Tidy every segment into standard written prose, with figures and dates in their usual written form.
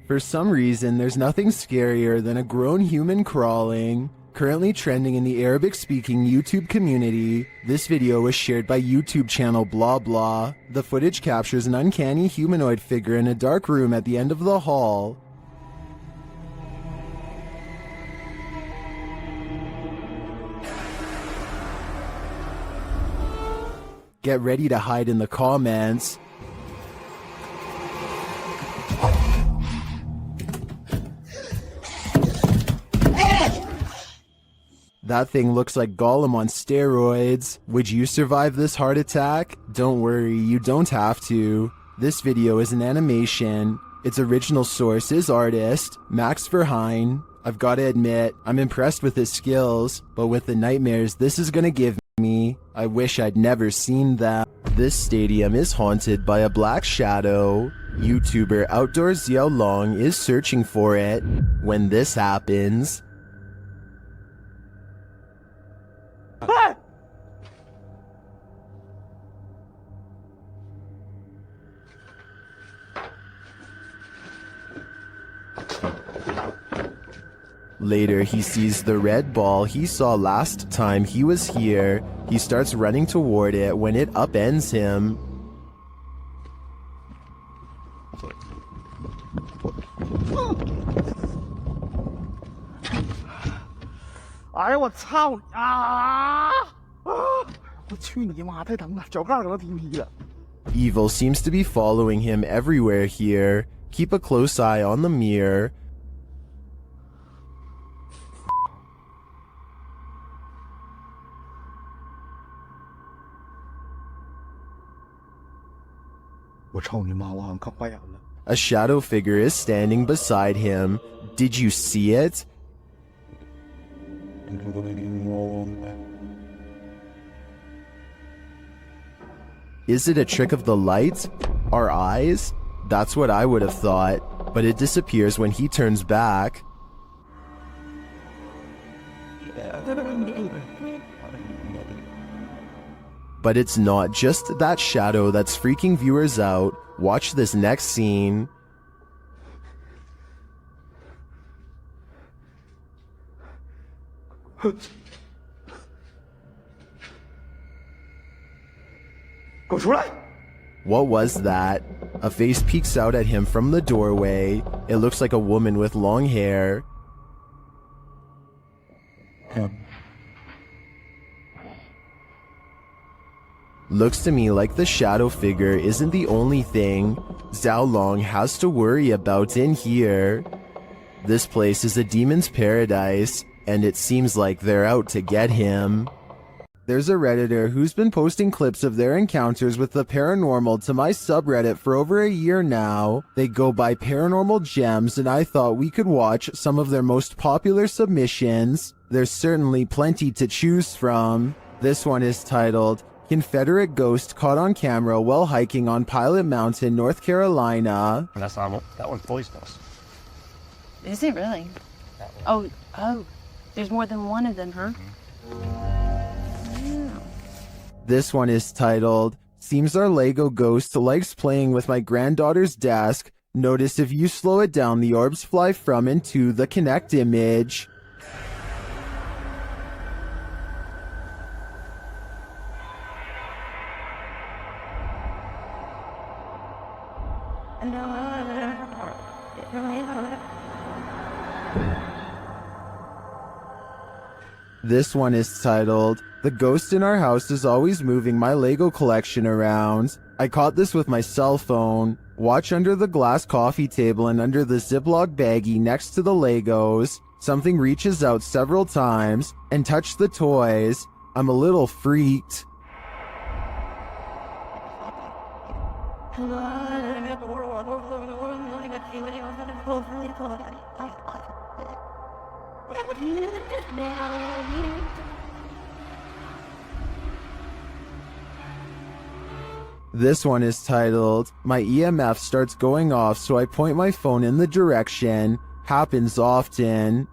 For some reason, there's nothing scarier than a grown human crawling. Currently trending in the Arabic-speaking YouTube community, this video was shared by YouTube channel blah blah. The footage captures an uncanny humanoid figure in a dark room at the end of the hall. Get ready to hide in the comments. That thing looks like Gollum on steroids. Would you survive this heart attack? Don't worry, you don't have to. This video is an animation. Its original source is artist Max Verheyen. I've got to admit, I'm impressed with his skills, but with the nightmares this is gonna give me, I wish I'd never seen them. This stadium is haunted by a black shadow. YouTuber Outdoors Xiao Long is searching for it. When this happens, later, he sees the red ball he saw last time he was here. He starts running toward it when it upends him. Evil seems to be following him everywhere here. Keep a close eye on the mirror. A shadow figure is standing beside him. Did you see it? Is it a trick of the light? Our eyes? That's what I would have thought, but it disappears when he turns back. But it's not just that shadow that's freaking viewers out. Watch this next scene. What was that? A face peeks out at him from the doorway. It looks like a woman with long hair. Looks to me like the shadow figure isn't the only thing Xiao Long has to worry about in here. This place is a demon's paradise, and it seems like they're out to get him. There's a Redditor who's been posting clips of their encounters with the paranormal to my subreddit for over a year now. They go by Paranormal Gems, and I thought we could watch some of their most popular submissions. There's certainly plenty to choose from. This one is titled Confederate Ghost Caught on Camera While Hiking on Pilot Mountain, North Carolina. That's normal. That one's poisonous. Is it really? Oh, there's more than one of them, huh? This one is titled, Seems our Lego ghost likes playing with my granddaughter's desk. Notice if you slow it down, the orbs fly from and to the Connect image. This one is titled, The Ghost in Our House is Always Moving My Lego Collection Around. I caught this with my cell phone. Watch under the glass coffee table and under the Ziploc baggie next to the Legos. Something reaches out several times and touched the toys. I'm a little freaked. This one is titled, My EMF starts going off, so I point my phone in the direction. Happens often.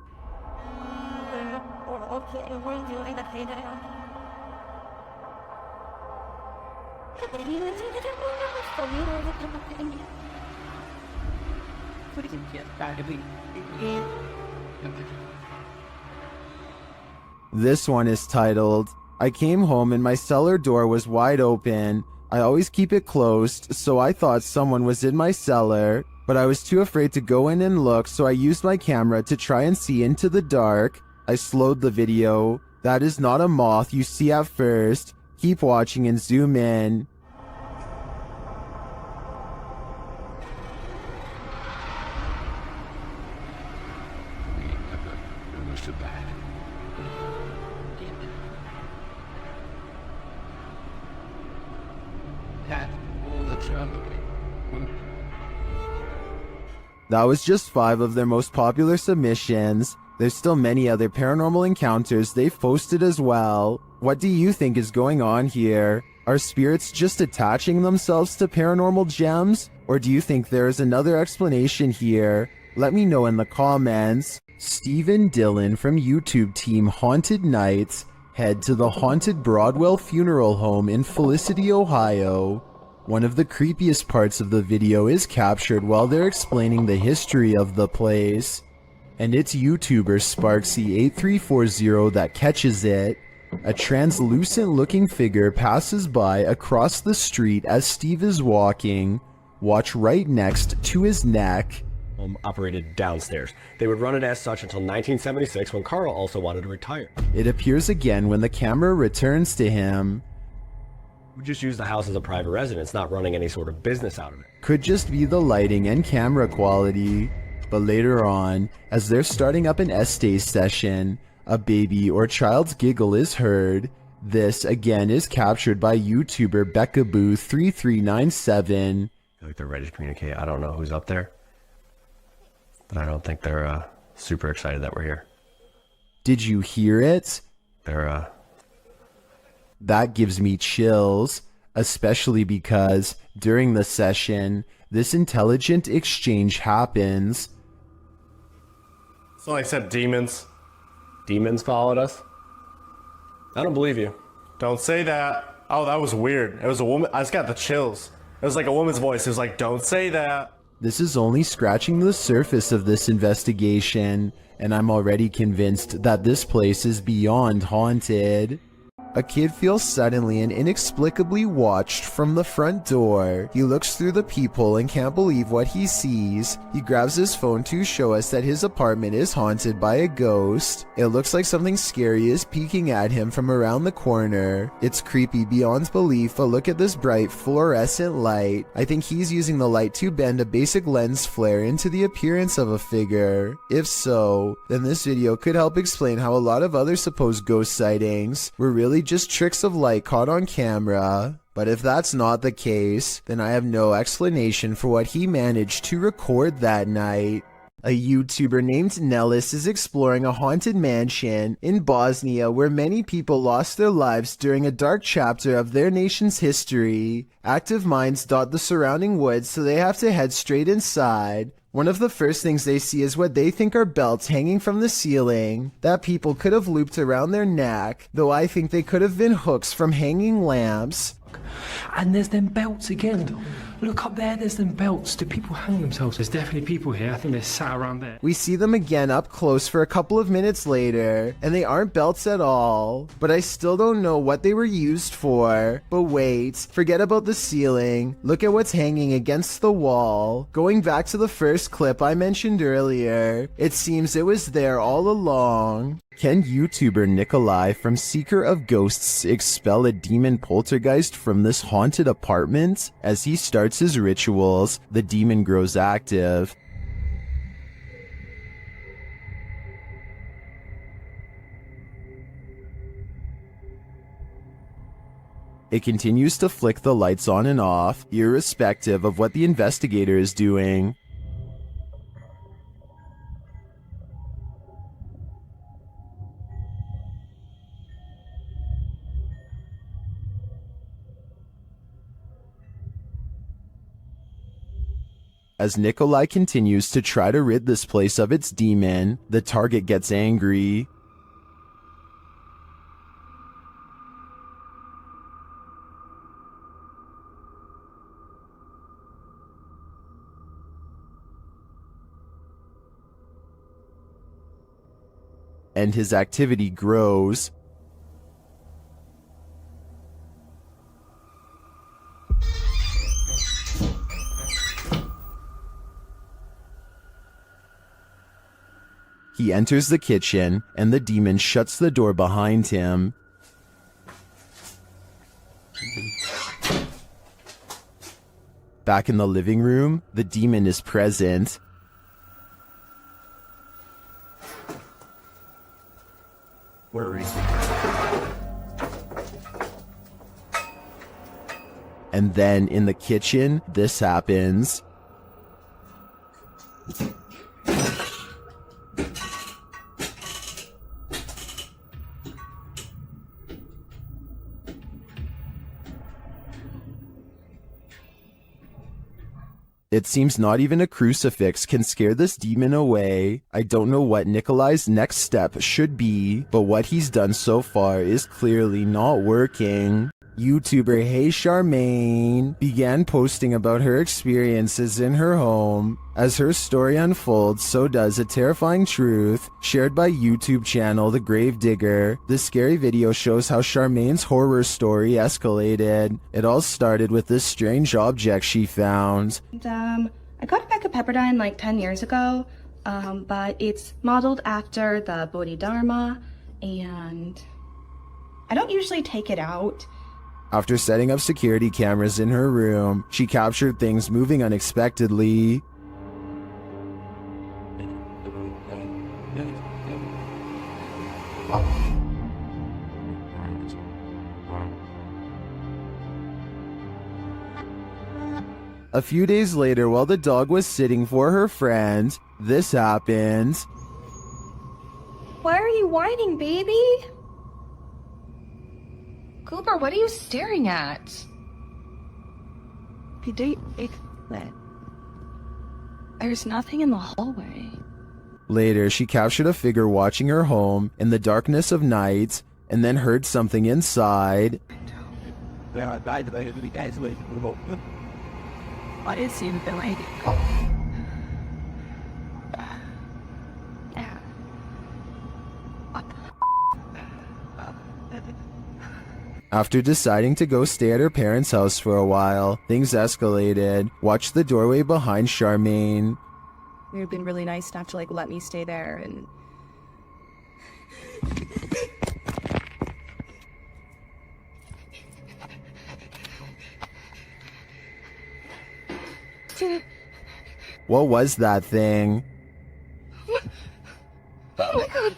This one is titled, I came home and my cellar door was wide open. I always keep it closed, so I thought someone was in my cellar, but I was too afraid to go in and look, so I used my camera to try and see into the dark. I slowed the video. That is not a moth you see at first. Keep watching and zoom in. That was just 5 of their most popular submissions. There's still many other paranormal encounters they've posted as well. What do you think is going on here? Are spirits just attaching themselves to paranormal gems? Or do you think there is another explanation here? Let me know in the comments. Stephen Dillon from YouTube team Haunted Nights head to the haunted Broadwell Funeral Home in Felicity, Ohio. One of the creepiest parts of the video is captured while they're explaining the history of the place. And it's YouTuber Sparksy8340 that catches it. A translucent looking figure passes by across the street as Steve is walking. Watch right next to his neck. Operated downstairs. They would run it as such until 1976 when Carl also wanted to retire. It appears again when the camera returns to him. We just use the house as a private residence, not running any sort of business out of it. Could just be the lighting and camera quality. But later on, as they're starting up an essay session, a baby or child's giggle is heard. This again is captured by YouTuber BeccaBoo3397. I feel like they're ready to communicate. I don't know who's up there, but I don't think they're super excited that we're here. Did you hear it? That gives me chills, especially because during the session, this intelligent exchange happens. So I said demons. Demons followed us? I don't believe you. Don't say that. Oh, that was weird. It was a woman. I just got the chills. It was like a woman's voice. It was like, don't say that. This is only scratching the surface of this investigation, and I'm already convinced that this place is beyond haunted. A kid feels suddenly and inexplicably watched from the front door. He looks through the peephole and can't believe what he sees. He grabs his phone to show us that his apartment is haunted by a ghost. It looks like something scary is peeking at him from around the corner. It's creepy beyond belief, but look at this bright fluorescent light. I think he's using the light to bend a basic lens flare into the appearance of a figure. If so, then this video could help explain how a lot of other supposed ghost sightings were really just tricks of light caught on camera. But if that's not the case, then I have no explanation for what he managed to record that night. A YouTuber named Nellis is exploring a haunted mansion in Bosnia where many people lost their lives during a dark chapter of their nation's history. Active minds dot the surrounding woods, so they have to head straight inside. One of the first things they see is what they think are belts hanging from the ceiling that people could have looped around their neck, though I think they could have been hooks from hanging lamps. And there's them belts again. Look up there, there's them belts. Do people hang themselves? There's definitely people here. I think they're sat around there. We see them again up close for a couple of minutes later, and they aren't belts at all. But I still don't know what they were used for. But wait, forget about the ceiling. Look at what's hanging against the wall. Going back to the first clip I mentioned earlier, it seems it was there all along. Can YouTuber Nikolai from Seeker of Ghosts expel a demon poltergeist from this haunted apartment? As he starts his rituals, the demon grows active. It continues to flick the lights on and off, irrespective of what the investigator is doing. As Nikolai continues to try to rid this place of its demon, the target gets angry. and his activity grows. He enters the kitchen, and the demon shuts the door behind him. Back in the living room, the demon is present. Where is he? And then in the kitchen, this happens. It seems not even a crucifix can scare this demon away. I don't know what Nikolai's next step should be, but what he's done so far is clearly not working. YouTuber Hey Charmaine began posting about her experiences in her home. As her story unfolds, so does a terrifying truth shared by YouTube channel The Gravedigger. This scary video shows how Charmaine's horror story escalated. It all started with this strange object she found. I got a pack of Pepperdine like 10 years ago, but it's modeled after the Bodhidharma, and I don't usually take it out. After setting up security cameras in her room, she captured things moving unexpectedly. A few days later, while the dog was sitting for her friend, this happened. Why are you whining, baby? Cooper, what are you staring at? There's nothing in the hallway. Later, she captured a figure watching her home in the darkness of night, and then heard something inside. What is you doing? After deciding to go stay at her parents' house for a while, things escalated. Watch the doorway behind Charmaine. You've been really nice not to let me stay there, and What was that thing? oh my god.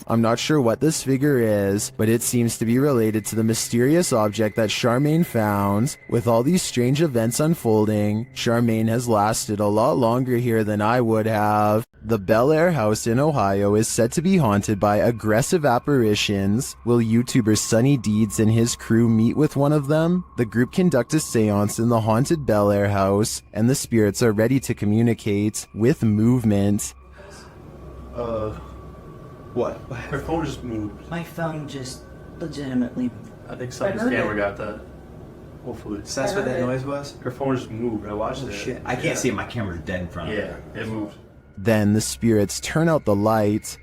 I'm not sure what this figure is, but it seems to be related to the mysterious object that Charmaine found. With all these strange events unfolding, Charmaine has lasted a lot longer here than I would have. The Bel Air house in Ohio is said to be haunted by aggressive apparitions. Will YouTuber Sunny Deeds and his crew meet with one of them? The group conduct a seance in the haunted Bel Air house, and the spirits are ready to communicate with movement. What? Her phone just moved. My phone just legitimately. I think somebody's camera got that. Hopefully. So that's what that noise was? Her phone just moved. I watched Oh it. shit. I can't see it. My camera's dead in front of Yeah, me. it moved. Then the spirits turn out the light.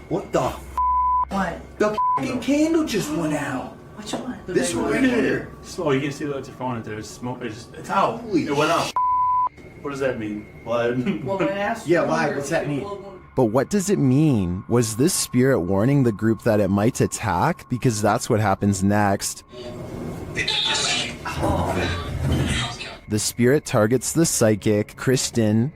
What the f? What? The f***ing candle just went out. Which one? This one right here. Slow, you can see that's your phone. There's smoke. It's out. Holy It went out. What does that mean? Blood. Well, when I asked Yeah, why? What's that mean? But what does it mean? Was this spirit warning the group that it might attack? Because that's what happens next. The spirit targets the psychic, Kristen.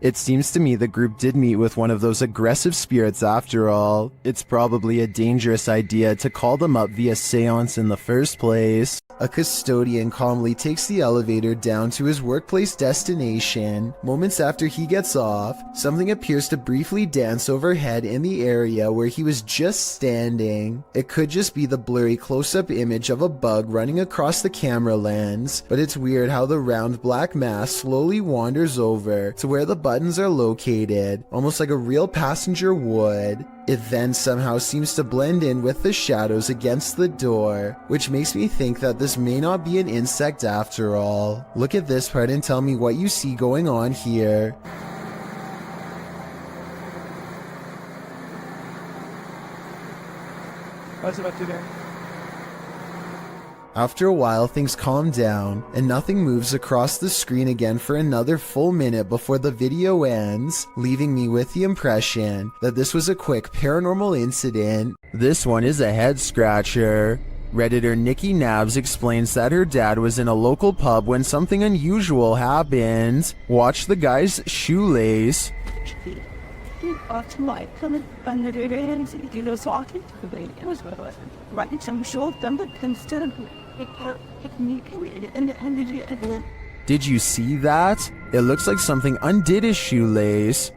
It seems to me the group did meet with one of those aggressive spirits after all. It's probably a dangerous idea to call them up via seance in the first place. A custodian calmly takes the elevator down to his workplace destination. Moments after he gets off, something appears to briefly dance overhead in the area where he was just standing. It could just be the blurry close-up image of a bug running across the camera lens, but it's weird how the round black mass slowly wanders over to where the buttons are located, almost like a real passenger would. It then somehow seems to blend in with the shadows against the door, which makes me think that this may not be an insect after all. Look at this part and tell me what you see going on here. What's about to do? After a while, things calm down, and nothing moves across the screen again for another full minute before the video ends, leaving me with the impression that this was a quick paranormal incident. This one is a head scratcher. Redditor Nikki Nabs explains that her dad was in a local pub when something unusual happened. Watch the guy's shoelace. Did you see that? It looks like something undid his shoelace.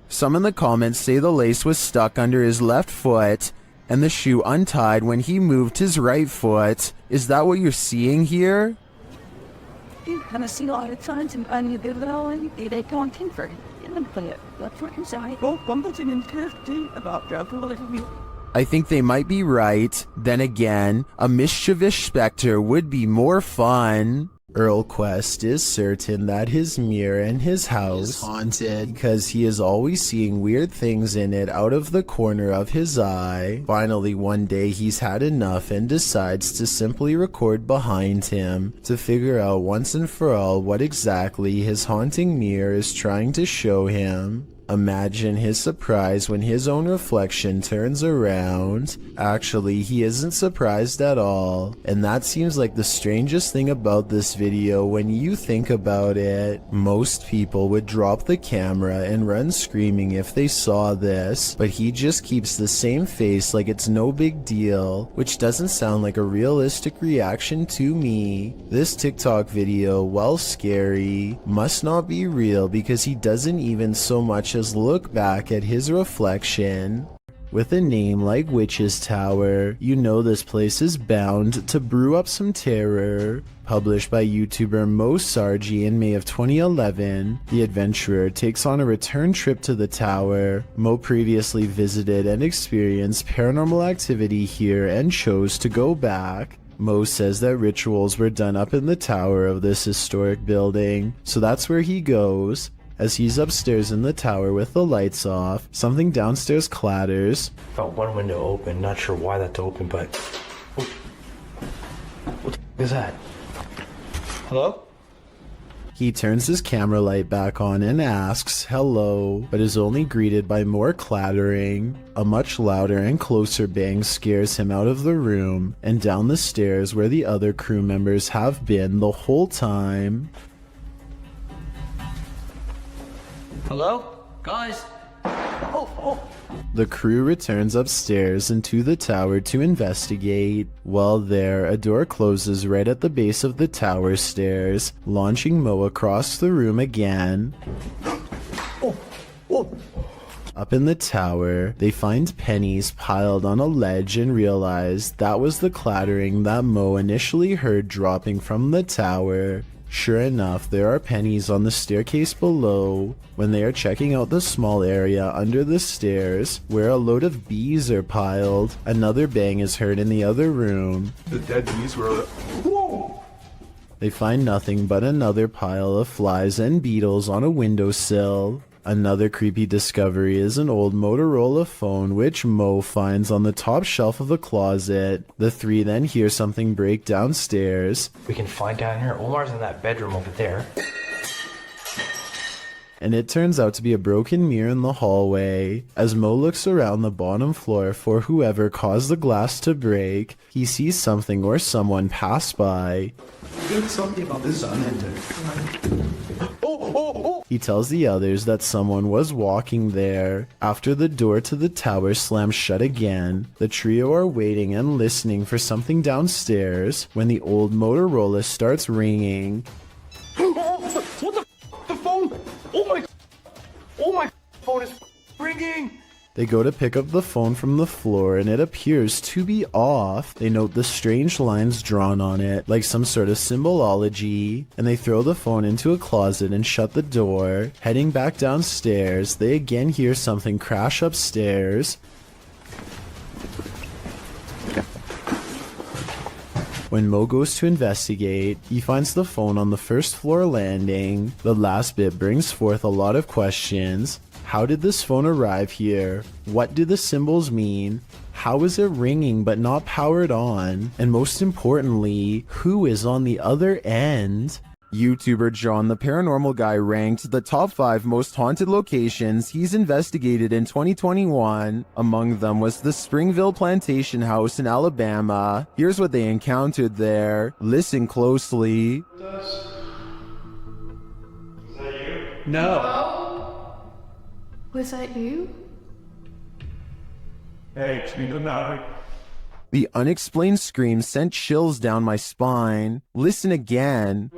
Some in the comments say the lace was stuck under his left foot and the shoe untied when he moved his right foot. Is that what you're seeing here? I think they might be right. Then again, a mischievous specter would be more fun. Earl Quest is certain that his mirror in his house is haunted because he is always seeing weird things in it out of the corner of his eye. Finally, one day he's had enough and decides to simply record behind him to figure out once and for all what exactly his haunting mirror is trying to show him. Imagine his surprise when his own reflection turns around. Actually, he isn't surprised at all. And that seems like the strangest thing about this video when you think about it. Most people would drop the camera and run screaming if they saw this, but he just keeps the same face like it's no big deal, which doesn't sound like a realistic reaction to me. This TikTok video, while scary, must not be real because he doesn't even so much as look back at his reflection. With a name like Witch's Tower, you know this place is bound to brew up some terror. Published by YouTuber Mo Sargi in May of 2011, the adventurer takes on a return trip to the tower. Mo previously visited and experienced paranormal activity here and chose to go back. Mo says that rituals were done up in the tower of this historic building, so that's where he goes. As he's upstairs in the tower with the lights off, something downstairs clatters. Felt one window open, not sure why that's open, but... What the is that? Hello? He turns his camera light back on and asks, hello, but is only greeted by more clattering. A much louder and closer bang scares him out of the room and down the stairs where the other crew members have been the whole time. Hello? Guys? The crew returns upstairs and to the tower to investigate. While there, a door closes right at the base of the tower stairs, launching Mo across the room again. Up in the tower, they find pennies piled on a ledge and realize that was the clattering that Mo initially heard dropping from the tower. Sure enough, there are pennies on the staircase below. When they are checking out the small area under the stairs, where a load of bees are piled, another bang is heard in the other room. The dead bees were... Whoa! They find nothing but another pile of flies and beetles on a windowsill. Another creepy discovery is an old Motorola phone which Mo finds on the top shelf of a closet. The three then hear something break downstairs. We can find down here. Omar's in that bedroom over there. And it turns out to be a broken mirror in the hallway. As Mo looks around the bottom floor for whoever caused the glass to break, he sees something or someone pass by. There's something about this unending. He tells the others that someone was walking there. After the door to the tower slams shut again, the trio are waiting and listening for something downstairs when the old Motorola starts ringing. What the phone? Oh my phone is ringing. They go to pick up the phone from the floor and it appears to be off. They note the strange lines drawn on it, like some sort of symbolology, and they throw the phone into a closet and shut the door. Heading back downstairs, they again hear something crash upstairs. When Mo goes to investigate, he finds the phone on the first floor landing. The last bit brings forth a lot of questions. How did this phone arrive here? What do the symbols mean? How is it ringing but not powered on? And most importantly, who is on the other end? YouTuber John the Paranormal Guy ranked the top 5 most haunted locations he's investigated in 2021. Among them was the Springville Plantation House in Alabama. Here's what they encountered there. Listen closely. No. Was that you? Hey, no. The unexplained scream sent chills down my spine. Listen again.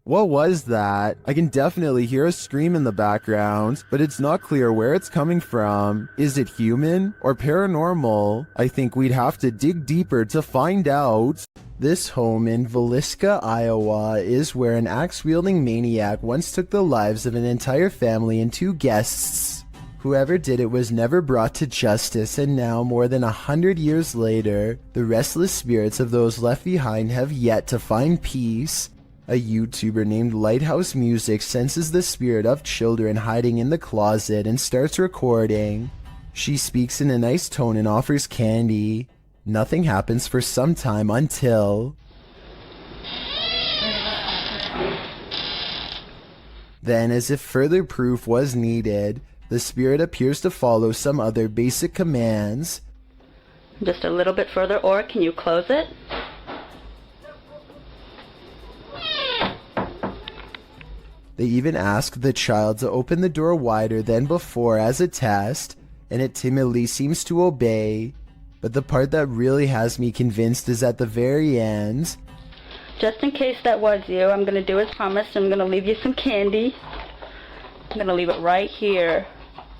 What was that? I can definitely hear a scream in the background, but it's not clear where it's coming from. Is it human or paranormal? I think we'd have to dig deeper to find out. This home in Villisca, Iowa is where an axe-wielding maniac once took the lives of an entire family and 2 guests. Whoever did it was never brought to justice, and now, more than 100 years later, the restless spirits of those left behind have yet to find peace. A YouTuber named Lighthouse Music senses the spirit of children hiding in the closet and starts recording. She speaks in a nice tone and offers candy. Nothing happens for some time until... Then, as if further proof was needed, the spirit appears to follow some other basic commands. Just a little bit further, or can you close it? They even ask the child to open the door wider than before as a test, and it timidly seems to obey. But the part that really has me convinced is at the very end. Just in case that was you, I'm going to do as promised. I'm going to leave you some candy. I'm going to leave it right here,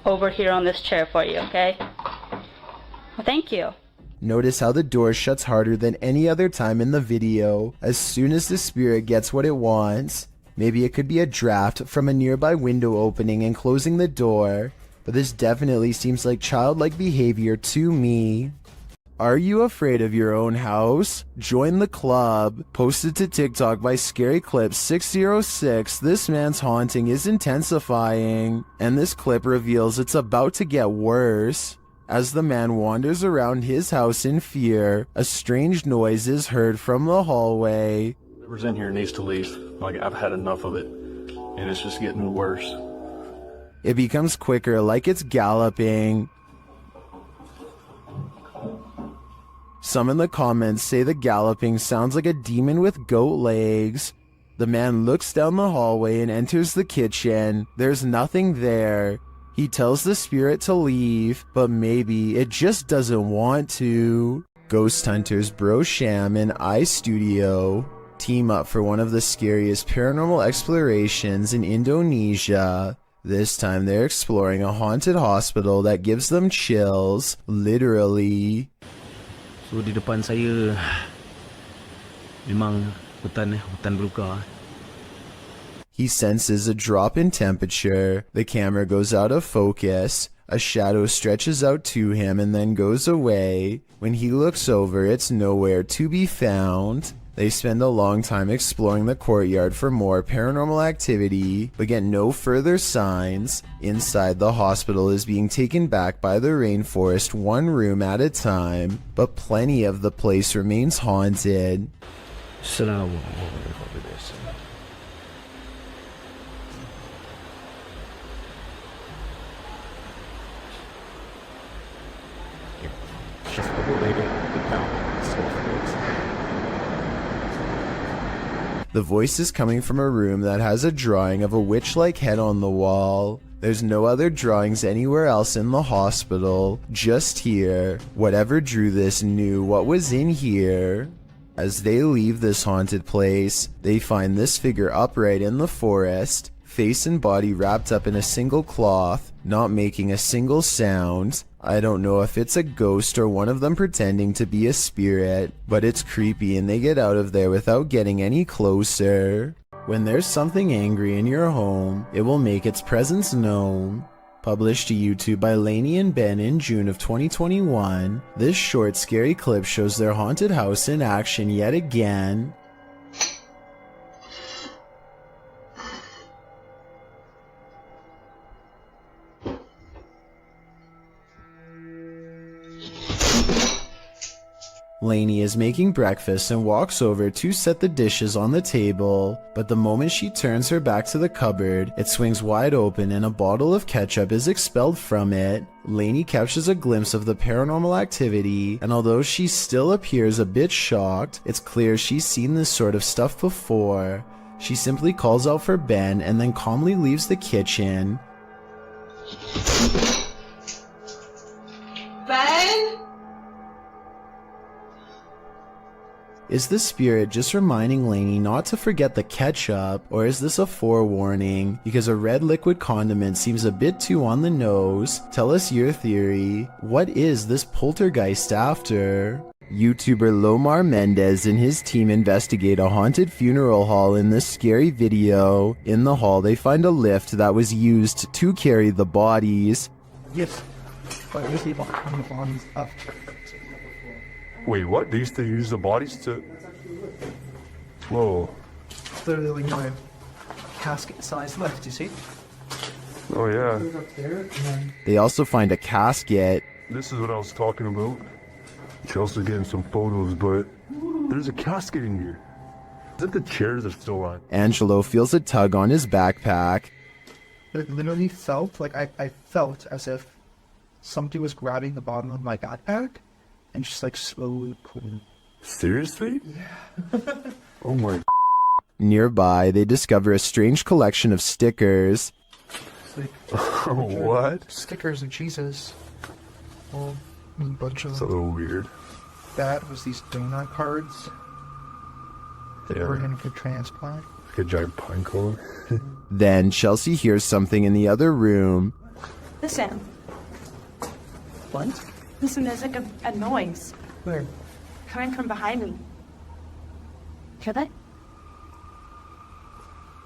over here on this chair for you, okay? Well, thank you. Notice how the door shuts harder than any other time in the video as soon as the spirit gets what it wants. Maybe it could be a draft from a nearby window opening and closing the door, but this definitely seems like childlike behavior to me. Are you afraid of your own house? Join the club. Posted to TikTok by Scary Clip 606, this man's haunting is intensifying, and this clip reveals it's about to get worse. As the man wanders around his house in fear, a strange noise is heard from the hallway. Whoever's in here needs to leave. Like, I've had enough of it, and it's just getting worse. It becomes quicker, like it's galloping. Some in the comments say the galloping sounds like a demon with goat legs. The man looks down the hallway and enters the kitchen. There's nothing there. He tells the spirit to leave, but maybe it just doesn't want to. Ghost hunters Bro Sham and iStudio team up for one of the scariest paranormal explorations in Indonesia. This time they're exploring a haunted hospital that gives them chills, literally. So di depan saya memang hutan belukar. He senses a drop in temperature. The camera goes out of focus. A shadow stretches out to him and then goes away. When he looks over, it's nowhere to be found. They spend a long time exploring the courtyard for more paranormal activity, but get no further signs. Inside, the hospital is being taken back by the rainforest one room at a time, but plenty of the place remains haunted. The voice is coming from a room that has a drawing of a witch-like head on the wall. There's no other drawings anywhere else in the hospital, just here. Whatever drew this knew what was in here. As they leave this haunted place, they find this figure upright in the forest, face and body wrapped up in a single cloth, not making a single sound. I don't know if it's a ghost or one of them pretending to be a spirit, but it's creepy and they get out of there without getting any closer. When there's something angry in your home, it will make its presence known. Published to YouTube by Lainey and Ben in June of 2021, this short scary clip shows their haunted house in action yet again. Lainey is making breakfast and walks over to set the dishes on the table, but the moment she turns her back to the cupboard, it swings wide open and a bottle of ketchup is expelled from it. Lainey catches a glimpse of the paranormal activity, and although she still appears a bit shocked, it's clear she's seen this sort of stuff before. She simply calls out for Ben and then calmly leaves the kitchen. Ben? Is the spirit just reminding Lainey not to forget the ketchup, or is this a forewarning? Because a red liquid condiment seems a bit too on the nose. Tell us your theory. What is this poltergeist after? YouTuber Lomar Mendez and his team investigate a haunted funeral hall in this scary video. In the hall, they find a lift that was used to carry the bodies. Yes, but we see the bodies up. Wait, what? They used to use the bodies to... Whoa. Literally like a casket-sized lift, you see? Oh, yeah. Up there, and then... They also find a casket. This is what I was talking about. Chelsea's getting some photos, but there's a casket in here. Is it the chairs are still on? Angelo feels a tug on his backpack. It literally felt like I felt as if somebody was grabbing the bottom of my backpack and just like slowly pulling. Seriously? Yeah. Oh my. Nearby, they discover a strange collection of stickers. Like, what? Stickers of Jesus. Well, a bunch of. It's a little weird. That was these donut cards. That were in for transplant. Like a giant pine cone. Then Chelsea hears something in the other room. Listen. What? Listen, there's like a noise Where? coming from behind me. Hear that?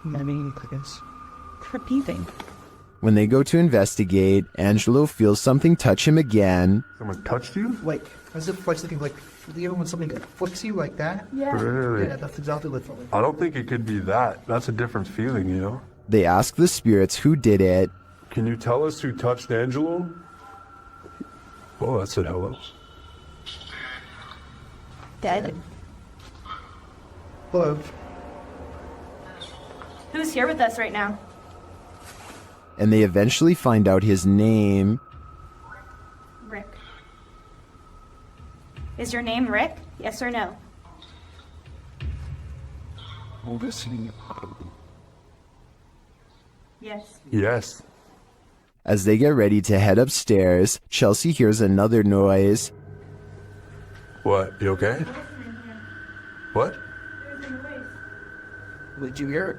I mean, I guess. Repeating. When they go to investigate, Angelo feels something touch him again. Someone touched you? Like, as if like something like, you know when something flicks you like that? Yeah. Really? Yeah, that's exactly what it felt like. I don't think it could be that. That's a different feeling, you know? They ask the spirits who did it. Can you tell us who touched Angelo? Oh, that said hello. Dead. Hello. Who's here with us right now? And they eventually find out his name. Rick. Is your name Rick? Yes or no? Listening. Yes. Yes. As they get ready to head upstairs, Chelsea hears another noise. What? You okay? What? Did you hear it?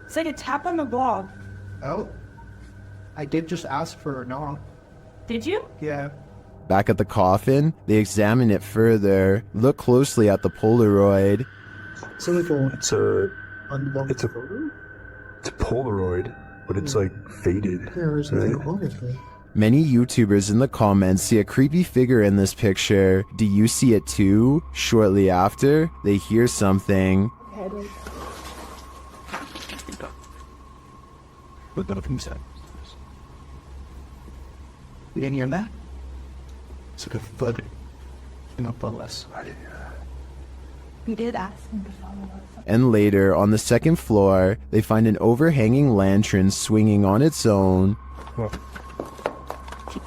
It's like a tap on the wall. Oh. I did just ask for a knock. Did you? Yeah. Back at the coffin, they examine it further, look closely at the Polaroid. So like It's a photo? It's a Polaroid, but it's like faded. There is nothing wrong with it. Many YouTubers in the comments see a creepy figure in this picture. Do you see it too? Shortly after, they hear something. But nothing said. You didn't hear that? It's like a foot. Not less. We did ask him to follow us. And later, on the second floor, they find an overhanging lantern swinging on its own.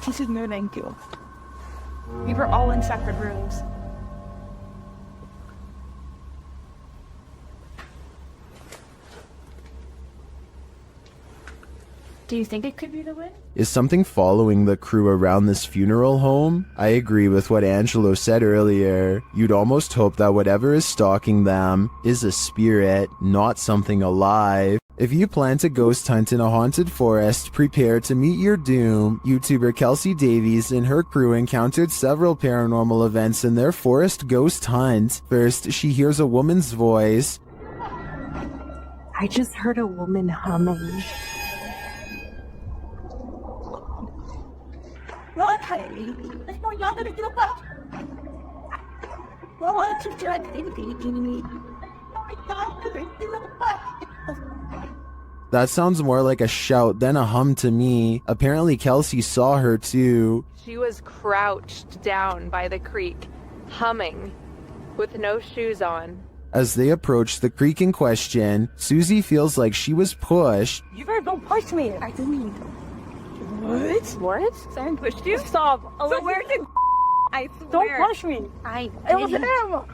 He said no thank you. We were all in separate rooms. Do you think it could be the wind? Is something following the crew around this funeral home? I agree with what Angelo said earlier. You'd almost hope that whatever is stalking them is a spirit, not something alive. If you plan to ghost hunt in a haunted forest, prepare to meet your doom. YouTuber Kelsey Davies and her crew encountered several paranormal events in their forest ghost hunt. First, she hears a woman's voice. I just heard a woman humming. That sounds more like a shout than a hum to me. Apparently Kelsey saw her too. She was crouched down by the creek, humming, with no shoes on. As they approach the creek in question, Susie feels like she was pushed. You better don't push me. I didn't. What? What? Someone pushed you? Stop. So where did I swear. Don't push me. It was him.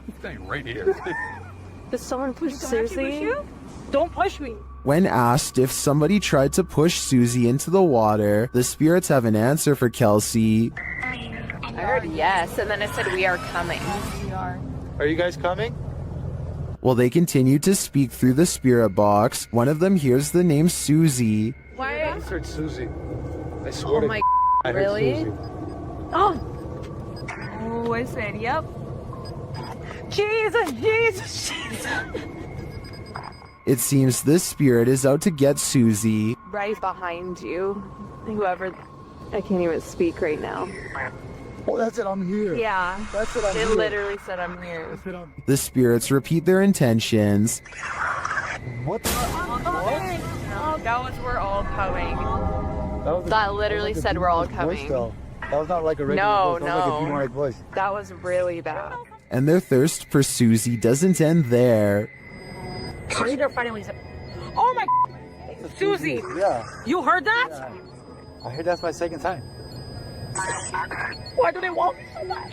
He's staying right here. Did someone push Susie? Don't push me. When asked if somebody tried to push Susie into the water, the spirits have an answer for Kelsey. I heard yes, and then it said we are coming. We are. Are you guys coming? While they continue to speak through the spirit box, one of them hears the name Susie. Why? I heard Susie. I swear Oh my I heard really? Susie. Oh, I said, yep. Jesus, Jesus, Jesus. It seems this spirit is out to get Susie. Right behind you. Whoever, I can't even speak right now. Oh, that's it. I'm here. Yeah. That's it. I'm It here. literally said I'm here. The spirits repeat their intentions. What the? Oh, that was we're all coming. was That literally like a said we're all demonic voice, coming. though. That was not like a regular No, voice. That was like a no. demonic voice. That was really bad. And their thirst for Susie doesn't end there. Oh my Susie! Yeah. You heard that? Yeah. I heard that's my second time. Why do they want me so much?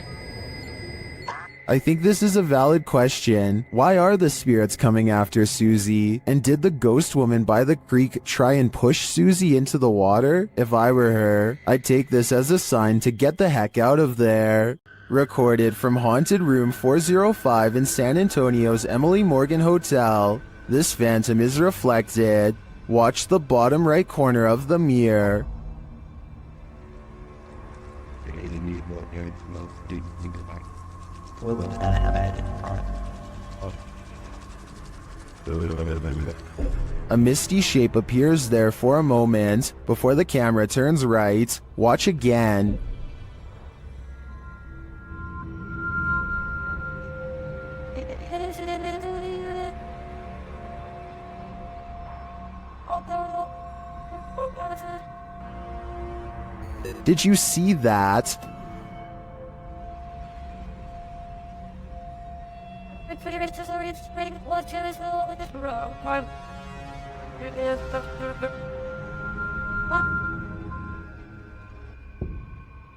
I think this is a valid question. Why are the spirits coming after Susie? And did the ghost woman by the creek try and push Susie into the water? If I were her, I'd take this as a sign to get the heck out of there. Recorded from Haunted Room 405 in San Antonio's Emily Morgan Hotel. This phantom is reflected. Watch the bottom right corner of the mirror. A misty shape appears there for a moment before the camera turns right. Watch again. Did you see that?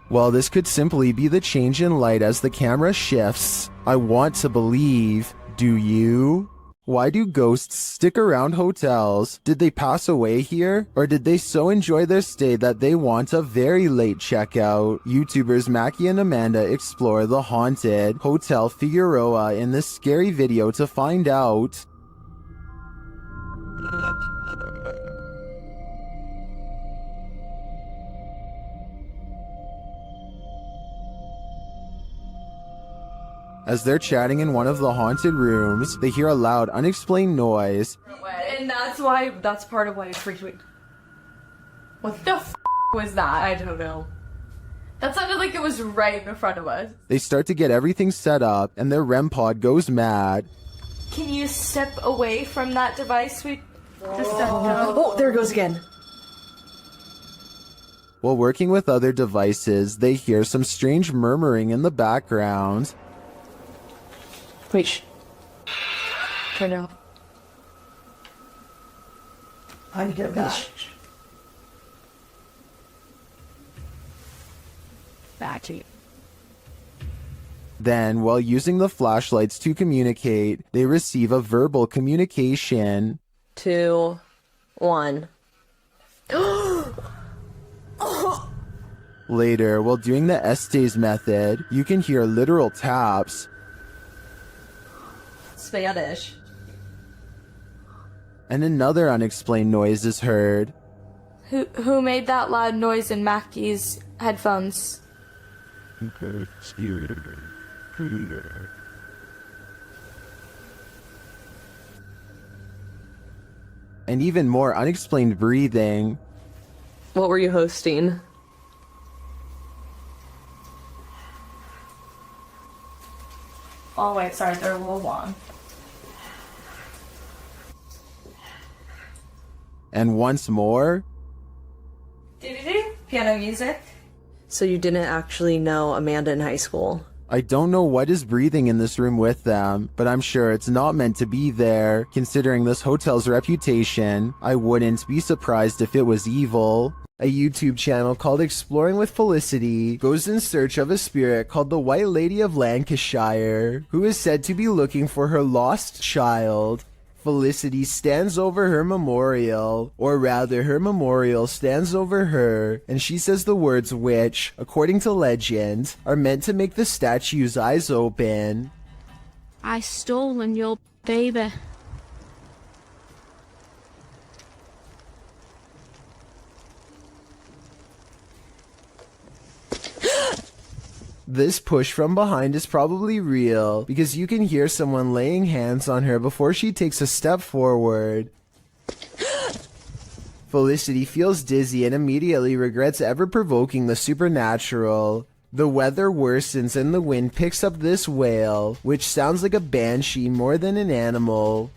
Well, this could simply be the change in light as the camera shifts. I want to believe. Do you? Why do ghosts stick around hotels? Did they pass away here? Or did they so enjoy their stay that they want a very late checkout? YouTubers Mackie and Amanda explore the haunted Hotel Figueroa in this scary video to find out. As they're chatting in one of the haunted rooms, they hear a loud, unexplained noise. And that's part of why it freaked me. What the f was that? I don't know. That sounded like it was right in front of us. They start to get everything set up, and their REM pod goes mad. Can you step away from that device? Oh, there it goes again. While working with other devices, they hear some strange murmuring in the background. Wait, shh. Turn it off. I get back. Back to you. Then, while using the flashlights to communicate, they receive a verbal communication. 2, 1. Later, while doing the Estes method, you can hear literal taps. Spanish. and another unexplained noise is heard. Who made that loud noise in Mackie's headphones? And even more unexplained breathing. What were you hosting? Oh wait, sorry, they're a little long. And once more, Piano music. So you didn't actually know Amanda in high school? I don't know what is breathing in this room with them, but I'm sure it's not meant to be there. Considering this hotel's reputation, I wouldn't be surprised if it was evil. A YouTube channel called Exploring with Felicity goes in search of a spirit called the White Lady of Lancashire, who is said to be looking for her lost child. Felicity stands over her memorial, or rather her memorial stands over her, and she says the words which, according to legend, are meant to make the statue's eyes open. I stolen your baby. This push from behind is probably real, because you can hear someone laying hands on her before she takes a step forward. Felicity feels dizzy and immediately regrets ever provoking the supernatural. The weather worsens and the wind picks up this wail, which sounds like a banshee more than an animal.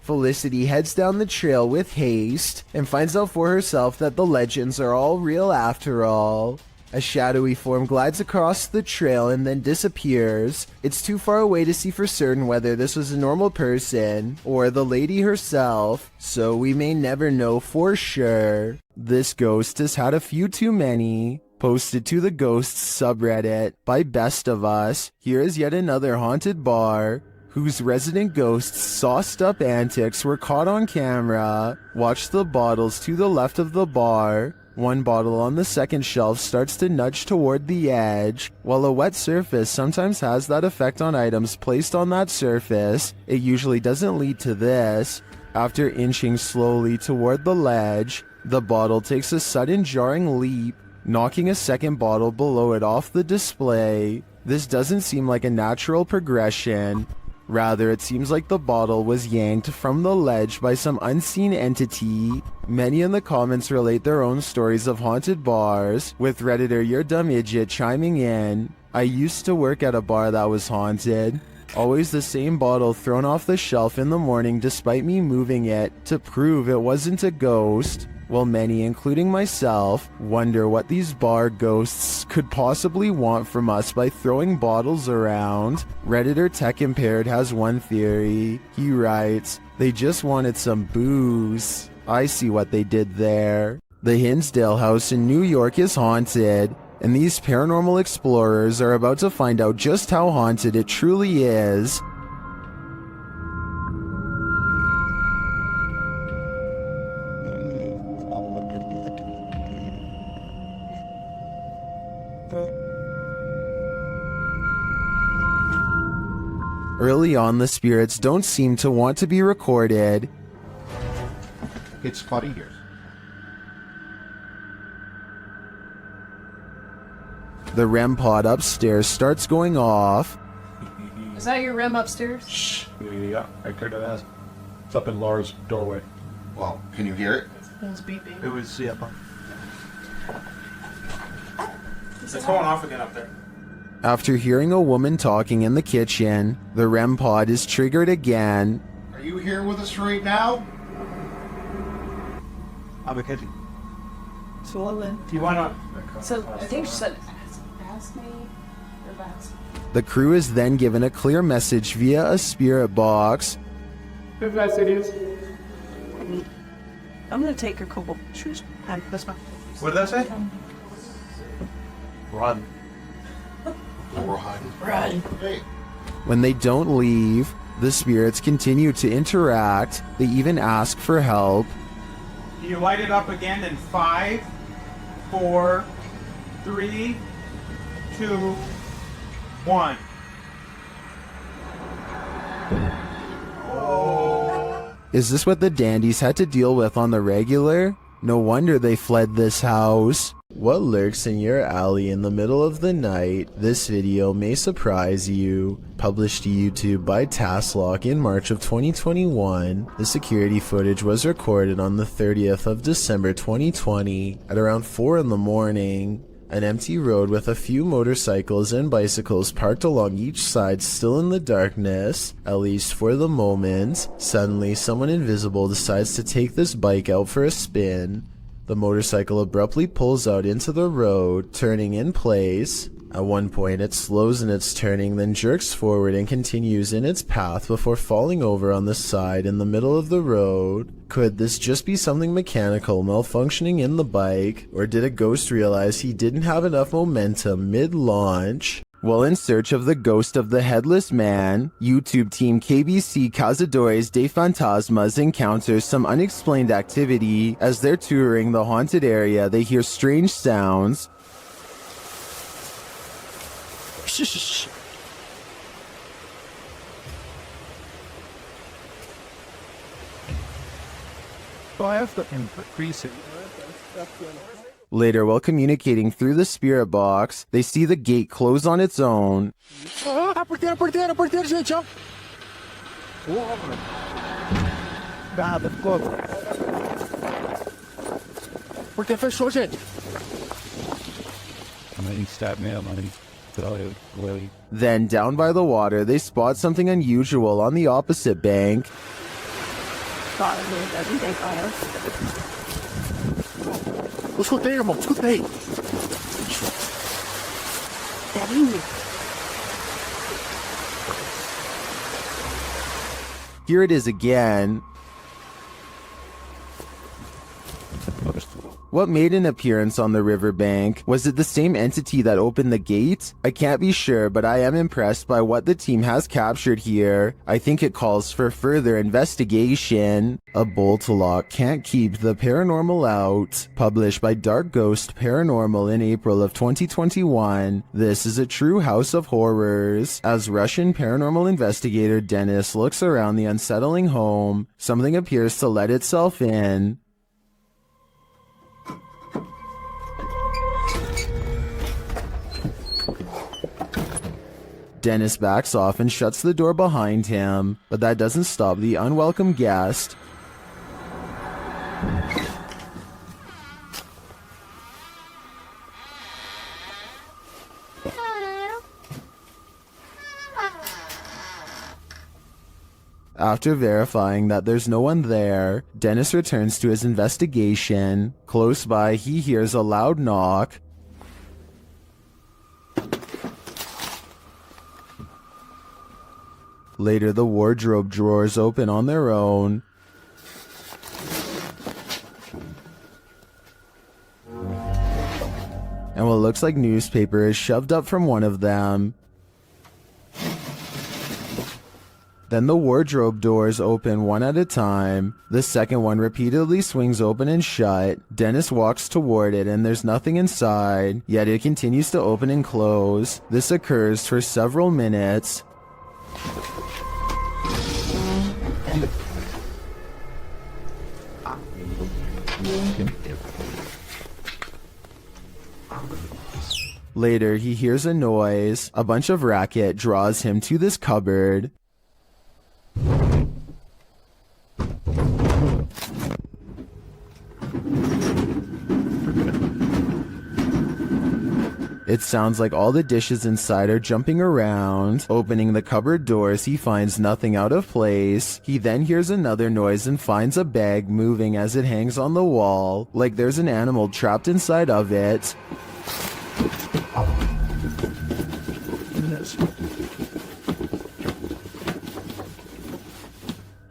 Felicity heads down the trail with haste and finds out for herself that the legends are all real after all. A shadowy form glides across the trail and then disappears. It's too far away to see for certain whether this was a normal person or the lady herself, so we may never know for sure. This ghost has had a few too many. Posted to the Ghosts subreddit by Best of Us, here is yet another haunted bar whose resident ghosts' sauced-up antics were caught on camera. Watch the bottles to the left of the bar. One bottle on the second shelf starts to nudge toward the edge. While a wet surface sometimes has that effect on items placed on that surface, it usually doesn't lead to this. After inching slowly toward the ledge, the bottle takes a sudden jarring leap, knocking a second bottle below it off the display. This doesn't seem like a natural progression. Rather, it seems like the bottle was yanked from the ledge by some unseen entity. Many in the comments relate their own stories of haunted bars, with Redditor Your Dumb Idiot chiming in. I used to work at a bar that was haunted. Always the same bottle thrown off the shelf in the morning despite me moving it to prove it wasn't a ghost. While many, including myself, wonder what these bar ghosts could possibly want from us by throwing bottles around, Redditor Tech Impaired has one theory. He writes, they just wanted some booze. I see what they did there. The Hinsdale house in New York is haunted, and these paranormal explorers are about to find out just how haunted it truly is. Early on, the spirits don't seem to want to be recorded. It's funny here. The REM pod upstairs starts going off. Is that your REM upstairs? Shh. Yeah, I could have asked. It's up in Laura's doorway. Well, can you hear it? It was beeping. It was, yeah. It's going off again up there. After hearing a woman talking in the kitchen, the REM pod is triggered again. Are you here with us right now? I'm a kitchen. Swollen. Do you want to? So I think she said, ask me or ask. The crew is then given a clear message via a spirit box. If that's it is. I'm gonna take your couple shoes. That's fine. What did that say? Run. Run. Run. Hey. When they don't leave, the spirits continue to interact. They even ask for help. You light it up again in 5, 4, 3, 2, 1. Is this what the dandies had to deal with on the regular? No wonder they fled this house. What lurks in your alley in the middle of the night? This video may surprise you. Published to YouTube by Tasklock in March of 2021, the security footage was recorded on the 30th of December 2020 at around 4 in the morning. An empty road with a few motorcycles and bicycles parked along each side, still in the darkness, at least for the moment. Suddenly, someone invisible decides to take this bike out for a spin. The motorcycle abruptly pulls out into the road, turning in place. At one point, it slows in its turning, then jerks forward and continues in its path before falling over on the side in the middle of the road. Could this just be something mechanical malfunctioning in the bike, or did a ghost realize he didn't have enough momentum mid-launch? While in search of the ghost of the headless man, YouTube team KBC Cazadores de Fantasmas encounters some unexplained activity. As they're touring the haunted area, they hear strange sounds. Shh. So I have to increase it. Later, while communicating through the spirit box, they see the gate close on its own. Porteiro, gente, ó. Nada, ficou. Porteiro fechou, gente. Then, down by the water, they spot something unusual on the opposite bank. Eu escutei, irmão, escutei. Here it is again. What made an appearance on the riverbank? Was it the same entity that opened the gate? I can't be sure, but I am impressed by what the team has captured here. I think it calls for further investigation. A bolt lock can't keep the paranormal out. Published by Dark Ghost Paranormal in April of 2021. This is a true house of horrors. As Russian paranormal investigator Dennis looks around the unsettling home, something appears to let itself in. Dennis backs off and shuts the door behind him, but that doesn't stop the unwelcome guest. After verifying that there's no one there, Dennis returns to his investigation. Close by, he hears a loud knock. Later, the wardrobe drawers open on their own. And what looks like newspaper is shoved up from one of them. Then the wardrobe doors open one at a time. The second one repeatedly swings open and shut. Dennis walks toward it and there's nothing inside, yet it continues to open and close. This occurs for several minutes. Later, he hears a noise. A bunch of racket draws him to this cupboard. It sounds like all the dishes inside are jumping around. Opening the cupboard doors, he finds nothing out of place. He then hears another noise and finds a bag moving as it hangs on the wall, like there's an animal trapped inside of it.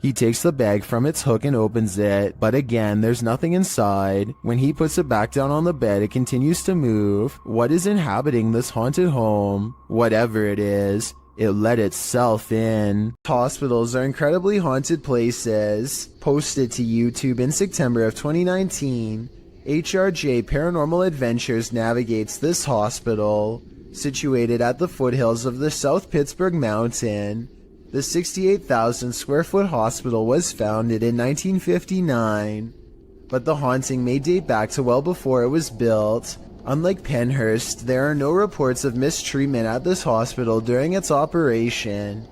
He takes the bag from its hook and opens it, but again, there's nothing inside. When he puts it back down on the bed, it continues to move. What is inhabiting this haunted home? Whatever it is, it let itself in. Hospitals are incredibly haunted places. Posted to YouTube in September of 2019, HRJ Paranormal Adventures navigates this hospital, situated at the foothills of the South Pittsburgh Mountain. The 68,000 square foot hospital was founded in 1959, but the haunting may date back to well before it was built. Unlike Penhurst, there are no reports of mistreatment at this hospital during its operation,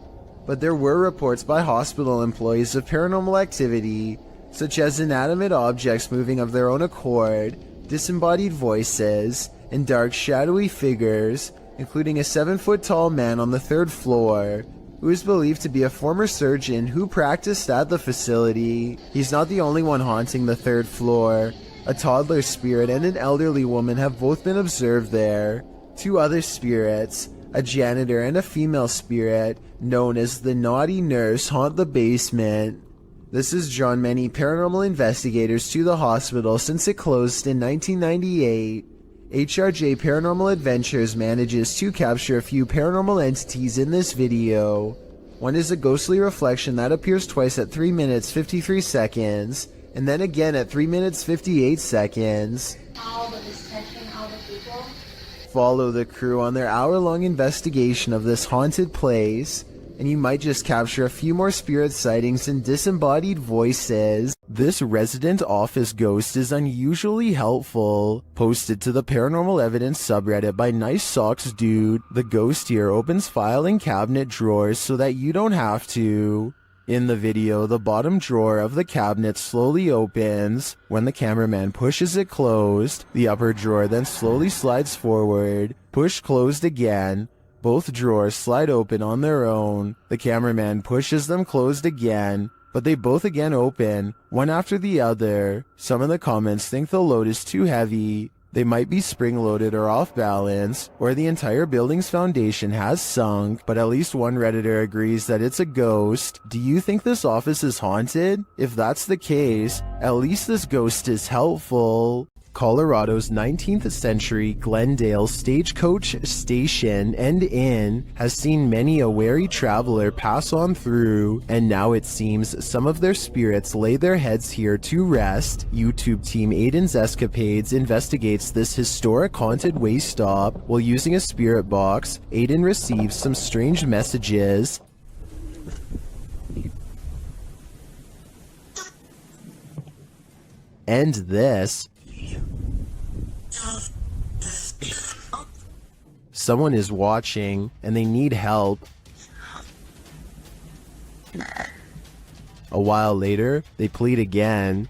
but there were reports by hospital employees of paranormal activity, such as inanimate objects moving of their own accord, disembodied voices, and dark shadowy figures, including a 7-foot-tall man on the 3rd floor, who is believed to be a former surgeon who practiced at the facility. He's not the only one haunting the 3rd floor. A toddler spirit and an elderly woman have both been observed there. 2 other spirits, a janitor and a female spirit, known as the Naughty Nurse, haunt the basement. This has drawn many paranormal investigators to the hospital since it closed in 1998. HRJ Paranormal Adventures manages to capture a few paranormal entities in this video. One is a ghostly reflection that appears twice at 3 minutes 53 seconds, and then again at 3 minutes 58 seconds. Follow the crew on their hour-long investigation of this haunted place, and you might just capture a few more spirit sightings and disembodied voices. This resident office ghost is unusually helpful. Posted to the Paranormal Evidence subreddit by Nice Socks Dude, the ghost here opens filing cabinet drawers so that you don't have to. In the video, the bottom drawer of the cabinet slowly opens. When the cameraman pushes it closed, the upper drawer then slowly slides forward. Push closed again. Both drawers slide open on their own. The cameraman pushes them closed again, but they both again open, one after the other. Some in the comments think the load is too heavy. They might be spring-loaded or off balance, or the entire building's foundation has sunk, but at least one Redditor agrees that it's a ghost. Do you think this office is haunted? If that's the case, at least this ghost is helpful. Colorado's 19th century Glendale Stagecoach Station and Inn has seen many a wary traveler pass on through, and now it seems some of their spirits lay their heads here to rest. YouTube team Aiden's Escapades investigates this historic haunted way stop. While using a spirit box, Aiden receives some strange messages. And this. Someone is watching, and they need help. A while later, they plead again.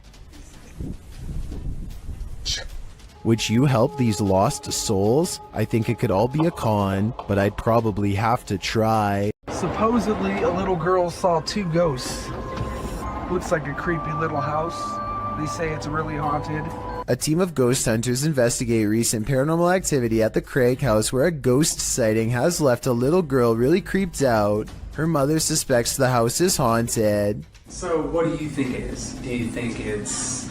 Would you help these lost souls? I think it could all be a con, but I'd probably have to try. Supposedly, a little girl saw 2 ghosts. Looks like a creepy little house. They say it's really haunted. A team of ghost hunters investigate recent paranormal activity at the Craig house where a ghost sighting has left a little girl really creeped out. Her mother suspects the house is haunted. So what do you think it is? Do you think it's...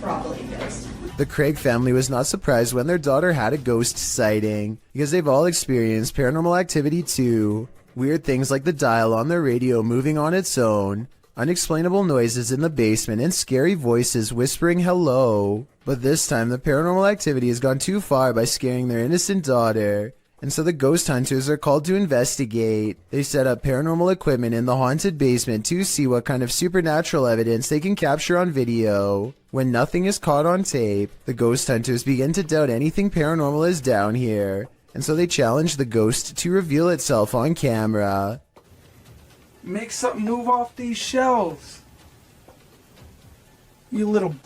Probably a ghost. The Craig family was not surprised when their daughter had a ghost sighting, because they've all experienced paranormal activity too. Weird things like the dial on their radio moving on its own, unexplainable noises in the basement, and scary voices whispering hello. But this time, the paranormal activity has gone too far by scaring their innocent daughter, and so the ghost hunters are called to investigate. They set up paranormal equipment in the haunted basement to see what kind of supernatural evidence they can capture on video. When nothing is caught on tape, the ghost hunters begin to doubt anything paranormal is down here, and so they challenge the ghost to reveal itself on camera. Make something move off these shelves. You little...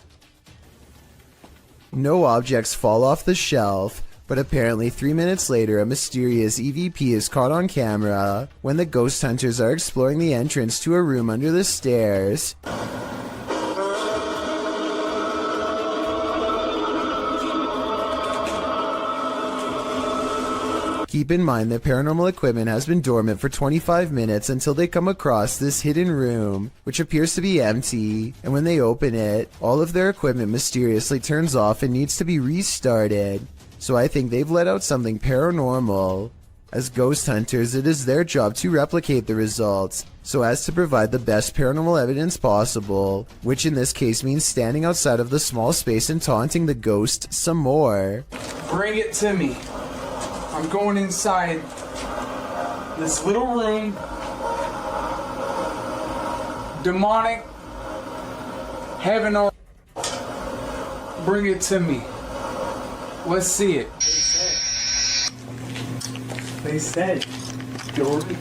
No objects fall off the shelf, but apparently 3 minutes later a mysterious EVP is caught on camera when the ghost hunters are exploring the entrance to a room under the stairs. Keep in mind that paranormal equipment has been dormant for 25 minutes until they come across this hidden room, which appears to be empty, and when they open it, all of their equipment mysteriously turns off and needs to be restarted. So I think they've let out something paranormal. As ghost hunters, it is their job to replicate the results, so as to provide the best paranormal evidence possible, which in this case means standing outside of the small space and taunting the ghost some more. Bring it to me. I'm going inside this little room demonic, heaven or bring it to me. Let's see it. They said, Jordan.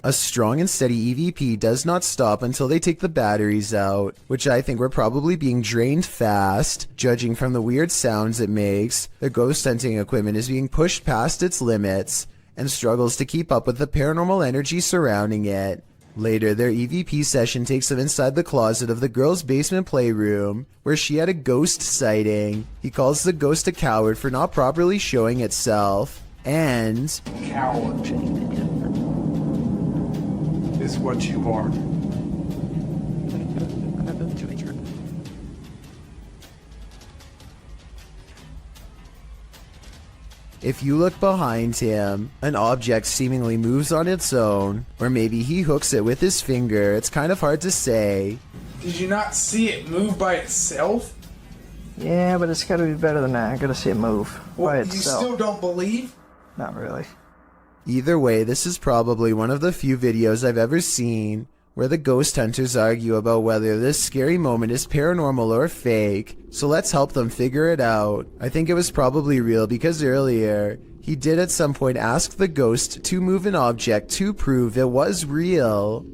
A strong and steady EVP does not stop until they take the batteries out, which I think were probably being drained fast. Judging from the weird sounds it makes, the ghost hunting equipment is being pushed past its limits and struggles to keep up with the paranormal energy surrounding it. Later, their EVP session takes them inside the closet of the girl's basement playroom, where she had a ghost sighting. He calls the ghost a coward for not properly showing itself, and... Coward. Is what you are. If you look behind him, an object seemingly moves on its own, or maybe he hooks it with his finger. It's kind of hard to say. Did you not see it move by itself? Yeah, but it's gotta be better than that. I gotta see it move by itself. You still don't believe? Not really. Either way, this is probably one of the few videos I've ever seen where the ghost hunters argue about whether this scary moment is paranormal or fake, so let's help them figure it out. I think it was probably real because earlier, he did at some point ask the ghost to move an object to prove it was real.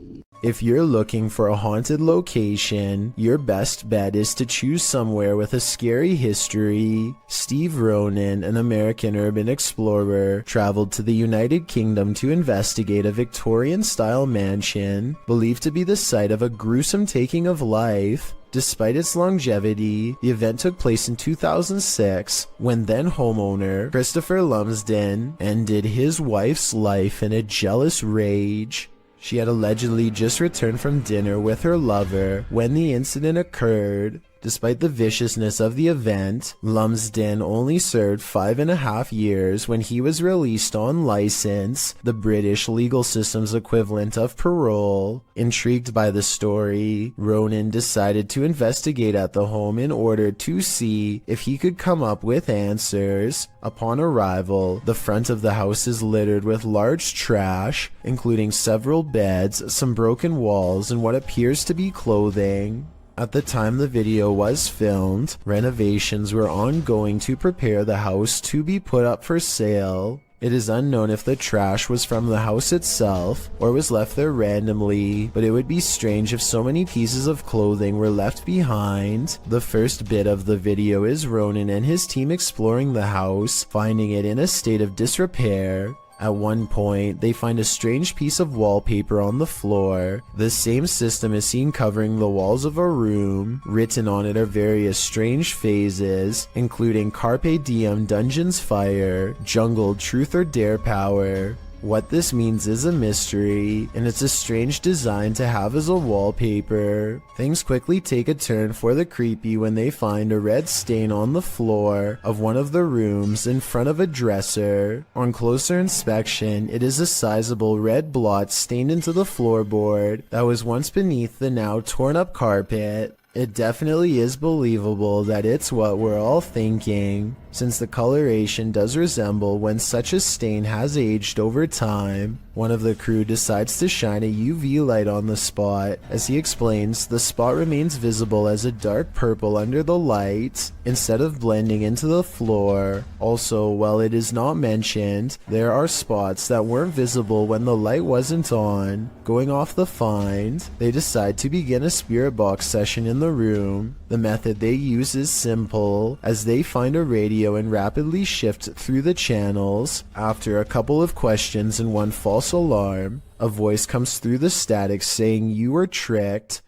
If you're looking for a haunted location, your best bet is to choose somewhere with a scary history. Steve Ronan, an American urban explorer, traveled to the United Kingdom to investigate a Victorian-style mansion believed to be the site of a gruesome taking of life. Despite its longevity, the event took place in 2006 when then homeowner Christopher Lumsden ended his wife's life in a jealous rage. She had allegedly just returned from dinner with her lover when the incident occurred. Despite the viciousness of the event, Lumsden only served 5.5 years when he was released on license, the British legal system's equivalent of parole. Intrigued by the story, Ronan decided to investigate at the home in order to see if he could come up with answers. Upon arrival, the front of the house is littered with large trash, including several beds, some broken walls, and what appears to be clothing. At the time the video was filmed, renovations were ongoing to prepare the house to be put up for sale. It is unknown if the trash was from the house itself or was left there randomly, but it would be strange if so many pieces of clothing were left behind. The first bit of the video is Ronan and his team exploring the house, finding it in a state of disrepair. At one point, they find a strange piece of wallpaper on the floor. The same system is seen covering the walls of a room. Written on it are various strange phrases, including Carpe Diem Dungeons Fire, Jungle Truth or Dare Power. What this means is a mystery, and it's a strange design to have as a wallpaper. Things quickly take a turn for the creepy when they find a red stain on the floor of one of the rooms in front of a dresser. On closer inspection, it is a sizable red blot stained into the floorboard that was once beneath the now torn up carpet. It definitely is believable that it's what we're all thinking, since the coloration does resemble when such a stain has aged over time. One of the crew decides to shine a UV light on the spot. As he explains, the spot remains visible as a dark purple under the light, instead of blending into the floor. Also, while it is not mentioned, there are spots that weren't visible when the light wasn't on. Going off the find, they decide to begin a spirit box session in the room. The method they use is simple, as they find a radio and rapidly shift through the channels. After a couple of questions and one false alarm, a voice comes through the static saying you were tricked.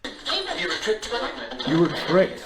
You were tricked. You were tricked.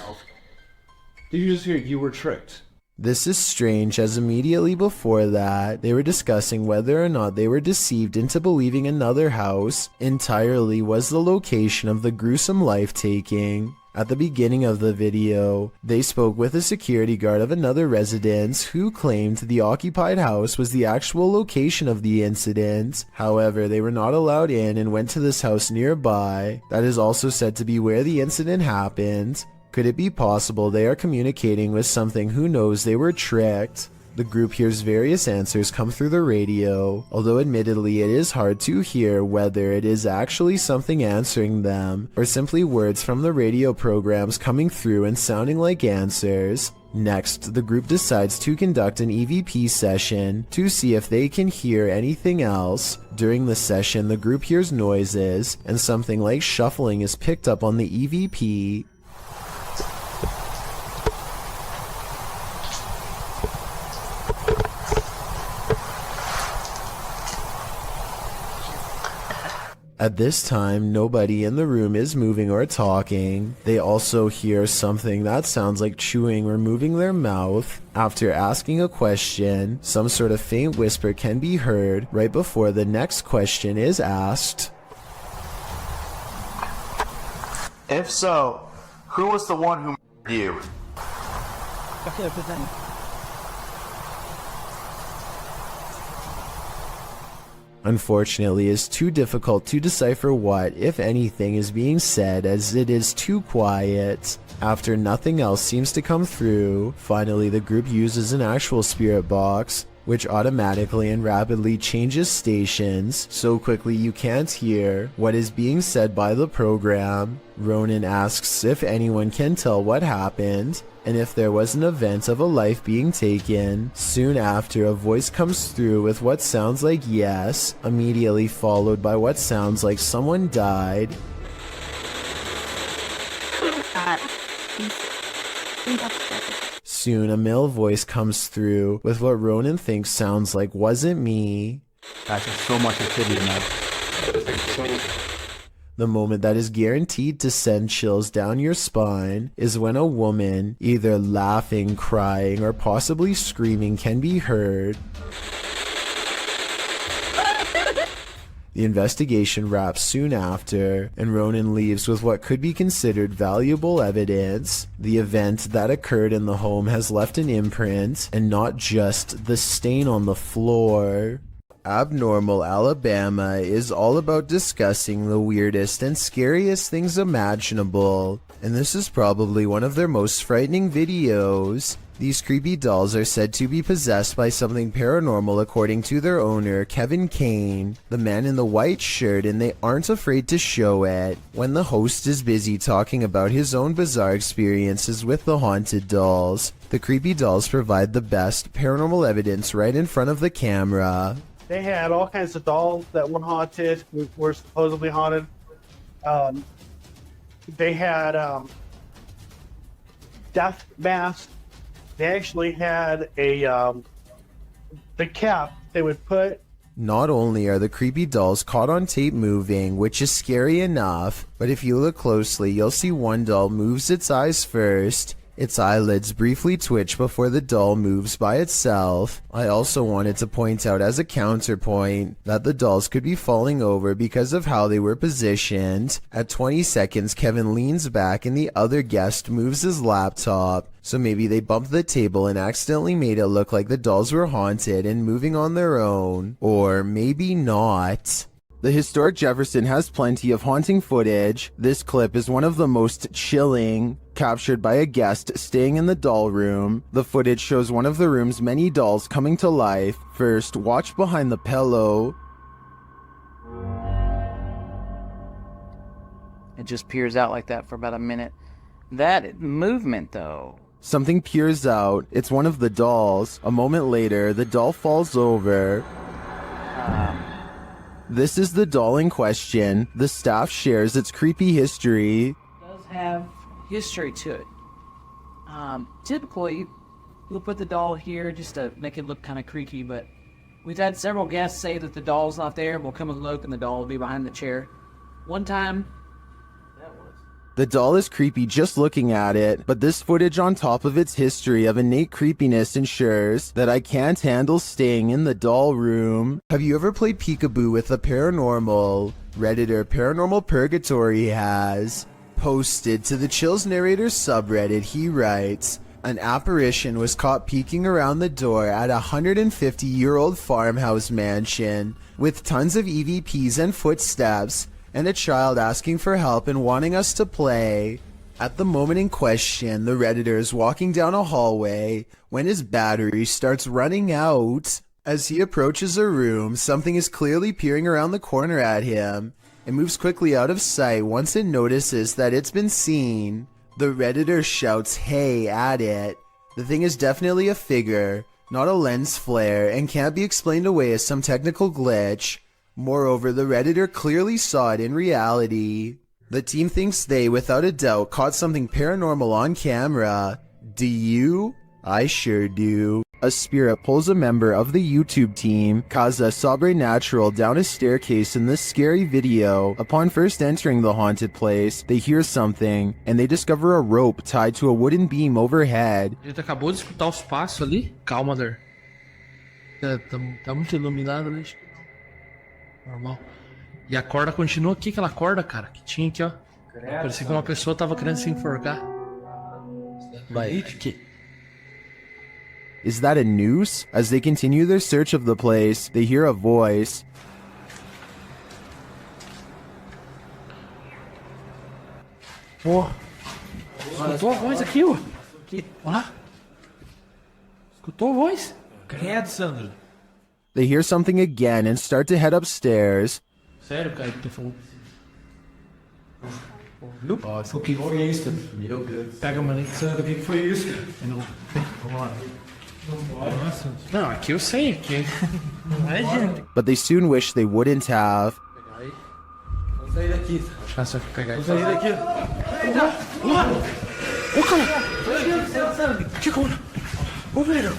Did you just hear you were tricked? This is strange, as immediately before that, they were discussing whether or not they were deceived into believing another house entirely was the location of the gruesome life-taking. At the beginning of the video, they spoke with a security guard of another residence who claimed the occupied house was the actual location of the incident. However, they were not allowed in and went to this house nearby. That is also said to be where the incident happened. Could it be possible they are communicating with something who knows they were tricked? The group hears various answers come through the radio, although admittedly it is hard to hear whether it is actually something answering them, or simply words from the radio programs coming through and sounding like answers. Next, the group decides to conduct an EVP session to see if they can hear anything else. During the session, the group hears noises, and something like shuffling is picked up on the EVP. At this time, nobody in the room is moving or talking. They also hear something that sounds like chewing or moving their mouth. After asking a question, some sort of faint whisper can be heard right before the next question is asked. If so, who was the one who murdered you? Unfortunately, it's too difficult to decipher what, if anything, is being said as it is too quiet. After nothing else seems to come through, finally the group uses an actual spirit box, which automatically and rapidly changes stations so quickly you can't hear what is being said by the program. Ronan asks if anyone can tell what happened, and if there was an event of a life being taken. Soon after, a voice comes through with what sounds like yes, immediately followed by what sounds like someone died. Soon, a male voice comes through with what Ronan thinks sounds like "wasn't me." That's so much activity now. The moment that is guaranteed to send chills down your spine is when a woman, either laughing, crying, or possibly screaming, can be heard. The investigation wraps soon after, and Ronan leaves with what could be considered valuable evidence. The event that occurred in the home has left an imprint, and not just the stain on the floor. Abnormal Alabama is all about discussing the weirdest and scariest things imaginable, and this is probably one of their most frightening videos. These creepy dolls are said to be possessed by something paranormal according to their owner, Kevin Kane, the man in the white shirt, and they aren't afraid to show it. When the host is busy talking about his own bizarre experiences with the haunted dolls, the creepy dolls provide the best paranormal evidence right in front of the camera. They had all kinds of dolls that were haunted, were supposedly haunted. They had death masks. They actually had a the cap they would put. Not only are the creepy dolls caught on tape moving, which is scary enough, but if you look closely, you'll see one doll moves its eyes first. Its eyelids briefly twitch before the doll moves by itself. I also wanted to point out as a counterpoint that the dolls could be falling over because of how they were positioned. At 20 seconds, Kevin leans back and the other guest moves his laptop. So maybe they bumped the table and accidentally made it look like the dolls were haunted and moving on their own. Or maybe not. The historic Jefferson has plenty of haunting footage. This clip is one of the most chilling, captured by a guest staying in the doll room. The footage shows one of the room's many dolls coming to life. First, watch behind the pillow. It just peers out like that for about a minute. That movement, though. Something peers out. It's one of the dolls. A moment later, the doll falls over. This is the doll in question. The staff shares its creepy history. It does have history to it. Typically, we'll put the doll here just to make it look kind of creaky, but we've had several guests say that the doll's not there, and we'll come and look, and the doll will be behind the chair. One time, the doll is creepy just looking at it, but this footage on top of its history of innate creepiness ensures that I can't handle staying in the doll room. Have you ever played peekaboo with the paranormal? Redditor Paranormal Purgatory has posted to the Chills Narrator subreddit. He writes, an apparition was caught peeking around the door at a 150-year-old farmhouse mansion with tons of EVPs and footsteps, and a child asking for help and wanting us to play. At the moment in question, the Redditor is walking down a hallway when his battery starts running out. As he approaches a room, something is clearly peering around the corner at him. It moves quickly out of sight once it notices that it's been seen. The Redditor shouts "hey" at it. The thing is definitely a figure, not a lens flare, and can't be explained away as some technical glitch. Moreover, the Redditor clearly saw it in reality. The team thinks they, without a doubt, caught something paranormal on camera. Do you? I sure do. A spirit pulls a member of the YouTube team, Kaza Sobrenatural, down a staircase in this scary video. Upon first entering the haunted place, they hear something, and they discover a rope tied to a wooden beam overhead. A gente acabou de escutar os passos ali. Calma, Der. Tá muito iluminado ali. Normal. E a corda continua aqui, aquela corda, cara, que tinha aqui, ó. Parecia que uma pessoa tava querendo se enforcar. Vai, que... Is that a noose? As they continue their search of the place, they hear a voice. Pô, escutou a voz aqui, ó. Olha lá. Escutou a voz? Credo, Sandro. They hear something again and start to head upstairs. Sério, cara, que tu falou? O que foi isso? Meu Deus. Pega a maneira, o que foi isso? Vamos lá. Não, aqui eu sei, aqui. Não é, gente. But they soon wish they wouldn't have. Vou sair daqui. Acho que vai pegar isso. Vou sair daqui. Ô, cara! Que coisa? Ô, velho!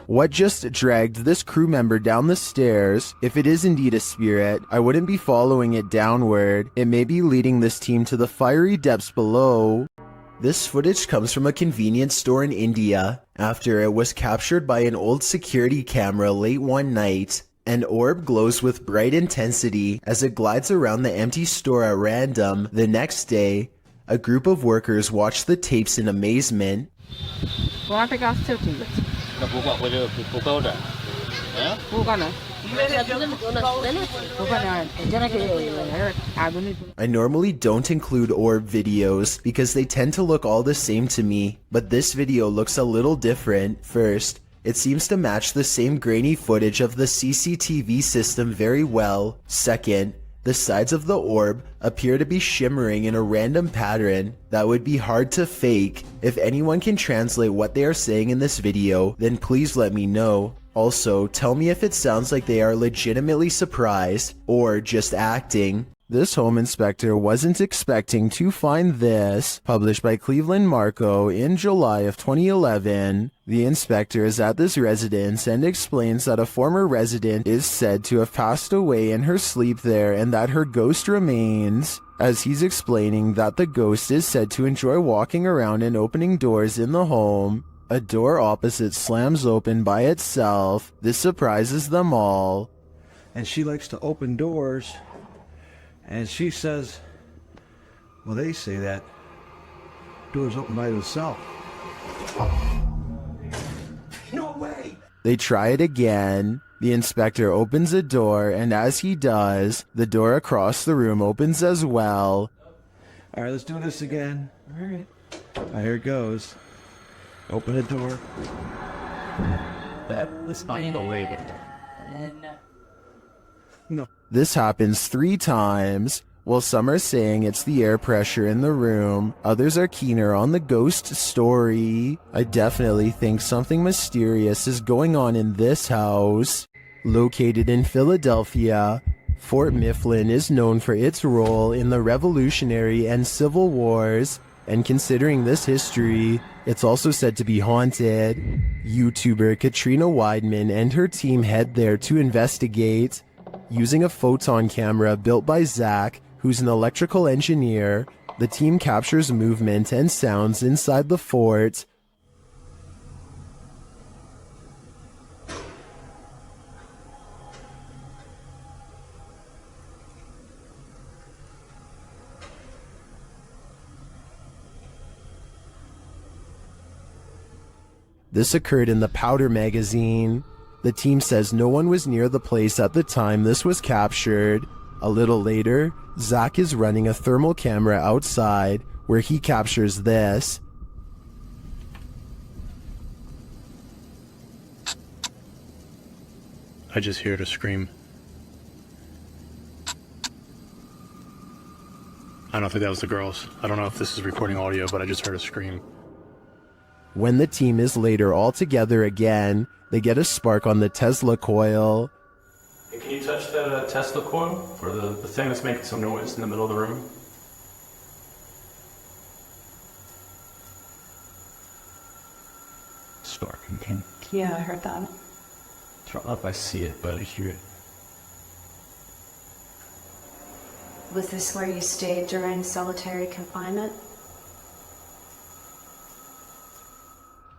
What just dragged this crew member down the stairs? If it is indeed a spirit, I wouldn't be following it downward. It may be leading this team to the fiery depths below. This footage comes from a convenience store in India after it was captured by an old security camera late one night. An orb glows with bright intensity as it glides around the empty store at random. The next day, a group of workers watch the tapes in amazement. Vamos pegar o seu time. I normally don't include orb videos because they tend to look all the same to me, but this video looks a little different. First, it seems to match the same grainy footage of the CCTV system very well. Second, the sides of the orb appear to be shimmering in a random pattern that would be hard to fake. If anyone can translate what they are saying in this video, then please let me know. Also, tell me if it sounds like they are legitimately surprised or just acting. This home inspector wasn't expecting to find this. Published by Cleveland Marco in July of 2011. The inspector is at this residence and explains that a former resident is said to have passed away in her sleep there and that her ghost remains. As he's explaining that the ghost is said to enjoy walking around and opening doors in the home. A door opposite slams open by itself. This surprises them all. And she likes to open doors. And she says, well, they say that doors open by themselves. No way! They try it again. The inspector opens a door, and as he does, the door across the room opens as well. All right, let's do this again. All right. Here it goes. Open the door. That was unbelievable. No. This happens 3 times. While some are saying it's the air pressure in the room, others are keener on the ghost story. I definitely think something mysterious is going on in this house. Located in Philadelphia, Fort Mifflin is known for its role in the Revolutionary and Civil Wars, and considering this history, it's also said to be haunted. YouTuber Katrina Weidman and her team head there to investigate. Using a photon camera built by Zach, who's an electrical engineer, the team captures movement and sounds inside the fort. This occurred in the Powder magazine. The team says no one was near the place at the time this was captured. A little later, Zach is running a thermal camera outside where he captures this. I just heard her scream. I don't think that was the girls. I don't know if this is recording audio, but I just heard a scream. When the team is later all together again, they get a spark on the Tesla coil. Hey, can you touch that Tesla coil for the thing that's making some noise in the middle of the room? Sparking. Yeah, I heard that. I don't know if I see it, but I hear it. Was this where you stayed during solitary confinement?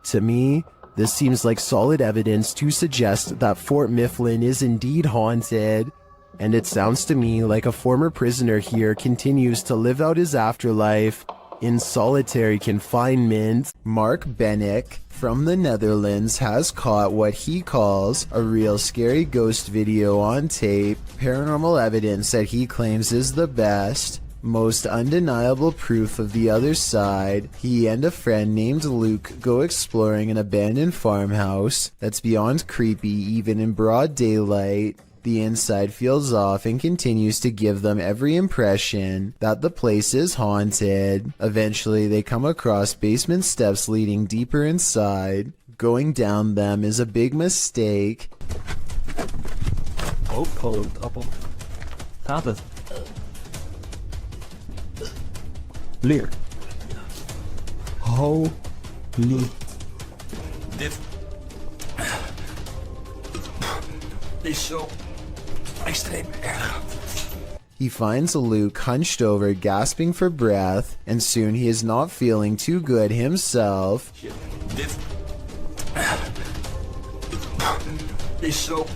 To me, this seems like solid evidence to suggest that Fort Mifflin is indeed haunted, and it sounds to me like a former prisoner here continues to live out his afterlife in solitary confinement. Mark Bennick from the Netherlands has caught what he calls a real scary ghost video on tape, paranormal evidence that he claims is the best, most undeniable proof of the other side. He and a friend named Luke go exploring an abandoned farmhouse that's beyond creepy even in broad daylight. The inside feels off and continues to give them every impression that the place is haunted. Eventually, they come across basement steps leading deeper inside. Going down them is a big mistake. Oh, appel. Gaat het? Leer. Holy. Dit is zo extreem erg. He finds Luke hunched over, gasping for breath, and soon he is not feeling too good himself. Dit is zo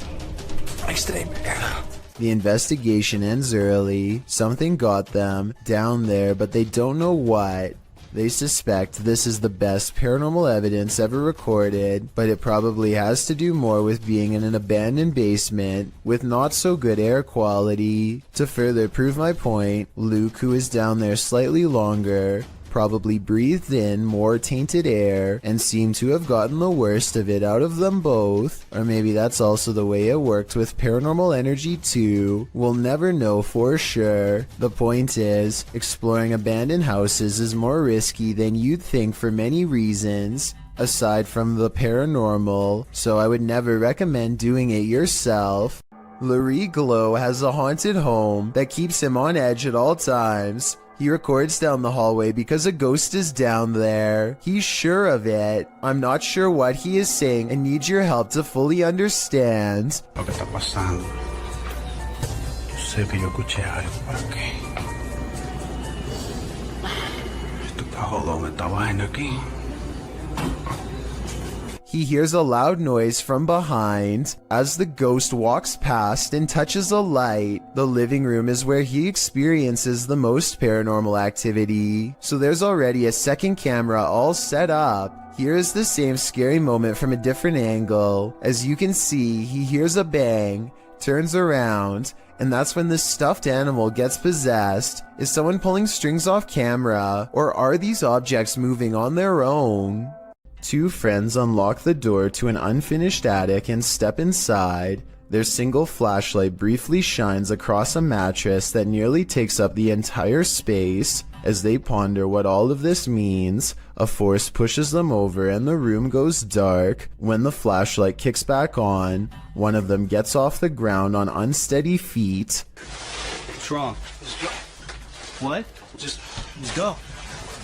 extreem erg. The investigation ends early. Something got them down there, but they don't know what. They suspect this is the best paranormal evidence ever recorded, but it probably has to do more with being in an abandoned basement with not so good air quality. To further prove my point, Luke, who is down there slightly longer, probably breathed in more tainted air and seemed to have gotten the worst of it out of them both. Or maybe that's also the way it worked with paranormal energy too. We'll never know for sure. The point is, exploring abandoned houses is more risky than you'd think for many reasons, aside from the paranormal, so I would never recommend doing it yourself. Larry Glow has a haunted home that keeps him on edge at all times. He records down the hallway because a ghost is down there. He's sure of it. I'm not sure what he is saying and need your help to fully understand. Lo que está pasando. Sé que yo escuché algo por aquí. Esto está jodón, esta vaina aquí. He hears a loud noise from behind as the ghost walks past and touches a light. The living room is where he experiences the most paranormal activity, so there's already a second camera all set up. Here is the same scary moment from a different angle. As you can see, he hears a bang, turns around, and that's when the stuffed animal gets possessed. Is someone pulling strings off camera, or are these objects moving on their own? Two friends unlock the door to an unfinished attic and step inside. Their single flashlight briefly shines across a mattress that nearly takes up the entire space. As they ponder what all of this means, a force pushes them over and the room goes dark. When the flashlight kicks back on, one of them gets off the ground on unsteady feet. What's wrong? Just go. What? Just go.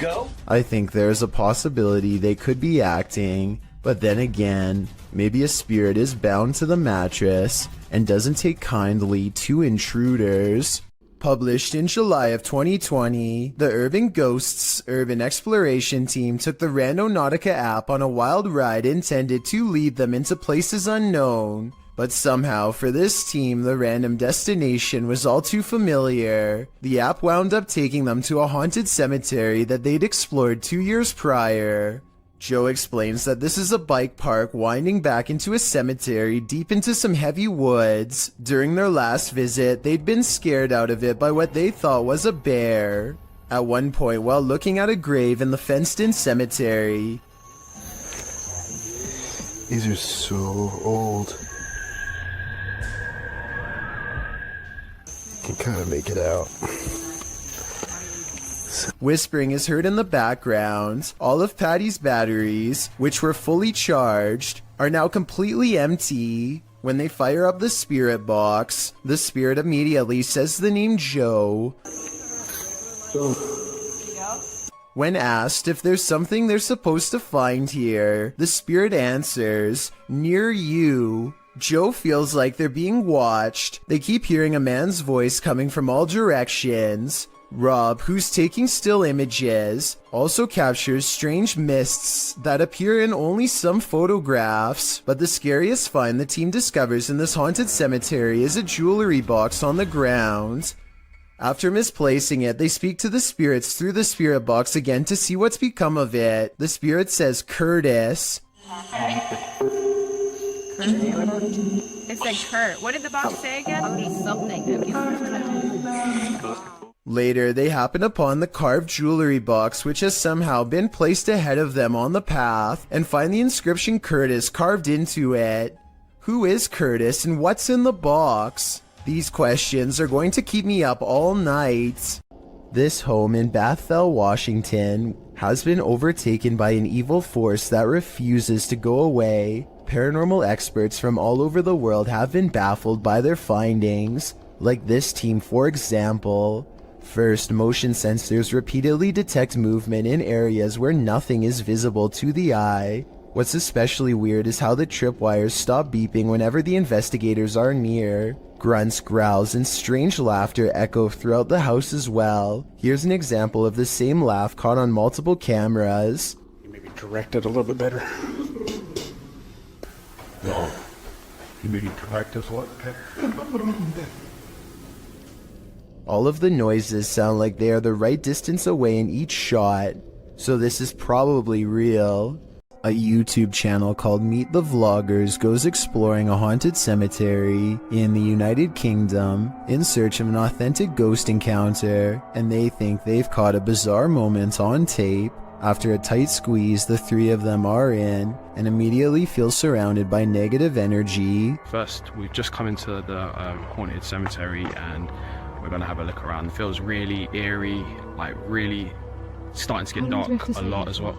Go? I think there's a possibility they could be acting, but then again, maybe a spirit is bound to the mattress and doesn't take kindly to intruders. Published in July of 2020, the Urban Ghosts Urban Exploration Team took the Randonautica app on a wild ride intended to lead them into places unknown. But somehow, for this team, the random destination was all too familiar. The app wound up taking them to a haunted cemetery that they'd explored 2 years prior. Joe explains that this is a bike park winding back into a cemetery deep into some heavy woods. During their last visit, they'd been scared out of it by what they thought was a bear. At one point, while looking at a grave in the fenced-in cemetery, these are so old. Can kind of make it out. Whispering is heard in the background. All of Patty's batteries, which were fully charged, are now completely empty. When they fire up the spirit box, the spirit immediately says the name Joe. When asked if there's something they're supposed to find here, the spirit answers, "Near you." Joe feels like they're being watched. They keep hearing a man's voice coming from all directions. Rob, who's taking still images, also captures strange mists that appear in only some photographs. But the scariest find the team discovers in this haunted cemetery is a jewelry box on the ground. After misplacing it, they speak to the spirits through the spirit box again to see what's become of it. The spirit says Curtis. It said Kurt. What did the box say again? Something. Later, they happen upon the carved jewelry box, which has somehow been placed ahead of them on the path, and find the inscription Curtis carved into it. Who is Curtis and what's in the box? These questions are going to keep me up all night. This home in Bethel, Washington, has been overtaken by an evil force that refuses to go away. Paranormal experts from all over the world have been baffled by their findings, like this team for example. First, motion sensors repeatedly detect movement in areas where nothing is visible to the eye. What's especially weird is how the tripwires stop beeping whenever the investigators are near. Grunts, growls, and strange laughter echo throughout the house as well. Here's an example of the same laugh caught on multiple cameras. You maybe direct it a little bit better. No. You maybe direct us what? All of the noises sound like they are the right distance away in each shot, so this is probably real. A YouTube channel called Meet the Vloggers goes exploring a haunted cemetery in the United Kingdom in search of an authentic ghost encounter, and they think they've caught a bizarre moment on tape. After a tight squeeze, the three of them are in and immediately feel surrounded by negative energy. First, we've just come into the haunted cemetery and we're gonna have a look around. It feels really eerie, like really starting to get dark a lot as well.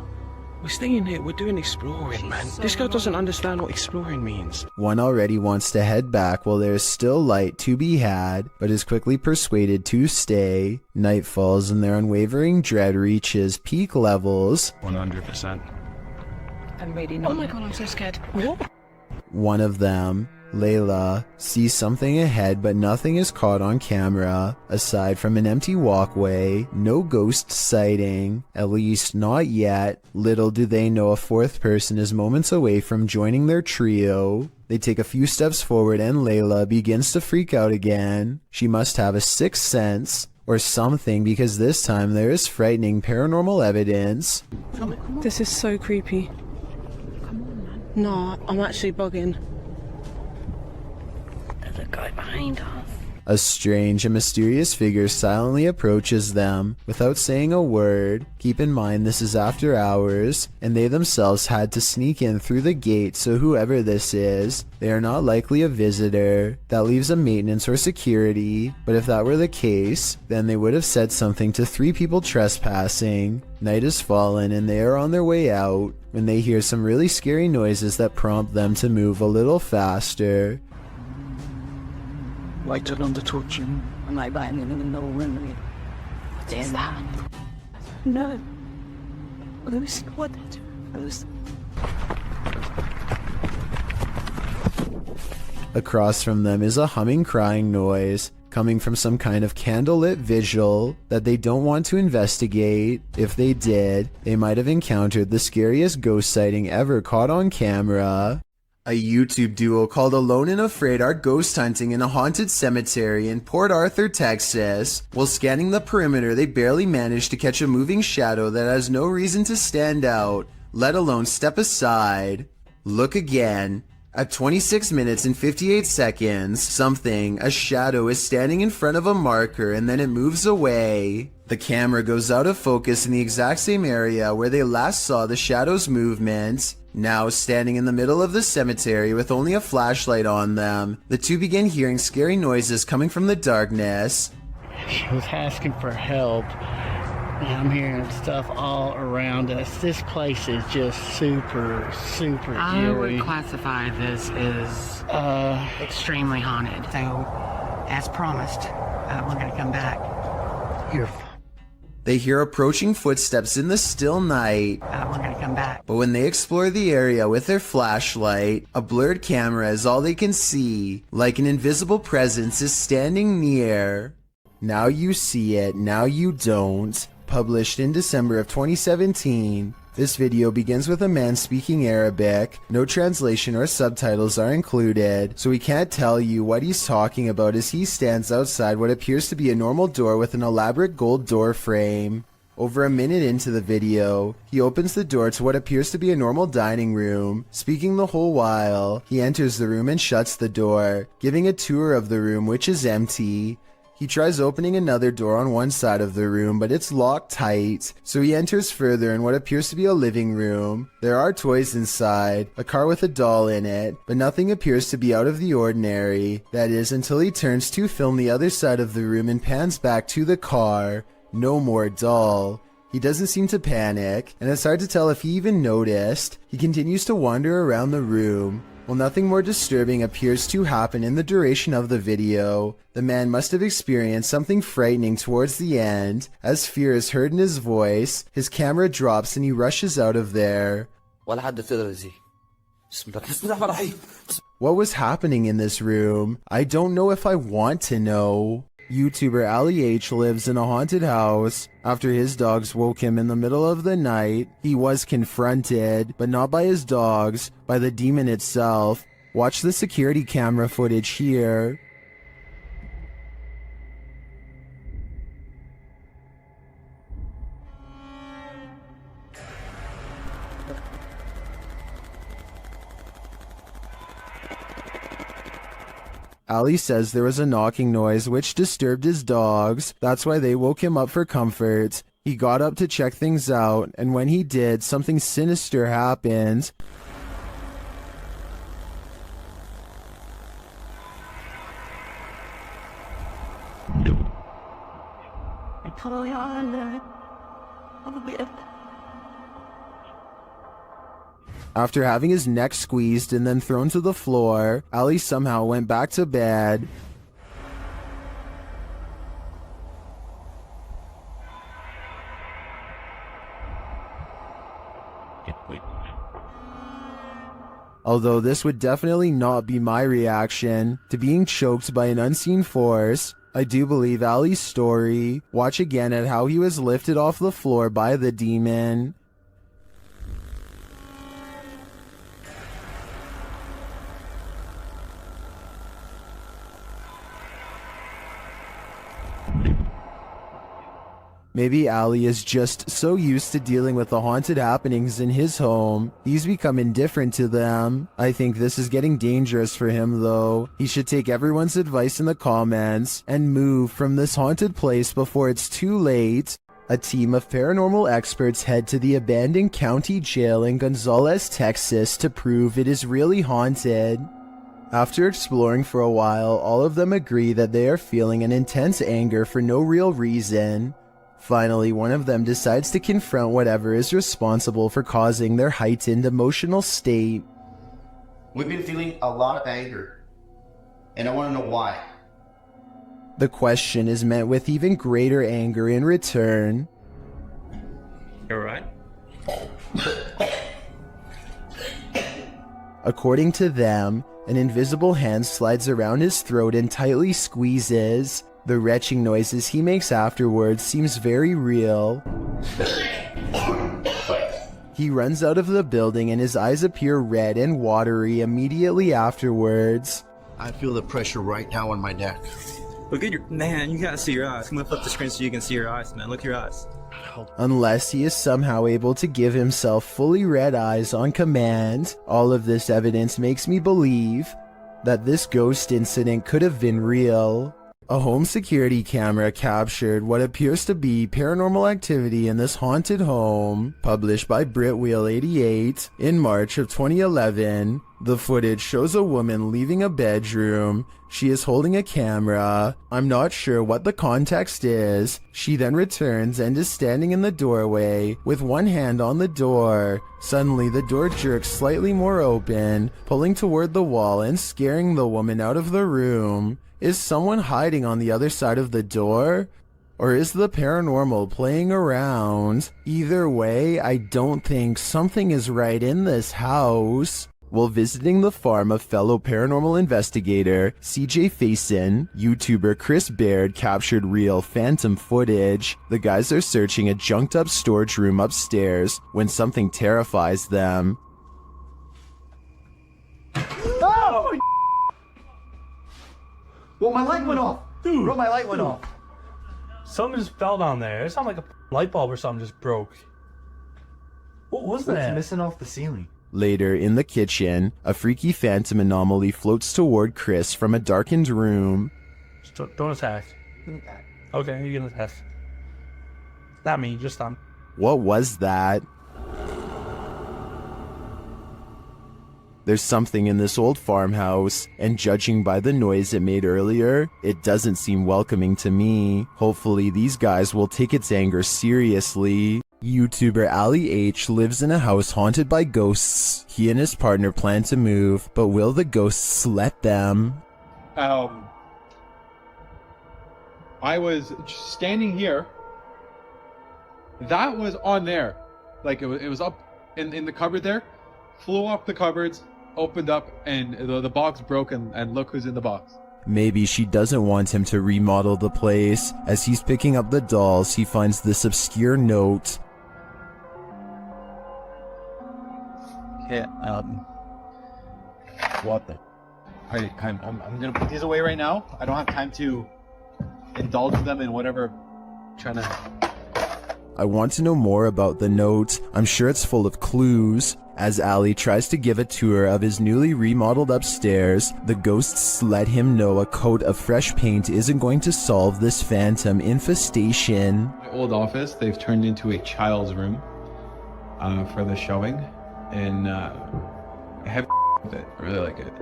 We're staying here, we're doing exploring, man. This girl doesn't understand what exploring means. One already wants to head back while there is still light to be had, but is quickly persuaded to stay. Night falls and their unwavering dread reaches peak levels. 100%. I'm ready now. Oh my god, I'm so scared. What? One of them, Layla, sees something ahead but nothing is caught on camera. Aside from an empty walkway, no ghost sighting, at least not yet. Little do they know a fourth person is moments away from joining their trio. They take a few steps forward and Layla begins to freak out again. She must have a sixth sense or something because this time there is frightening paranormal evidence. This is so creepy. No, I'm actually bugging. There's a guy behind us. A strange and mysterious figure silently approaches them without saying a word. Keep in mind this is after hours, and they themselves had to sneak in through the gate, so whoever this is, they are not likely a visitor. That leaves a maintenance or security, but if that were the case, then they would have said something to three people trespassing. Night has fallen and they are on their way out when they hear some really scary noises that prompt them to move a little faster. Light it on the torch. I'm like lying in the middle room. What is that? No. Who's what? Who's? Across from them is a humming crying noise coming from some kind of candlelit vigil that they don't want to investigate. If they did, they might have encountered the scariest ghost sighting ever caught on camera. A YouTube duo called Alone and Afraid are ghost hunting in a haunted cemetery in Port Arthur, Texas. While scanning the perimeter, they barely manage to catch a moving shadow that has no reason to stand out, let alone step aside. Look again. At 26 minutes and 58 seconds, a shadow is standing in front of a marker and then it moves away. The camera goes out of focus in the exact same area where they last saw the shadow's movement. Now standing in the middle of the cemetery with only a flashlight on them, the two begin hearing scary noises coming from the darkness. She was asking for help. And I'm hearing stuff all around us. This place is just super I eerie. would classify this as extremely haunted. So, as promised, we're gonna come back. They hear approaching footsteps in the still night. We're gonna come back. But when they explore the area with their flashlight, a blurred camera is all they can see, like an invisible presence is standing near. Now you see it, now you don't. Published in December of 2017. This video begins with a man speaking Arabic. No translation or subtitles are included, so we can't tell you what he's talking about as he stands outside what appears to be a normal door with an elaborate gold door frame. Over a minute into the video, he opens the door to what appears to be a normal dining room. Speaking the whole while, he enters the room and shuts the door, giving a tour of the room which is empty. He tries opening another door on one side of the room, but it's locked tight, so he enters further in what appears to be a living room. There are toys inside, a car with a doll in it, but nothing appears to be out of the ordinary. That is, until he turns to film the other side of the room and pans back to the car. No more doll. He doesn't seem to panic, and it's hard to tell if he even noticed. He continues to wander around the room. While nothing more disturbing appears to happen in the duration of the video, the man must have experienced something frightening towards the end. As fear is heard in his voice, his camera drops and he rushes out of there. What was happening in this room? I don't know if I want to know. YouTuber Ali H lives in a haunted house. After his dogs woke him in the middle of the night, he was confronted, but not by his dogs, by the demon itself. Watch the security camera footage here. Ali says there was a knocking noise which disturbed his dogs. That's why they woke him up for comfort. He got up to check things out, and when he did, something sinister happened. After having his neck squeezed and then thrown to the floor, Ali somehow went back to bed. Although this would definitely not be my reaction to being choked by an unseen force, I do believe Ali's story. Watch again at how he was lifted off the floor by the demon. Maybe Ali is just so used to dealing with the haunted happenings in his home, he's become indifferent to them. I think this is getting dangerous for him though. He should take everyone's advice in the comments and move from this haunted place before it's too late. A team of paranormal experts head to the abandoned county jail in Gonzales, Texas to prove it is really haunted. After exploring for a while, all of them agree that they are feeling an intense anger for no real reason. Finally, one of them decides to confront whatever is responsible for causing their heightened emotional state. We've been feeling a lot of anger, and I want to know why. The question is met with even greater anger in return. You alright? According to them, an invisible hand slides around his throat and tightly squeezes. The retching noises he makes afterwards seems very real. He runs out of the building and his eyes appear red and watery immediately afterwards. I feel the pressure right now on my neck. Look at your man. You gotta see your eyes. I'm gonna flip the screen so you can see your eyes, man. Look at your eyes. Unless he is somehow able to give himself fully red eyes on command, all of this evidence makes me believe that this ghost incident could have been real. A home security camera captured what appears to be paranormal activity in this haunted home, published by Britwheel88 in March of 2011. The footage shows a woman leaving a bedroom. She is holding a camera. I'm not sure what the context is. She then returns and is standing in the doorway with one hand on the door. Suddenly, the door jerks slightly more open, pulling toward the wall and scaring the woman out of the room. Is someone hiding on the other side of the door? Or is the paranormal playing around? Either way, I don't think something is right in this house. While visiting the farm of fellow paranormal investigator CJ Faison, YouTuber Chris Baird captured real phantom footage. The guys are searching a junked up storage room upstairs when something terrifies them. Oh! Well, my light went off. Dude, bro, my light went off. Something just fell down there. It sounded like a light bulb or something just broke. What was that? It's missing off the ceiling. Later, in the kitchen, a freaky phantom anomaly floats toward Chris from a darkened room. Don't attack. Okay, you can attack. Not me, just them. What was that? There's something in this old farmhouse, and judging by the noise it made earlier, it doesn't seem welcoming to me. Hopefully these guys will take its anger seriously. YouTuber Ali H lives in a house haunted by ghosts. He and his partner plan to move, but will the ghosts let them? I was standing here. That was on there. Like it was up in the cupboard there. Flew up the cupboards, opened up, and the box broke, and look who's in the box. Maybe she doesn't want him to remodel the place. As he's picking up the dolls, he finds this obscure note. Okay, what the? Alright, I'm gonna put these away right now. I don't have time to indulge them in whatever trying to... I want to know more about the note. I'm sure it's full of clues. As Ali tries to give a tour of his newly remodeled upstairs, the ghosts let him know a coat of fresh paint isn't going to solve this phantom infestation. My old office, they've turned into a child's room for the showing, and I have with it. I really like it.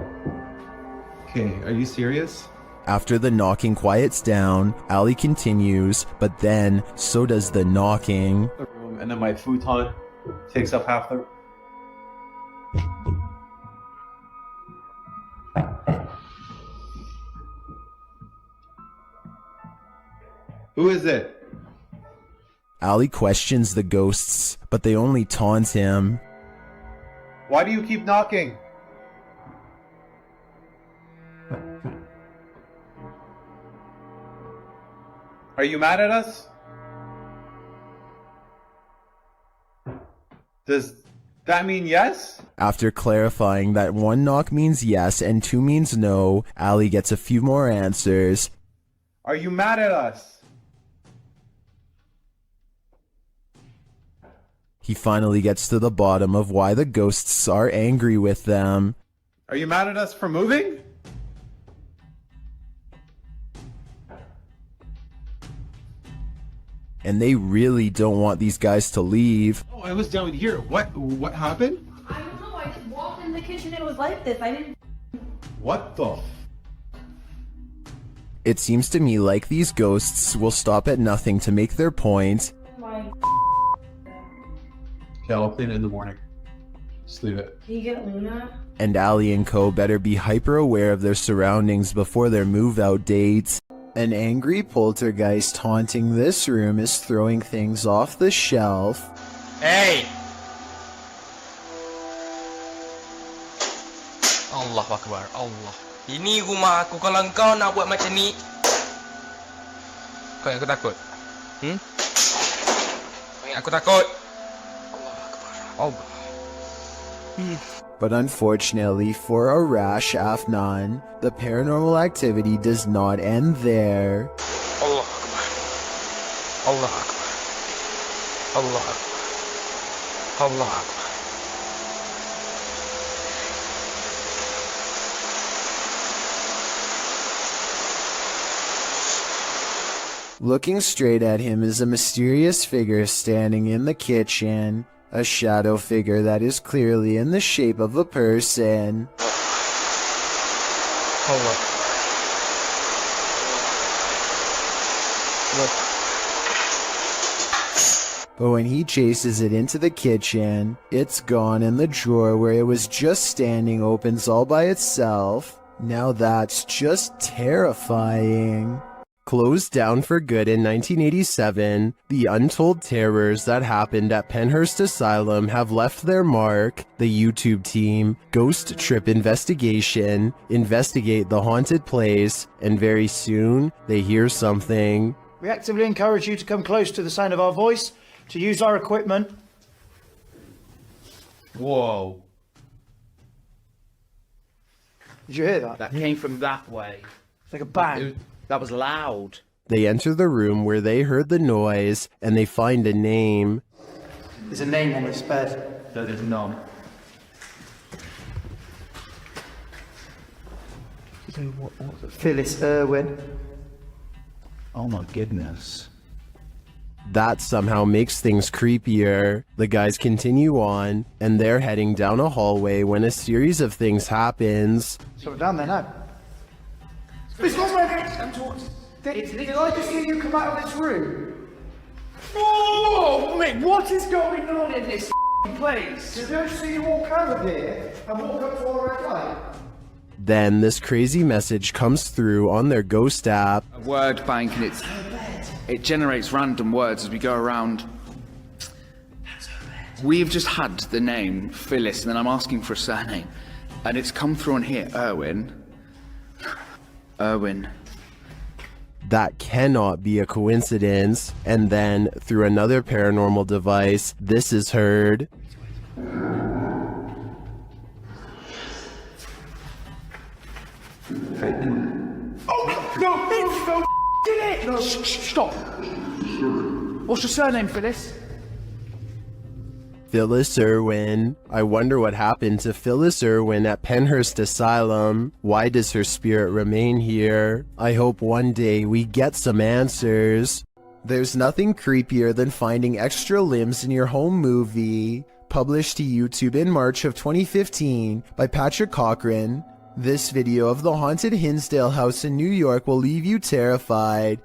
Okay, are you serious? After the knocking quiets down, Ali continues, but then so does the knocking. The room, and then my futon takes up half the... Who is it? Ali questions the ghosts, but they only taunt him. Why do you keep knocking? Are you mad at us? Does that mean yes? After clarifying that 1 knock means yes and 2 means no, Ali gets a few more answers. Are you mad at us? He finally gets to the bottom of why the ghosts are angry with them. Are you mad at us for moving? And they really don't want these guys to leave. Oh, I was down here. What happened? I don't know. I just walked in the kitchen and it was like this. I didn't. What the? It seems to me like these ghosts will stop at nothing to make their point. Okay, I'll clean it in the morning. Just leave it. Can you get Luna? And Ali and co better be hyper aware of their surroundings before their move out dates. An angry poltergeist haunting this room is throwing things off the shelf. Hey! Allah Akbar, Allah. Ini rumah aku, kalau kau nak buat macam ni, kau yang aku takut. Kau yang aku takut. Allah Akbar, Allah. But unfortunately for Arash Afnan, the paranormal activity does not end there. Allah Akbar. Allah Akbar. Allah. Allah. Looking straight at him is a mysterious figure standing in the kitchen. A shadow figure that is clearly in the shape of a person. Allah. Look. But when he chases it into the kitchen, it's gone and the drawer where it was just standing opens all by itself. Now that's just terrifying. Closed down for good in 1987, the untold terrors that happened at Penhurst Asylum have left their mark. The YouTube team, Ghost Trip Investigation, investigate the haunted place, and very soon, they hear something. We actively encourage you to come close to the sound of our voice, to use our equipment. Whoa. Did you hear that? That came from that way. It's like a bang. That was loud. They enter the room where they heard the noise, and they find a name. There's a name on this bed. No, there's none. Phyllis Irwin. Oh my goodness. That somehow makes things creepier. The guys continue on, and they're heading down a hallway when a series of things happens. So we're down there now. It's not where did I just hear you come out of this room? Oh, mate, what is going on in this place? Did I see you walk out of here and walk up to our red light? Then this crazy message comes through on their ghost app. A word bank, and it generates random words as we go around. We've just had the name Phyllis, and then I'm asking for a surname, and it's come through on here, Irwin. That cannot be a coincidence. And then, through another paranormal device, this is heard. Oh, no, did it! No, stop. What's your surname, Phyllis? Phyllis Irwin. I wonder what happened to Phyllis Irwin at Penhurst Asylum. Why does her spirit remain here? I hope one day we get some answers. There's nothing creepier than finding extra limbs in your home movie. Published to YouTube in March of 2015 by Patrick Cochran. This video of the haunted Hinsdale house in New York will leave you terrified.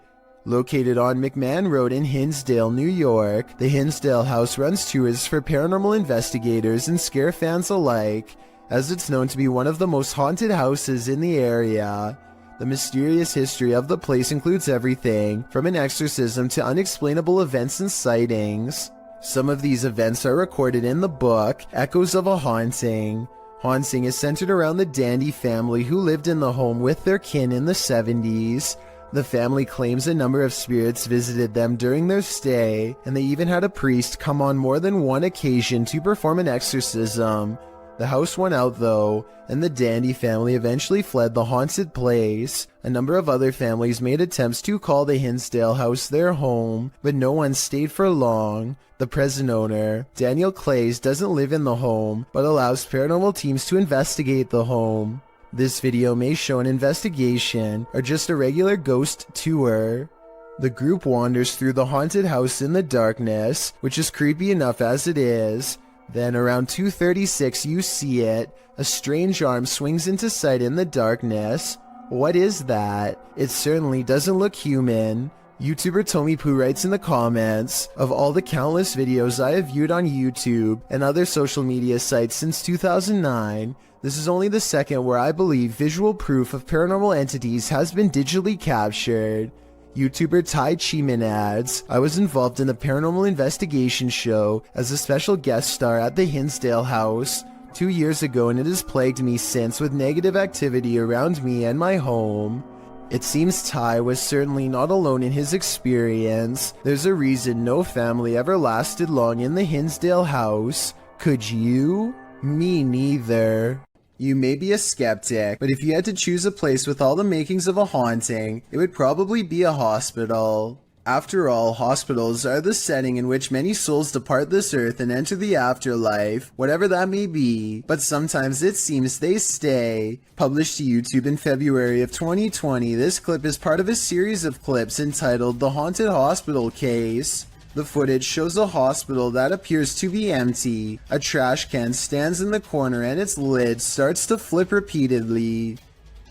Located on McMahon Road in Hinsdale, New York, the Hinsdale house runs tours for paranormal investigators and scare fans alike, as it's known to be one of the most haunted houses in the area. The mysterious history of the place includes everything from an exorcism to unexplainable events and sightings. Some of these events are recorded in the book, Echoes of a Haunting. Haunting is centered around the Dandy family who lived in the home with their kin in the 70s. The family claims a number of spirits visited them during their stay, and they even had a priest come on more than one occasion to perform an exorcism. The house won out though, and the Dandy family eventually fled the haunted place. A number of other families made attempts to call the Hinsdale house their home, but no one stayed for long. The present owner, Daniel Clays, doesn't live in the home, but allows paranormal teams to investigate the home. This video may show an investigation or just a regular ghost tour. The group wanders through the haunted house in the darkness, which is creepy enough as it is. Then around 2:36 you see it. A strange arm swings into sight in the darkness. What is that? It certainly doesn't look human. YouTuber Tommy Poo writes in the comments, of all the countless videos I have viewed on YouTube and other social media sites since 2009, this is only the second where I believe visual proof of paranormal entities has been digitally captured. YouTuber Tai Chiman adds, I was involved in the paranormal investigation show as a special guest star at the Hinsdale house 2 years ago, and it has plagued me since with negative activity around me and my home. It seems Tai was certainly not alone in his experience. There's a reason no family ever lasted long in the Hinsdale house. Could you? Me neither. You may be a skeptic, but if you had to choose a place with all the makings of a haunting, it would probably be a hospital. After all, hospitals are the setting in which many souls depart this earth and enter the afterlife, whatever that may be, but sometimes it seems they stay. Published to YouTube in February of 2020, this clip is part of a series of clips entitled The Haunted Hospital Case. The footage shows a hospital that appears to be empty. A trash can stands in the corner and its lid starts to flip repeatedly.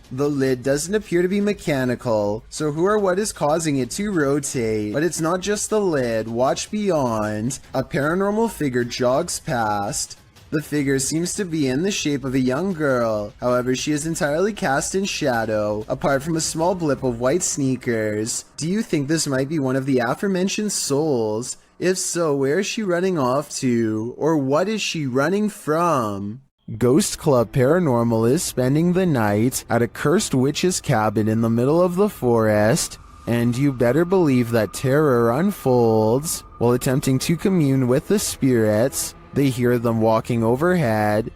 The lid doesn't appear to be mechanical, so who or what is causing it to rotate? But it's not just the lid. Watch beyond. A paranormal figure jogs past. The figure seems to be in the shape of a young girl. However, she is entirely cast in shadow, apart from a small blip of white sneakers. Do you think this might be one of the aforementioned souls? If so, where is she running off to? Or what is she running from? Ghost Club Paranormal is spending the night at a cursed witch's cabin in the middle of the forest, and you better believe that terror unfolds. While attempting to commune with the spirits, they hear them walking overhead.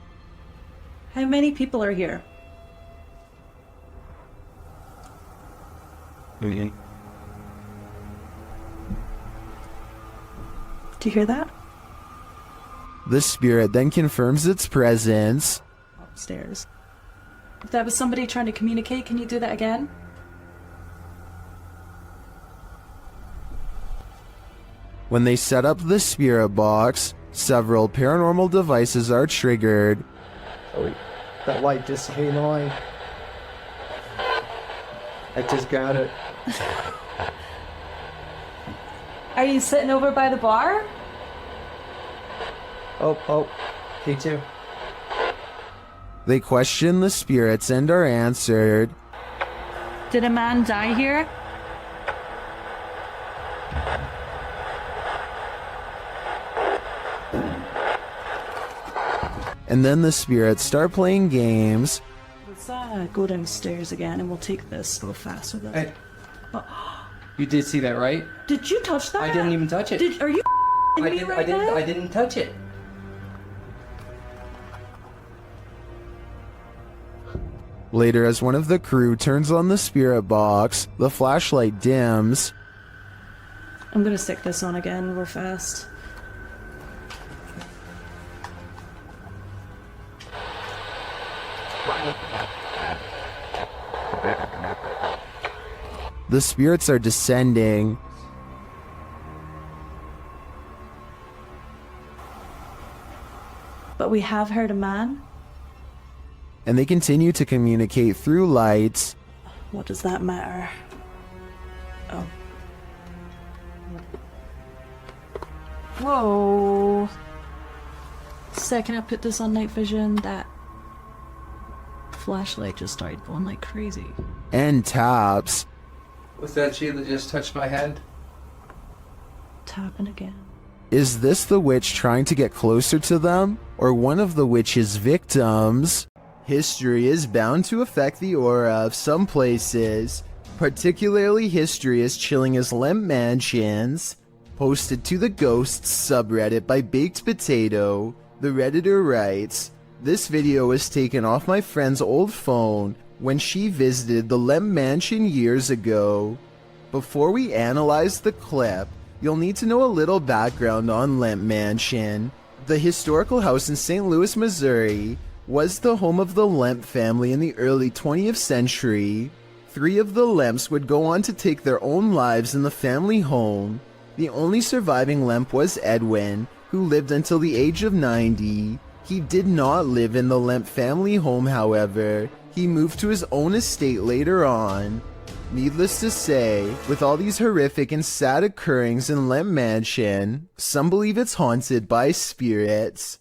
How many people are here? Do you hear that? The spirit then confirms its presence. Upstairs. If that was somebody trying to communicate, can you do that again? When they set up the spirit box, several paranormal devices are triggered. Oh, that light just came on. I just got it. Are you sitting over by the bar? Oh, me too. They question the spirits and are answered. Did a man die here? And then the spirits start playing games. Let's go downstairs again and we'll take this a little faster then. Hey. You did see that, right? Did you touch that? I didn't even touch it. Are you me right now? I didn't touch it. Later, as one of the crew turns on the spirit box, the flashlight dims. I'm gonna stick this on again real fast. The spirits are descending. But we have heard a man. And they continue to communicate through lights. What does that matter? Oh. Whoa. Second I put this on night vision, that flashlight just started going like crazy. And taps. Was that she that just touched my head? Tapping again. Is this the witch trying to get closer to them? Or one of the witch's victims? History is bound to affect the aura of some places. Particularly history as chilling as Lemp Mansions. Posted to the Ghosts subreddit by Baked Potato, the Redditor writes, "This video was taken off my friend's old phone when she visited the Lemp Mansion years ago. Before we analyze the clip, you'll need to know a little background on Lemp Mansion. The historical house in St. Louis, Missouri, was the home of the Lemp family in the early 20th century. 3 of the Lemps would go on to take their own lives in the family home. The only surviving Lemp was Edwin, who lived until the age of 90. He did not live in the Lemp family home, however. He moved to his own estate later on. Needless to say, with all these horrific and sad occurrings in Lemp Mansion, some believe it's haunted by spirits.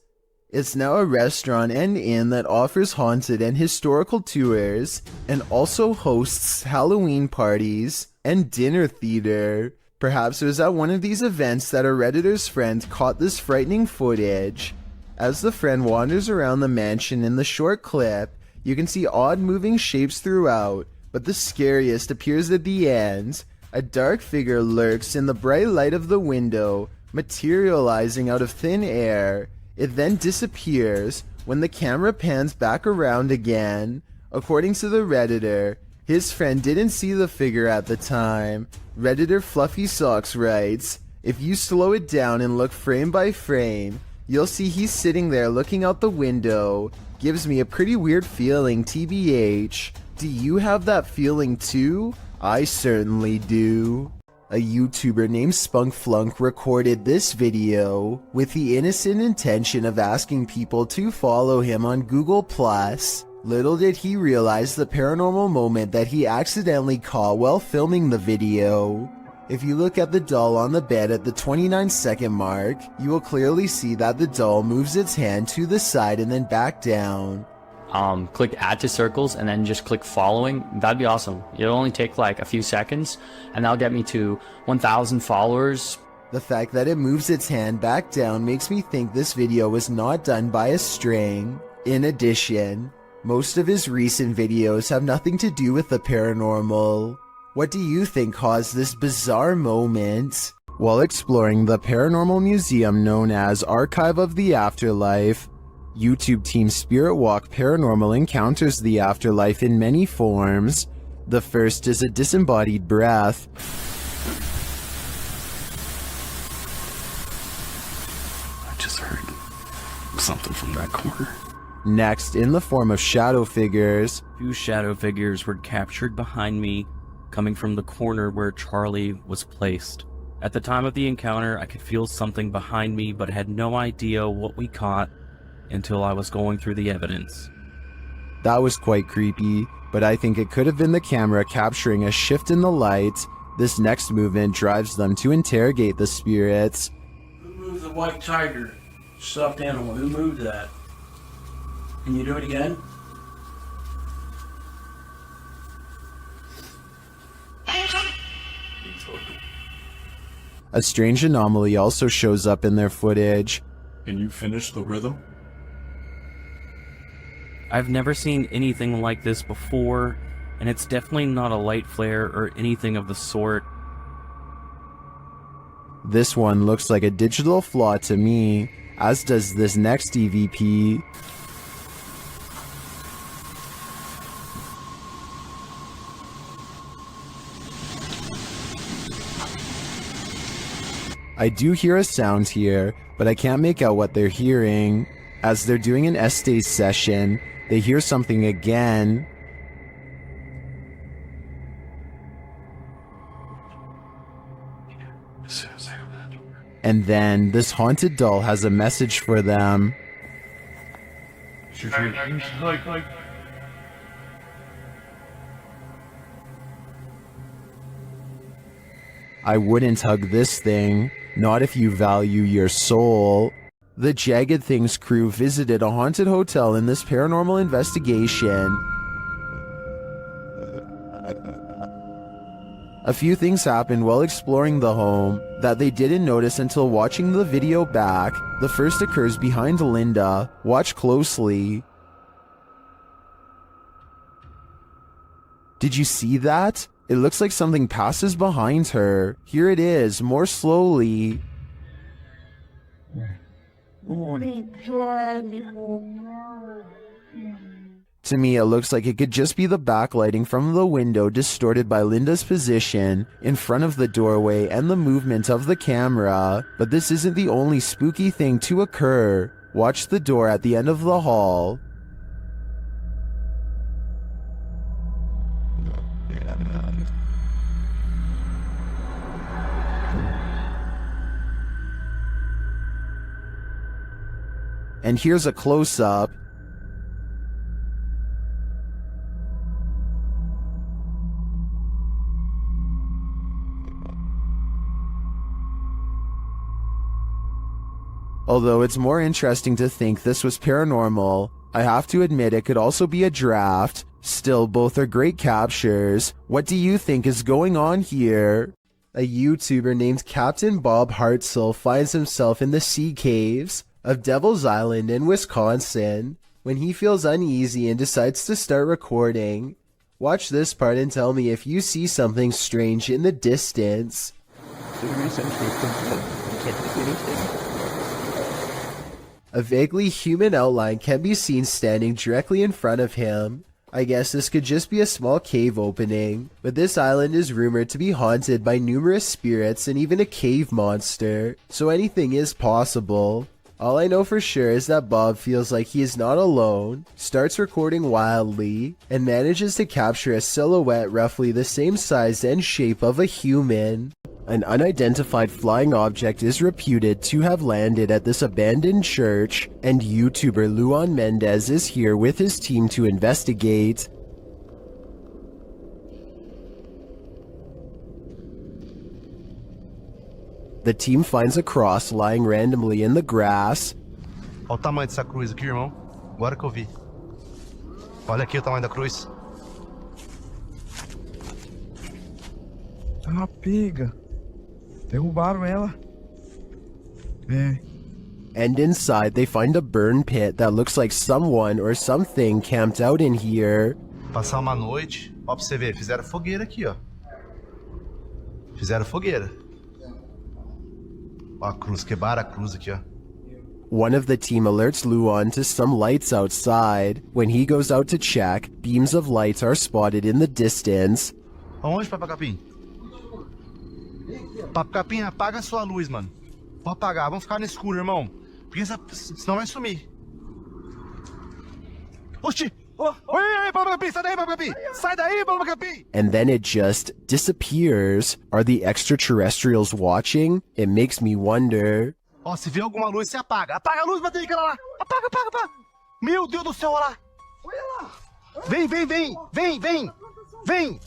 It's now a restaurant and inn that offers haunted and historical tours, and also hosts Halloween parties and dinner theater. Perhaps it was at one of these events that a Redditor's friend caught this frightening footage. As the friend wanders around the mansion in the short clip, you can see odd moving shapes throughout, but the scariest appears at the end. A dark figure lurks in the bright light of the window, materializing out of thin air. It then disappears when the camera pans back around again. According to the Redditor, His friend didn't see the figure at the time. Redditor Fluffy Socks writes, if you slow it down and look frame by frame, you'll see he's sitting there looking out the window. Gives me a pretty weird feeling, TBH. Do you have that feeling too? I certainly do. A YouTuber named Spunkflunk recorded this video with the innocent intention of asking people to follow him on Google+. Little did he realize the paranormal moment that he accidentally caught while filming the video. If you look at the doll on the bed at the 29-second mark, you will clearly see that the doll moves its hand to the side and then back down. Click add to circles and then just click following. That'd be awesome. It'll only take like a few seconds and that'll get me to 1,000 followers. The fact that it moves its hand back down makes me think this video was not done by a string. In addition, most of his recent videos have nothing to do with the paranormal. What do you think caused this bizarre moment? While exploring the paranormal museum known as Archive of the Afterlife, YouTube team Spirit Walk Paranormal encounters the afterlife in many forms. The first is a disembodied breath. I just heard something from that corner. Next, in the form of shadow figures. 2 shadow figures were captured behind me, coming from the corner where Charlie was placed. At the time of the encounter, I could feel something behind me, but had no idea what we caught until I was going through the evidence. That was quite creepy, but I think it could have been the camera capturing a shift in the light. This next movement drives them to interrogate the spirits. Who moved the white tiger? Stuffed animal. Who moved that? Can you do it again? A strange anomaly also shows up in their footage. Can you finish the rhythm? I've never seen anything like this before, and it's definitely not a light flare or anything of the sort. This one looks like a digital flaw to me, as does this next EVP. I do hear a sound here, but I can't make out what they're hearing. As they're doing an Estes session, they hear something again. And then this haunted doll has a message for them. I wouldn't hug this thing, not if you value your soul. The Jagged Things crew visited a haunted hotel in this paranormal investigation. A few things happened while exploring the home that they didn't notice until watching the video back. The first occurs behind Linda. Watch closely. Did you see that? It looks like something passes behind her. Here it is, more slowly. To me, it looks like it could just be the backlighting from the window distorted by Linda's position in front of the doorway and the movement of the camera. But this isn't the only spooky thing to occur. Watch the door at the end of the hall. And here's a close-up. Although it's more interesting to think this was paranormal, I have to admit it could also be a draft. Still, both are great captures. What do you think is going on here? A YouTuber named Captain Bob Hartzell finds himself in the sea caves of Devil's Island in Wisconsin when he feels uneasy and decides to start recording. Watch this part and tell me if you see something strange in the distance. A vaguely human outline can be seen standing directly in front of him. I guess this could just be a small cave opening, but this island is rumored to be haunted by numerous spirits and even a cave monster, so anything is possible. All I know for sure is that Bob feels like he is not alone, starts recording wildly, and manages to capture a silhouette roughly the same size and shape of a human. An unidentified flying object is reputed to have landed at this abandoned church, and YouTuber Luan Mendez is here with his team to investigate. The team finds a cross lying randomly in the grass. Olha o tamanho dessa cruz aqui, irmão. Agora que eu vi. Olha aqui o tamanho da cruz. Ah, pega. Derrubaram ela. And inside they find a burn pit that looks like someone or something camped out in here. Passar uma noite. Ó, pra você ver, fizeram fogueira aqui, ó. Fizeram fogueira. Ó, a cruz, quebraram a cruz aqui, ó. One of the team alerts Luan to some lights outside. When he goes out to check, beams of light are spotted in the distance. Aonde, Papa Capim? Papa Capim, apaga a sua luz, mano. Pode apagar, vamos ficar no escuro, irmão. Porque senão vai sumir. Oxi! Oi, Papa Capim, sai daí, Papa Capim! Sai daí, Papa Capim! And then it just disappears. Are the extraterrestrials watching? It makes me wonder. Ó, se vê alguma luz, você apaga. Apaga a luz, bateu aquela lá. Apaga, apaga, apaga. Meu Deus do céu, olha lá. Olha lá. Vem, vem, vem. Vem, vem. Vem.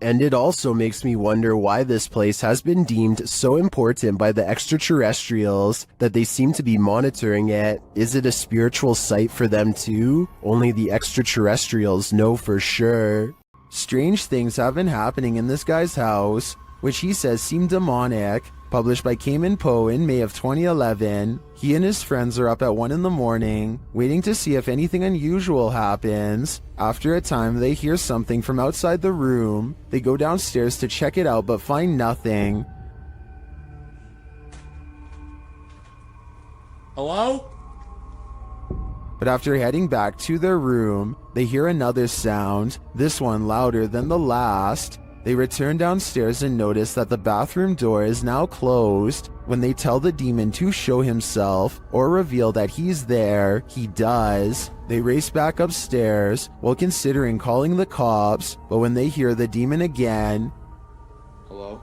And it also makes me wonder why this place has been deemed so important by the extraterrestrials that they seem to be monitoring it. Is it a spiritual site for them too? Only the extraterrestrials know for sure. Strange things have been happening in this guy's house, which he says seem demonic. Published by Cayman Poe in May of 2011, he and his friends are up at 1 in the morning, waiting to see if anything unusual happens. After a time, they hear something from outside the room. They go downstairs to check it out but find nothing. Hello? But after heading back to their room, they hear another sound, this one louder than the last. They return downstairs and notice that the bathroom door is now closed. When they tell the demon to show himself or reveal that he's there, he does. They race back upstairs while considering calling the cops, but when they hear the demon again, Hello?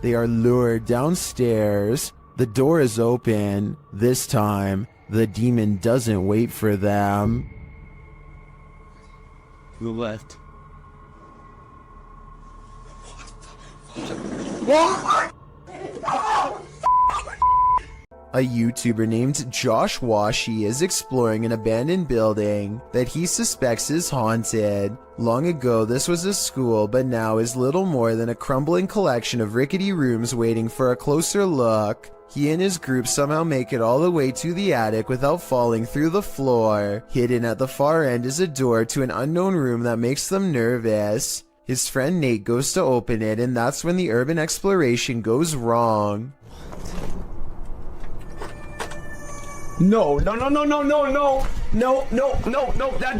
they are lured downstairs. The door is open. This time, the demon doesn't wait for them. To the left. A YouTuber named Josh Washi is exploring an abandoned building that he suspects is haunted. Long ago, this was a school, but now is little more than a crumbling collection of rickety rooms waiting for a closer look. He and his group somehow make it all the way to the attic without falling through the floor. Hidden at the far end is a door to an unknown room that makes them nervous. His friend Nate goes to open it, and that's when the urban exploration goes wrong. No, that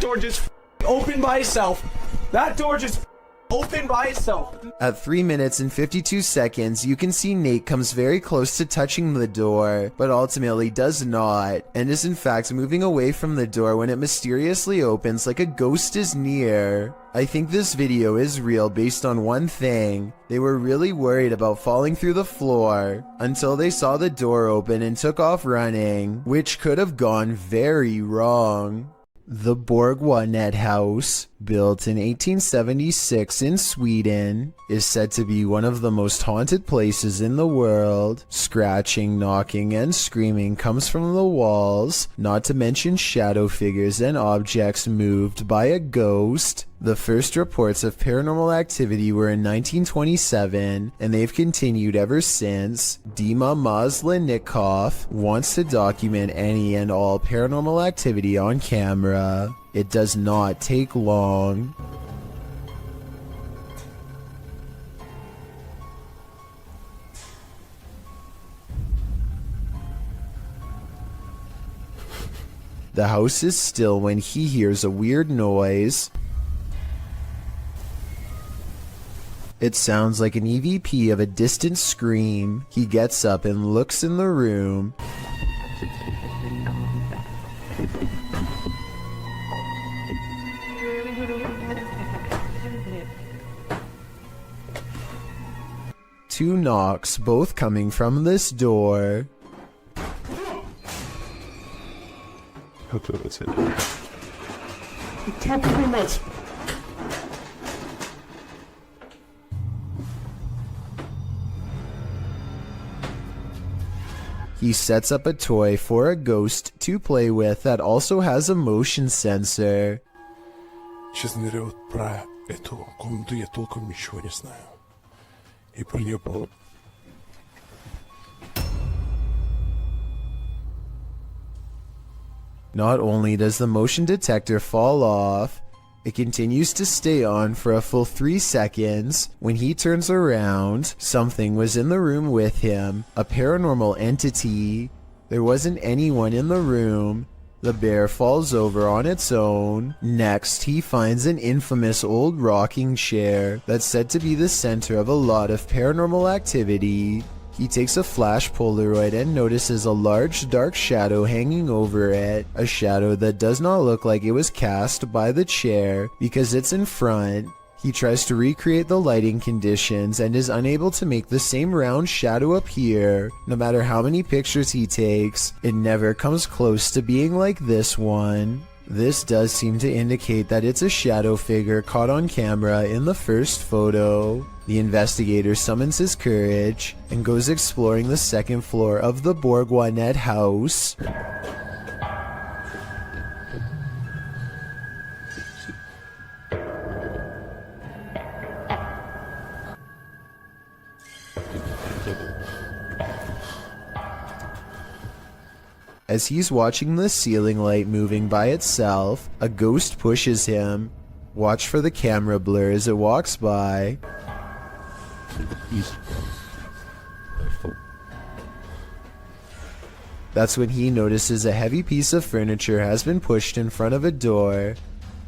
door just opened by itself. That door just opened by itself. At 3 minutes and 52 seconds, you can see Nate comes very close to touching the door, but ultimately does not, and is in fact moving away from the door when it mysteriously opens like a ghost is near. I think this video is real based on one thing. They were really worried about falling through the floor until they saw the door open and took off running, which could have gone very wrong. The Borgwanet House, built in 1876 in Sweden, is said to be one of the most haunted places in the world. Scratching, knocking, and screaming comes from the walls, not to mention shadow figures and objects moved by a ghost. The first reports of paranormal activity were in 1927, and they've continued ever since. Dima Maslenikov wants to document any and all paranormal activity on camera. It does not take long. The house is still when he hears a weird noise. It sounds like an EVP of a distant scream. He gets up and looks in the room. Two knocks, both coming from this door. That's it. He sets up a toy for a ghost to play with that also has a motion sensor. Сейчас ныряют про эту комнату, я толком ничего не знаю. И про нее было... Not only does the motion detector fall off, it continues to stay on for a full 3 seconds. When he turns around, something was in the room with him, a paranormal entity. There wasn't anyone in the room. The bear falls over on its own. Next, he finds an infamous old rocking chair that's said to be the center of a lot of paranormal activity. He takes a flash Polaroid and notices a large dark shadow hanging over it, a shadow that does not look like it was cast by the chair because it's in front. He tries to recreate the lighting conditions and is unable to make the same round shadow appear. No matter how many pictures he takes, it never comes close to being like this one. This does seem to indicate that it's a shadow figure caught on camera in the first photo. The investigator summons his courage and goes exploring the second floor of the Bourgoinet house. As he's watching the ceiling light moving by itself, a ghost pushes him. Watch for the camera blur as it walks by. That's when he notices a heavy piece of furniture has been pushed in front of a door.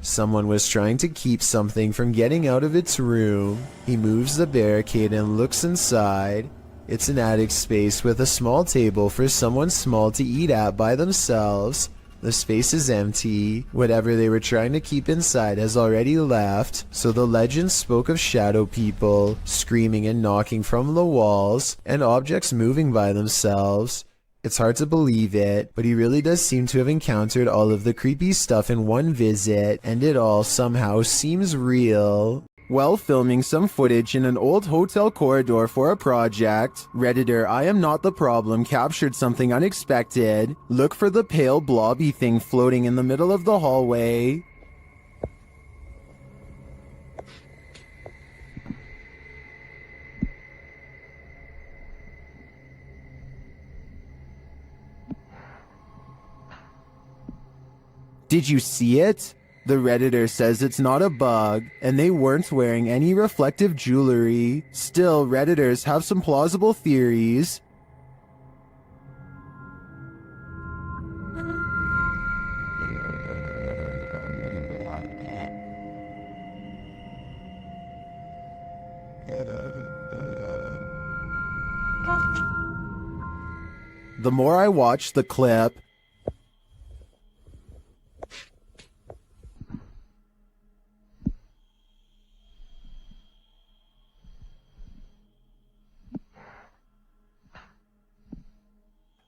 Someone was trying to keep something from getting out of its room. He moves the barricade and looks inside. It's an attic space with a small table for someone small to eat at by themselves. The space is empty. Whatever they were trying to keep inside has already left, so the legend spoke of shadow people, screaming and knocking from the walls, and objects moving by themselves. It's hard to believe it, but he really does seem to have encountered all of the creepy stuff in one visit, and it all somehow seems real. While filming some footage in an old hotel corridor for a project, Redditor I Am Not the Problem captured something unexpected. Look for the pale blobby thing floating in the middle of the hallway. Did you see it? The Redditor says it's not a bug, and they weren't wearing any reflective jewelry. Still, Redditors have some plausible theories. The more I watch the clip,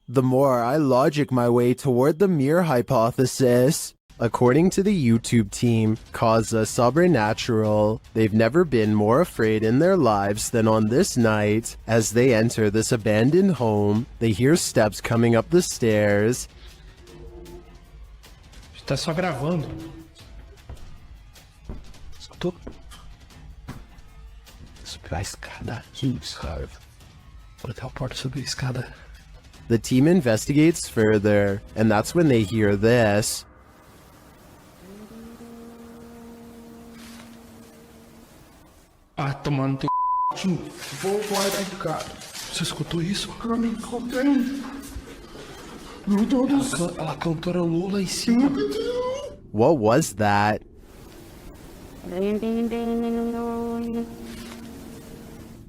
the more I logic my way toward the mirror hypothesis. According to the YouTube team, Causa Sobrenatural, they've never been more afraid in their lives than on this night. As they enter this abandoned home, they hear steps coming up the stairs. Tá só gravando. Escutou? Subir a escada. Isso, cara. Vou até a porta subir a escada. The team investigates further, and that's when they hear this. Ah, tomando teu c... Vou guardar, cara. Você escutou isso? Eu me encontrei. Meu Deus do céu. A cantora Lula em cima. What was that?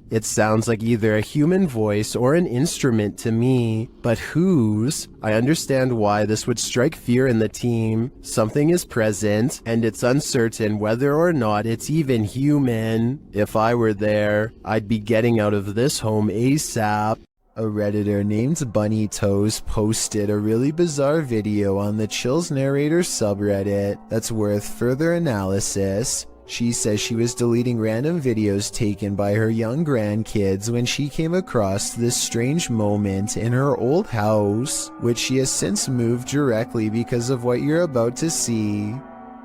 It sounds like either a human voice or an instrument to me, but whose? I understand why this would strike fear in the team. Something is present, and it's uncertain whether or not it's even human. If I were there, I'd be getting out of this home ASAP. A Redditor named Bunny Toes posted a really bizarre video on the Chills Narrator subreddit that's worth further analysis. She says she was deleting random videos taken by her young grandkids when she came across this strange moment in her old house, which she has since moved directly because of what you're about to see.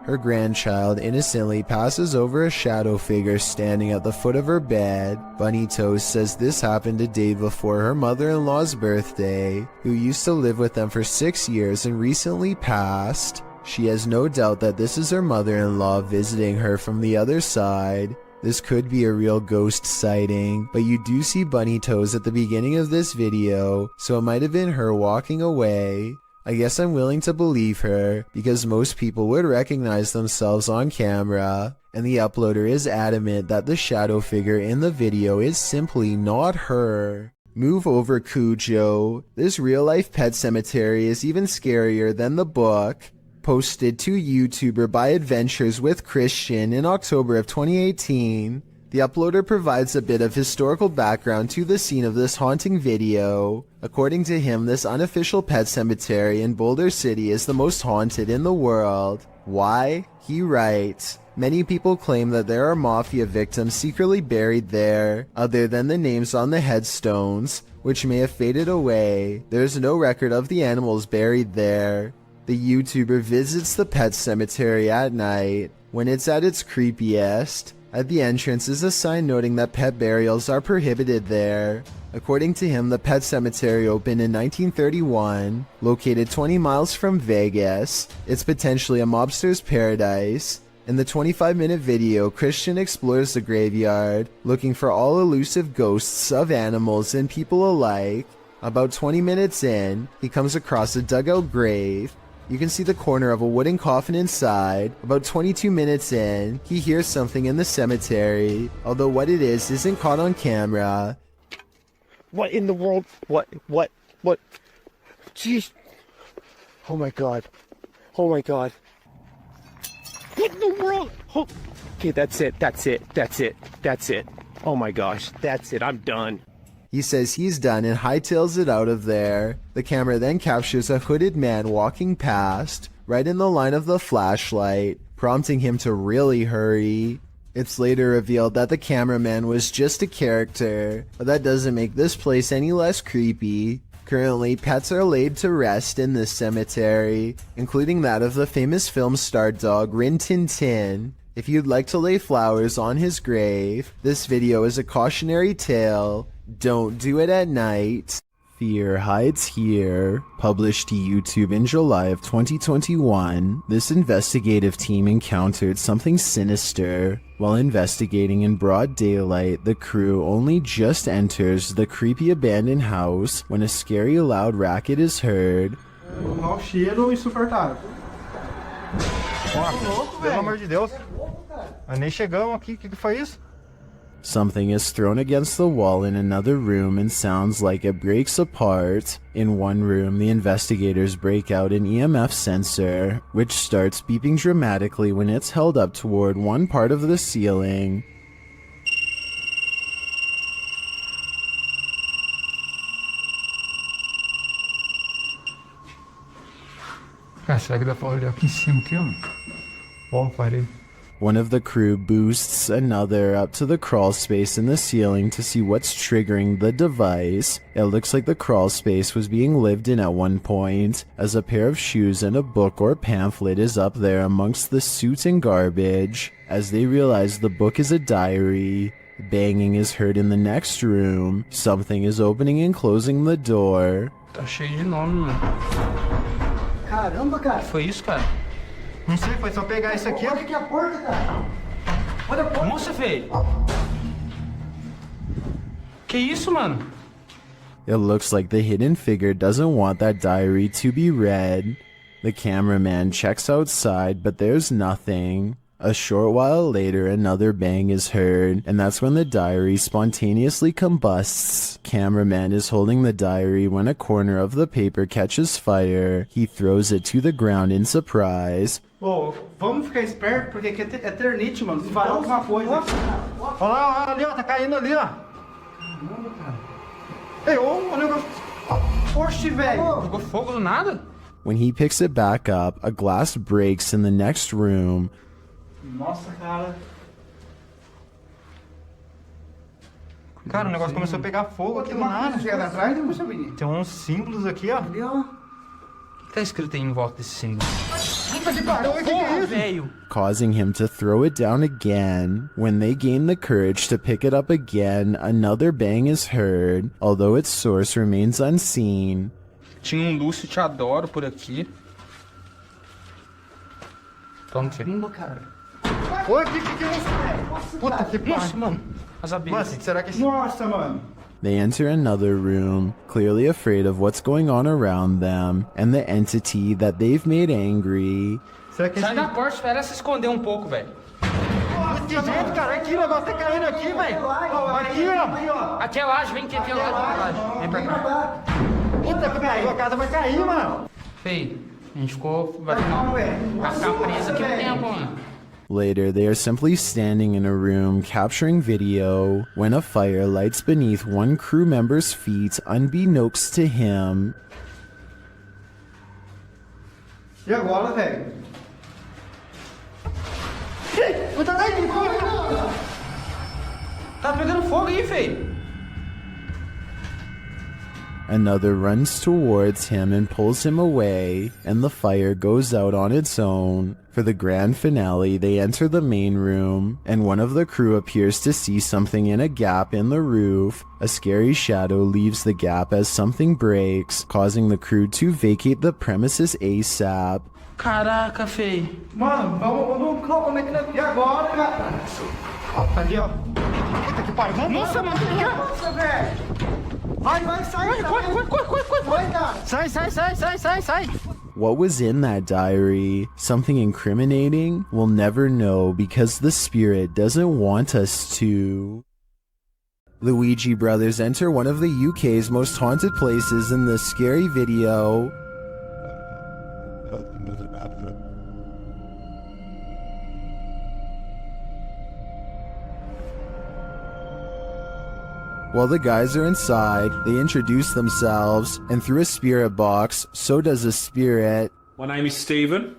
Her grandchild innocently passes over a shadow figure standing at the foot of her bed. Bunny Toast says this happened a day before her mother-in-law's birthday, who used to live with them for 6 years and recently passed. She has no doubt that this is her mother-in-law visiting her from the other side. This could be a real ghost sighting, but you do see Bunny Toes at the beginning of this video, so it might have been her walking away. I guess I'm willing to believe her, because most people would recognize themselves on camera, and the uploader is adamant that the shadow figure in the video is simply not her. Move over, Cujo. This real-life pet cemetery is even scarier than the book. Posted to YouTuber by Adventures with Christian in October of 2018. The uploader provides a bit of historical background to the scene of this haunting video. According to him, this unofficial pet cemetery in Boulder City is the most haunted in the world. Why? He writes, many people claim that there are mafia victims secretly buried there, other than the names on the headstones, which may have faded away. There is no record of the animals buried there. The YouTuber visits the pet cemetery at night, when it's at its creepiest. At the entrance is a sign noting that pet burials are prohibited there. According to him, the pet cemetery opened in 1931, located 20 miles from Vegas. It's potentially a mobster's paradise. In the 25-minute video, Christian explores the graveyard, looking for all elusive ghosts of animals and people alike. About 20 minutes in, he comes across a dugout grave. You can see the corner of a wooden coffin inside. About 22 minutes in, he hears something in the cemetery, although what it is isn't caught on camera. What in the world? What? Jeez. Oh my god. Oh my god. What in the world? Oh. Okay, that's it. Oh my gosh, that's it, I'm done. He says he's done and hightails it out of there. The camera then captures a hooded man walking past, right in the line of the flashlight, prompting him to really hurry. It's later revealed that the cameraman was just a character, but that doesn't make this place any less creepy. Currently, pets are laid to rest in this cemetery, including that of the famous film star dog Rin Tin Tin. If you'd like to lay flowers on his grave, this video is a cautionary tale. Don't do it at night. Fear Hides Here, published to YouTube in July of 2021, this investigative team encountered something sinister. While investigating in broad daylight, the crew only just enters the creepy abandoned house when a scary loud racket is heard. Mau cheiro insuportável. Pelo amor de Deus. Nós nem chegamos aqui, o que foi isso? Something is thrown against the wall in another room and sounds like it breaks apart. In one room, the investigators break out an EMF sensor, which starts beeping dramatically when it's held up toward one part of the ceiling. Cara, será que dá pra olhar aqui em cima aqui, ó? Ó, parei. One of the crew boosts another up to the crawl space in the ceiling to see what's triggering the device. It looks like the crawl space was being lived in at one point, as a pair of shoes and a book or pamphlet is up there amongst the soot and garbage. As they realize the book is a diary, banging is heard in the next room. Something is opening and closing the door. Tá cheio de nome, mano. Caramba, cara. Foi isso, cara? Não sei, foi só pegar isso aqui. Olha aqui a porta, cara. Olha a porta. Moça, velho. Que isso, mano? It looks like the hidden figure doesn't want that diary to be read. The cameraman checks outside, but there's nothing. A short while later, another bang is heard, and that's when the diary spontaneously combusts. Cameraman is holding the diary when a corner of the paper catches fire. He throws it to the ground in surprise. Ô, vamos ficar esperto, porque aqui é eternite, mano. Vai alguma coisa. Olha lá, ali, ó, tá caindo ali, ó. Ei, ô, o negócio. Oxe, velho. Pegou fogo do nada? When he picks it back up, a glass breaks in the next room. Nossa, cara. Cara, o negócio começou a pegar fogo aqui do nada. Tem uns símbolos aqui, ó. Ali, ó. O que tá escrito aí em volta desse símbolo? Porra, velho! Causing him to throw it down again. When they gain the courage to pick it up again, another bang is heard, although its source remains unseen. Tinha um Lúcio Te Adoro por aqui. Toma aqui. Cara. Oi, que é isso, velho? Puta que pariu. Mano. As abelhas. Será que esse... Nossa, mano. They enter another room, clearly afraid of what's going on around them, and the entity that they've made angry. Sai da porta, espera ela se esconder um pouco, velho. Que jeito, cara? Aqui, o negócio tá caindo aqui, velho. Aqui, ó. Aqui é laje, vem aqui, aqui é laje. Vem pra cá. Puta que pariu, a casa vai cair, mano. Feio, a gente vai ficar preso aqui um tempo, mano. Later, they are simply standing in a room capturing video when a fire lights beneath one crew member's feet unbeknownst to him. E agora, velho? Tá pegando fogo aí, feio. Another runs towards him and pulls him away, and the fire goes out on its own. For the grand finale, they enter the main room, and one of the crew appears to see something in a gap in the roof. A scary shadow leaves the gap as something breaks, causing the crew to vacate the premises ASAP. Caraca, feio. Mano, vamos como é que... E agora, cara? Ali, ó. Puta que pariu. Nossa, mano. Nossa, velho. Vai, sai. Corre, cara. Sai. What was in that diary? Something incriminating? We'll never know because the spirit doesn't want us to. The Ouija brothers enter one of the UK's most haunted places in this scary video. While the guys are inside, they introduce themselves, and through a spirit box, so does a spirit. My name is Stephen.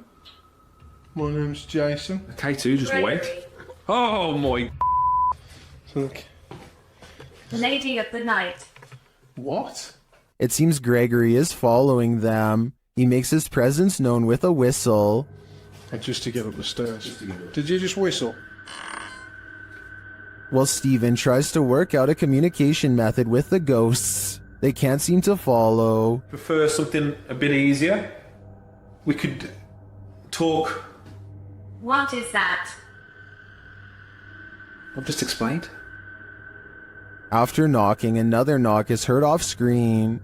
My name's Jason. K2 just went. Oh my. Look. Lady of the Night. What? It seems Gregory is following them. He makes his presence known with a whistle. And just to get up the stairs. Did you just whistle? While Steven tries to work out a communication method with the ghosts, they can't seem to follow. Prefer something a bit easier? We could talk. What is that? I've just explained. After knocking, another knock is heard off screen.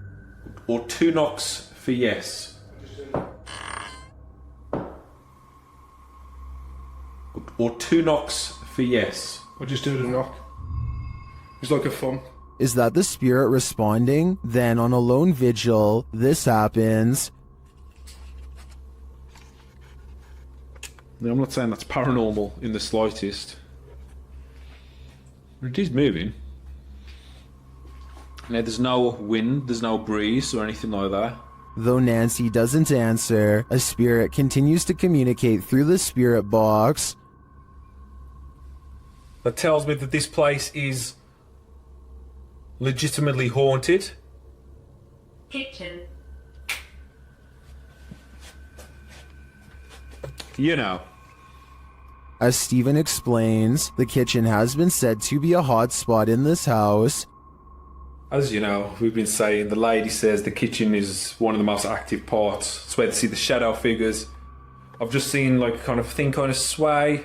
Or 2 knocks for yes. Or 2 knocks for yes. I just do the knock. It's like a thump. Is that the spirit responding? Then on a lone vigil, this happens. Now, I'm not saying that's paranormal in the slightest. It is moving. Now, there's no wind, there's no breeze or anything like that. Though Nancy doesn't answer, a spirit continues to communicate through the spirit box. That tells me that this place is legitimately haunted. Kitchen. You know. As Stephen explains, the kitchen has been said to be a hot spot in this house. As you know, we've been saying, the lady says the kitchen is one of the most active parts. It's where they see the shadow figures. I've just seen like kind of sway.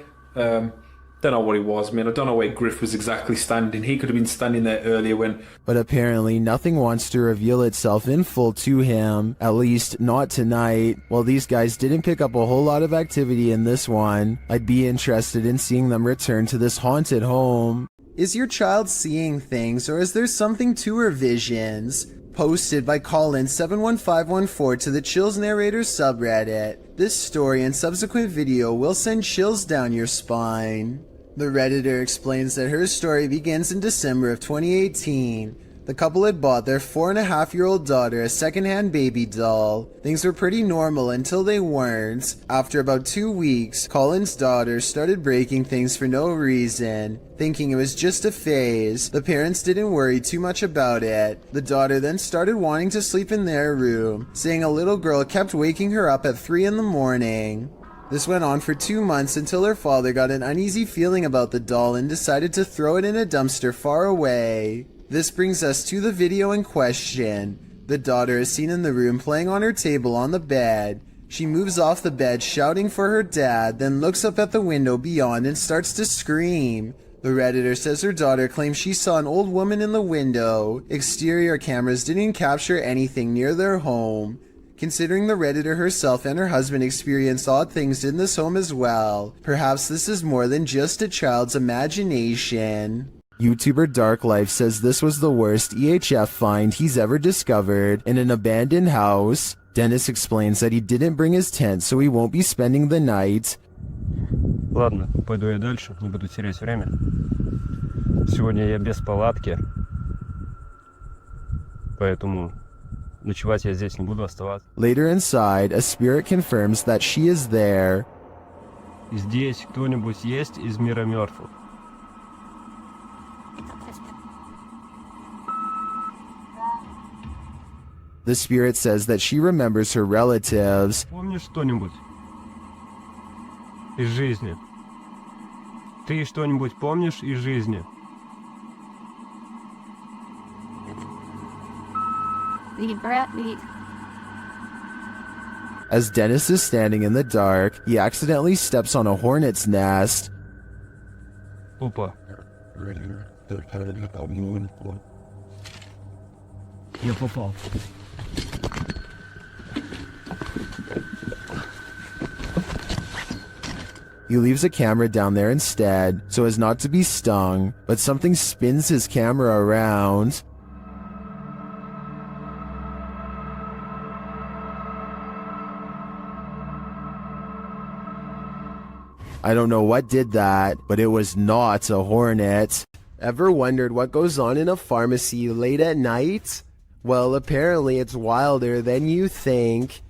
Don't know what it was. I mean, I don't know where Griff was exactly standing. He could have been standing there earlier when... But apparently nothing wants to reveal itself in full to him, at least not tonight. While these guys didn't pick up a whole lot of activity in this one, I'd be interested in seeing them return to this haunted home. Is your child seeing things, or is there something to her visions? Posted by Colin71514 to the Chills Narrators subreddit. This story and subsequent video will send chills down your spine. The Redditor explains that her story begins in December of 2018. The couple had bought their 4.5-year-old daughter a secondhand baby doll. Things were pretty normal until they weren't. After about 2 weeks, Colin's daughter started breaking things for no reason. Thinking it was just a phase, the parents didn't worry too much about it. The daughter then started wanting to sleep in their room, saying a little girl kept waking her up at 3 in the morning. This went on for 2 months until her father got an uneasy feeling about the doll and decided to throw it in a dumpster far away. This brings us to the video in question. The daughter is seen in the room playing on her table on the bed. She moves off the bed shouting for her dad, then looks up at the window beyond and starts to scream. The Redditor says her daughter claims she saw an old woman in the window. Exterior cameras didn't capture anything near their home. Considering the Redditor herself and her husband experienced odd things in this home as well, perhaps this is more than just a child's imagination. YouTuber Dark Life says this was the worst EHF find he's ever discovered in an abandoned house. Dennis explains that he didn't bring his tent, so he won't be spending the night. Ладно, пойду я дальше, не буду терять время. Сегодня я без палатки, поэтому ночевать я здесь не буду оставаться. Later inside, a spirit confirms that she is there. Здесь кто-нибудь есть из мира мертвых? The spirit says that she remembers her relatives. Помнишь что-нибудь из жизни? Ты что-нибудь помнишь из жизни? As Dennis is standing in the dark, he accidentally steps on a hornet's nest. Опа. Я попал. He leaves a camera down there instead, so as not to be stung, but something spins his camera around. I don't know what did that, but it was not a hornet. Ever wondered what goes on in a pharmacy late at night? Well, apparently it's wilder than you think.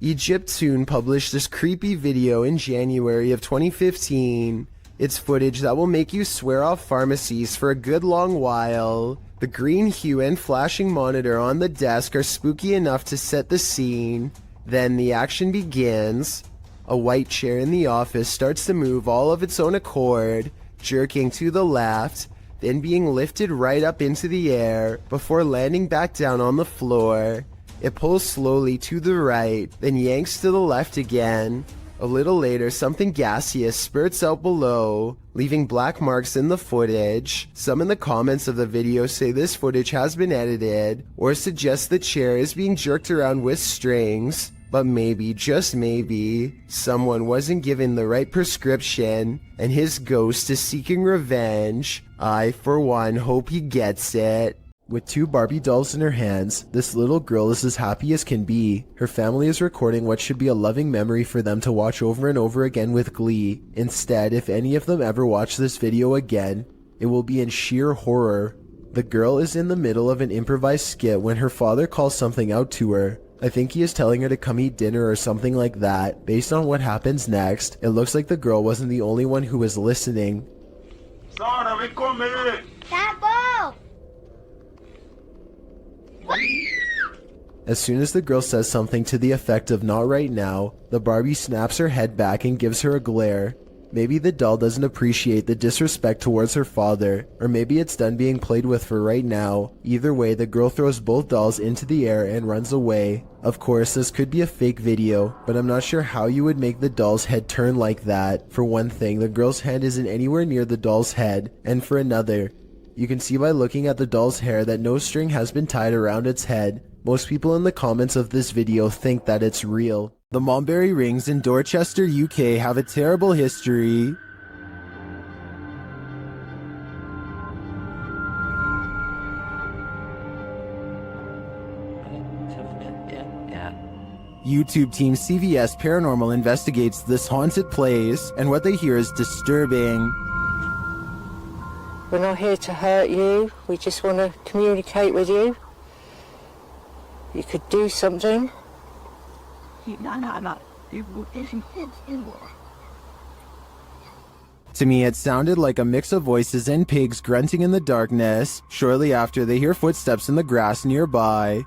Egyptoon published this creepy video in January of 2015. It's footage that will make you swear off pharmacies for a good long while. The green hue and flashing monitor on the desk are spooky enough to set the scene. Then the action begins. A white chair in the office starts to move all of its own accord, jerking to the left, then being lifted right up into the air before landing back down on the floor. It pulls slowly to the right, then yanks to the left again. A little later, something gaseous spurts out below, leaving black marks in the footage. Some in the comments of the video say this footage has been edited, or suggest the chair is being jerked around with strings. But maybe, just maybe, someone wasn't given the right prescription, and his ghost is seeking revenge. I, for one, hope he gets it. With 2 Barbie dolls in her hands, this little girl is as happy as can be. Her family is recording what should be a loving memory for them to watch over and over again with glee. Instead, if any of them ever watch this video again, it will be in sheer horror. The girl is in the middle of an improvised skit when her father calls something out to her. I think he is telling her to come eat dinner or something like that. Based on what happens next, it looks like the girl wasn't the only one who was listening. As soon as the girl says something to the effect of "not right now," the Barbie snaps her head back and gives her a glare. Maybe the doll doesn't appreciate the disrespect towards her father, or maybe it's done being played with for right now. Either way, the girl throws both dolls into the air and runs away. Of course, this could be a fake video, but I'm not sure how you would make the doll's head turn like that. For one thing, the girl's hand isn't anywhere near the doll's head, and for another, you can see by looking at the doll's hair that no string has been tied around its head. Most people in the comments of this video think that it's real. The Mulberry Rings in Dorchester, UK have a terrible history. YouTube team CVS Paranormal investigates this haunted place, and what they hear is disturbing. We're not here to hurt you, we just want to communicate with you. You could do something. To me, it sounded like a mix of voices and pigs grunting in the darkness. Shortly after, they hear footsteps in the grass nearby.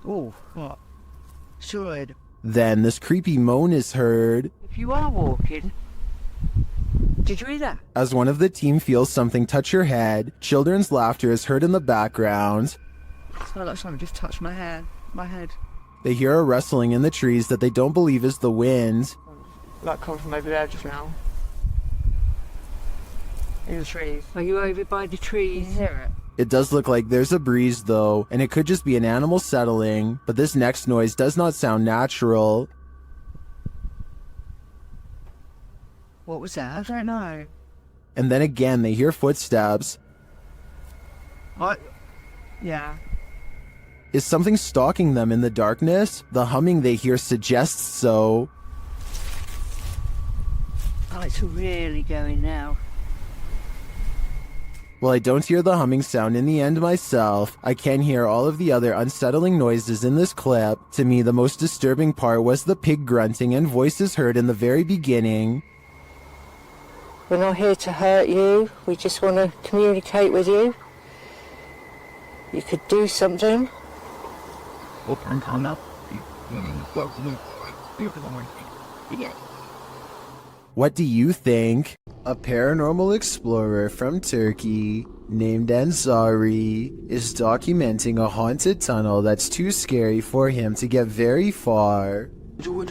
Oh, what? Should. Then this creepy moan is heard. If you are walking, did you hear that? As one of the team feels something touch her head, children's laughter is heard in the background. It's not like someone just touched my head. They hear a rustling in the trees that they don't believe is the wind. Like coming from over there just now. In the trees. Are you over by the trees? Can you hear it? It does look like there's a breeze though, and it could just be an animal settling, but this next noise does not sound natural. What was that? I don't know. And then again, they hear footsteps. What? Yeah. Is something stalking them in the darkness? The humming they hear suggests so. Oh, it's really going now. While I don't hear the humming sound in the end myself, I can hear all of the other unsettling noises in this clip. To me, the most disturbing part was the pig grunting and voices heard in the very beginning. We're not here to hurt you, we just want to communicate with you. You could do something. What do you think? A paranormal explorer from Turkey named Ansari is documenting a haunted tunnel that's too scary for him to get very far. جوا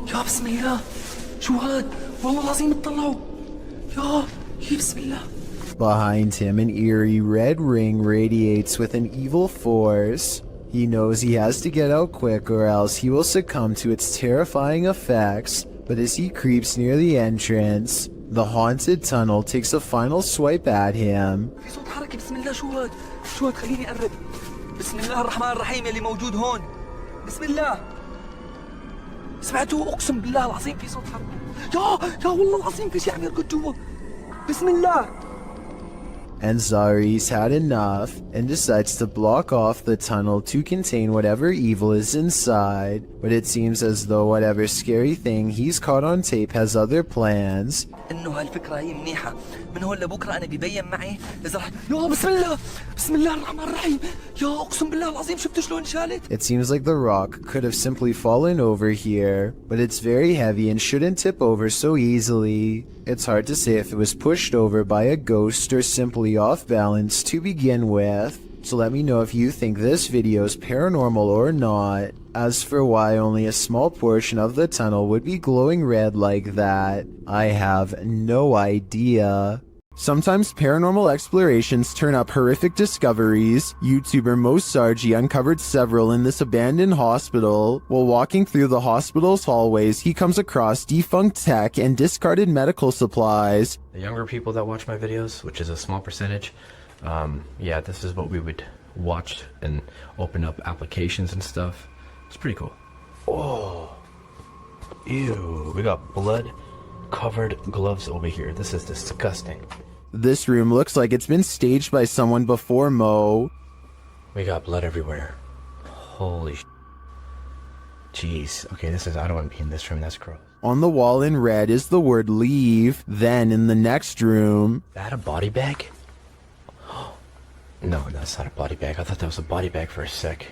يا بسم الله شو هاد والله العظيم اطلعوا يا بسم الله. Behind him, an eerie red ring radiates with an evil force. He knows he has to get out quick or else he will succumb to its terrifying effects, but as he creeps near the entrance, the haunted tunnel takes a final swipe at him. في صوت حركة بسم الله شو هاد خليني أقرب بسم الله الرحمن الرحيم اللي موجود هون بسم الله سمعتوا أقسم بالله العظيم في صوت حركة يا والله العظيم في شيء عم يركض جوا بسم الله. Ansari's had enough and decides to block off the tunnel to contain whatever evil is inside, but it seems as though whatever scary thing he's caught on tape has other plans. إنه هالفكرة هي منيحة من هون لبكرة أنا بيبين معي إذا رح يا بسم الله الرحمن الرحيم يا أقسم بالله العظيم شفتوا شلون شالت. It seems like the rock could have simply fallen over here, but it's very heavy and shouldn't tip over so easily. It's hard to say if it was pushed over by a ghost or simply off balance to begin with. So let me know if you think this video is paranormal or not. As for why only a small portion of the tunnel would be glowing red like that, I have no idea. Sometimes paranormal explorations turn up horrific discoveries. YouTuber Mo Sargi uncovered several in this abandoned hospital. While walking through the hospital's hallways, he comes across defunct tech and discarded medical supplies. The younger people that watch my videos, which is a small percentage, yeah, this is what we would watch and open up applications and stuff. It's pretty cool. Oh, ew, we got blood covered gloves over here. This is disgusting. This room looks like it's been staged by someone before Mo. We got blood everywhere. Holy jeez. Okay, I don't want to be in this room, that's gross. On the wall in red is the word leave. Then in the next room... Is that a body bag? No, that's not a body bag. I thought that was a body bag for a sec.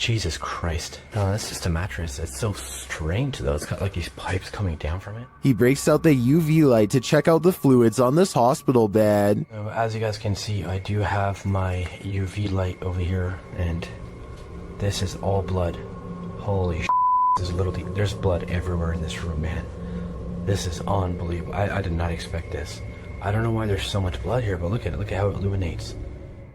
Jesus Christ. No, that's just a mattress. It's so strange though. It's got like these pipes coming down from it. He breaks out the UV light to check out the fluids on this hospital bed. So as you guys can see, I do have my UV light over here, and this is all blood. Holy there's blood everywhere in this room, man. This is unbelievable. I did not expect this. I don't know why there's so much blood here, but look at it. Look at how it illuminates.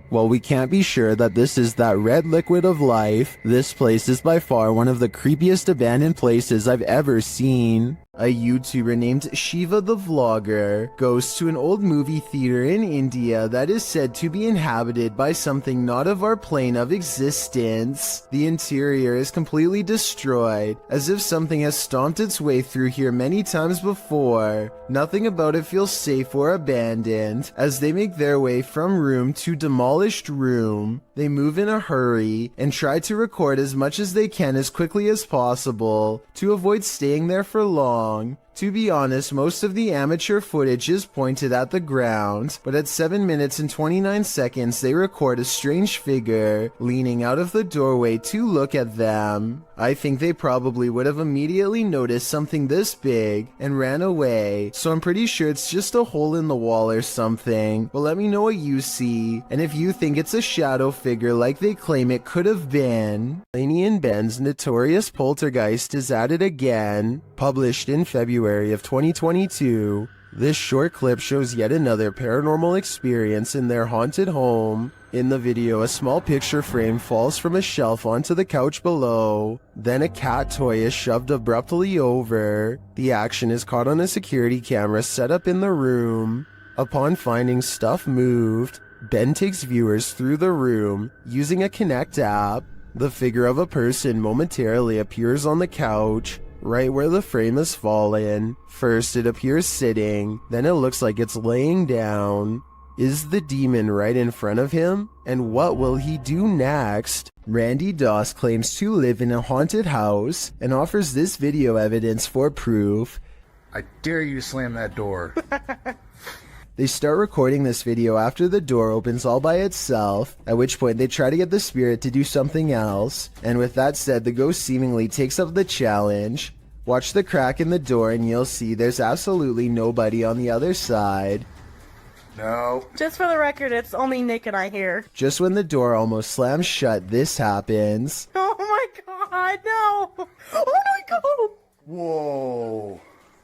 While we can't be sure that this is that red liquid of life, this place is by far one of the creepiest abandoned places I've ever seen. A YouTuber named Shiva the Vlogger goes to an old movie theater in India that is said to be inhabited by something not of our plane of existence. The interior is completely destroyed, as if something has stomped its way through here many times before. Nothing about it feels safe or abandoned. As they make their way from room to demolished room, they move in a hurry and try to record as much as they can as quickly as possible to avoid staying there for long. To be honest, most of the amateur footage is pointed at the ground, but at 7 minutes and 29 seconds they record a strange figure leaning out of the doorway to look at them. I think they probably would have immediately noticed something this big and ran away, so I'm pretty sure it's just a hole in the wall or something, but let me know what you see, and if you think it's a shadow figure like they claim it could have been. Laney and Ben's Notorious Poltergeist is at it again, published in February of 2022. This short clip shows yet another paranormal experience in their haunted home. In the video, a small picture frame falls from a shelf onto the couch below. Then a cat toy is shoved abruptly over. The action is caught on a security camera set up in the room. Upon finding stuff moved, Ben takes viewers through the room using a Kinect app. The figure of a person momentarily appears on the couch, right where the frame has fallen. First it appears sitting, then it looks like it's laying down. Is the demon right in front of him? And what will he do next? Randy Doss claims to live in a haunted house and offers this video evidence for proof. I dare you slam that door. They start recording this video after the door opens all by itself, at which point they try to get the spirit to do something else, and with that said, the ghost seemingly takes up the challenge. Watch the crack in the door and you'll see there's absolutely nobody on the other side. No. Just for the record, it's only Nick and I here. Just when the door almost slams shut, this happens. Oh my god, no! Oh my god! Whoa.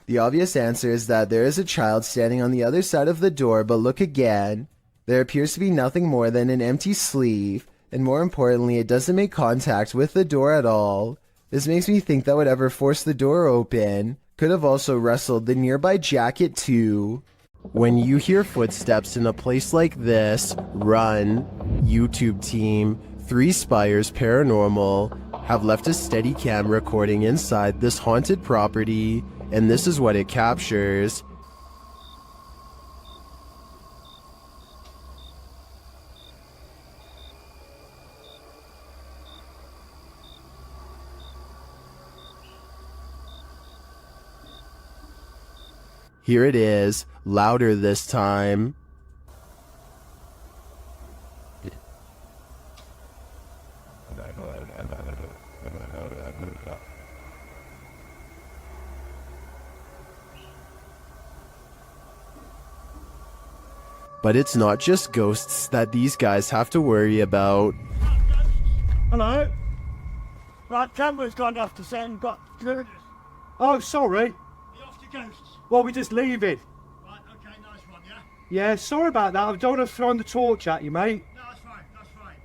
The obvious answer is that there is a child standing on the other side of the door, but look again. There appears to be nothing more than an empty sleeve, and more importantly, it doesn't make contact with the door at all. This makes me think that whatever forced the door open could have also wrestled the nearby jacket too. When you hear footsteps in a place like this, run. YouTube team, 3 Spires Paranormal, have left a Steadicam recording inside this haunted property, and this is what it captures. Here it is, louder this time. But it's not just ghosts that these guys have to worry about. Hello? Right, camera's gone off to set and got... Oh, sorry. Well, we're just leaving. Right, okay, nice one, yeah? Yeah, sorry about that. I don't want to throw the torch at you, mate. No, that's fine, that's fine.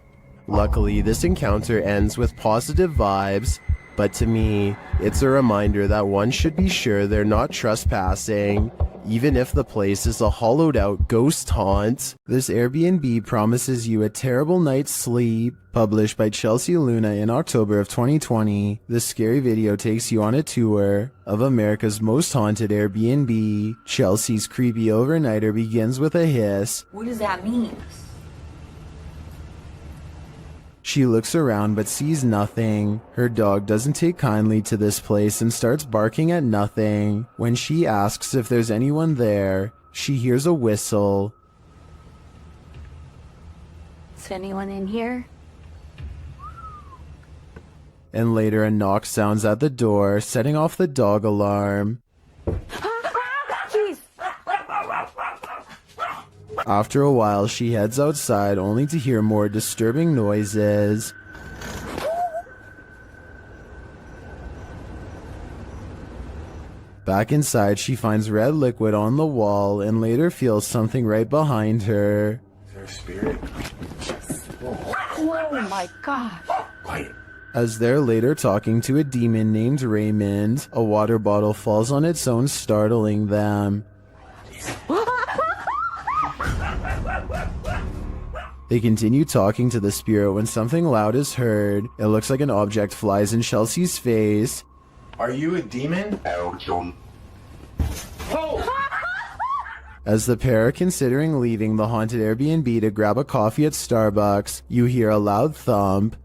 Luckily, this encounter ends with positive vibes, but to me, it's a reminder that one should be sure they're not trespassing, even if the place is a hollowed out ghost haunt. This Airbnb promises you a terrible night's sleep. Published by Chelsea Luna in October of 2020, this scary video takes you on a tour of America's most haunted Airbnb. Chelsea's creepy overnighter begins with a hiss. What does that mean? She looks around but sees nothing. Her dog doesn't take kindly to this place and starts barking at nothing. When she asks if there's anyone there, she hears a whistle. Is anyone in here? and later a knock sounds at the door, setting off the dog alarm. After a while, she heads outside only to hear more disturbing noises. Back inside, she finds red liquid on the wall and later feels something right behind her. Is there a spirit? Oh my god. As they're later talking to a demon named Raymond, a water bottle falls on its own, startling them. They continue talking to the spirit when something loud is heard. It looks like an object flies in Chelsea's face. Are you a demon? As the pair are considering leaving the haunted Airbnb to grab a coffee at Starbucks, you hear a loud thump.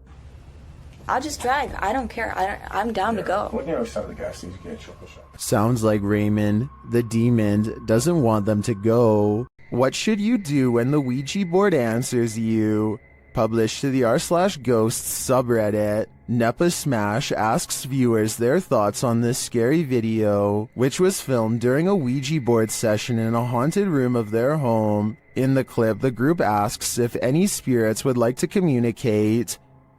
I'll just drive. I don't care. I'm down to go. What near side of the gas station to get a chocolate shop? Sounds like Raymond, the demon, doesn't want them to go. What should you do when the Ouija board answers you? Published to the r/ghosts subreddit, Nepa Smash asks viewers their thoughts on this scary video, which was filmed during a Ouija board session in a haunted room of their home. In the clip, the group asks if any spirits would like to communicate.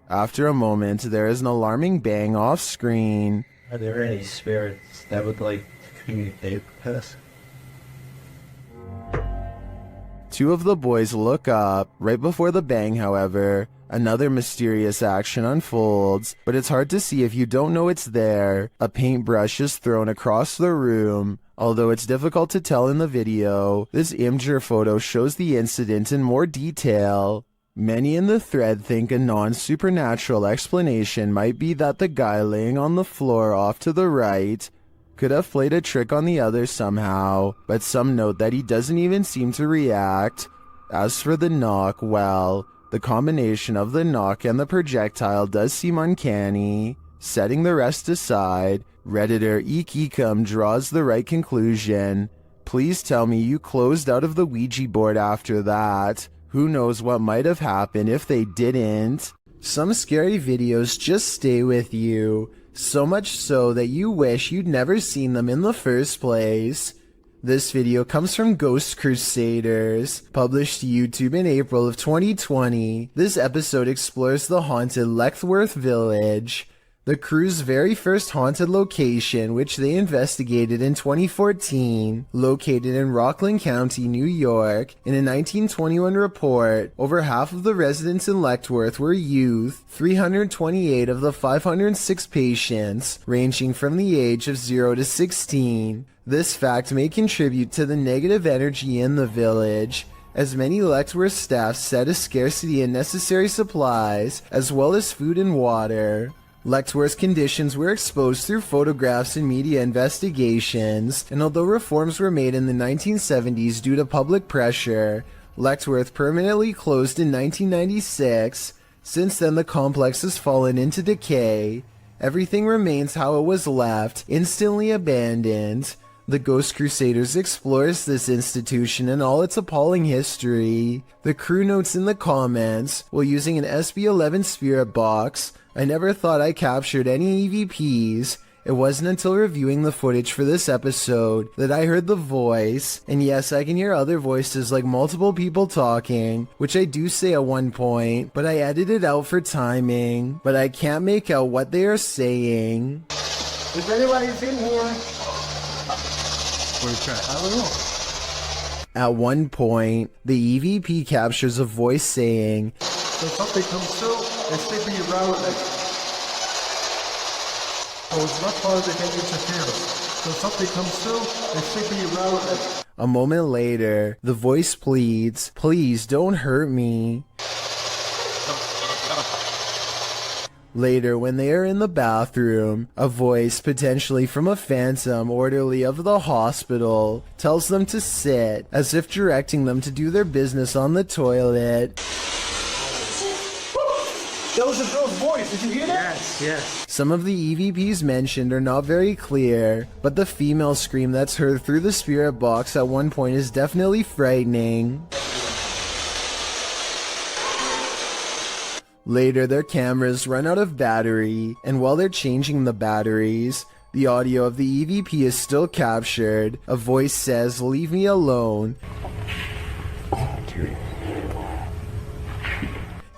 After a moment, there is an alarming bang off screen. Are there any spirits that would like to communicate with us? Two of the boys look up. Right before the bang, however, another mysterious action unfolds, but it's hard to see if you don't know it's there. A paintbrush is thrown across the room. Although it's difficult to tell in the video, this Imgur photo shows the incident in more detail. Many in the thread think a non-supernatural explanation might be that the guy laying on the floor off to the right could have played a trick on the other somehow, but some note that he doesn't even seem to react. As for the knock, well, the combination of the knock and the projectile does seem uncanny. Setting the rest aside, Redditor Eekecum draws the right conclusion. Please tell me you closed out of the Ouija board after that. Who knows what might have happened if they didn't? Some scary videos just stay with you. So much so that you wish you'd never seen them in the first place. This video comes from Ghost Crusaders, published to YouTube in April of 2020. This episode explores the haunted Leckworth Village, the crew's very first haunted location, which they investigated in 2014. Located in Rockland County, New York, in a 1921 report, over half of the residents in Leckworth were youth, 328 of the 506 patients, ranging from the age of 0 to 16. This fact may contribute to the negative energy in the village, as many Leckworth staff said a scarcity in necessary supplies, as well as food and water. Leckworth's conditions were exposed through photographs and media investigations, and although reforms were made in the 1970s due to public pressure, Leckworth permanently closed in 1996. Since then, the complex has fallen into decay. Everything remains how it was left, instantly abandoned. The Ghost Crusaders explores this institution and all its appalling history. The crew notes in the comments, while using an SB11 spirit box, I never thought I captured any EVPs. It wasn't until reviewing the footage for this episode that I heard the voice, and yes, I can hear other voices like multiple people talking, which I do say at one point, but I edited out for timing, but I can't make out what they are saying. If anybody's in here, I don't know. At one point, the EVP captures a voice saying, so something comes through, and sleeping around like. So it's not hard to get interference. So something comes through, and sleeping around like. A moment later, the voice pleads, please don't hurt me. Later, when they are in the bathroom, a voice, potentially from a phantom orderly of the hospital, tells them to sit, as if directing them to do their business on the toilet. That was a girl's voice, did you hear that? Yes. Some of the EVPs mentioned are not very clear, but the female scream that's heard through the spirit box at one point is definitely frightening. Later, their cameras run out of battery, and while they're changing the batteries, the audio of the EVP is still captured. A voice says, "Leave me alone."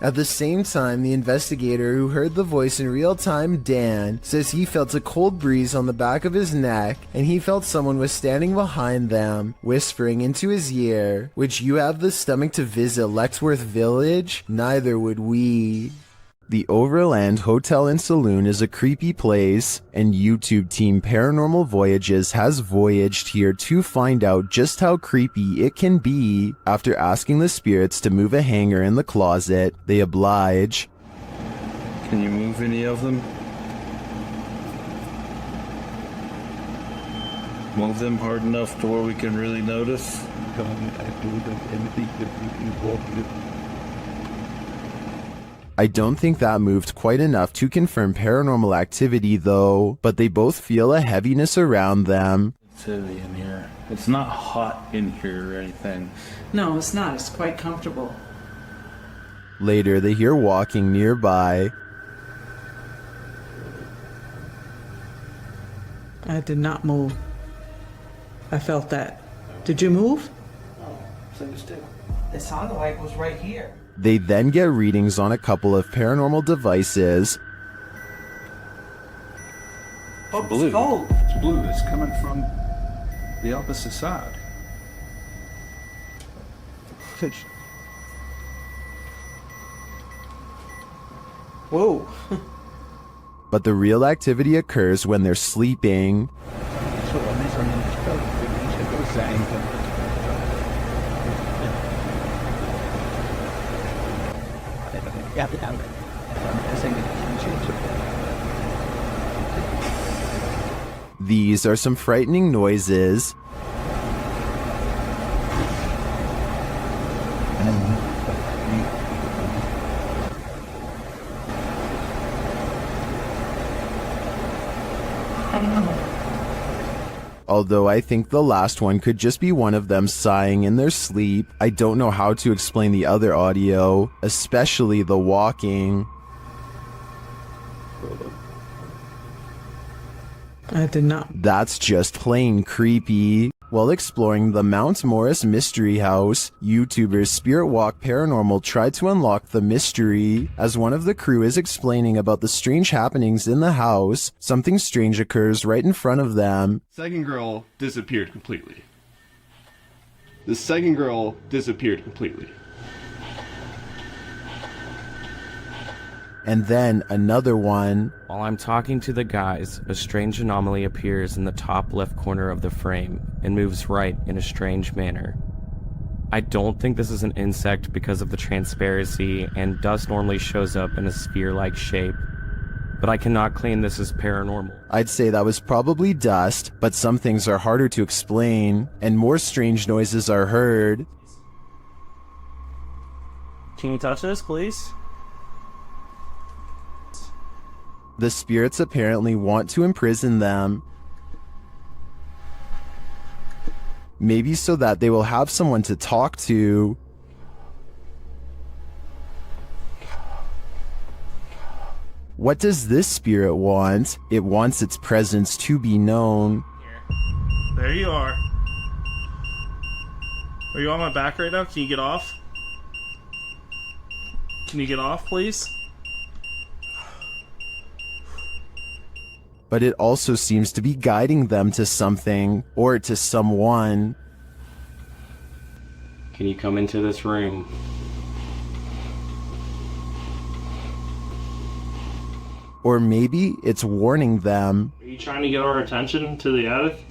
At the same time, the investigator who heard the voice in real time, Dan, says he felt a cold breeze on the back of his neck, and he felt someone was standing behind them, whispering into his ear, "Would you have the stomach to visit Lexworth Village? Neither would we." The Overland Hotel and Saloon is a creepy place, and YouTube team Paranormal Voyages has voyaged here to find out just how creepy it can be. After asking the spirits to move a hanger in the closet, they oblige. Can you move any of them? Move them hard enough to where we can really notice? I don't think that moved quite enough to confirm paranormal activity though, but they both feel a heaviness around them. It's heavy in here. It's not hot in here or anything. No, it's not. It's quite comfortable. Later, they hear walking nearby. I did not move. I felt that. Did you move? No, so you still. It sounded like it was right here. They then get readings on a couple of paranormal devices. Oh, blue. it's gold. It's blue. It's coming from the opposite side. Whoa. But the real activity occurs when they're sleeping. These are some frightening noises. Although I think the last one could just be one of them sighing in their sleep, I don't know how to explain the other audio, especially the walking. I did not. That's just plain creepy. While exploring the Mount Morris Mystery House, YouTubers Spirit Walk Paranormal tried to unlock the mystery. As one of the crew is explaining about the strange happenings in the house, something strange occurs right in front of them. Second girl disappeared completely. The second girl disappeared completely. And then another one. While I'm talking to the guys, a strange anomaly appears in the top left corner of the frame and moves right in a strange manner. I don't think this is an insect because of the transparency, and dust normally shows up in a sphere-like shape, but I cannot claim this is paranormal. I'd say that was probably dust, but some things are harder to explain, and more strange noises are heard. Can you touch this, please? The spirits apparently want to imprison them. Maybe so that they will have someone to talk to. What does this spirit want? It wants its presence to be known. There you are. Are you on my back right now? Can you get off? Can you get off, please? But it also seems to be guiding them to something, or to someone. Can you come into this room? Or maybe it's warning them. Are you trying to get our attention to the attic?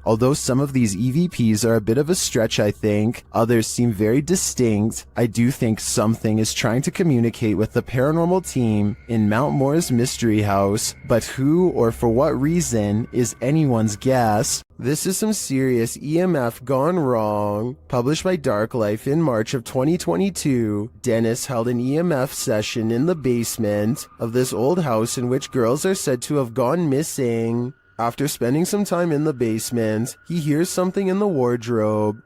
Although some of these EVPs are a bit of a stretch, I think, others seem very distinct, I do think something is trying to communicate with the paranormal team in Mount Morris Mystery House, but who or for what reason is anyone's guess. This is some serious EMF gone wrong. Published by Dark Life in March of 2022, Dennis held an EMF session in the basement of this old house in which girls are said to have gone missing. After spending some time in the basement, he hears something in the wardrobe.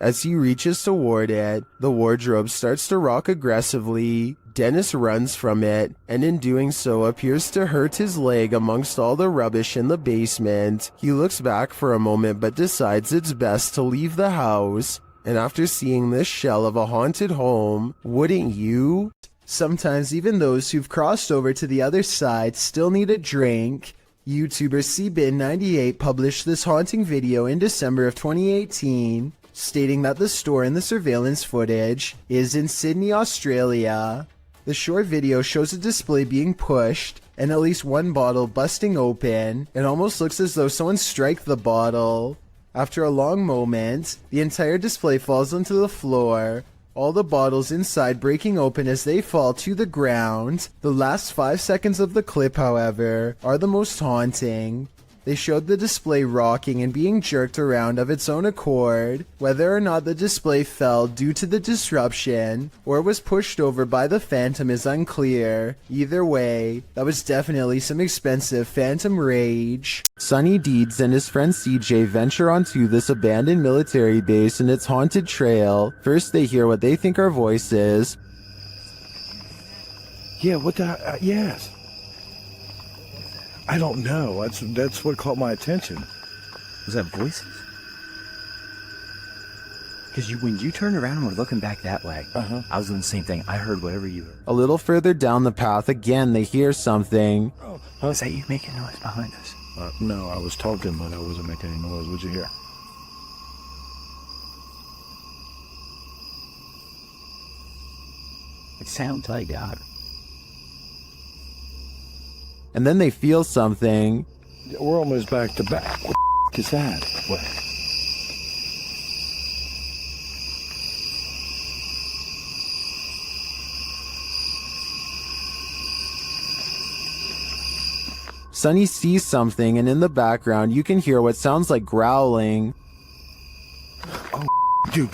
As he reaches toward it, the wardrobe starts to rock aggressively. Dennis runs from it, and in doing so appears to hurt his leg amongst all the rubbish in the basement. He looks back for a moment but decides it's best to leave the house. And after seeing this shell of a haunted home, wouldn't you? Sometimes even those who've crossed over to the other side still need a drink. YouTuber cbin98 published this haunting video in December of 2018, stating that the store in the surveillance footage is in Sydney, Australia. The short video shows a display being pushed and at least one bottle busting open. It almost looks as though someone struck the bottle. After a long moment, the entire display falls onto the floor, all the bottles inside breaking open as they fall to the ground. The last 5 seconds of the clip, however, are the most haunting. They showed the display rocking and being jerked around of its own accord. Whether or not the display fell due to the disruption or was pushed over by the phantom is unclear. Either way, that was definitely some expensive phantom rage. Sonny Deeds and his friend CJ venture onto this abandoned military base and its haunted trail. First they hear what they think are voices. Yeah, what the... yes. I don't know. That's what caught my attention. Was that voices? Because when you turned around and were looking back that way, I was doing the same thing. I heard whatever you heard. A little further down the path, again they hear something. Was that you making noise behind us? No, I was talking, but I wasn't making any noise. What'd you hear? It sounds like God. And then they feel something. We're almost back to back. What the is that? What? Sonny sees something, and in the background you can hear what sounds like growling. Oh, dude.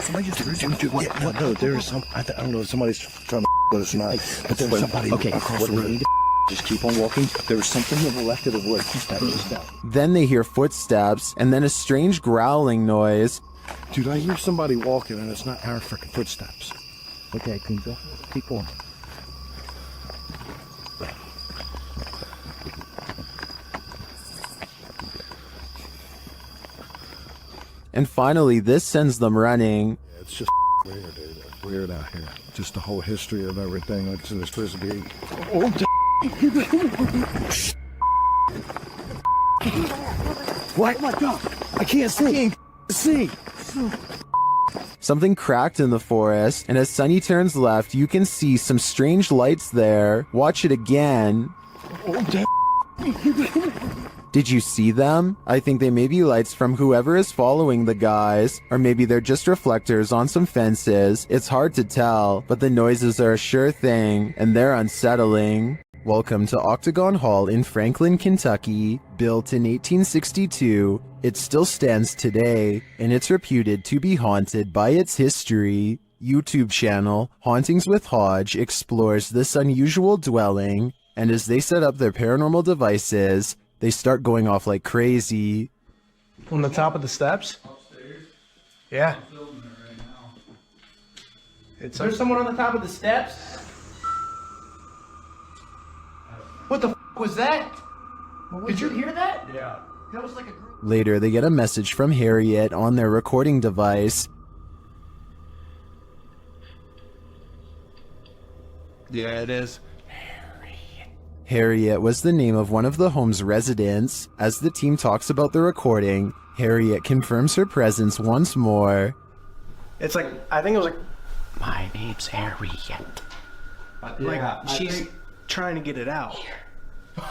Somebody just what? No, there is some. I don't know if somebody's trying to, but it's not. But there's somebody across the road. Just keep on walking. There was something to the left of the wood. Then they hear footsteps, and then a strange growling noise. Dude, I hear somebody walking, and it's not our freaking footsteps. Okay, Kunzo, keep on. And finally, this sends them running. Yeah, it's just weird, dude. It's weird out here. Just the whole history of everything. Like, there's supposed to be. Oh, what? Oh my God! I can't see. Something cracked in the forest, and as Sonny turns left, you can see some strange lights there. Watch it again. Oh, Did you see them? I think they may be lights from whoever is following the guys, or maybe they're just reflectors on some fences. It's hard to tell, but the noises are a sure thing, and they're unsettling. Welcome to Octagon Hall in Franklin, Kentucky. Built in 1862, it still stands today, and it's reputed to be haunted by its history. YouTube channel Hauntings with Hodge explores this unusual dwelling, and as they set up their paranormal devices, they start going off like crazy. On the top of the steps? Yeah. There's someone on the top of the steps? What the was that? Did you hear that? Yeah. That was like a group. Later, they get a message from Harriet on their recording device. Yeah, it is. Harriet was the name of one of the home's residents. As the team talks about the recording, Harriet confirms her presence once more. It's like, I think it was like... My name's Harriet. Like, she's trying to get it out.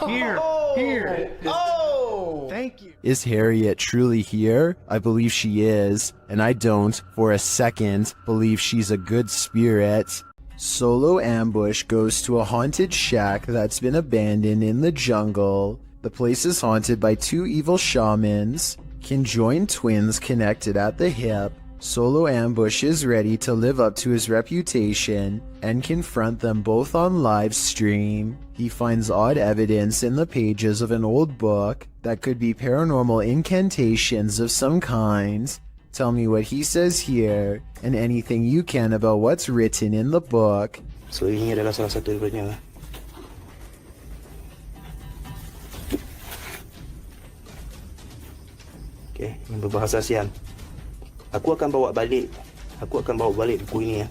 Here. Oh! Thank you. Is Harriet truly here? I believe she is, and I don't, for a second, believe she's a good spirit. Solo Ambush goes to a haunted shack that's been abandoned in the jungle. The place is haunted by two evil shamans. Conjoined twins connected at the hip, Solo Ambush is ready to live up to his reputation and confront them both on live stream. He finds odd evidence in the pages of an old book that could be paranormal incantations of some kind. Tell me what he says here, and anything you can about what's written in the book. So ini adalah salah satu daripadanya. Okay, yang berbahasa ASEAN. Aku akan bawa balik buku ini ya.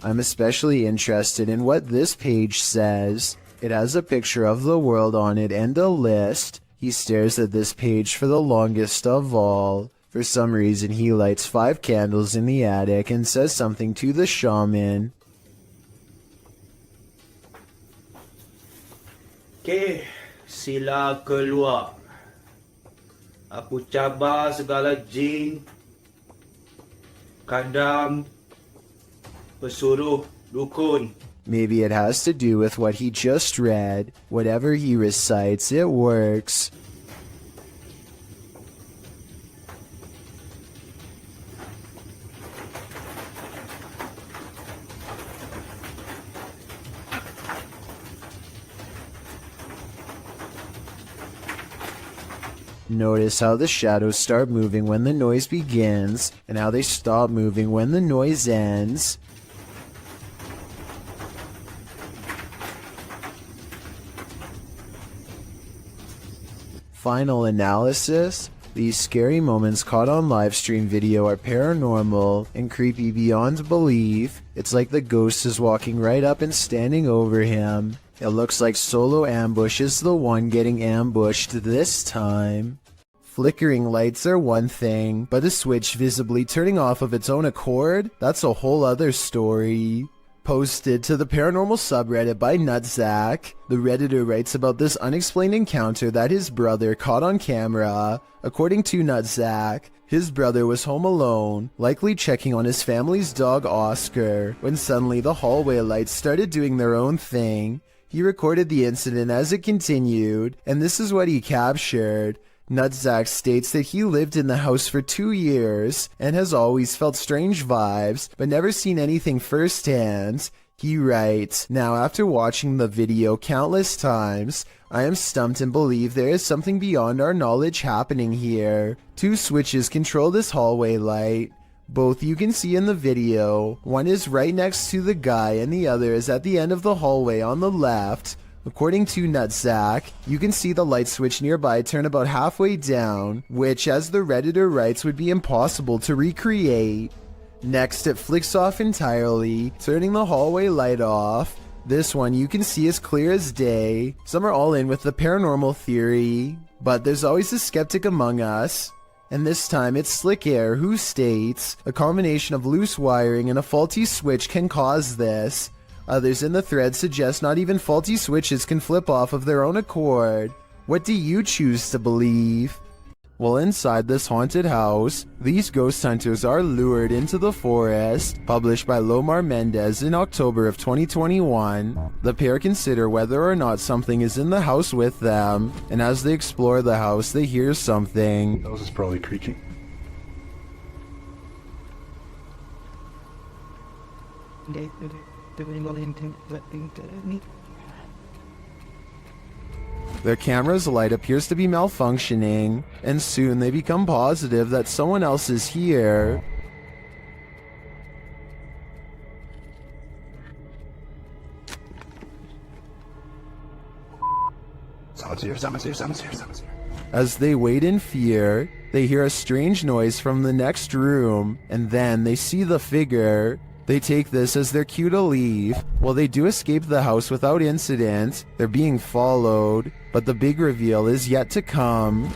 I'm especially interested in what this page says. It has a picture of the world on it and a list. He stares at this page for the longest of all. For some reason, he lights 5 candles in the attic and says something to the shaman. Okay, sila keluar. Aku cabar segala jin, kadam, pesuruh, dukun. Maybe it has to do with what he just read. Whatever he recites, it works. Notice how the shadows start moving when the noise begins, and how they stop moving when the noise ends. Final analysis: these scary moments caught on livestream video are paranormal and creepy beyond belief. It's like the ghost is walking right up and standing over him. It looks like Solo Ambush is the one getting ambushed this time. Flickering lights are one thing, but a switch visibly turning off of its own accord? That's a whole other story. Posted to the paranormal subreddit by Nutzack, the redditor writes about this unexplained encounter that his brother caught on camera. According to Nutzack, his brother was home alone, likely checking on his family's dog Oscar, when suddenly the hallway lights started doing their own thing. He recorded the incident as it continued, and this is what he captured. Nutzack states that he lived in the house for 2 years and has always felt strange vibes, but never seen anything firsthand. He writes, "Now after watching the video countless times, I am stumped and believe there is something beyond our knowledge happening here. 2 switches control this hallway light. Both you can see in the video. One is right next to the guy and the other is at the end of the hallway on the left. According to Nutzack, you can see the light switch nearby turn about halfway down, which, as the redditor writes, would be impossible to recreate. Next, it flicks off entirely, turning the hallway light off. This one you can see as clear as day. Some are all in with the paranormal theory, but there's always a skeptic among us. And this time it's Slick Air who states, a combination of loose wiring and a faulty switch can cause this. Others in the thread suggest not even faulty switches can flip off of their own accord. What do you choose to believe?" Well, inside this haunted house, these ghost hunters are lured into the forest. Published by Lomar Mendez in October of 2021, the pair consider whether or not something is in the house with them, and as they explore the house, they hear something. That was probably creaking. Their camera's light appears to be malfunctioning, and soon they become positive that someone else is here. Someone's here. As they wait in fear, they hear a strange noise from the next room, and then they see the figure. They take this as their cue to leave. While they do escape the house without incident, they're being followed, but the big reveal is yet to come.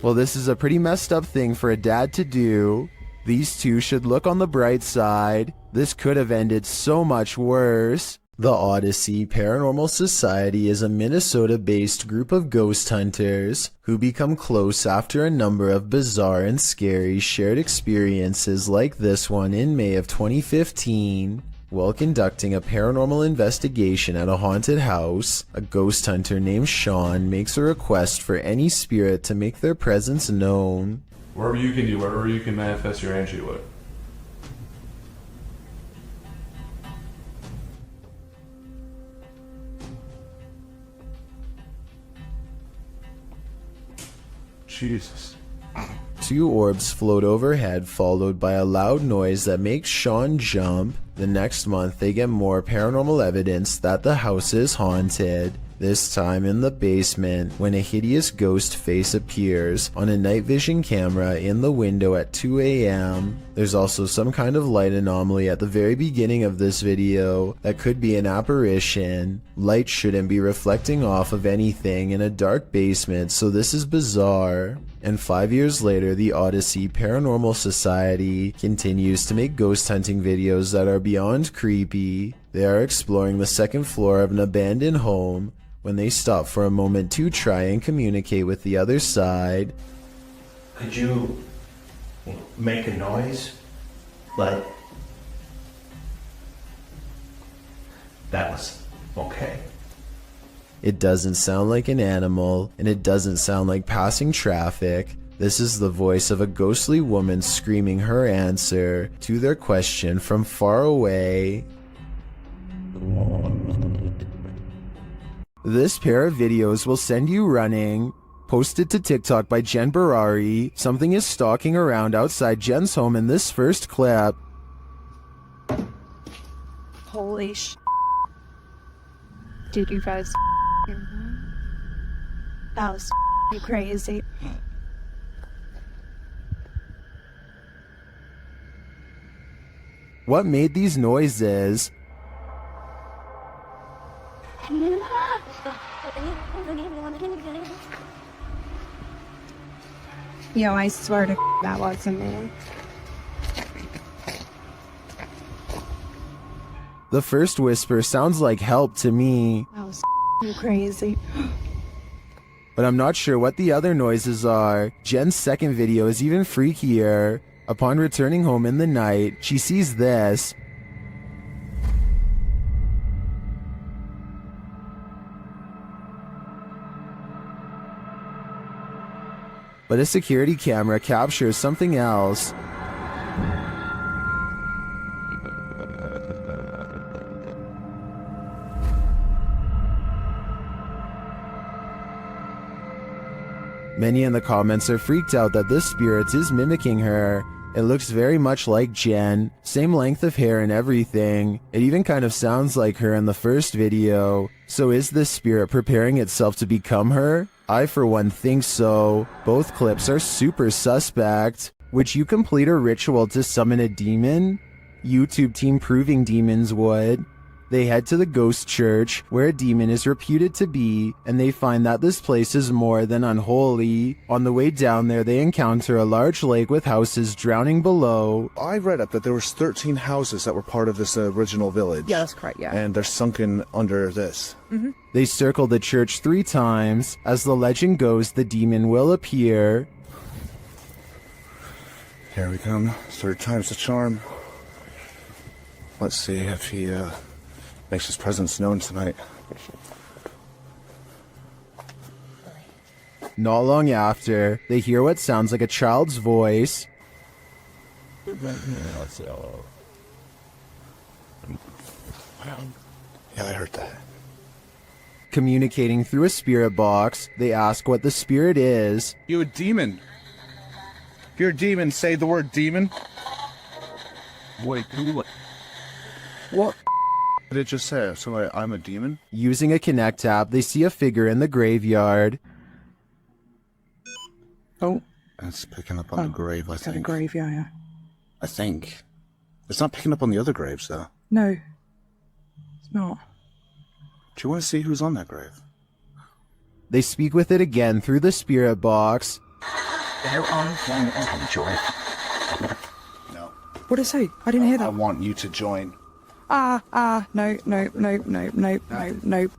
Well, this is a pretty messed up thing for a dad to do. These two should look on the bright side. This could have ended so much worse. The Odyssey Paranormal Society is a Minnesota-based group of ghost hunters who become close after a number of bizarre and scary shared experiences like this one in May of 2015. While conducting a paranormal investigation at a haunted house, a ghost hunter named Sean makes a request for any spirit to make their presence known. Wherever you can do, wherever you can manifest your energy with. Jesus. 2 orbs float overhead, followed by a loud noise that makes Sean jump. The next month, they get more paranormal evidence that the house is haunted. This time in the basement, when a hideous ghost face appears on a night vision camera in the window at 2 a.m. There's also some kind of light anomaly at the very beginning of this video that could be an apparition. Light shouldn't be reflecting off of anything in a dark basement, so this is bizarre. And 5 years later, the Odyssey Paranormal Society continues to make ghost hunting videos that are beyond creepy. They are exploring the second floor of an abandoned home when they stop for a moment to try and communicate with the other side. Could you make a noise? Like, that was okay. It doesn't sound like an animal, and it doesn't sound like passing traffic. This is the voice of a ghostly woman screaming her answer to their question from far away. This pair of videos will send you running. Posted to TikTok by Jen Barari, something is stalking around outside Jen's home in this first clip. Holy sh! Dude, you guys that was crazy. What made these noises? Yo, I swear to that wasn't me. The first whisper sounds like help to me, That was crazy. but I'm not sure what the other noises are. Jen's second video is even freakier. Upon returning home in the night, she sees this. But a security camera captures something else. Many in the comments are freaked out that this spirit is mimicking her. It looks very much like Jen, same length of hair and everything. It even kind of sounds like her in the first video. So is this spirit preparing itself to become her? I for one think so. Both clips are super suspect. Would you complete a ritual to summon a demon? YouTube team Proving Demons would. They head to the ghost church, where a demon is reputed to be, and they find that this place is more than unholy. On the way down there, they encounter a large lake with houses drowning below. I read up that there was 13 houses that were part of this original village. Yeah, that's correct, yeah. And they're sunken under this. Mm-hmm. They circle the church 3 times. As the legend goes, the demon will appear. Here we come. 3rd time's the charm. Let's see if he makes his presence known tonight. Not long after, they hear what sounds like a child's voice. Yeah, I heard that. Communicating through a spirit box, they ask what the spirit is. You a demon? If you're a demon, say the word demon. Wait, what did it just say? So I'm a demon? Using a Connect app, they see a figure in the graveyard. Oh. It's picking up on the grave, I think. The grave, yeah. I think. It's not picking up on the other graves, though. No. It's not. Do you want to see who's on that grave? They speak with it again through the spirit box. They're on join. No. What did it say? I didn't hear that. I want you to join. No.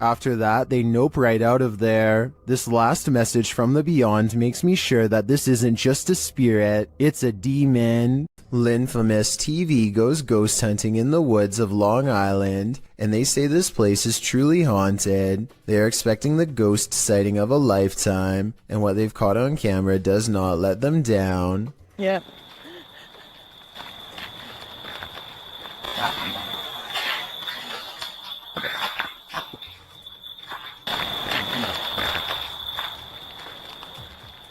After that, they nope right out of there. This last message from the beyond makes me sure that this isn't just a spirit, it's a demon. Linfamous TV goes ghost hunting in the woods of Long Island, and they say this place is truly haunted. They are expecting the ghost sighting of a lifetime, and what they've caught on camera does not let them down. Yeah.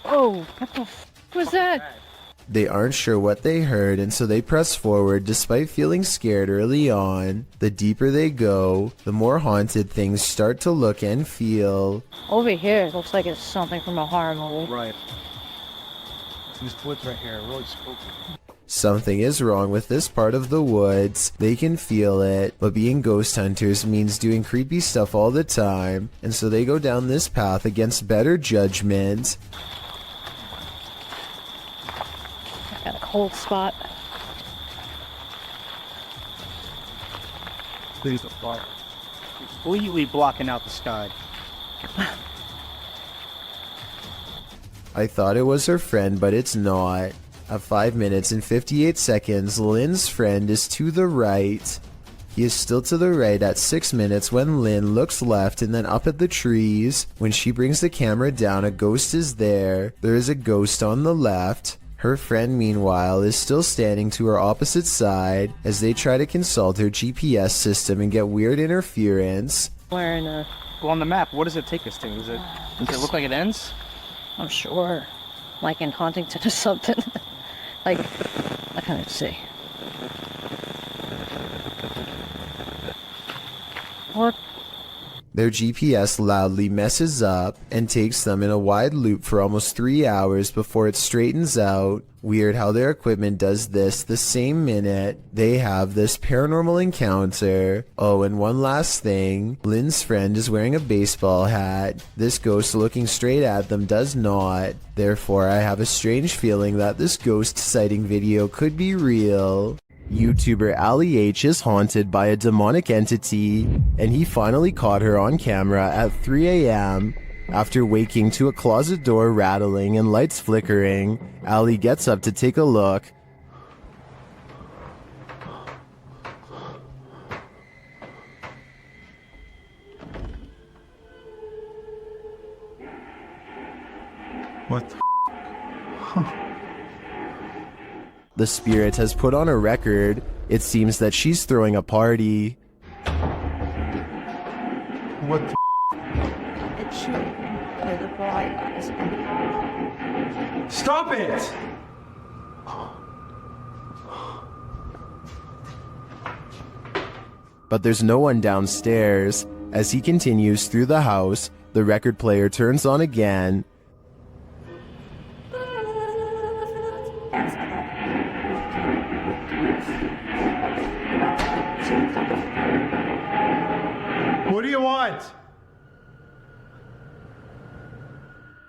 Oh, what the f was that? They aren't sure what they heard, and so they press forward despite feeling scared early on. The deeper they go, the more haunted things start to look and feel. Over here, it looks like it's something from a horror movie. Right. These woods right here are really spooky. Something is wrong with this part of the woods. They can feel it, but being ghost hunters means doing creepy stuff all the time, and so they go down this path against better judgment. Got a cold spot. Please don't fire. Completely blocking out the sky. I thought it was her friend, but it's not. At 5 minutes and 58 seconds, Lynn's friend is to the right. He is still to the right at 6 minutes when Lynn looks left and then up at the trees. When she brings the camera down, a ghost is there. There is a ghost on the left. Her friend, meanwhile, is still standing to her opposite side as they try to consult her GPS system and get weird interference. Where in a... Well, on the map, what does it take us to? Does it look like it ends? I'm sure. Like in Huntington or something. Like, I can't see. What? Their GPS loudly messes up and takes them in a wide loop for almost 3 hours before it straightens out. Weird how their equipment does this the same minute they have this paranormal encounter. Oh, and one last thing. Lynn's friend is wearing a baseball hat. This ghost looking straight at them does not. Therefore, I have a strange feeling that this ghost sighting video could be real. YouTuber Ali H is haunted by a demonic entity, and he finally caught her on camera at 3 a.m. After waking to a closet door rattling and lights flickering, Ali gets up to take a look. What the The spirit has put on a record. It seems that she's throwing a party. What the It should be the bright eyes. Stop it! But there's no one downstairs. As he continues through the house, the record player turns on again. What do you want?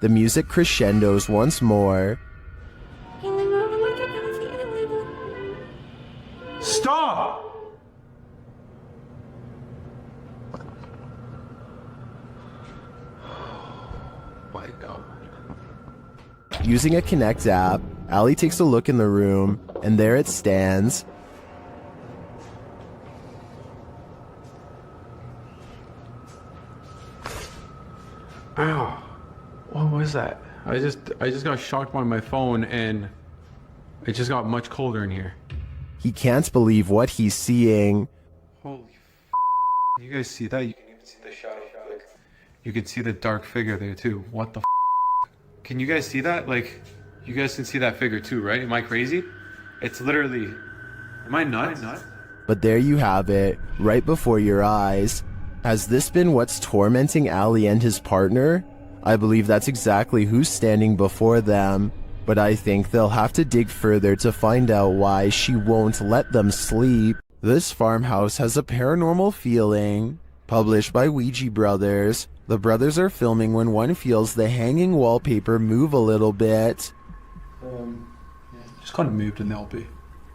The music crescendos once more. Stop! My God. Using a Connect app, Ali takes a look in the room, and there it stands. Ow. What was that? I just got shocked by my phone, and it just got much colder in here. He can't believe what he's seeing. Holy You guys see that? You can even see the shadow. Like, you can see the dark figure there too. What the Can you guys see that? Like, you guys can see that figure too, right? Am I crazy? It's literally... Am I nuts? But there you have it, right before your eyes. Has this been what's tormenting Ali and his partner? I believe that's exactly who's standing before them, but I think they'll have to dig further to find out why she won't let them sleep. This farmhouse has a paranormal feeling. Published by Ouija Brothers. The brothers are filming when one feels the hanging wallpaper move a little bit. Just kind of moved in the LP.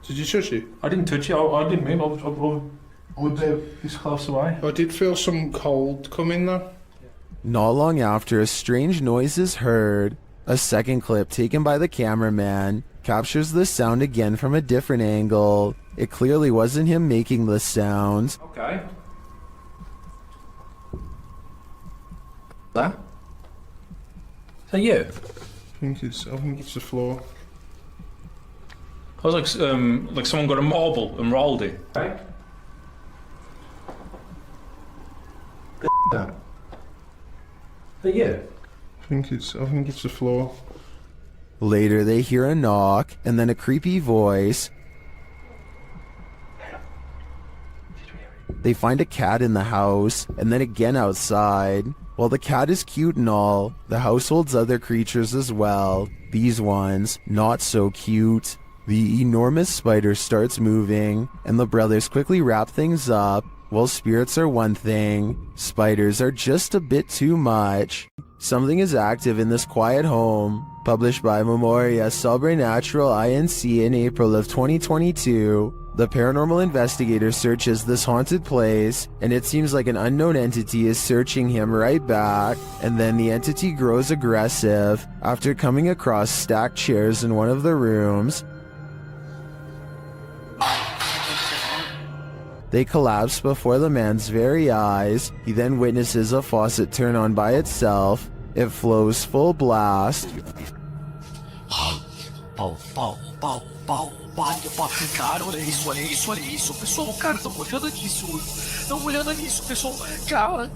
Did you touch it? I didn't touch it. I didn't move. I would this close away. I did feel some cold come in though. Not long after, a strange noise is heard. A second clip taken by the cameraman captures the sound again from a different angle. It clearly wasn't him making the sound. Okay. That? Is that you? I think it's the floor. I was like someone got a marble and rolled it. Right? That. Is that you? I think it's the floor. Later they hear a knock and then a creepy voice. They find a cat in the house and then again outside. While the cat is cute and all, the house holds other creatures as well. These ones, not so cute. The enormous spider starts moving, and the brothers quickly wrap things up. While spirits are one thing, spiders are just a bit too much. Something is active in this quiet home. Published by Memoria Sobrenatural Inc. in April of 2022. The paranormal investigator searches this haunted place, and it seems like an unknown entity is searching him right back, and then the entity grows aggressive after coming across stacked chairs in one of the rooms. They collapse before the man's very eyes. He then witnesses a faucet turn on by itself. It flows full blast. Cara, olha isso, pessoal, cara, tô olhando nisso, pessoal, cara,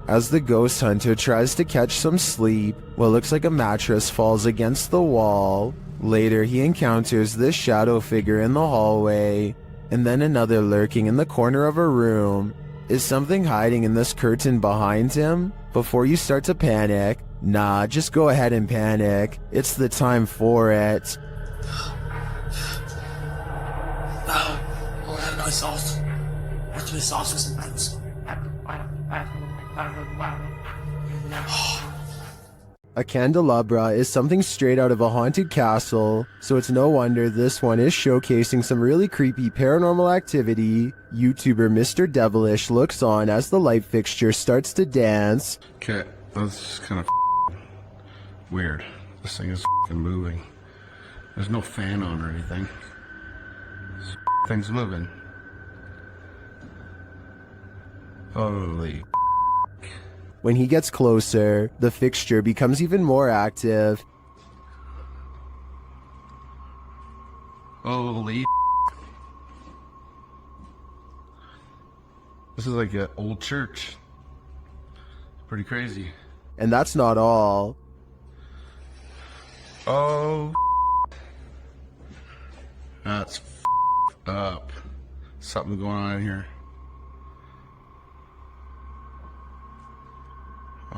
As the ghost hunter tries to catch some sleep, what looks like a mattress falls against the wall. Later, he encounters this shadow figure in the hallway, and then another lurking in the corner of a room. Is something hiding in this curtain behind him? Before you start to panic, nah, just go ahead and panic. It's the time for it. A candelabra is something straight out of a haunted castle, so it's no wonder this one is showcasing some really creepy paranormal activity. YouTuber Mr. Devilish looks on as the light fixture starts to dance. Okay, that's kind of weird. This thing is moving. There's no fan on or anything. This thing's moving. Holy. When he gets closer, the fixture becomes even more active. Holy. This is like an old church. Pretty crazy. And that's not all. Oh. That's up. Something going on in here.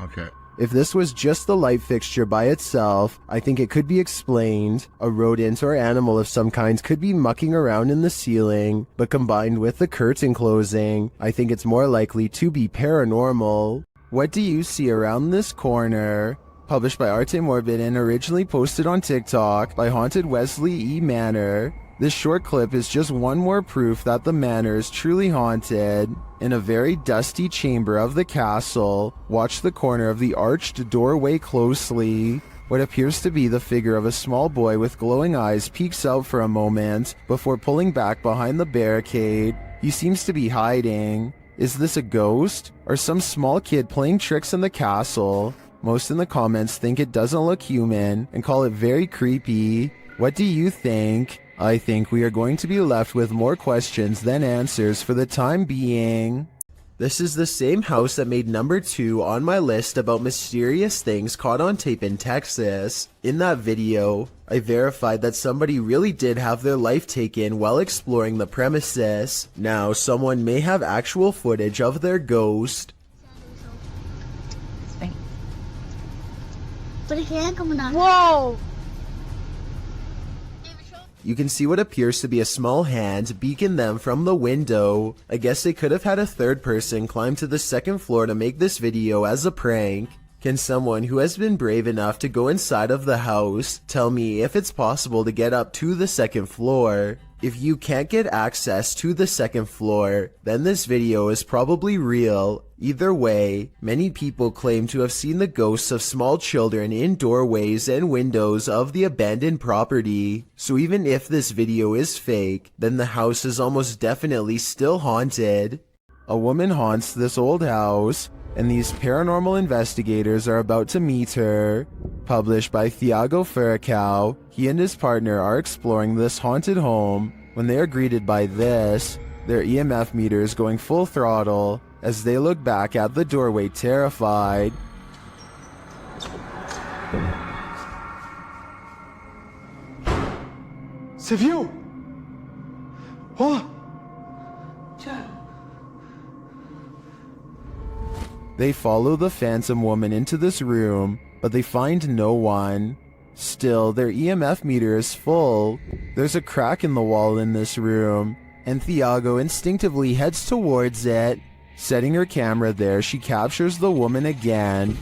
Okay. If this was just the light fixture by itself, I think it could be explained. A rodent or animal of some kind could be mucking around in the ceiling, but combined with the curtain closing, I think it's more likely to be paranormal. What do you see around this corner? Published by Arte Morbid and originally posted on TikTok by Haunted Wesley E. Manor. This short clip is just one more proof that the manor is truly haunted. In a very dusty chamber of the castle, watch the corner of the arched doorway closely. What appears to be the figure of a small boy with glowing eyes peeks out for a moment before pulling back behind the barricade. He seems to be hiding. Is this a ghost or some small kid playing tricks in the castle? Most in the comments think it doesn't look human and call it very creepy. What do you think? I think we are going to be left with more questions than answers for the time being. This is the same house that made number 2 on my list about mysterious things caught on tape in Texas. In that video, I verified that somebody really did have their life taken while exploring the premises. Now, someone may have actual footage of their ghost. Whoa! You can see what appears to be a small hand beacon them from the window. I guess they could have had a third person climb to the 2nd floor to make this video as a prank. Can someone who has been brave enough to go inside of the house tell me if it's possible to get up to the 2nd floor? If you can't get access to the 2nd floor, then this video is probably real. Either way, many people claim to have seen the ghosts of small children in doorways and windows of the abandoned property. So even if this video is fake, then the house is almost definitely still haunted. A woman haunts this old house, and these paranormal investigators are about to meet her. Published by Thiago Furacao, he and his partner are exploring this haunted home when they are greeted by this, their EMF meters going full throttle as they look back at the doorway terrified. C'est vieux! What? They follow the phantom woman into this room, but they find no one. Still, their EMF meter is full. There's a crack in the wall in this room, and Thiago instinctively heads towards it. Setting her camera there, she captures the woman again.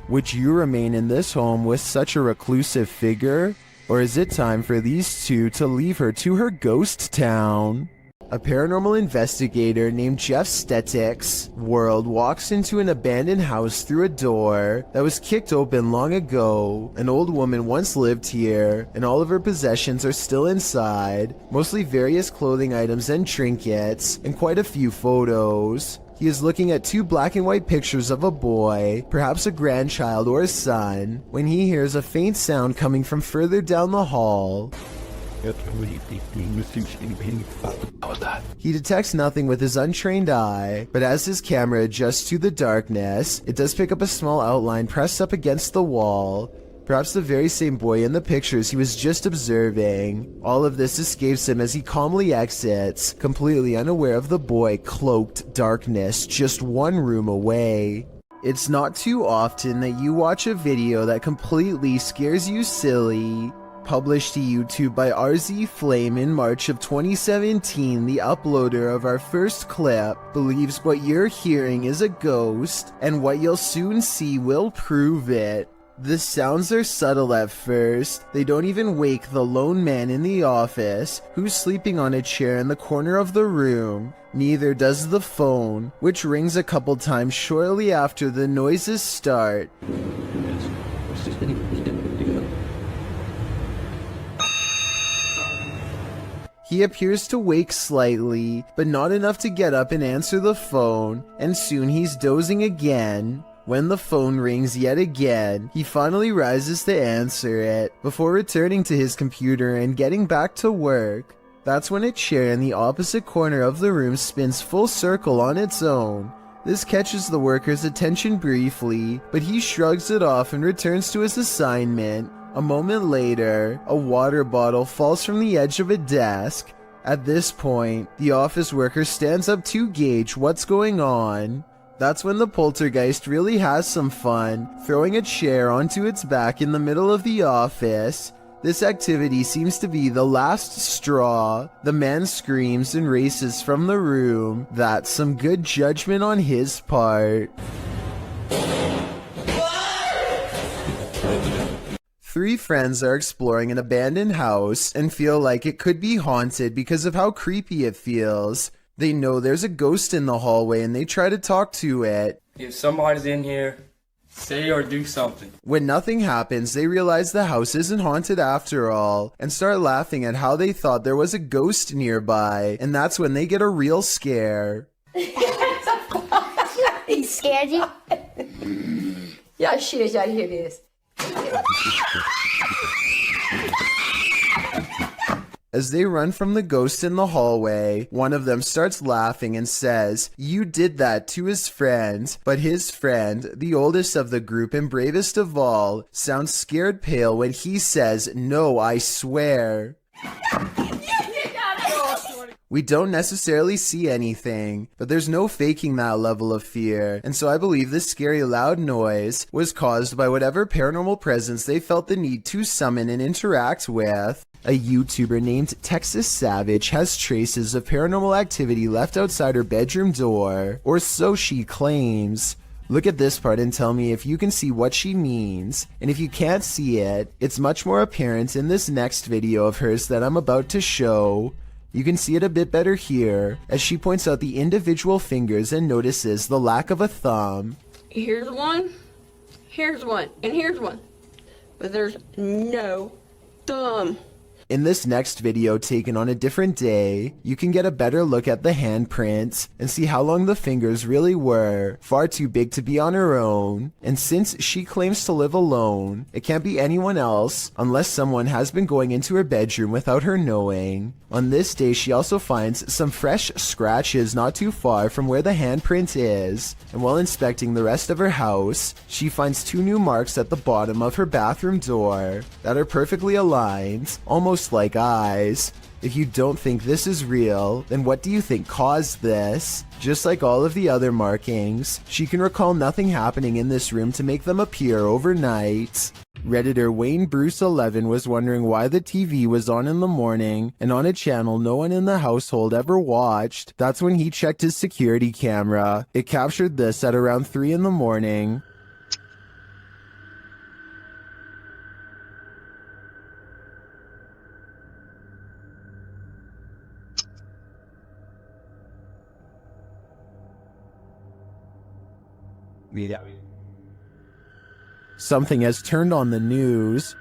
Would you remain in this home with such a reclusive figure? Or is it time for these two to leave her to her ghost town? A paranormal investigator named Jeff Stetik's world walks into an abandoned house through a door that was kicked open long ago. An old woman once lived here, and all of her possessions are still inside, mostly various clothing items and trinkets, and quite a few photos. He is looking at two black and white pictures of a boy, perhaps a grandchild or a son, when he hears a faint sound coming from further down the hall. He detects nothing with his untrained eye, but as his camera adjusts to the darkness, it does pick up a small outline pressed up against the wall. Perhaps the very same boy in the pictures he was just observing. All of this escapes him as he calmly exits, completely unaware of the boy cloaked darkness just one room away. It's not too often that you watch a video that completely scares you silly. Published to YouTube by RZ Flame in March of 2017, the uploader of our first clip believes what you're hearing is a ghost, and what you'll soon see will prove it. The sounds are subtle at first. They don't even wake the lone man in the office, who's sleeping on a chair in the corner of the room. Neither does the phone, which rings a couple times shortly after the noises start. He appears to wake slightly, but not enough to get up and answer the phone, and soon he's dozing again. When the phone rings yet again, he finally rises to answer it, before returning to his computer and getting back to work. That's when a chair in the opposite corner of the room spins full circle on its own. This catches the worker's attention briefly, but he shrugs it off and returns to his assignment. A moment later, a water bottle falls from the edge of a desk. At this point, the office worker stands up to gauge what's going on. That's when the poltergeist really has some fun, throwing a chair onto its back in the middle of the office. This activity seems to be the last straw. The man screams and races from the room. That's some good judgment on his part. Three friends are exploring an abandoned house and feel like it could be haunted because of how creepy it feels. They know there's a ghost in the hallway and they try to talk to it. If somebody's in here, say or do something. When nothing happens, they realize the house isn't haunted after all and start laughing at how they thought there was a ghost nearby, and that's when they get a real scare. He scared you? Y'all shit, y'all hear this. As they run from the ghost in the hallway, one of them starts laughing and says, "You did that," to his friend. But his friend, the oldest of the group and bravest of all, sounds scared pale when he says, "No, I swear." We don't necessarily see anything, but there's no faking that level of fear, and so I believe this scary loud noise was caused by whatever paranormal presence they felt the need to summon and interact with. A YouTuber named Texas Savage has traces of paranormal activity left outside her bedroom door, or so she claims. Look at this part and tell me if you can see what she means. And if you can't see it, it's much more apparent in this next video of hers that I'm about to show. You can see it a bit better here, as she points out the individual fingers and notices the lack of a thumb. Here's one, and here's one. But there's no thumb. In this next video taken on a different day, you can get a better look at the handprint and see how long the fingers really were, far too big to be on her own. And since she claims to live alone, it can't be anyone else unless someone has been going into her bedroom without her knowing. On this day, she also finds some fresh scratches not too far from where the handprint is, and while inspecting the rest of her house, she finds 2 new marks at the bottom of her bathroom door that are perfectly aligned, almost like eyes. If you don't think this is real, then what do you think caused this? Just like all of the other markings, she can recall nothing happening in this room to make them appear overnight. Redditor Wayne Bruce 11 was wondering why the TV was on in the morning and on a channel no one in the household ever watched. That's when he checked his security camera. It captured this at around 3 in the morning. Something has turned on the news.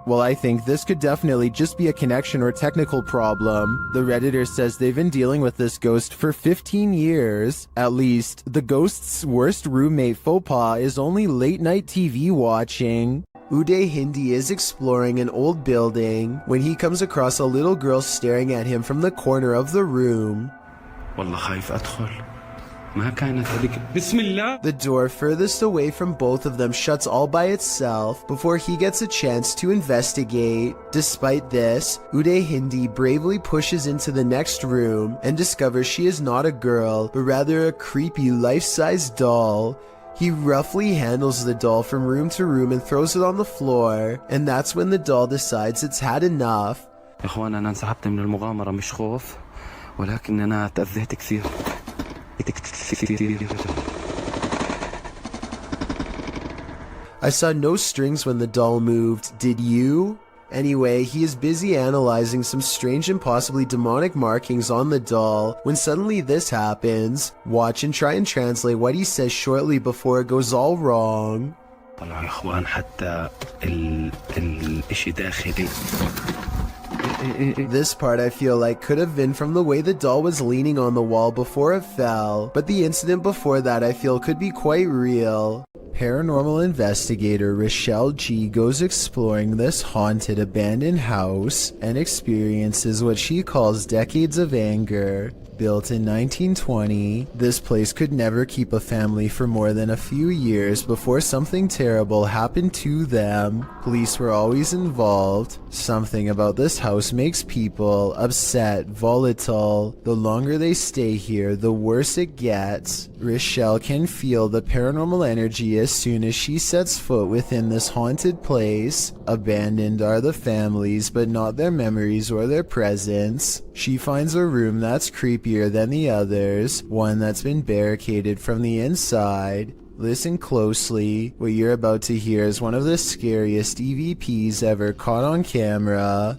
Well, I think this could definitely just be a connection or technical problem. The Redditor says they've been dealing with this ghost for 15 years. At least, the ghost's worst roommate faux pas is only late night TV watching. Uday Hindi is exploring an old building when he comes across a little girl staring at him from the corner of the room. The door furthest away from both of them shuts all by itself before he gets a chance to investigate. Despite this, Uday Hindi bravely pushes into the next room and discovers she is not a girl, but rather a creepy life-size doll. He roughly handles the doll from room to room and throws it on the floor, and that's when the doll decides it's had enough. I saw no strings when the doll moved, did you? Anyway, he is busy analyzing some strange and possibly demonic markings on the doll when suddenly this happens. Watch and try and translate what he says shortly before it goes all wrong. This part I feel like could have been from the way the doll was leaning on the wall before it fell, but the incident before that I feel could be quite real. Paranormal investigator Rochelle G goes exploring this haunted abandoned house and experiences what she calls decades of anger. Built in 1920, this place could never keep a family for more than a few years before something terrible happened to them. Police were always involved. Something about this house makes people upset, volatile. The longer they stay here, the worse it gets. Rochelle can feel the paranormal energy as soon as she sets foot within this haunted place. Abandoned are the families, but not their memories or their presence. She finds a room that's creepier than the others, one that's been barricaded from the inside. Listen closely. What you're about to hear is one of the scariest EVPs ever caught on camera.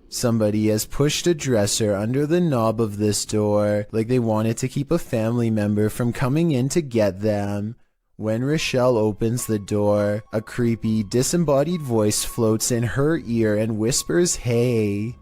Somebody has pushed a dresser under the knob of this door, like they wanted to keep a family member from coming in to get them. When Rochelle opens the door, a creepy, disembodied voice floats in her ear and whispers, "Hey."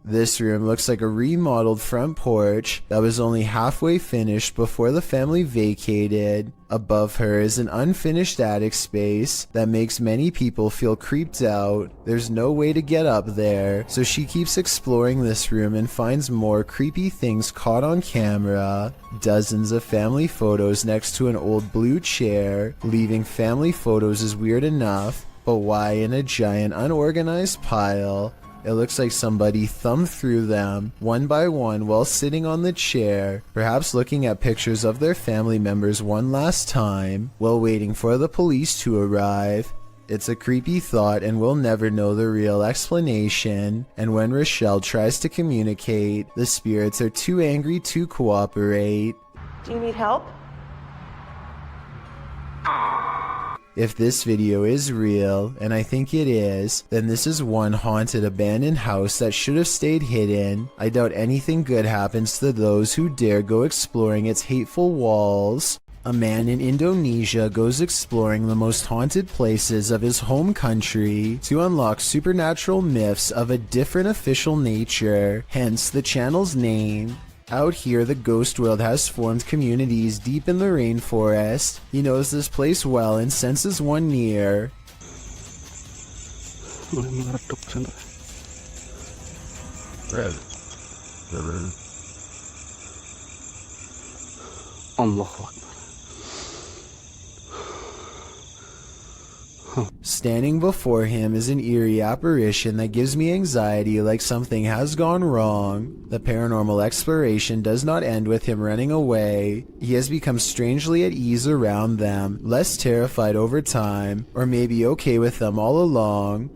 This room looks like a remodeled front porch that was only halfway finished before the family vacated. Above her is an unfinished attic space that makes many people feel creeped out. There's no way to get up there, so she keeps exploring this room and finds more creepy things caught on camera. Dozens of family photos next to an old blue chair. Leaving family photos is weird enough, but why in a giant unorganized pile? It looks like somebody thumbed through them one by one while sitting on the chair, perhaps looking at pictures of their family members one last time while waiting for the police to arrive. It's a creepy thought and we'll never know the real explanation, and when Rochelle tries to communicate, the spirits are too angry to cooperate. Do you need help? If this video is real, and I think it is, then this is one haunted abandoned house that should have stayed hidden. I doubt anything good happens to those who dare go exploring its hateful walls. A man in Indonesia goes exploring the most haunted places of his home country to unlock supernatural myths of a different official nature, hence the channel's name. Out here, the ghost world has formed communities deep in the rainforest. He knows this place well and senses one near. Standing before him is an eerie apparition that gives me anxiety, like something has gone wrong. The paranormal exploration does not end with him running away. He has become strangely at ease around them, less terrified over time, or maybe okay with them all along.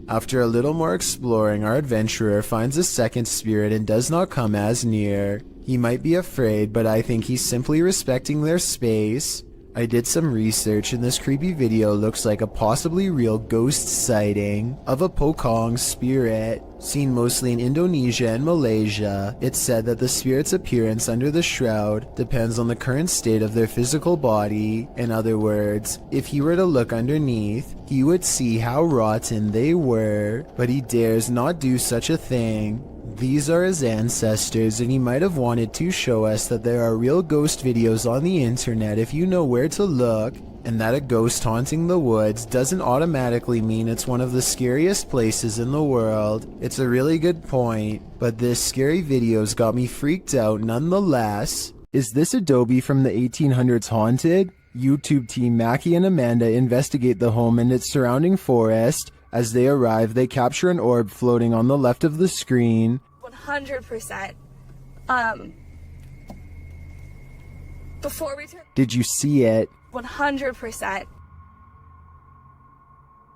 After a little more exploring, our adventurer finds a second spirit and does not come as near. He might be afraid, but I think he's simply respecting their space. I did some research and this creepy video looks like a possibly real ghost sighting of a Pocong spirit, seen mostly in Indonesia and Malaysia. It's said that the spirit's appearance under the shroud depends on the current state of their physical body. In other words, if he were to look underneath, he would see how rotten they were, but he dares not do such a thing. These are his ancestors, and he might have wanted to show us that there are real ghost videos on the internet if you know where to look, and that a ghost haunting the woods doesn't automatically mean it's one of the scariest places in the world. It's a really good point, but this scary video's got me freaked out nonetheless. Is this adobe from the 1800s haunted? YouTube team Mackie and Amanda investigate the home and its surrounding forest. As they arrive, they capture an orb floating on the left of the screen. 100%. Before we turn... Did you see it? 100%.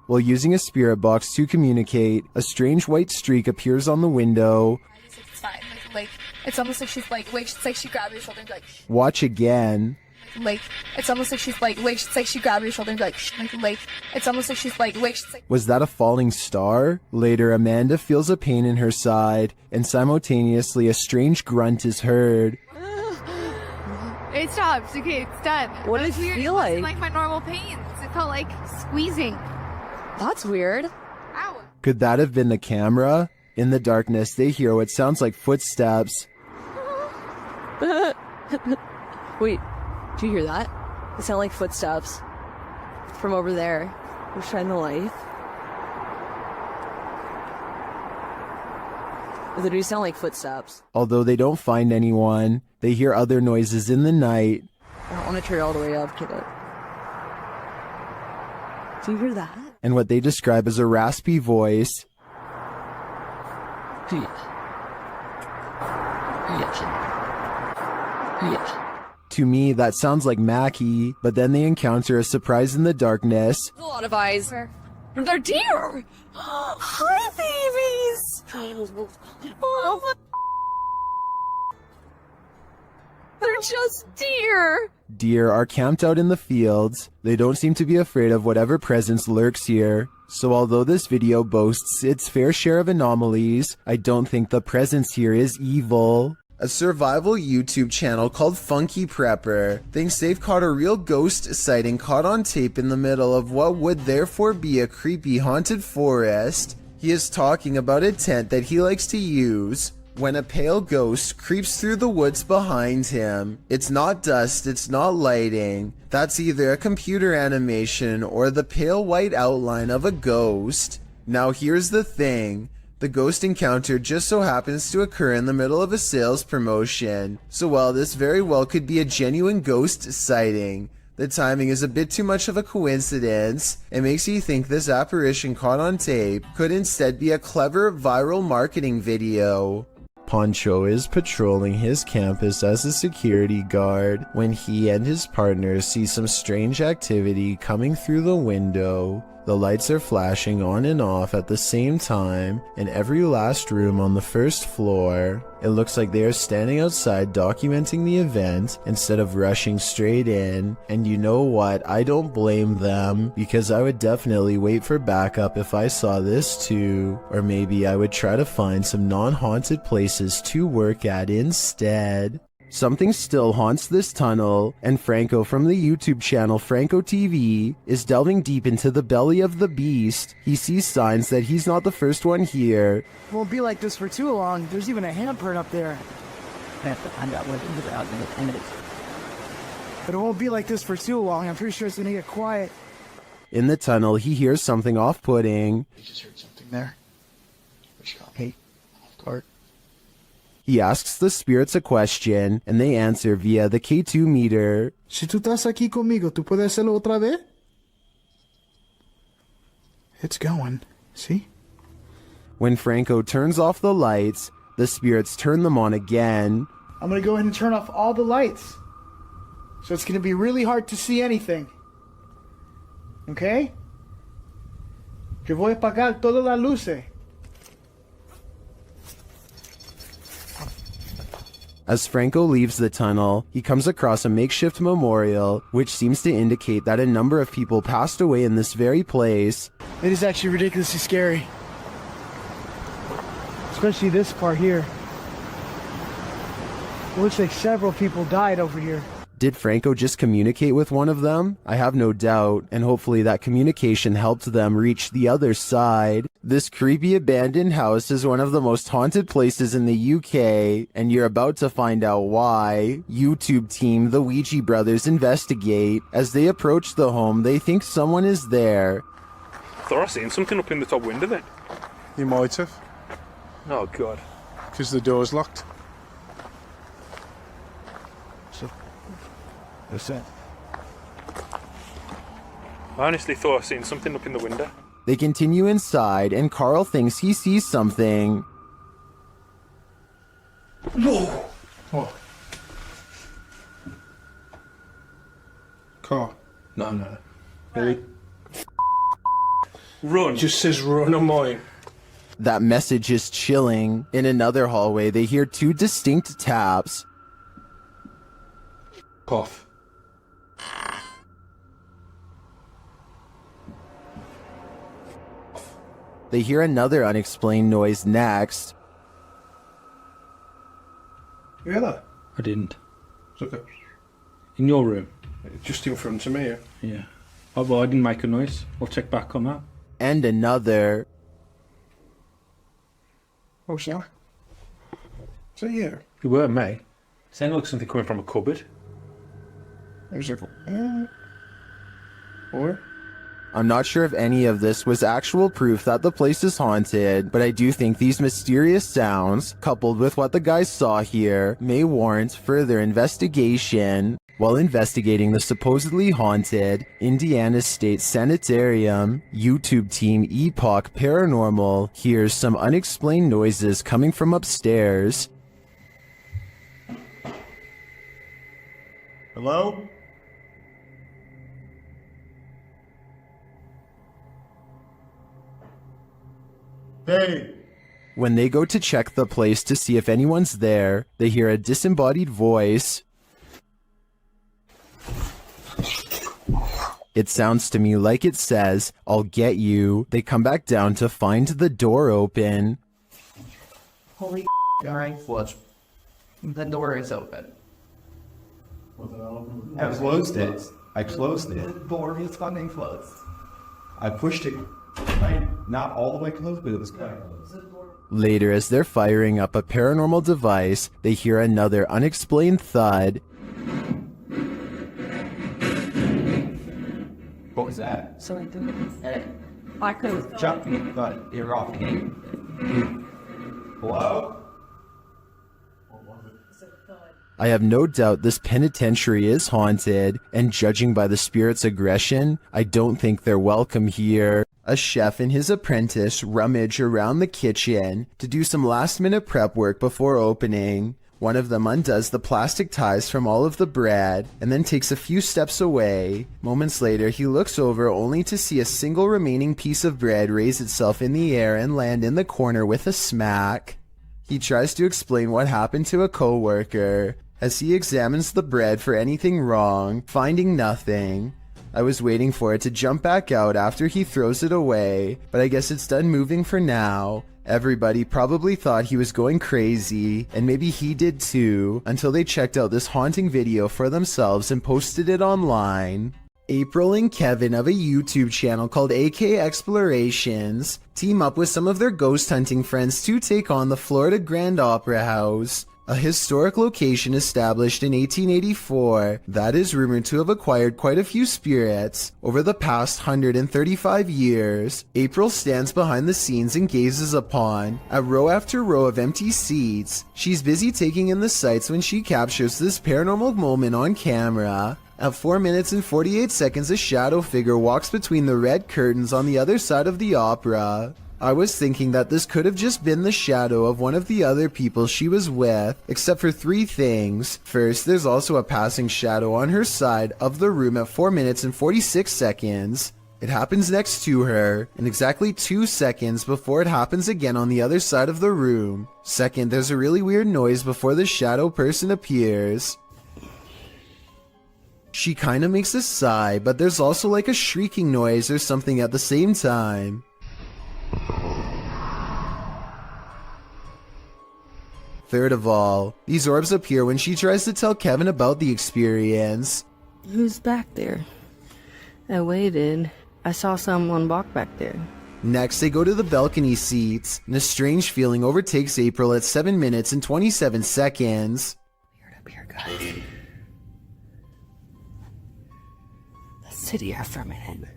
While using a spirit box to communicate, a strange white streak appears on the window. It's fine. Like, it's almost like she's like, wait, it's like she grabbed your shoulder and be like, shh. Watch again. Like, it's almost like she's like, wait, it's like she grabbed your shoulder and be like, shh. Like, it's almost like she's like, wait, it's like... Was that a falling star? Later, Amanda feels a pain in her side, and simultaneously a strange grunt is heard. It stopped. Okay, it's done. What did it feel like? It wasn't like my normal pains. It felt like squeezing. That's weird. Ow. Could that have been the camera? In the darkness, they hear what sounds like footsteps. Wait, do you hear that? It sound like footsteps from over there. We'll shine the light. They do sound like footsteps. Although they don't find anyone, they hear other noises in the night. I don't want to turn it all the way up to it. Do you hear that? And what they describe as a raspy voice. To me, that sounds like Mackie, but then they encounter a surprise in the darkness. A lot of eyes. They're deer! Hi, babies! Oh, they're just deer! Deer are camped out in the fields. They don't seem to be afraid of whatever presence lurks here. So although this video boasts its fair share of anomalies, I don't think the presence here is evil. A survival YouTube channel called Funky Prepper thinks they've caught a real ghost sighting caught on tape in the middle of what would therefore be a creepy haunted forest. He is talking about a tent that he likes to use when a pale ghost creeps through the woods behind him. It's not dust, it's not lighting. That's either a computer animation or the pale white outline of a ghost. Now here's the thing. The ghost encounter just so happens to occur in the middle of a sales promotion. So while this very well could be a genuine ghost sighting, the timing is a bit too much of a coincidence. It makes you think this apparition caught on tape could instead be a clever viral marketing video. Poncho is patrolling his campus as a security guard when he and his partner see some strange activity coming through the window. The lights are flashing on and off at the same time in every last room on the first floor. It looks like they are standing outside documenting the event instead of rushing straight in. And you know what? I don't blame them, because I would definitely wait for backup if I saw this too. Or maybe I would try to find some non-haunted places to work at instead. Something still haunts this tunnel, and Franco from the YouTube channel Franco TV is delving deep into the belly of the beast. He sees signs that he's not the first one here. It won't be like this for too long. There's even a handprint up there. I have to find out what it's about in 10 minutes. But it won't be like this for too long. I'm pretty sure it's gonna get quiet. In the tunnel, he hears something off-putting. I just heard something there. Hey, Cart. He asks the spirits a question, and they answer via the K2 meter. Si tú estás aquí conmigo, ¿tú puedes hacerlo otra vez? It's going. See? When Franco turns off the lights, the spirits turn them on again. I'm gonna go ahead and turn off all the lights. So it's gonna be really hard to see anything. Okay? Que voy a apagar todas las luces. As Franco leaves the tunnel, he comes across a makeshift memorial, which seems to indicate that a number of people passed away in this very place. It is actually ridiculously scary. Especially this part here. It looks like several people died over here. Did Franco just communicate with one of them? I have no doubt, and hopefully that communication helped them reach the other side. This creepy abandoned house is one of the most haunted places in the UK, and you're about to find out why. YouTube team The Ouija Brothers investigate. As they approach the home, they think someone is there. Thought I seen something up in the top window then. You might have. Oh god. Because the door's locked. What's that? I honestly thought I seen something up in the window. They continue inside, and Carl thinks he sees something. No! What? Car. No. Really? Run. Just says run on mine. That message is chilling. In another hallway, they hear two distinct taps. Cough. They hear another unexplained noise next. You hear that? I didn't. It's okay. In your room? Just in front of me, yeah. Yeah. Oh, well, I didn't make a noise. I'll check back on that. And another. Oh, sorry. Is that you? You were, mate. Sounded like something coming from a cupboard. It was like, or? I'm not sure if any of this was actual proof that the place is haunted, but I do think these mysterious sounds, coupled with what the guys saw here, may warrant further investigation. While investigating the supposedly haunted Indiana State Sanitarium, YouTube team Epoch Paranormal hears some unexplained noises coming from upstairs. Hello? Hey! When they go to check the place to see if anyone's there, they hear a disembodied voice. It sounds to me like it says, "I'll get you." They come back down to find the door open. Holy alright, what? The door is open. I closed it. I closed it. The door is fucking closed. I pushed it. Not all the way closed, but it was kind of close. Later, as they're firing up a paranormal device, they hear another unexplained thud. What was that? So I could Jump me, thud. You're off. Hello? I have no doubt this penitentiary is haunted, and judging by the spirit's aggression, I don't think they're welcome here. A chef and his apprentice rummage around the kitchen to do some last-minute prep work before opening. One of them undoes the plastic ties from all of the bread and then takes a few steps away. Moments later, he looks over only to see a single remaining piece of bread raise itself in the air and land in the corner with a smack. He tries to explain what happened to a co-worker as he examines the bread for anything wrong, finding nothing. I was waiting for it to jump back out after he throws it away, but I guess it's done moving for now. Everybody probably thought he was going crazy, and maybe he did too, until they checked out this haunting video for themselves and posted it online. April and Kevin of a YouTube channel called AK Explorations team up with some of their ghost hunting friends to take on the Florida Grand Opera House, a historic location established in 1884 that is rumored to have acquired quite a few spirits over the past 135 years. April stands behind the scenes and gazes upon a row after row of empty seats. She's busy taking in the sights when she captures this paranormal moment on camera. At 4 minutes and 48 seconds, a shadow figure walks between the red curtains on the other side of the opera. I was thinking that this could have just been the shadow of one of the other people she was with, except for 3 things. First, there's also a passing shadow on her side of the room at 4 minutes and 46 seconds. It happens next to her, and exactly 2 seconds before it happens again on the other side of the room. Second, there's a really weird noise before the shadow person appears. She kinda makes a sigh, but there's also like a shrieking noise or something at the same time. Third of all, these orbs appear when she tries to tell Kevin about the experience. Who's back there? I waited. I saw someone walk back there. Next, they go to the balcony seats, and a strange feeling overtakes April at 7 minutes and 27 seconds. Weird up here, guys. Let's sit here for a minute.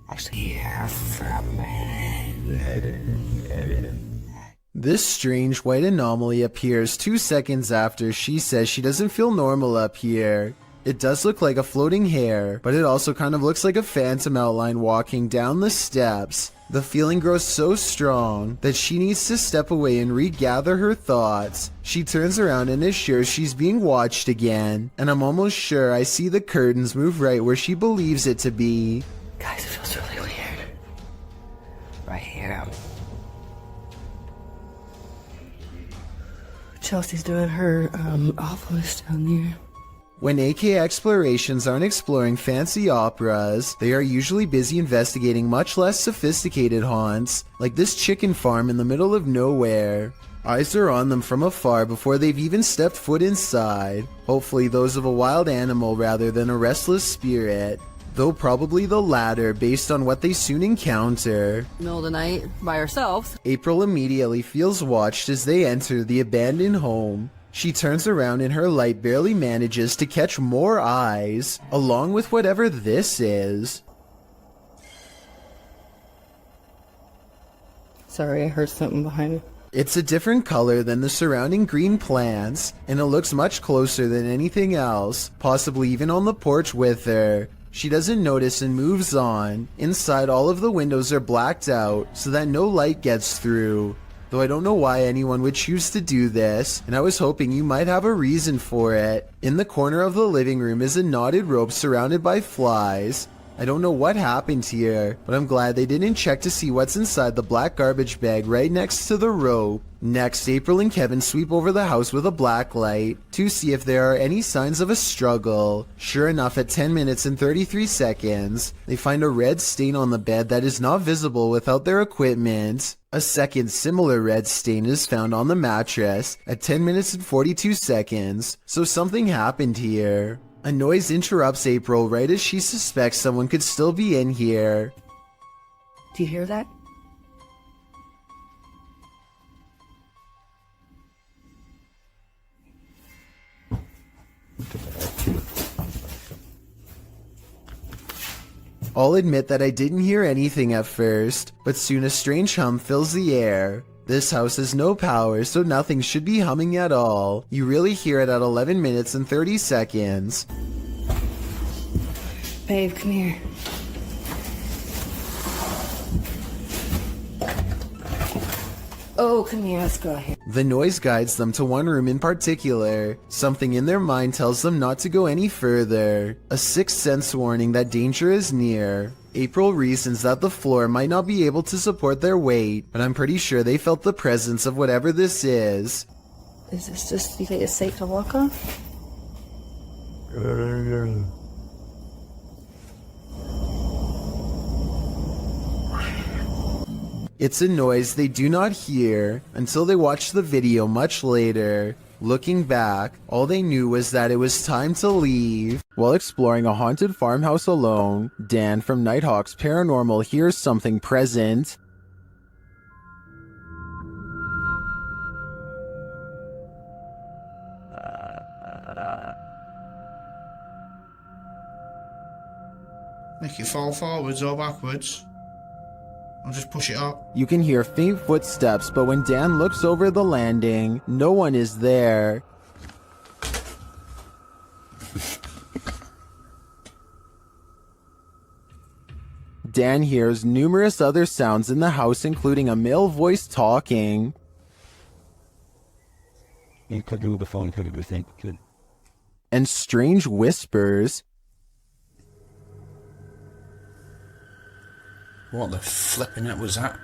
Actually, here for a minute. This strange white anomaly appears 2 seconds after she says she doesn't feel normal up here. It does look like a floating hair, but it also kind of looks like a phantom outline walking down the steps. The feeling grows so strong that she needs to step away and regather her thoughts. She turns around and is sure she's being watched again, and I'm almost sure I see the curtains move right where she believes it to be. Guys, it feels really weird. Right here. Chelsea's doing her awfulest down there. When AK Explorations aren't exploring fancy operas, they are usually busy investigating much less sophisticated haunts, like this chicken farm in the middle of nowhere. Eyes are on them from afar before they've even stepped foot inside, hopefully those of a wild animal rather than a restless spirit, though probably the latter based on what they soon encounter. Middle of the night, by ourselves. April immediately feels watched as they enter the abandoned home. She turns around and her light barely manages to catch more eyes, along with whatever this is. Sorry, I heard something behind me. It's a different color than the surrounding green plants, and it looks much closer than anything else, possibly even on the porch with her. She doesn't notice and moves on. Inside, all of the windows are blacked out so that no light gets through. Though I don't know why anyone would choose to do this, and I was hoping you might have a reason for it. In the corner of the living room is a knotted rope surrounded by flies. I don't know what happened here, but I'm glad they didn't check to see what's inside the black garbage bag right next to the rope. Next, April and Kevin sweep over the house with a black light to see if there are any signs of a struggle. Sure enough, at 10 minutes and 33 seconds, they find a red stain on the bed that is not visible without their equipment. A second similar red stain is found on the mattress at 10 minutes and 42 seconds, so something happened here. A noise interrupts April right as she suspects someone could still be in here. Do you hear that? I'll admit that I didn't hear anything at first, but soon a strange hum fills the air. This house has no power, so nothing should be humming at all. You really hear it at 11 minutes and 30 seconds. Babe, come here. Oh, come here, let's go here. The noise guides them to one room in particular. Something in their mind tells them not to go any further. A sixth sense warning that danger is near. April reasons that the floor might not be able to support their weight, but I'm pretty sure they felt the presence of whatever this is. Is this just, you think it's safe to walk on? It's a noise they do not hear until they watch the video much later. Looking back, all they knew was that it was time to leave. While exploring a haunted farmhouse alone, Dan from Nighthawk's Paranormal hears something present. Make it fall forwards or backwards. I'll just push it up. You can hear faint footsteps, but when Dan looks over the landing, no one is there. Dan hears numerous other sounds in the house, including a male voice talking. And strange whispers. What the flipping it was that?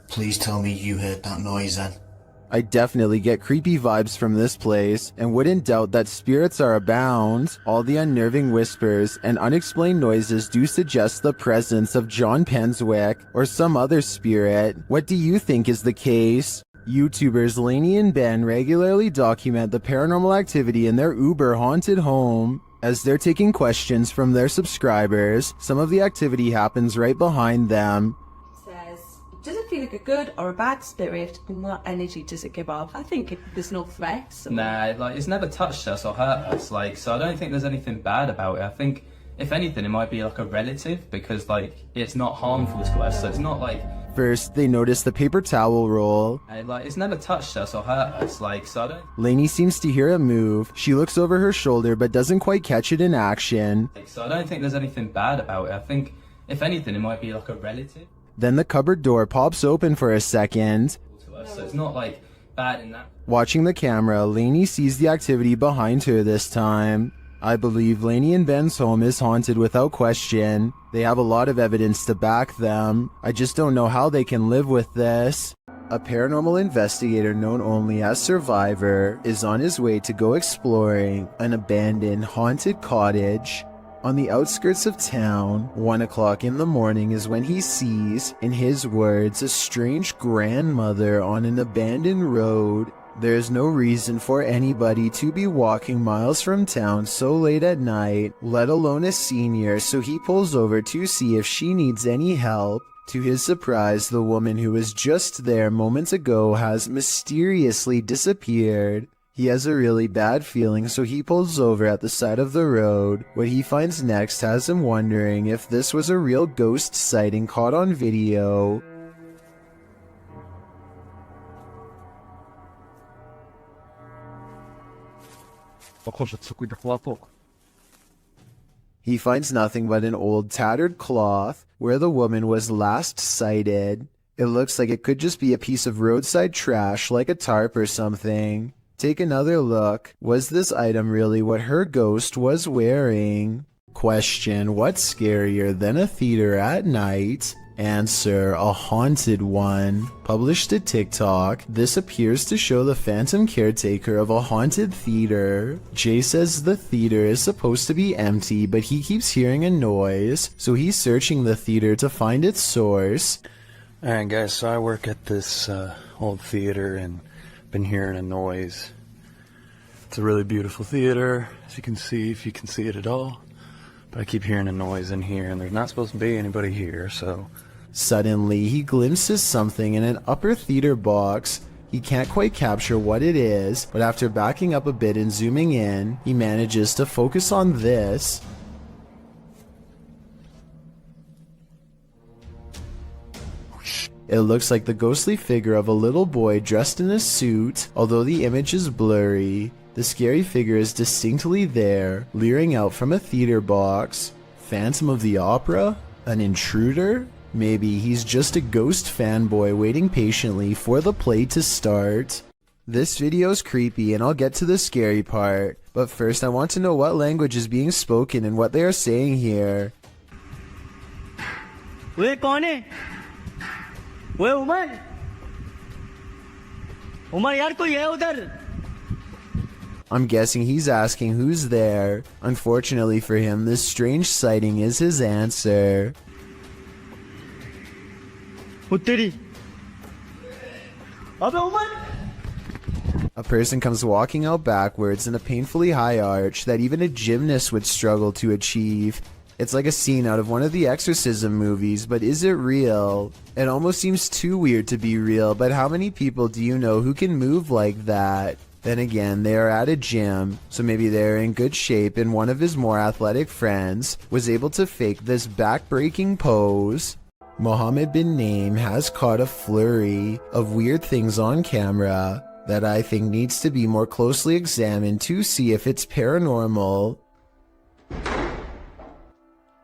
Please tell me you heard that noise then. I definitely get creepy vibes from this place, and wouldn't doubt that spirits are abound. All the unnerving whispers and unexplained noises do suggest the presence of John Penswick or some other spirit. What do you think is the case? YouTubers Lainey and Ben regularly document the paranormal activity in their uber haunted home. As they're taking questions from their subscribers, some of the activity happens right behind them. Does it feel like a good or a bad spirit, and what energy does it give off? I think there's no threats. Nah, like, it's never touched us or hurt us, like, so I don't think there's anything bad about it. I think, if anything, it might be like a relative, because, like, it's not harmful to us, so it's not like... First, they notice the paper towel roll. Like, it's never touched us or hurt us, like, so I don't... Lainey seems to hear a move. She looks over her shoulder, but doesn't quite catch it in action. Like, so I don't think there's anything bad about it. I think, if anything, it might be like a relative. Then the cupboard door pops open for a second. So it's not like bad in that. Watching the camera, Lainey sees the activity behind her this time. I believe Lainey and Ben's home is haunted without question. They have a lot of evidence to back them. I just don't know how they can live with this. A paranormal investigator known only as Survivor is on his way to go exploring an abandoned haunted cottage. On the outskirts of town, 1 o'clock in the morning is when he sees, in his words, a strange grandmother on an abandoned road. There's no reason for anybody to be walking miles from town so late at night, let alone a senior, so he pulls over to see if she needs any help. To his surprise, the woman who was just there moments ago has mysteriously disappeared. He has a really bad feeling, so he pulls over at the side of the road. What he finds next has him wondering if this was a real ghost sighting caught on video. He finds nothing but an old tattered cloth where the woman was last sighted. It looks like it could just be a piece of roadside trash like a tarp or something. Take another look. Was this item really what her ghost was wearing? Question, what's scarier than a theater at night? Answer, a haunted one. Published to TikTok, this appears to show the phantom caretaker of a haunted theater. Jay says the theater is supposed to be empty, but he keeps hearing a noise, so he's searching the theater to find its source. Alright guys, so I work at this old theater and been hearing a noise. It's a really beautiful theater, as you can see, if you can see it at all. But I keep hearing a noise in here and there's not supposed to be anybody here, so... Suddenly, he glimpses something in an upper theater box. He can't quite capture what it is, but after backing up a bit and zooming in, he manages to focus on this. It looks like the ghostly figure of a little boy dressed in a suit. Although the image is blurry, the scary figure is distinctly there, leering out from a theater box. Phantom of the Opera? An intruder? Maybe he's just a ghost fanboy waiting patiently for the play to start. This video's creepy and I'll get to the scary part, but first I want to know what language is being spoken and what they are saying here. वे कौन है? वे उमर? उमर यार कोई है उधर? I'm guessing he's asking who's there. Unfortunately for him, this strange sighting is his answer. उत्तरी अबे Umar A person comes walking out backwards in a painfully high arch that even a gymnast would struggle to achieve. It's like a scene out of one of the exorcism movies, but is it real? It almost seems too weird to be real, but how many people do you know who can move like that? Then again, they are at a gym, so maybe they're in good shape and one of his more athletic friends was able to fake this back-breaking pose. Mohammed bin Naim has caught a flurry of weird things on camera that I think needs to be more closely examined to see if it's paranormal.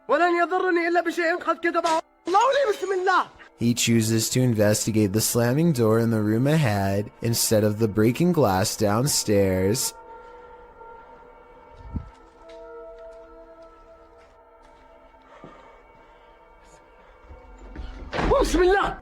ولن يضرني إلا بشيء قد كتبه الله لي بسم الله. He chooses to investigate the slamming door in the room ahead instead of the breaking glass downstairs.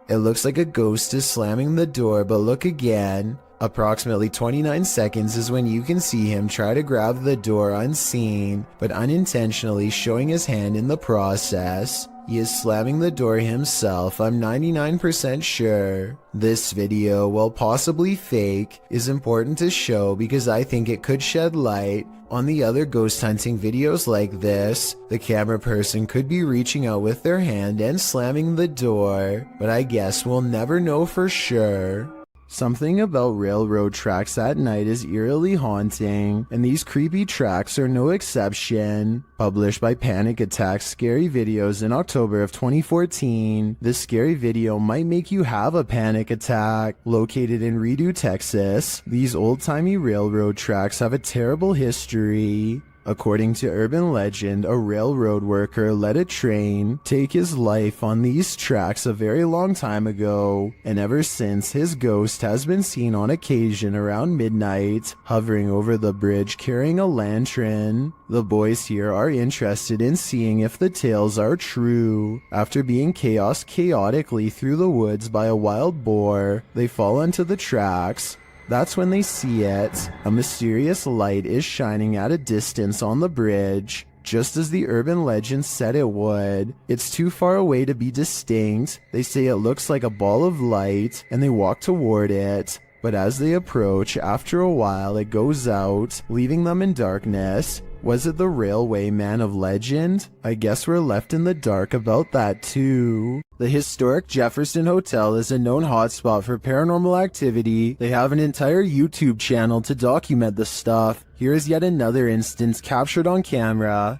It looks like a ghost is slamming the door, but look again. Approximately 29 seconds is when you can see him try to grab the door unseen, but unintentionally showing his hand in the process. He is slamming the door himself, I'm 99% sure. This video, while possibly fake, is important to show because I think it could shed light on the other ghost hunting videos like this. The camera person could be reaching out with their hand and slamming the door, but I guess we'll never know for sure. Something about railroad tracks at night is eerily haunting, and these creepy tracks are no exception. Published by Panic Attack Scary Videos in October of 2014, this scary video might make you have a panic attack. Located in Redo, Texas, these old-timey railroad tracks have a terrible history. According to urban legend, a railroad worker let a train take his life on these tracks a very long time ago, and ever since his ghost has been seen on occasion around midnight, hovering over the bridge carrying a lantern. The boys here are interested in seeing if the tales are true. After being chaotically through the woods by a wild boar, they fall onto the tracks. That's when they see it. A mysterious light is shining at a distance on the bridge, just as the urban legend said it would. It's too far away to be distinct. They say it looks like a ball of light, and they walk toward it. But as they approach, after a while it goes out, leaving them in darkness. Was it the railway man of legend? I guess we're left in the dark about that too. The historic Jefferson Hotel is a known hotspot for paranormal activity. They have an entire YouTube channel to document the stuff. Here is yet another instance captured on camera.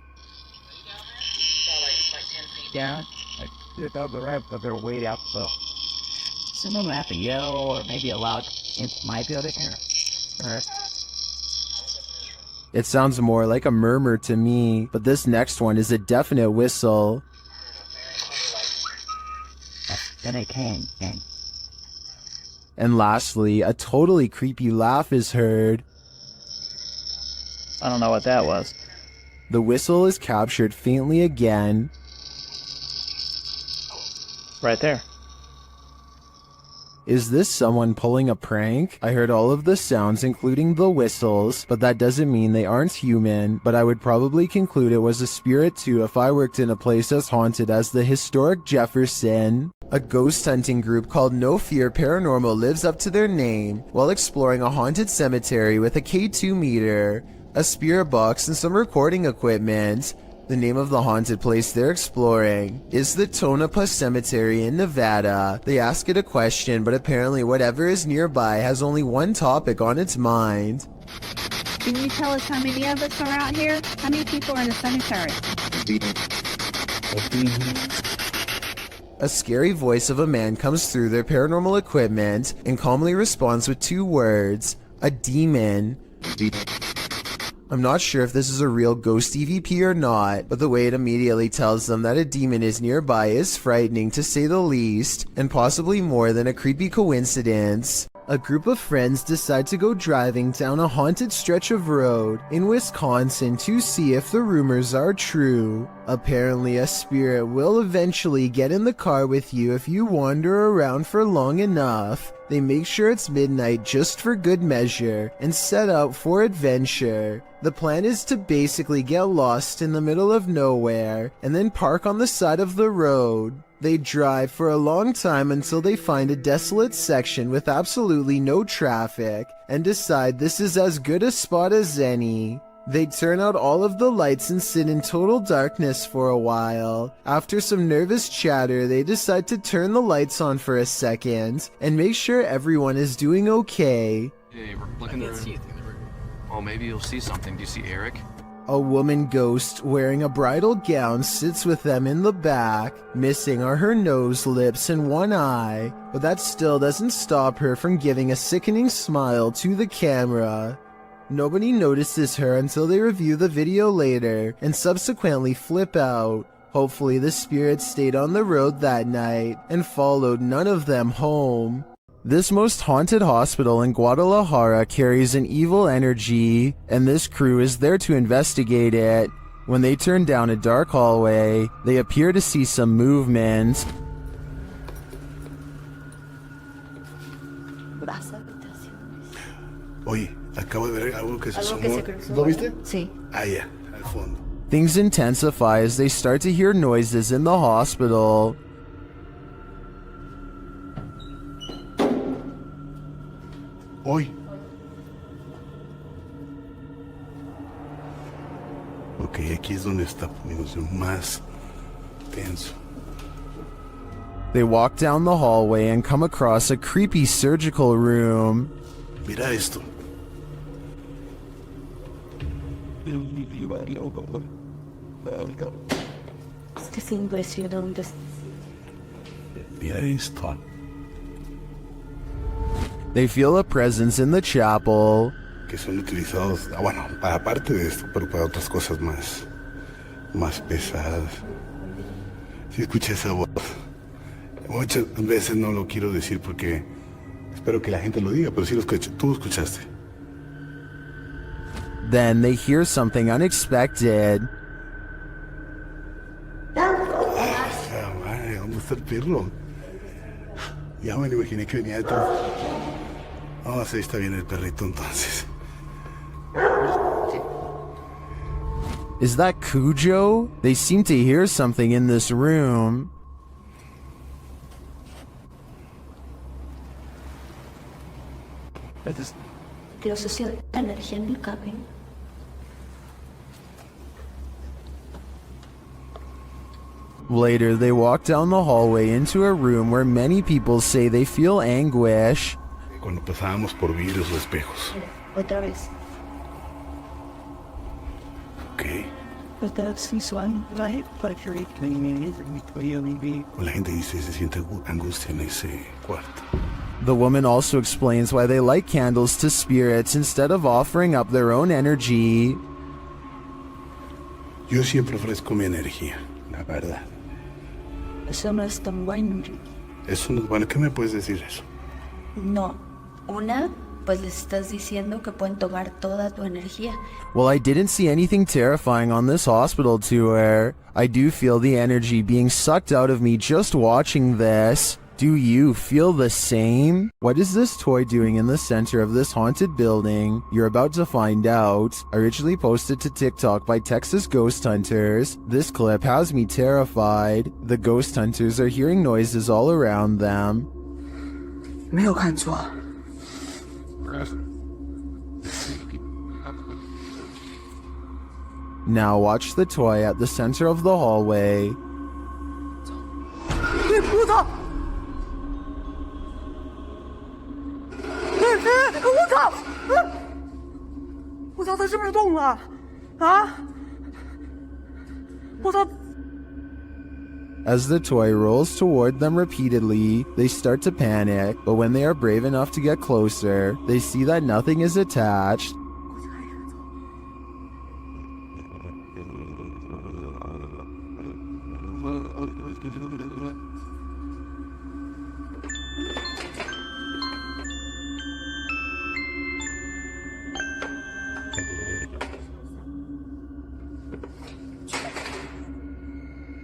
Down, the ramp, but they're way out, so someone will have to yell or maybe a loud might be able to hear. Alright. It sounds more like a murmur to me, but this next one is a definite whistle. Then it came. And lastly, a totally creepy laugh is heard. I don't know what that was. The whistle is captured faintly again. Right there. Is this someone pulling a prank? I heard all of the sounds, including the whistles, but that doesn't mean they aren't human. But I would probably conclude it was a spirit too if I worked in a place as haunted as the historic Jefferson. A ghost hunting group called No Fear Paranormal lives up to their name while exploring a haunted cemetery with a K2 meter, a spirit box, and some recording equipment. The name of the haunted place they're exploring is the Tonopah Cemetery in Nevada. They ask it a question, but apparently whatever is nearby has only one topic on its mind. Can you tell us how many of us are out here? How many people are in the cemetery? A scary voice of a man comes through their paranormal equipment and calmly responds with 2 words, a demon. I'm not sure if this is a real ghost EVP or not, but the way it immediately tells them that a demon is nearby is frightening to say the least, and possibly more than a creepy coincidence. A group of friends decide to go driving down a haunted stretch of road in Wisconsin to see if the rumors are true. Apparently, a spirit will eventually get in the car with you if you wander around for long enough. They make sure it's midnight just for good measure and set out for adventure. The plan is to basically get lost in the middle of nowhere and then park on the side of the road. They drive for a long time until they find a desolate section with absolutely no traffic and decide this is as good a spot as any. They turn out all of the lights and sit in total darkness for a while. After some nervous chatter, they decide to turn the lights on for a second and make sure everyone is doing okay. Hey, look in the room. Oh, maybe you'll see something. Do you see Eric? A woman ghost wearing a bridal gown sits with them in the back. Missing are her nose, lips, and one eye, but that still doesn't stop her from giving a sickening smile to the camera. Nobody notices her until they review the video later and subsequently flip out. Hopefully the spirit stayed on the road that night and followed none of them home. This most haunted hospital in Guadalajara carries an evil energy, and this crew is there to investigate it. When they turn down a dark hallway, they appear to see some movement. Oye, acabo de ver algo que se asomó. ¿Lo viste? Sí. Ah, ya, al fondo. Things intensify as they start to hear noises in the hospital. Hoy. Ok, aquí es donde está poniéndose más tenso. They walk down the hallway and come across a creepy surgical room. Mira esto. Mira esto. They feel a presence in the chapel. Que son utilizados, bueno, para parte de esto, pero para otras cosas más pesadas. Si escuché esa voz. Muchas veces no lo quiero decir porque espero que la gente lo diga, pero sí lo escuché. Tú lo escuchaste. Then they hear something unexpected. Madre, ¿dónde está el perro? Ya me lo imaginé que venía detrás. Oh, sí, está bien el perrito entonces. Is that Cujo? They seem to hear something in this room. Energía en el cabello. Later, they walk down the hallway into a room where many people say they feel anguish. Cuando pasábamos por vidrios o espejos. Otra vez. Ok. La gente dice se siente angustia en ese cuarto. The woman also explains why they light candles to spirits instead of offering up their own energy. Yo siempre ofrezco mi energía, la verdad. Eso no es tan bueno. Eso no es bueno. ¿Qué me puedes decir eso? No. Una, pues les estás diciendo que pueden tomar toda tu energía. Well, I didn't see anything terrifying on this hospital tour. I do feel the energy being sucked out of me just watching this. Do you feel the same? What is this toy doing in the center of this haunted building? You're about to find out. Originally posted to TikTok by Texas Ghost Hunters. This clip has me terrified. The ghost hunters are hearing noises all around them. 没有看错。 Now watch the toy at the center of the hallway. 我操！我操！我操，它是不是动了？啊！我操！ As the toy rolls toward them repeatedly, they start to panic, but when they are brave enough to get closer, they see that nothing is attached.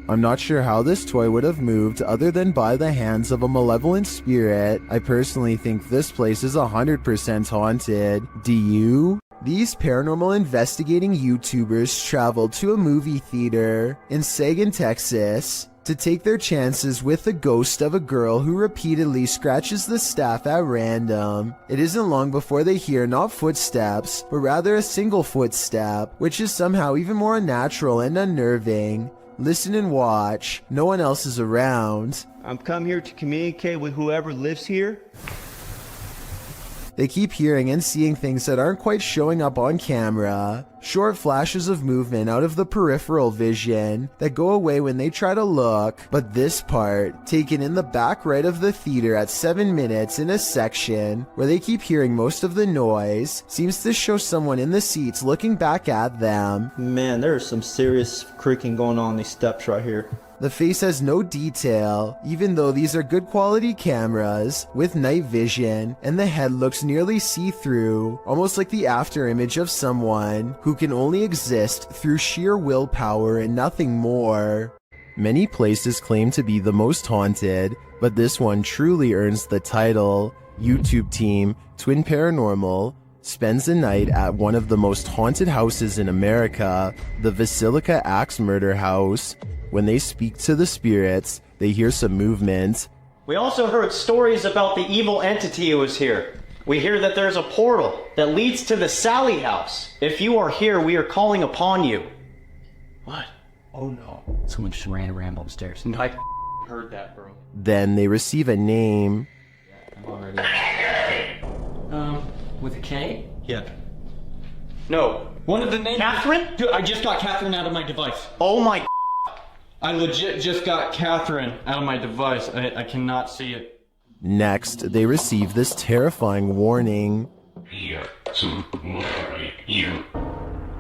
I'm not sure how this toy would have moved other than by the hands of a malevolent spirit. I personally think this place is 100% haunted. Do you? These paranormal investigating YouTubers traveled to a movie theater in Sagan, Texas, to take their chances with the ghost of a girl who repeatedly scratches the staff at random. It isn't long before they hear not footsteps, but rather a single footstep, which is somehow even more unnatural and unnerving. Listen and watch. No one else is around. I'm come here to communicate with whoever lives here. They keep hearing and seeing things that aren't quite showing up on camera. Short flashes of movement out of the peripheral vision that go away when they try to look. But this part, taken in the back right of the theater at 7 minutes in a section where they keep hearing most of the noise, seems to show someone in the seats looking back at them. Man, there's some serious creaking going on these steps right here. The face has no detail, even though these are good quality cameras with night vision, and the head looks nearly see-through, almost like the after image of someone who can only exist through sheer willpower and nothing more. Many places claim to be the most haunted, but this one truly earns the title. YouTube team Twin Paranormal spends a night at one of the most haunted houses in America, the Basilica Axe Murder House. When they speak to the spirits, they hear some movement. We also heard stories about the evil entity who was here. We hear that there's a portal that leads to the Sally house. If you are here, we are calling upon you. What? Oh no. Someone just ran around upstairs. No, I heard that, bro. Then they receive a name. I'm already... With a K? Yeah. No. One of the names... Catherine? Dude, I just got Catherine out of my device. Oh my... I legit just got Catherine out of my device. I cannot see it. Next, they receive this terrifying warning.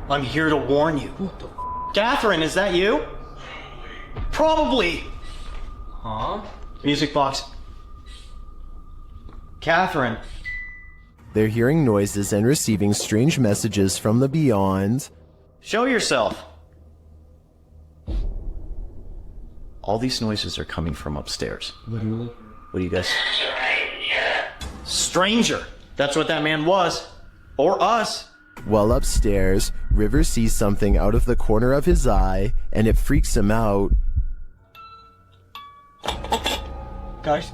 I'm here to warn you. Catherine, is that you? Probably. Huh? Music box. Catherine. They're hearing noises and receiving strange messages from the beyond. Show yourself. All these noises are coming from upstairs. Literally? What do you guys... Stranger! That's what that man was. Or us. While upstairs, River sees something out of the corner of his eye, and it freaks him out. Guys.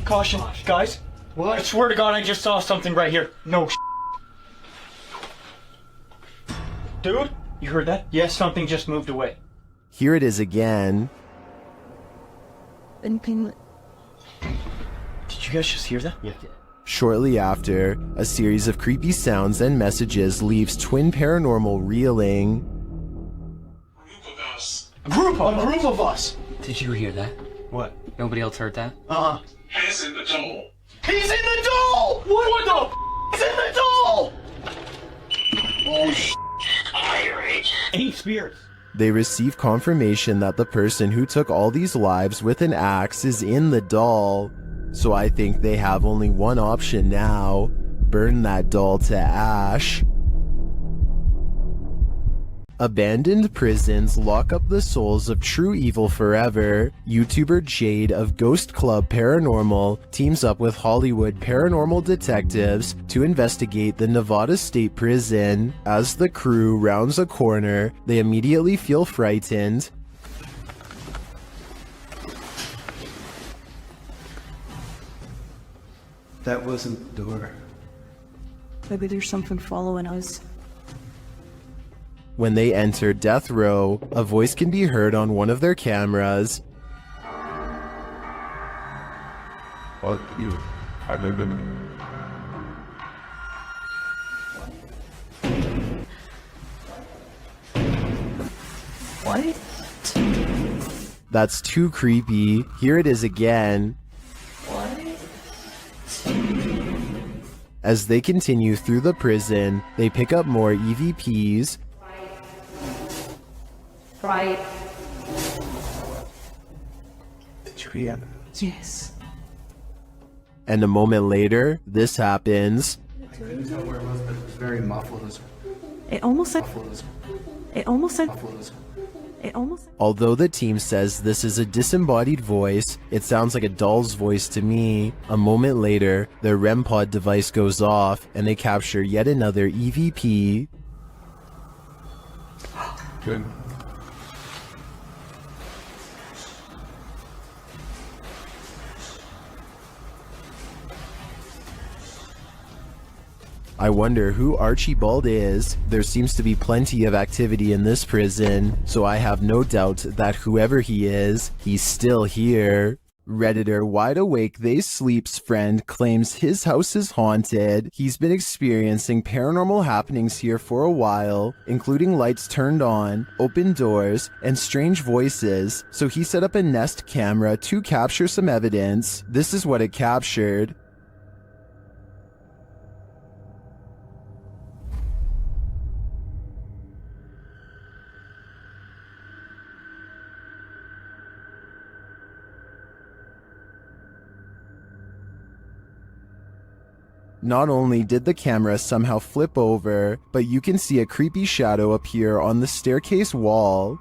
Caution, guys. What? I swear to God, I just saw something right here. No Dude, you heard that? Yes, something just moved away. Here it is again. Did you guys just hear that? Yeah. Shortly after, a series of creepy sounds and messages leaves Twin Paranormal reeling. A group of us! Did you hear that? What? Nobody else heard that? Uh-huh. He's in the doll. He's in the doll! What the He's in the doll! Oh, Eight spirits. They receive confirmation that the person who took all these lives with an axe is in the doll. so I think they have only one option now: burn that doll to ash. Abandoned prisons lock up the souls of true evil forever. YouTuber Jade of Ghost Club Paranormal teams up with Hollywood paranormal detectives to investigate the Nevada State Prison. As the crew rounds a corner, they immediately feel frightened. That wasn't the door. Maybe there's something following us. When they enter death row, a voice can be heard on one of their cameras. Fuck you. I live in What? That's too creepy. Here it is again. As they continue through the prison, they pick up more EVPs. Right. Did you hear that? Yes. And a moment later, this happens. I couldn't tell where it was, but it was very muffled. It almost said. It almost said. It almost. Although the team says this is a disembodied voice, it sounds like a doll's voice to me. A moment later, their REM pod device goes off and they capture yet another EVP. Good. I wonder who Archibald is. There seems to be plenty of activity in this prison, so I have no doubt that whoever he is, he's still here. Redditor Wide Awake They Sleep's friend claims his house is haunted. He's been experiencing paranormal happenings here for a while, including lights turned on, open doors, and strange voices, so he set up a Nest camera to capture some evidence. This is what it captured. Not only did the camera somehow flip over, but you can see a creepy shadow appear on the staircase wall.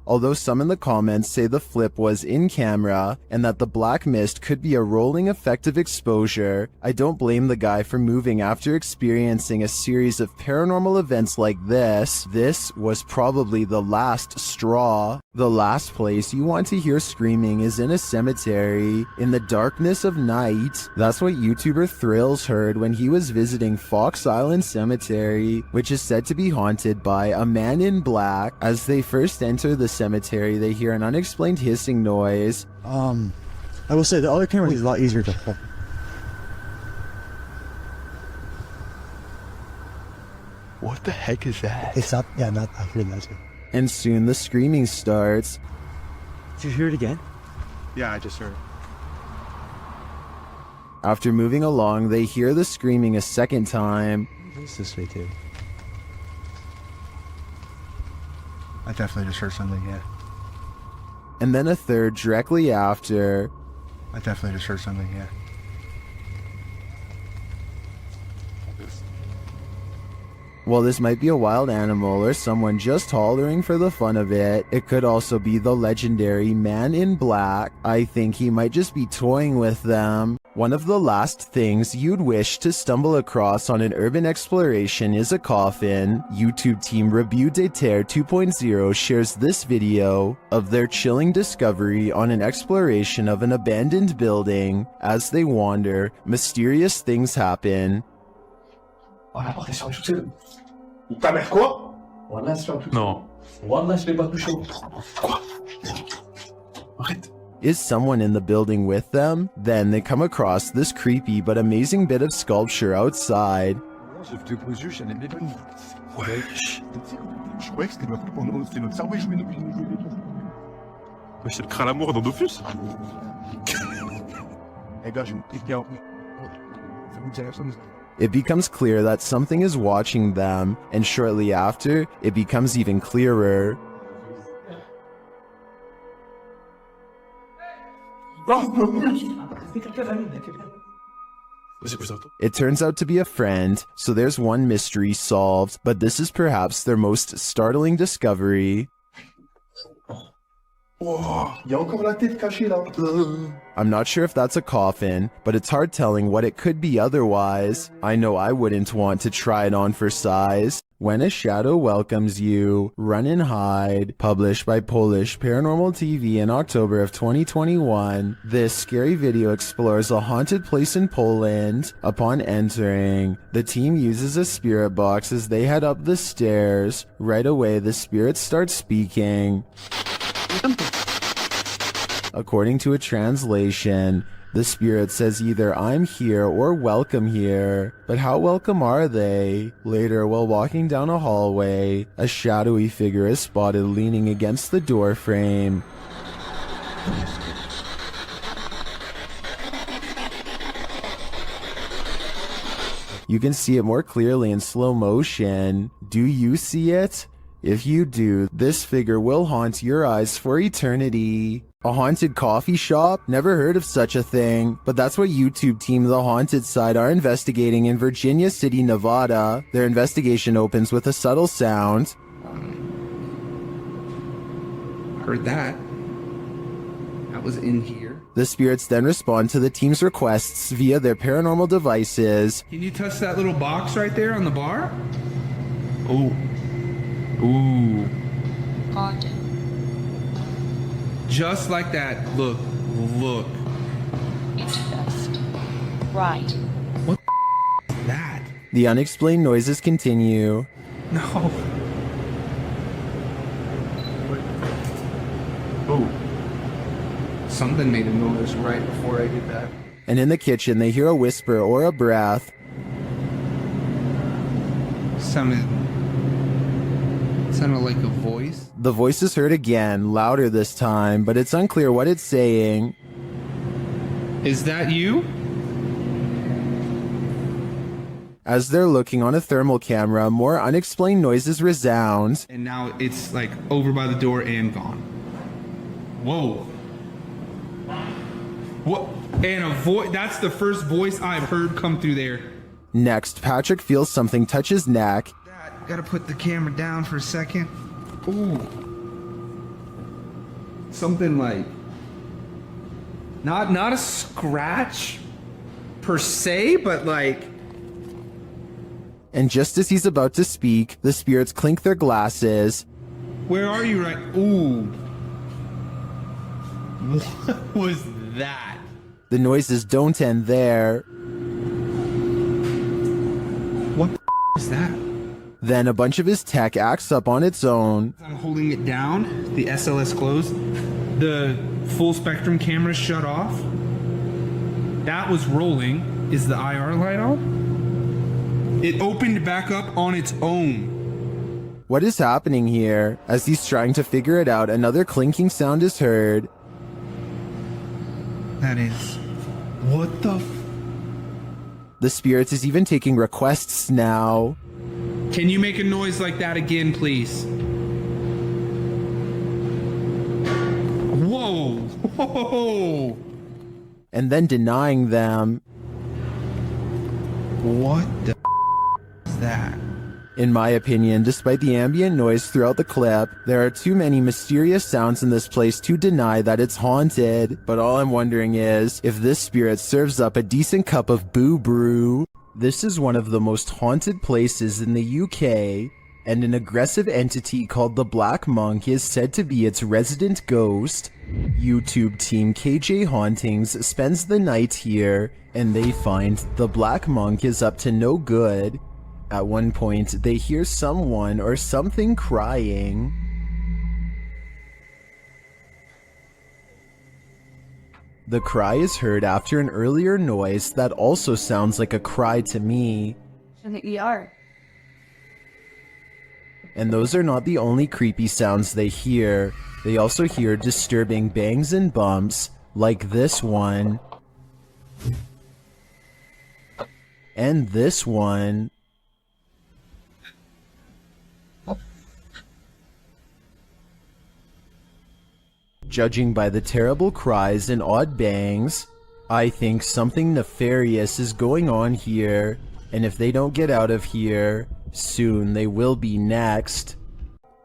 Although some in the comments say the flip was in camera and that the black mist could be a rolling effect of exposure, I don't blame the guy for moving after experiencing a series of paranormal events like this. This was probably the last straw. The last place you want to hear screaming is in a cemetery, in the darkness of night. That's what YouTuber Thrills heard when he was visiting Fox Island Cemetery, which is said to be haunted by a man in black. As they first enter the cemetery, they hear an unexplained hissing noise. I will say the other camera is a lot easier to hold. What the heck is that? It's not, yeah, not, I heard that too. And soon the screaming starts. Did you hear it again? Yeah, I just heard it. After moving along, they hear the screaming a second time. It's this way too. I definitely just heard something, yeah. And then a third directly after. I definitely just heard something, yeah. While this might be a wild animal or someone just hollering for the fun of it, it could also be the legendary Man in Black. I think he might just be toying with them. One of the last things you'd wish to stumble across on an urban exploration is a coffin. YouTube team Review de Terre 2.0 shares this video of their chilling discovery on an exploration of an abandoned building. As they wander, mysterious things happen. On a porté sur le tout. Ta mère quoi? Voilà sur le tout. Non. Voilà, je l'ai pas touché. Quoi? Arrête. Is someone in the building with them? Then they come across this creepy but amazing bit of sculpture outside. Wesh. Je croyais que c'était notre cerveau et jouait nos C'est le crâne à l'amour dans Dofus. Les gars, j'ai une petite question. Ça vous dit la chose? It becomes clear that something is watching them, and shortly after, it becomes even clearer. It turns out to be a friend, so there's one mystery solved, but this is perhaps their most startling discovery. I'm not sure if that's a coffin, but it's hard telling what it could be otherwise. I know I wouldn't want to try it on for size. When a Shadow Welcomes You, Run and Hide, published by Polish Paranormal TV in October of 2021, this scary video explores a haunted place in Poland. Upon entering, the team uses a spirit box as they head up the stairs. Right away, the spirits start speaking. According to a translation, the spirit says either "I'm here" or "welcome here." But how welcome are they? Later, while walking down a hallway, a shadowy figure is spotted leaning against the door frame. You can see it more clearly in slow motion. Do you see it? If you do, this figure will haunt your eyes for eternity. A haunted coffee shop? Never heard of such a thing, but that's what YouTube team The Haunted Side are investigating in Virginia City, Nevada. Their investigation opens with a subtle sound. Heard that. That was in here. The spirits then respond to the team's requests via their paranormal devices. Can you touch that little box right there on the bar? Oh. Ooh. Haunted. Just like that. Look. Look. It's just right. What is that? The unexplained noises continue. No. Oh. Something made a noise right before I did that. And in the kitchen, they hear a whisper or a breath. Sounded like a voice. The voice is heard again, louder this time, but it's unclear what it's saying. Is that you? As they're looking on a thermal camera, more unexplained noises resound. And now it's like over by the door and gone. Whoa. What? And a voice. That's the first voice I've heard come through there. Next, Patrick feels something touch his neck. Gotta put the camera down for a second. Ooh. Something like not a scratch per se, but like. And just as he's about to speak, the spirits clink their glasses. Where are you right? Ooh. What was that? The noises don't end there. What is that? Then a bunch of his tech acts up on its own. I'm holding it down, the SLS closed, the full spectrum camera shut off. That was rolling. Is the IR light on? It opened back up on its own. What is happening here? As he's trying to figure it out, another clinking sound is heard. That is... What the The spirits is even taking requests now. Can you make a noise like that again, please? Whoa! Whoa! And then denying them. What the is that? In my opinion, despite the ambient noise throughout the clip, there are too many mysterious sounds in this place to deny that it's haunted. But all I'm wondering is, if this spirit serves up a decent cup of boo brew. This is one of the most haunted places in the UK, and an aggressive entity called the Black Monk is said to be its resident ghost. YouTube team KJ Hauntings spends the night here, and they find the Black Monk is up to no good. At one point, they hear someone or something crying. The cry is heard after an earlier noise that also sounds like a cry to me. I think you are. And those are not the only creepy sounds they hear. They also hear disturbing bangs and bumps, like this one. and this one. Judging by the terrible cries and odd bangs, I think something nefarious is going on here, and if they don't get out of here, soon they will be next.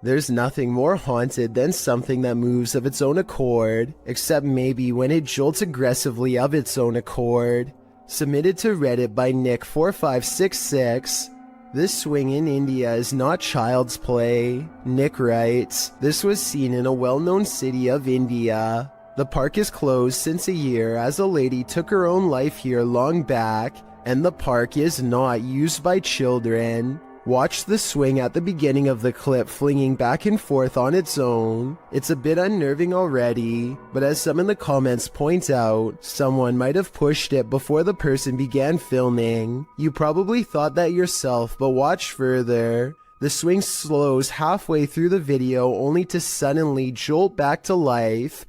There's nothing more haunted than something that moves of its own accord, except maybe when it jolts aggressively of its own accord. Submitted to Reddit by Nick4566. This swing in India is not child's play. Nick writes, this was seen in a well-known city of India. The park is closed since a year as a lady took her own life here long back, and the park is not used by children. Watch the swing at the beginning of the clip flinging back and forth on its own. It's a bit unnerving already, but as some in the comments point out, someone might have pushed it before the person began filming. You probably thought that yourself, but watch further. The swing slows halfway through the video only to suddenly jolt back to life.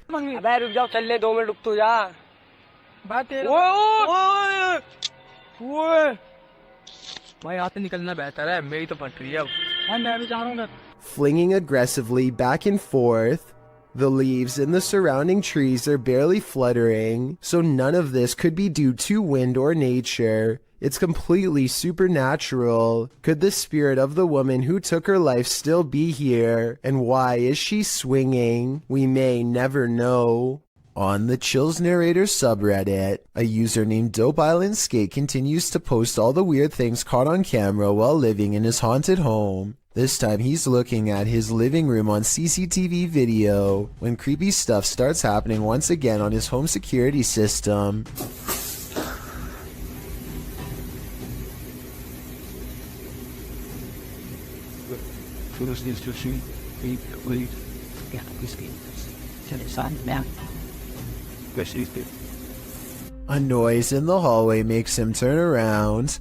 Flinging aggressively back and forth. The leaves in the surrounding trees are barely fluttering, so none of this could be due to wind or nature. It's completely supernatural. Could the spirit of the woman who took her life still be here? And why is she swinging? We may never know. On the Chills Narrator subreddit, a user named Dope Island Skate continues to post all the weird things caught on camera while living in his haunted home. This time he's looking at his living room on CCTV video when creepy stuff starts happening once again on his home security system. A noise in the hallway makes him turn around.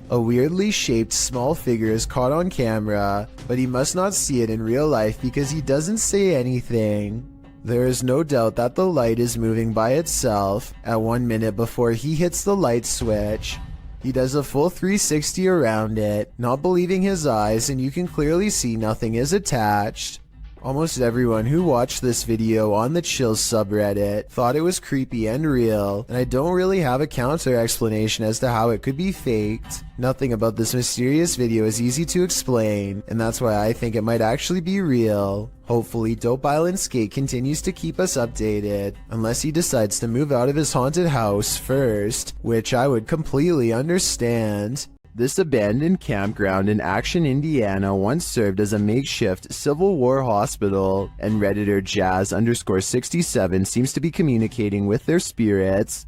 A weirdly shaped small figure is caught on camera, but he must not see it in real life because he doesn't say anything. There is no doubt that the light is moving by itself at 1 minute before he hits the light switch. He does a full 360 around it, not believing his eyes, and you can clearly see nothing is attached. Almost everyone who watched this video on the Chills subreddit thought it was creepy and real, and I don't really have a counter explanation as to how it could be faked. Nothing about this mysterious video is easy to explain, and that's why I think it might actually be real. Hopefully Dope Island Skate continues to keep us updated, unless he decides to move out of his haunted house first, which I would completely understand. This abandoned campground in Action, Indiana once served as a makeshift Civil War hospital, and Redditor Jazz_67 seems to be communicating with their spirits.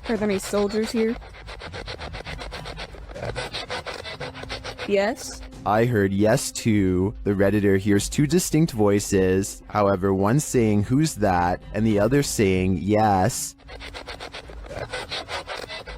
Are there any soldiers here? Yes? I heard yes too. The Redditor hears two distinct voices, however one saying who's that and the other saying yes.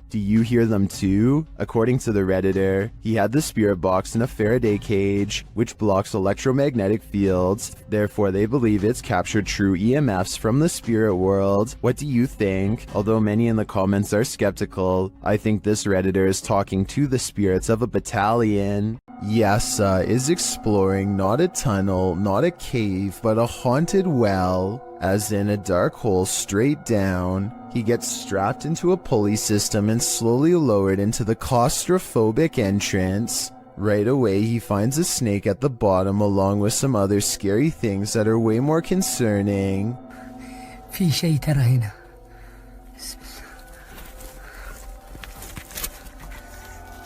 Do you hear them too? According to the Redditor, he had the spirit box in a Faraday cage, which blocks electromagnetic fields. Therefore, they believe it's captured true EMFs from the spirit world. What do you think? Although many in the comments are skeptical, I think this Redditor is talking to the spirits of a battalion. Yasa is exploring not a tunnel, not a cave, but a haunted well. As in a dark hole straight down. He gets strapped into a pulley system and slowly lowered into the claustrophobic entrance. Right away he finds a snake at the bottom along with some other scary things that are way more concerning. في شيء ترى هنا.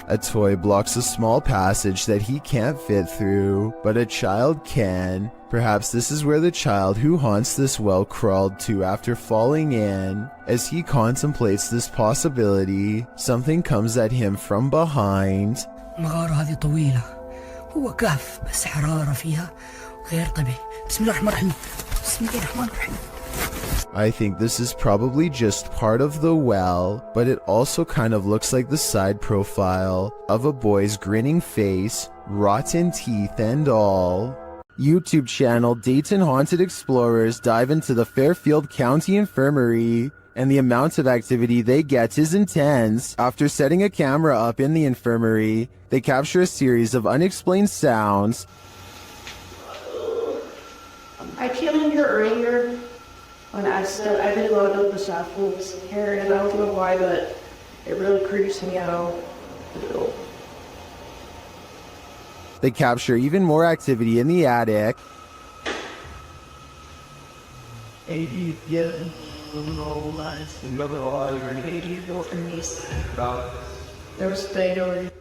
A toy blocks a small passage that he can't fit through, but a child can. Perhaps this is where the child who haunts this well crawled to after falling in. As he contemplates this possibility, something comes at him from behind. المغارة هذه طويلة. هو كهف بس حرارة فيها غير طبيعي. بسم الله الرحمن الرحيم. بسم الله الرحمن الرحيم. I think this is probably just part of the well, but it also kind of looks like the side profile of a boy's grinning face, rotten teeth and all. YouTube channel Dayton Haunted Explorers dive into the Fairfield County Infirmary, and the amount of activity they get is intense. After setting a camera up in the infirmary, they capture a series of unexplained sounds. I came in here earlier on accident. I've been loading up the samples here, and I don't know why, but it really creeps me out. They capture even more activity in the attic. There was a day over.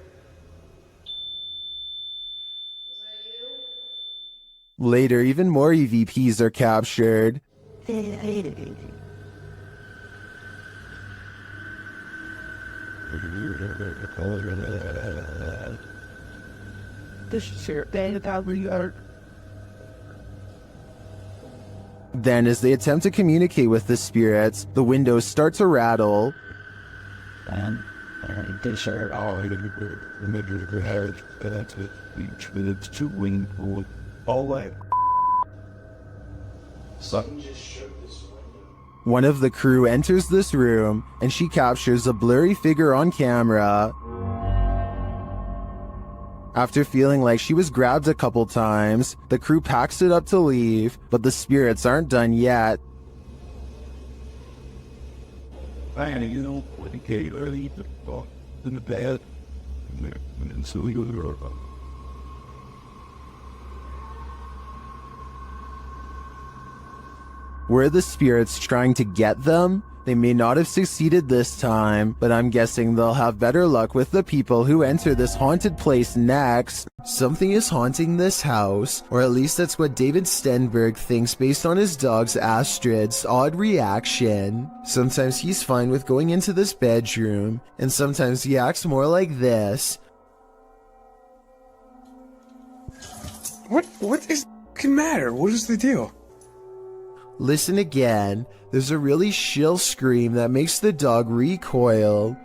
Later, even more EVPs are captured. Then, as they attempt to communicate with the spirits, the windows start to rattle. One of the crew enters this room, and she captures a blurry figure on camera. After feeling like she was grabbed a couple times, the crew packs it up to leave, but the spirits aren't done yet. Were the spirits trying to get them? They may not have succeeded this time, but I'm guessing they'll have better luck with the people who enter this haunted place next. Something is haunting this house, or at least that's what David Stenberg thinks based on his dog's Astrid's odd reaction. Sometimes he's fine with going into this bedroom, and sometimes he acts more like this. What is the matter? What is the deal? Listen again. There's a really shrill scream that makes the dog recoil.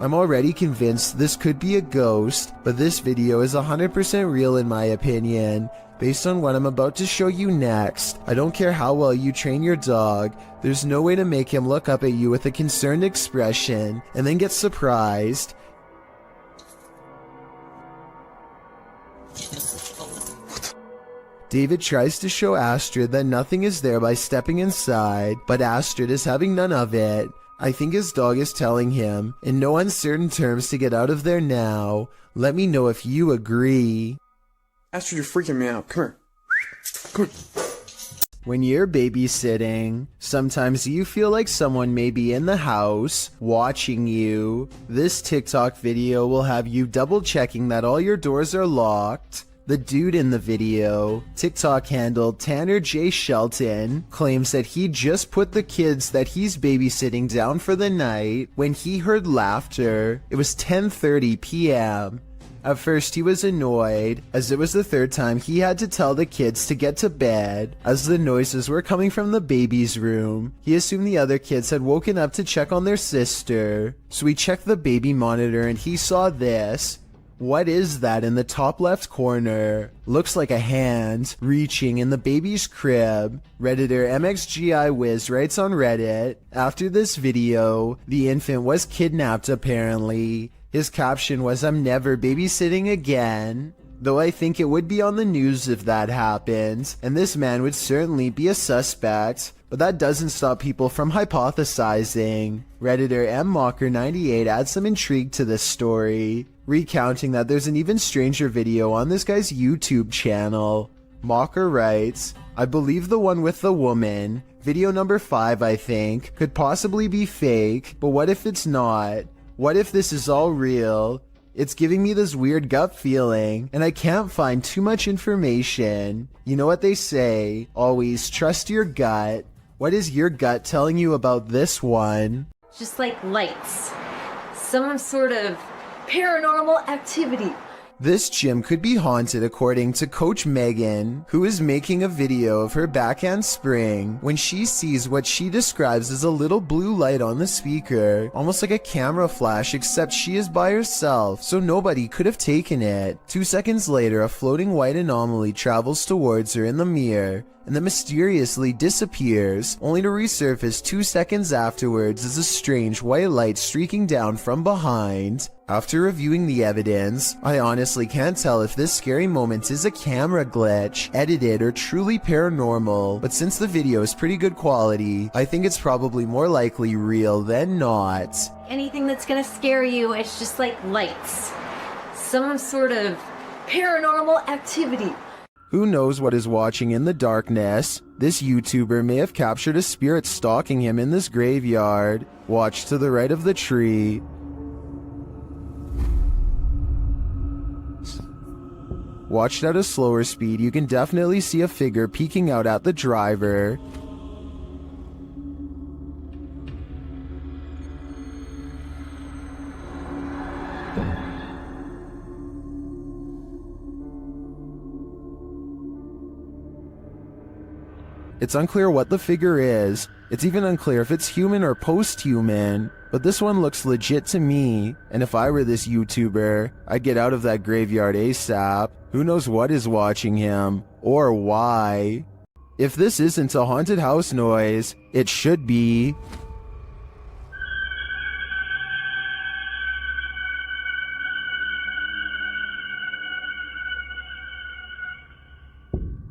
I'm already convinced this could be a ghost, but this video is 100% real in my opinion. Based on what I'm about to show you next, I don't care how well you train your dog, there's no way to make him look up at you with a concerned expression and then get surprised. David tries to show Astrid that nothing is there by stepping inside, but Astrid is having none of it. I think his dog is telling him, in no uncertain terms, to get out of there now. Let me know if you agree. Astrid, you're freaking me out. Come here. Come here. When you're babysitting, sometimes you feel like someone may be in the house, watching you. This TikTok video will have you double checking that all your doors are locked. The dude in the video, TikTok handle Tanner J. Shelton, claims that he just put the kids that he's babysitting down for the night when he heard laughter. It was 10:30 p.m. At first he was annoyed, as it was the third time he had to tell the kids to get to bed, as the noises were coming from the baby's room. He assumed the other kids had woken up to check on their sister, so he checked the baby monitor and he saw this. What is that in the top left corner? Looks like a hand reaching in the baby's crib. Redditor MXGIWiz writes on Reddit, after this video, the infant was kidnapped apparently. His caption was, "I'm never babysitting again." Though I think it would be on the news if that happened, and this man would certainly be a suspect. But that doesn't stop people from hypothesizing. Redditor MMocker98 adds some intrigue to this story, recounting that there's an even stranger video on this guy's YouTube channel. Mocker writes, "I believe the one with the woman, video number 5 I think, could possibly be fake, but what if it's not? What if this is all real? It's giving me this weird gut feeling, and I can't find too much information. You know what they say, always trust your gut. What is your gut telling you about this one?" Just like lights. Some sort of paranormal activity. This gym could be haunted according to Coach Megan, who is making a video of her backhand spring when she sees what she describes as a little blue light on the speaker, almost like a camera flash, except she is by herself, so nobody could have taken it. 2 seconds later, a floating white anomaly travels towards her in the mirror, and then mysteriously disappears, only to resurface 2 seconds afterwards as a strange white light streaking down from behind. After reviewing the evidence, I honestly can't tell if this scary moment is a camera glitch, edited, or truly paranormal, but since the video is pretty good quality, I think it's probably more likely real than not. Anything that's gonna scare you, it's just like lights. Some sort of paranormal activity. Who knows what is watching in the darkness? This YouTuber may have captured a spirit stalking him in this graveyard. Watch to the right of the tree. Watched at a slower speed, you can definitely see a figure peeking out at the driver. It's unclear what the figure is. It's even unclear if it's human or post-human, but this one looks legit to me, and if I were this YouTuber, I'd get out of that graveyard ASAP. Who knows what is watching him, or why? If this isn't a haunted house noise, it should be.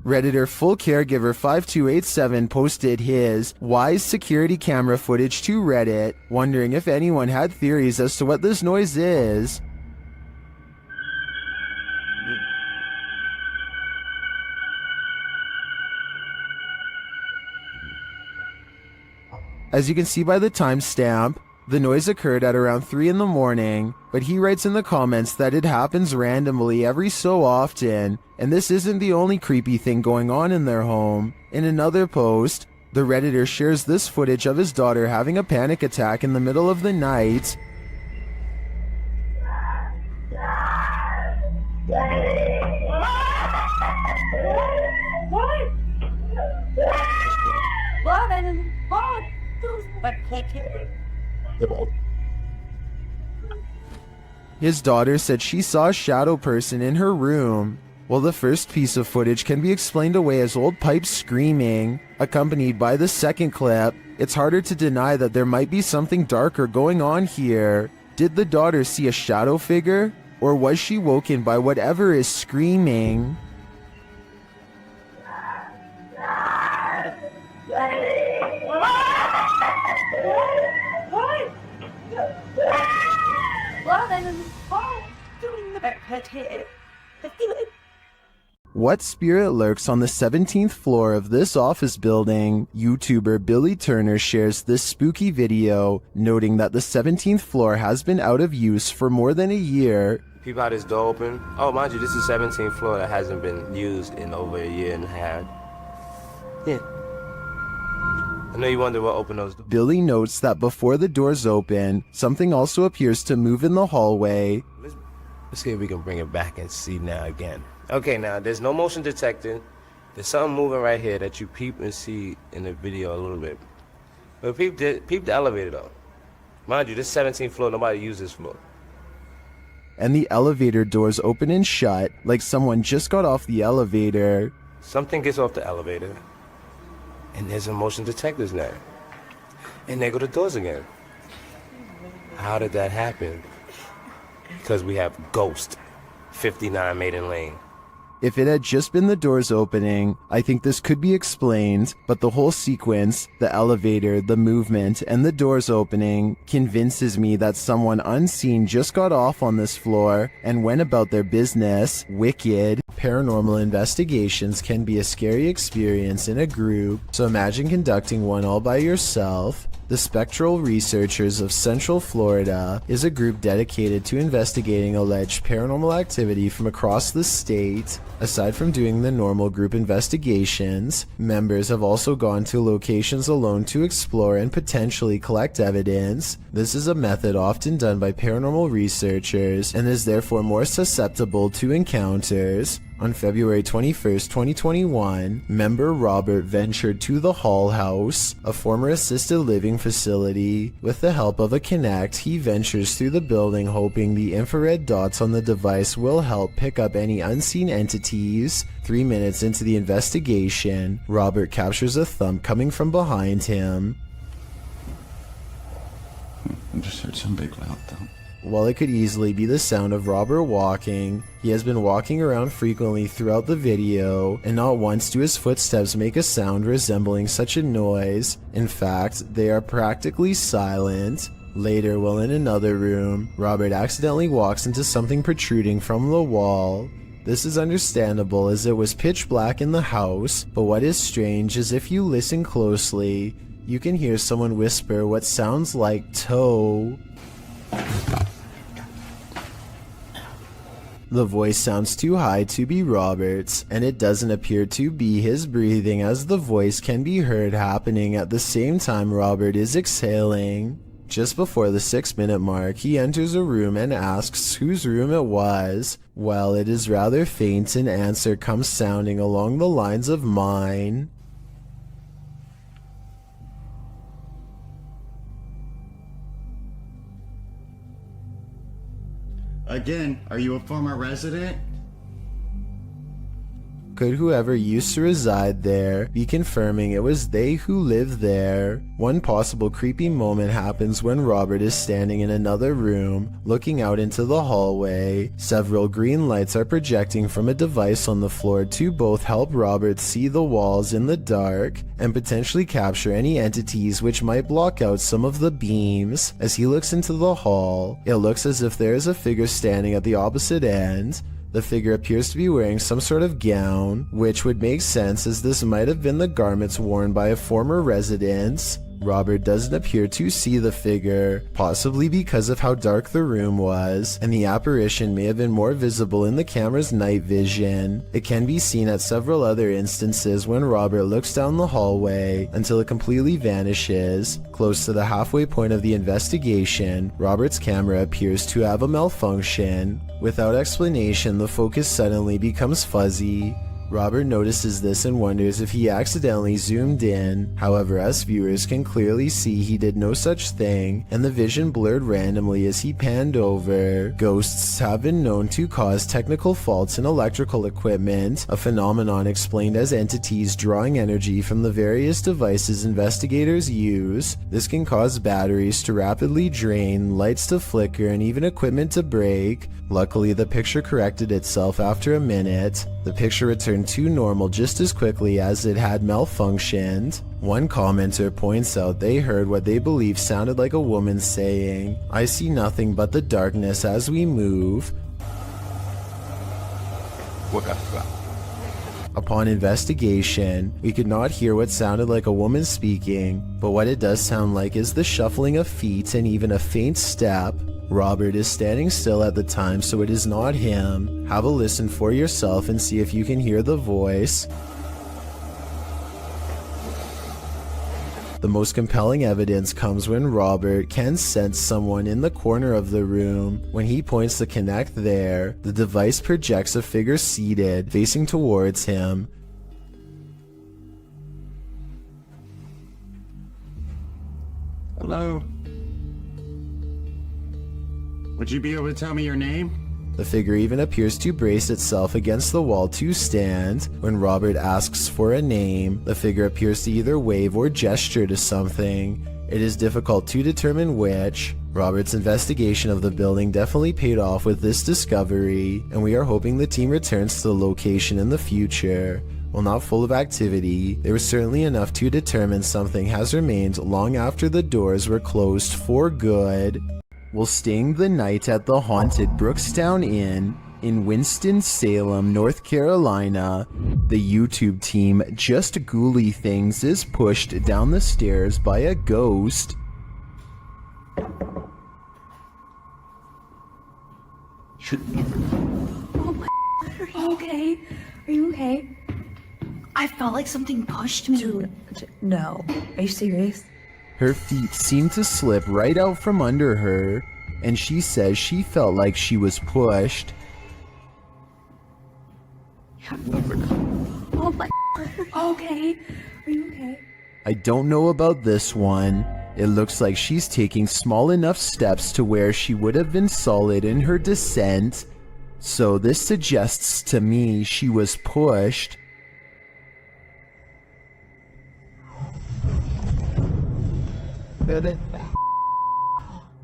Redditor Full Caregiver 5287 posted his wise security camera footage to Reddit, wondering if anyone had theories as to what this noise is. As you can see by the timestamp, the noise occurred at around 3 in the morning, but he writes in the comments that it happens randomly every so often, and this isn't the only creepy thing going on in their home. In another post, the Redditor shares this footage of his daughter having a panic attack in the middle of the night. His daughter said she saw a shadow person in her room. While the first piece of footage can be explained away as old pipes screaming, accompanied by the second clip, it's harder to deny that there might be something darker going on here. Did the daughter see a shadow figure? Or was she woken by whatever is screaming? What spirit lurks on the 17th floor of this office building? YouTuber Billy Turner shares this spooky video, noting that the 17th floor has been out of use for more than a year. Peep out this door open. Oh, mind you, this is the 17th floor that hasn't been used in over a year and a half. Yeah. I know you wonder what opened those doors. Billy notes that before the doors open, something also appears to move in the hallway. Let's see if we can bring it back and see now again. Okay, now there's no motion detected. There's something moving right here that you peep and see in the video a little bit. But peep the elevator though. Mind you, this 17th floor, nobody uses this floor. And the elevator doors open and shut, like someone just got off the elevator. Something gets off the elevator, and there's a motion detector's there. And there go the doors again. How did that happen? Because we have Ghost, 59 Maiden Lane. If it had just been the doors opening, I think this could be explained, but the whole sequence, the elevator, the movement, and the doors opening, convinces me that someone unseen just got off on this floor and went about their business. Wicked. Paranormal investigations can be a scary experience in a group, so imagine conducting one all by yourself. The Spectral Researchers of Central Florida is a group dedicated to investigating alleged paranormal activity from across the state. Aside from doing the normal group investigations, members have also gone to locations alone to explore and potentially collect evidence. This is a method often done by paranormal researchers and is therefore more susceptible to encounters. On February 21st, 2021, member Robert ventured to the Hall House, a former assisted living facility. With the help of a Kinect, he ventures through the building hoping the infrared dots on the device will help pick up any unseen entities. 3 minutes into the investigation, Robert captures a thump coming from behind him. I just heard some big loud thump. While it could easily be the sound of Robert walking, he has been walking around frequently throughout the video, and not once do his footsteps make a sound resembling such a noise. In fact, they are practically silent. Later, while in another room, Robert accidentally walks into something protruding from the wall. This is understandable as it was pitch black in the house, but what is strange is if you listen closely, you can hear someone whisper what sounds like toe. The voice sounds too high to be Robert's, and it doesn't appear to be his breathing, as the voice can be heard happening at the same time Robert is exhaling. Just before the 6-minute mark, he enters a room and asks whose room it was. Well, it is rather faint, an answer comes sounding along the lines of mine. Again, are you a former resident? Could whoever used to reside there be confirming it was they who lived there? One possible creepy moment happens when Robert is standing in another room, looking out into the hallway. Several green lights are projecting from a device on the floor to both help Robert see the walls in the dark and potentially capture any entities which might block out some of the beams. As he looks into the hall, it looks as if there is a figure standing at the opposite end. The figure appears to be wearing some sort of gown, which would make sense as this might have been the garments worn by a former resident. Robert doesn't appear to see the figure, possibly because of how dark the room was, and the apparition may have been more visible in the camera's night vision. It can be seen at several other instances when Robert looks down the hallway until it completely vanishes. Close to the halfway point of the investigation, Robert's camera appears to have a malfunction. Without explanation, the focus suddenly becomes fuzzy. Robert notices this and wonders if he accidentally zoomed in. However, us viewers can clearly see he did no such thing, and the vision blurred randomly as he panned over. Ghosts have been known to cause technical faults in electrical equipment, a phenomenon explained as entities drawing energy from the various devices investigators use. This can cause batteries to rapidly drain, lights to flicker, and even equipment to break. Luckily, the picture corrected itself after a minute. The picture returned to normal just as quickly as it had malfunctioned. One commenter points out they heard what they believe sounded like a woman saying, "I see nothing but the darkness as we move." Upon investigation, we could not hear what sounded like a woman speaking, but what it does sound like is the shuffling of feet and even a faint step. Robert is standing still at the time, so it is not him. Have a listen for yourself and see if you can hear the voice. The most compelling evidence comes when Robert can sense someone in the corner of the room. When he points the Kinect there, the device projects a figure seated, facing towards him. Hello? Would you be able to tell me your name? The figure even appears to brace itself against the wall to stand. When Robert asks for a name, the figure appears to either wave or gesture to something. It is difficult to determine which. Robert's investigation of the building definitely paid off with this discovery, and we are hoping the team returns to the location in the future. While not full of activity, there was certainly enough to determine something has remained long after the doors were closed for good. While staying the night at the haunted Brookstown Inn in Winston-Salem, North Carolina, the YouTube team Just Ghouly Things is pushed down the stairs by a ghost. Oh my. Are you okay? Are you okay? I felt like something pushed me. Dude, no. Are you serious? Her feet seem to slip right out from under her, and she says she felt like she was pushed. Oh my. Okay. Are you okay? I don't know about this one. It looks like she's taking small enough steps to where she would have been solid in her descent. So this suggests to me she was pushed.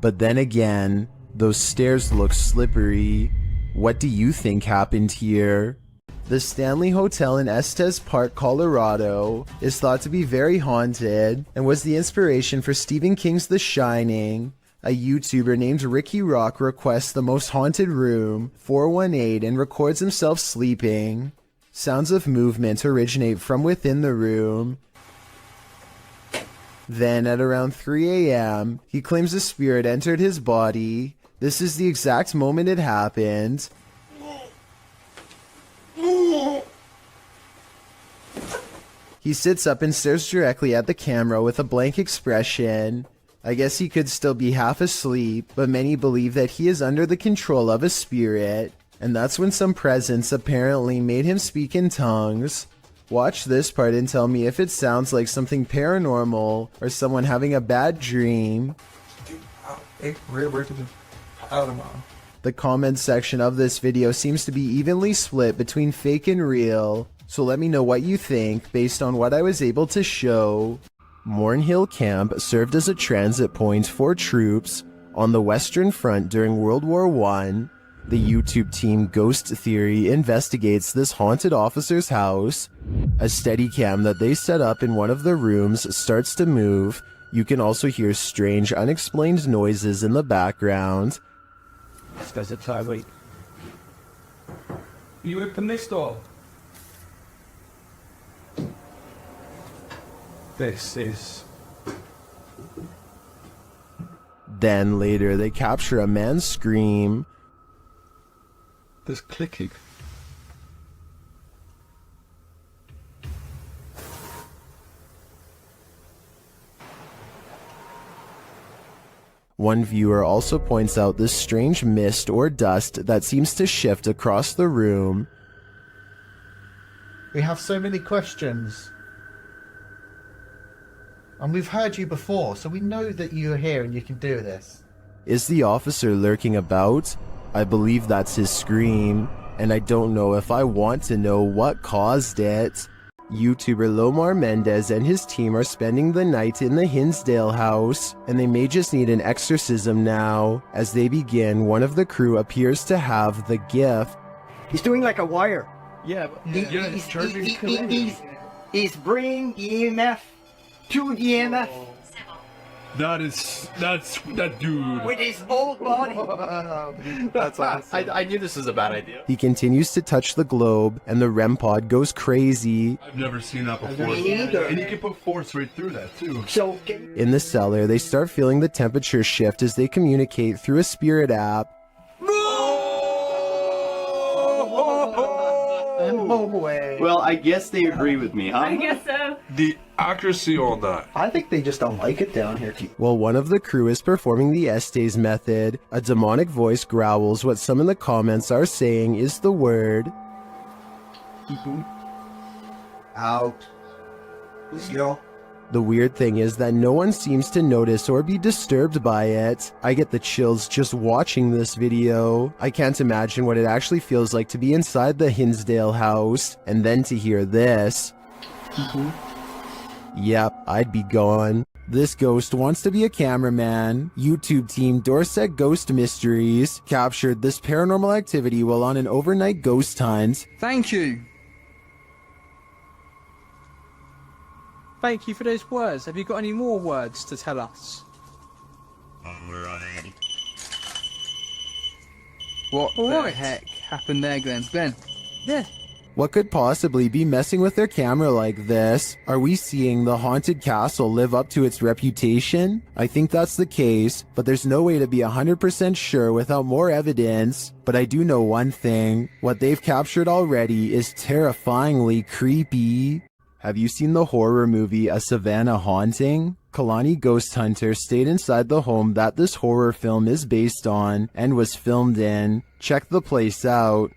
But then again, those stairs look slippery. What do you think happened here? The Stanley Hotel in Estes Park, Colorado is thought to be very haunted and was the inspiration for Stephen King's The Shining. A YouTuber named Ricky Rock requests the most haunted room, 418, and records himself sleeping. Sounds of movement originate from within the room. Then at around 3 a.m., he claims a spirit entered his body. This is the exact moment it happened. He sits up and stares directly at the camera with a blank expression. I guess he could still be half asleep, but many believe that he is under the control of a spirit. And that's when some presence apparently made him speak in tongues. Watch this part and tell me if it sounds like something paranormal or someone having a bad dream. The comment section of this video seems to be evenly split between fake and real, so let me know what you think based on what I was able to show. Mornhill Camp served as a transit point for troops on the Western Front during World War I. The YouTube team Ghost Theory investigates this haunted officer's house. A Steadicam that they set up in one of the rooms starts to move. You can also hear strange, unexplained noises in the background. This guy's a tirade. You open this door. This is... Then later they capture a man's scream. There's clicking. One viewer also points out this strange mist or dust that seems to shift across the room. We have so many questions. And we've heard you before, so we know that you're here and you can do this. Is the officer lurking about? I believe that's his scream, and I don't know if I want to know what caused it. YouTuber Lomar Mendez and his team are spending the night in the Hinsdale house, and they may just need an exorcism now. As they begin, one of the crew appears to have the gift. He's doing like a wire. Yeah, but He's bringing EMF to EMF that dude. with his whole body. That's awesome. I knew this was a bad idea. He continues to touch the globe, and the REM pod goes crazy. I've never seen that before. Me neither. And you can put force right through that too. So, In the cellar, they start feeling the temperature shift as they communicate through a spirit app. No way. Well, I guess they agree with me, huh? I guess so. The accuracy on that. I think they just don't like it down here. While one of the crew is performing the Estes method, a demonic voice growls what some in the comments are saying is the word Out. Yo. The weird thing is that no one seems to notice or be disturbed by it. I get the chills just watching this video. I can't imagine what it actually feels like to be inside the Hinsdale house, and then to hear this. Yep, I'd be gone. This ghost wants to be a cameraman. YouTube team Dorset Ghost Mysteries captured this paranormal activity while on an overnight ghost hunt. Thank you. Thank you for those words. Have you got any more words to tell us? What the heck happened there, Glenn? Glenn? Yeah. What could possibly be messing with their camera like this? Are we seeing the haunted castle live up to its reputation? I think that's the case, but there's no way to be 100% sure without more evidence. But I do know one thing. What they've captured already is terrifyingly creepy. Have you seen the horror movie A Savannah Haunting? Kalani Ghost Hunter stayed inside the home that this horror film is based on and was filmed in. Check the place out.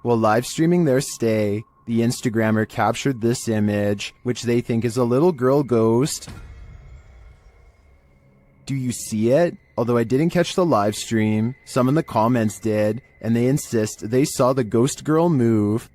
While live streaming their stay, the Instagrammer captured this image, which they think is a little girl ghost. Do you see it? Although I didn't catch the live stream, some in the comments did, and they insist they saw the ghost girl move.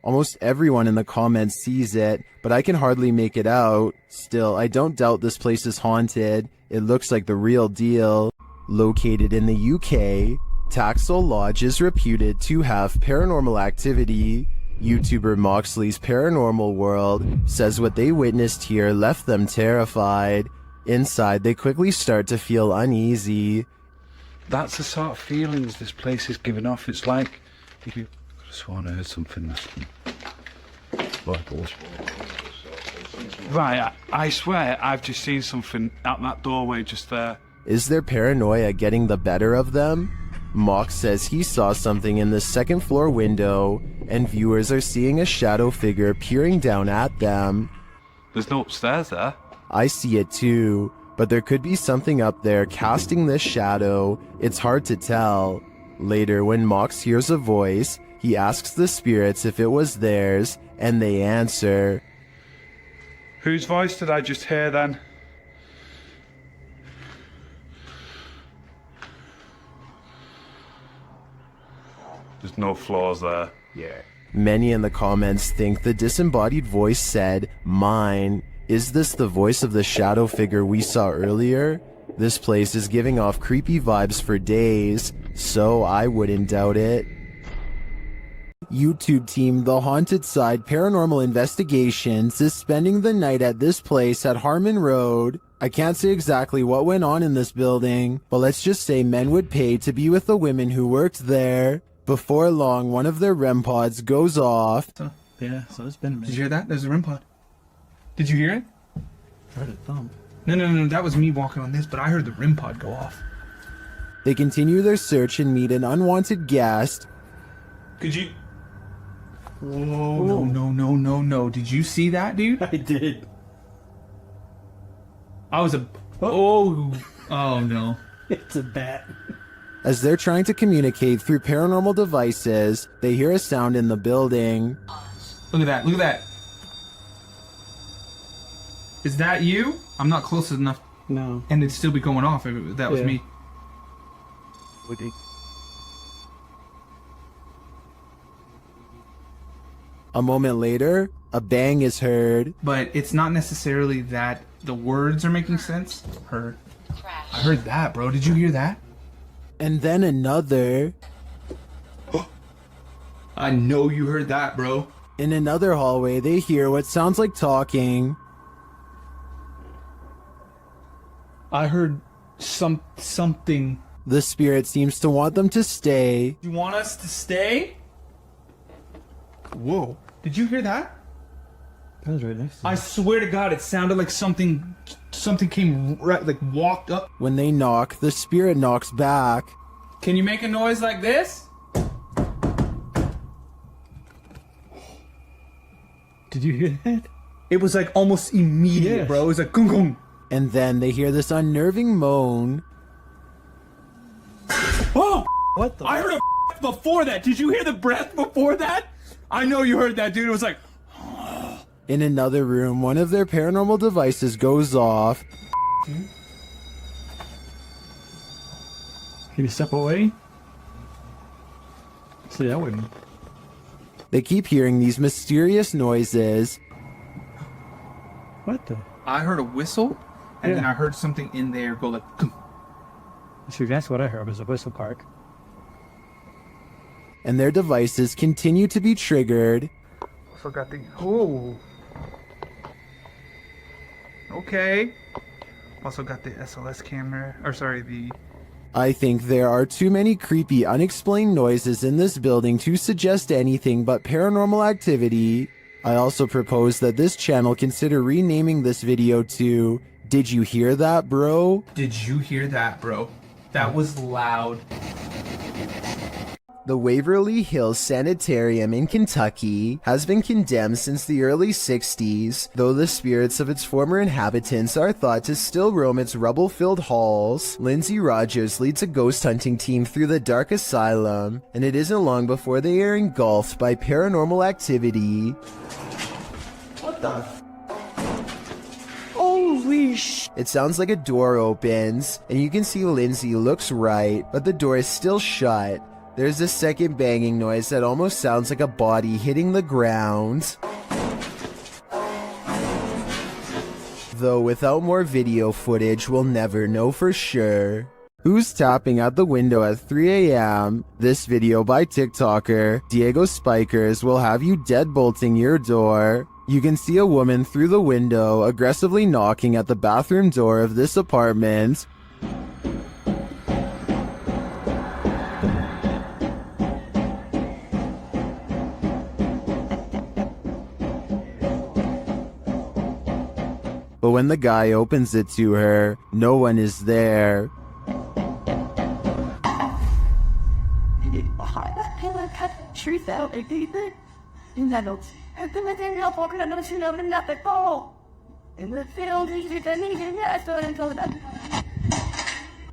Almost everyone in the comments sees it, but I can hardly make it out. Still, I don't doubt this place is haunted. It looks like the real deal. Located in the UK, Taxel Lodge is reputed to have paranormal activity. YouTuber Moxley's Paranormal World says what they witnessed here left them terrified. Inside, they quickly start to feel uneasy. That's the sort of feelings this place is giving off. It's like if you could have sworn I heard something. Right, I swear I've just seen something out that doorway just there. Is their paranoia getting the better of them? Mox says he saw something in the second floor window, and viewers are seeing a shadow figure peering down at them. There's no upstairs there. I see it too, but there could be something up there casting this shadow. It's hard to tell. Later, when Mox hears a voice, he asks the spirits if it was theirs, and they answer. Whose voice did I just hear then? There's no floors there. Yeah. Many in the comments think the disembodied voice said, "Mine." Is this the voice of the shadow figure we saw earlier? This place is giving off creepy vibes for days, so I wouldn't doubt it. YouTube team The Haunted Side Paranormal Investigations is spending the night at this place at Harmon Road. I can't say exactly what went on in this building, but let's just say men would pay to be with the women who worked there. Before long, one of their REM pods goes off. Yeah, so it's been a minute. Did you hear that? There's a REM pod. Did you hear it? I heard a thump. No, that was me walking on this, but I heard the REM pod go off. They continue their search and meet an unwanted guest. Could you... Whoa, no. Did you see that, dude? I did. I was a... Oh no. It's a bat. As they're trying to communicate through paranormal devices, they hear a sound in the building. Look at that. Is that you? I'm not close enough. No. And it'd still be going off if that was me. A moment later, a bang is heard. But it's not necessarily that the words are making sense. I heard that, bro. Did you hear that? And then another. I know you heard that, bro. In another hallway, they hear what sounds like talking. I heard something. The spirit seems to want them to stay. You want us to stay? Whoa. Did you hear that? That was right next to me. I swear to God, it sounded like something came right, like walked up. When they knock, the spirit knocks back. Can you make a noise like this? Did you hear that? It was like almost immediate, Yes. bro. It was like gung gung. And then they hear this unnerving moan. Oh! What the? I heard a before that. Did you hear the breath before that? I know you heard that, dude. It was like... In another room, one of their paranormal devices goes off. Can you step away? See, I wouldn't. They keep hearing these mysterious noises. What the? I heard a whistle, and Yeah. then I heard something in there go like. See, that's what I heard was a whistle park. And their devices continue to be triggered. Also got the Okay. Also got the SLS camera, or sorry, the. I think there are too many creepy, unexplained noises in this building to suggest anything but paranormal activity. I also propose that this channel consider renaming this video to Did You Hear That, Bro? Did you hear that, bro? That was loud. The Waverly Hills Sanitarium in Kentucky has been condemned since the early 60s, though the spirits of its former inhabitants are thought to still roam its rubble-filled halls. Lindsay Rogers leads a ghost hunting team through the dark asylum, and it isn't long before they are engulfed by paranormal activity. What the? Holy sh! It sounds like a door opens, and you can see Lindsay looks right, but the door is still shut. There's a second banging noise that almost sounds like a body hitting the ground. Though without more video footage, we'll never know for sure. Who's tapping at the window at 3 a.m.? This video by TikToker Diego Spikers will have you deadbolting your door. You can see a woman through the window aggressively knocking at the bathroom door of this apartment. But when the guy opens it to her, no one is there.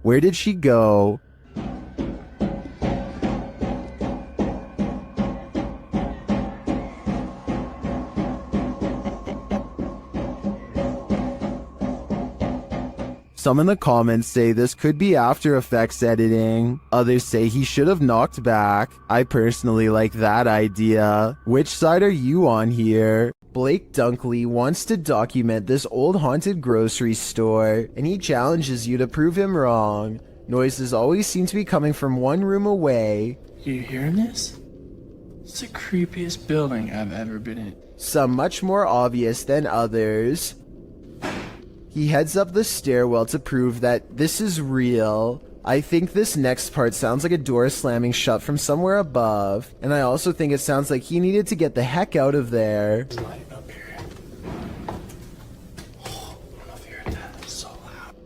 Where did she go? Some in the comments say this could be After Effects editing. Others say he should have knocked back. I personally like that idea. Which side are you on here? Blake Dunkley wants to document this old haunted grocery store, and he challenges you to prove him wrong. Noises always seem to be coming from one room away. You hearing this? It's the creepiest building I've ever been in. Some much more obvious than others. He heads up the stairwell to prove that this is real. I think this next part sounds like a door slamming shut from somewhere above, and I also think it sounds like he needed to get the heck out of there.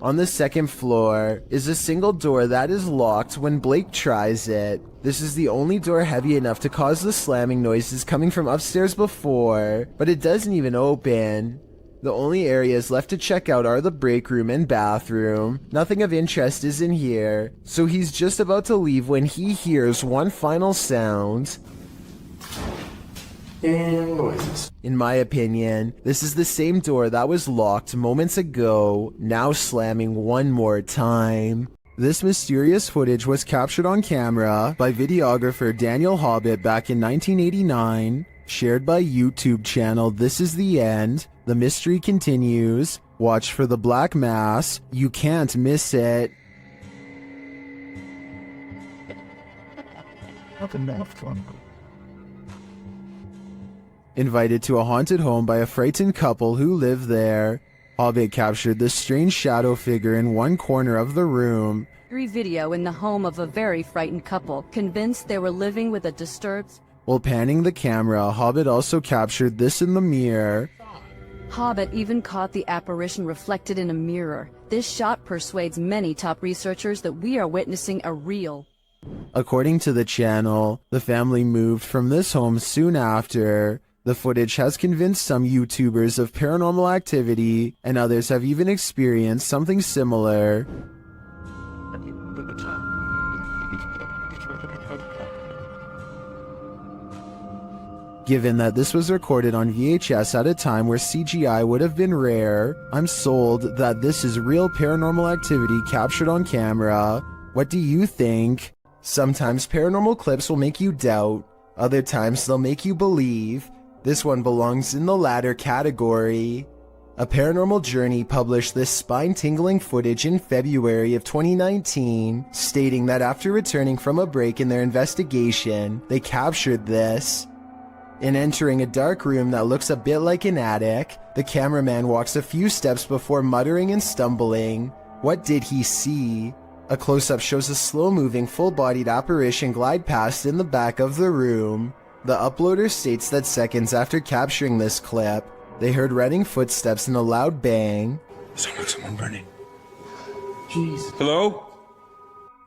On the second floor is a single door that is locked when Blake tries it. This is the only door heavy enough to cause the slamming noises coming from upstairs before, but it doesn't even open. The only areas left to check out are the break room and bathroom. Nothing of interest is in here, so he's just about to leave when he hears one final sound. And noises. In my opinion, this is the same door that was locked moments ago, now slamming one more time. This mysterious footage was captured on camera by videographer Daniel Hobbit back in 1989, shared by YouTube channel This Is The End. The mystery continues. Watch for the black mass. You can't miss it. Invited to a haunted home by a frightened couple who live there. Hobbit captured this strange shadow figure in one corner of the room. Video in the home of a very frightened couple, convinced they were living with a disturbed... While panning the camera, Hobbit also captured this in the mirror. Hobbit even caught the apparition reflected in a mirror. This shot persuades many top researchers that we are witnessing a real... According to the channel, the family moved from this home soon after. The footage has convinced some YouTubers of paranormal activity, and others have even experienced something similar. Given that this was recorded on VHS at a time where CGI would have been rare, I'm sold that this is real paranormal activity captured on camera. What do you think? Sometimes paranormal clips will make you doubt, other times they'll make you believe. This one belongs in the latter category. A Paranormal Journey published this spine-tingling footage in February of 2019, stating that after returning from a break in their investigation, they captured this. In entering a dark room that looks a bit like an attic, the cameraman walks a few steps before muttering and stumbling. What did he see? A close-up shows a slow-moving, full-bodied apparition glide past in the back of the room. The uploader states that seconds after capturing this clip, they heard running footsteps and a loud bang. Someone running. Jeez. Hello?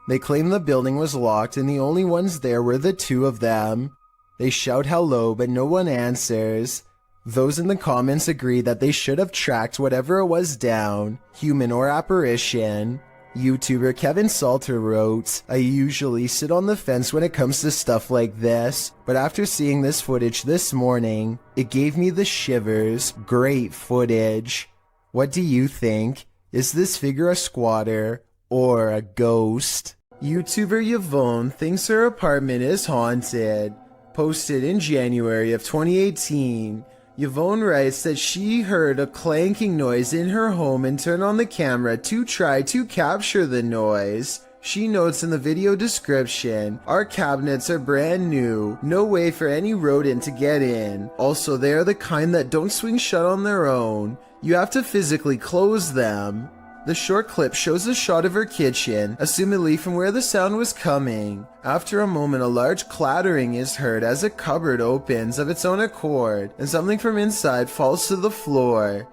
They claim the building was locked and the only ones there were the two of them. They shout hello, but no one answers. Those in the comments agree that they should have tracked whatever it was down, human or apparition. YouTuber Kevin Salter wrote, "I usually sit on the fence when it comes to stuff like this, but after seeing this footage this morning, it gave me the shivers. Great footage. What do you think? Is this figure a squatter or a ghost?" YouTuber Yvonne thinks her apartment is haunted. Posted in January of 2018, Yvonne writes that she heard a clanking noise in her home and turned on the camera to try to capture the noise. She notes in the video description, "Our cabinets are brand new, no way for any rodent to get in. Also, they are the kind that don't swing shut on their own. You have to physically close them." The short clip shows a shot of her kitchen, assumedly from where the sound was coming. After a moment, a large clattering is heard as a cupboard opens of its own accord, and something from inside falls to the floor.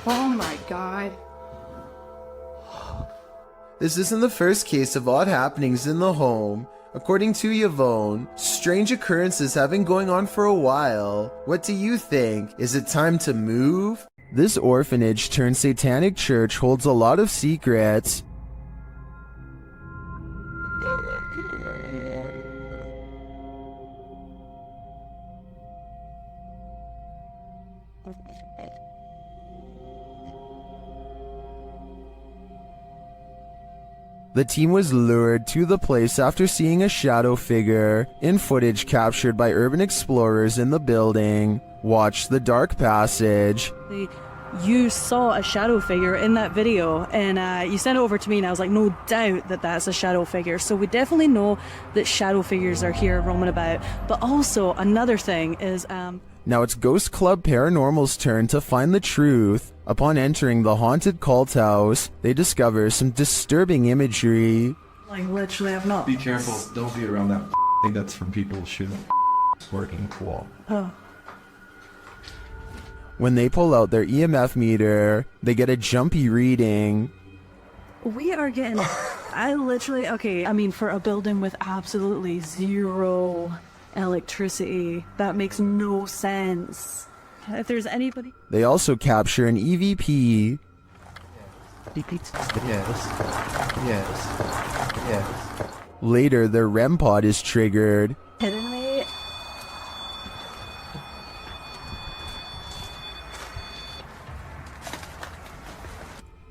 Oh my god. This isn't the first case of odd happenings in the home. According to Yvonne, strange occurrences have been going on for a while. What do you think? Is it time to move? This orphanage turned satanic church holds a lot of secrets. The team was lured to the place after seeing a shadow figure in footage captured by urban explorers in the building. Watch the dark passage. You saw a shadow figure in that video, and you sent it over to me, and I was like, no doubt that that's a shadow figure. So we definitely know that shadow figures are here roaming about. But also, another thing is... Now it's Ghost Club Paranormal's turn to find the truth. Upon entering the haunted cult house, they discover some disturbing imagery. Like, literally, I've not... Be careful, don't be around that thing that's from people shooting working cool. Oh. When they pull out their EMF meter, they get a jumpy reading. We are getting... I literally... Okay, I mean, for a building with absolutely zero electricity, that makes no sense. If there's anybody... They also capture an EVP. Yes. Later, their REM pod is triggered. Kidding me?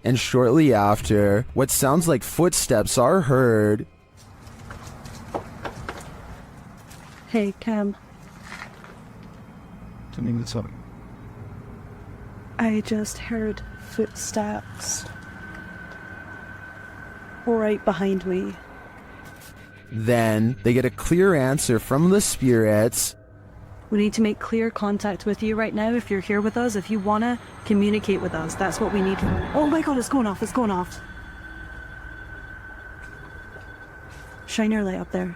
And shortly after, what sounds like footsteps are heard. Hey, Cam. Turning this up. I just heard footsteps right behind me. Then, they get a clear answer from the spirits. We need to make clear contact with you right now if you're here with us. If you want to communicate with us, that's what we need. Oh my god, it's going off, it's going off. Shine your light up there.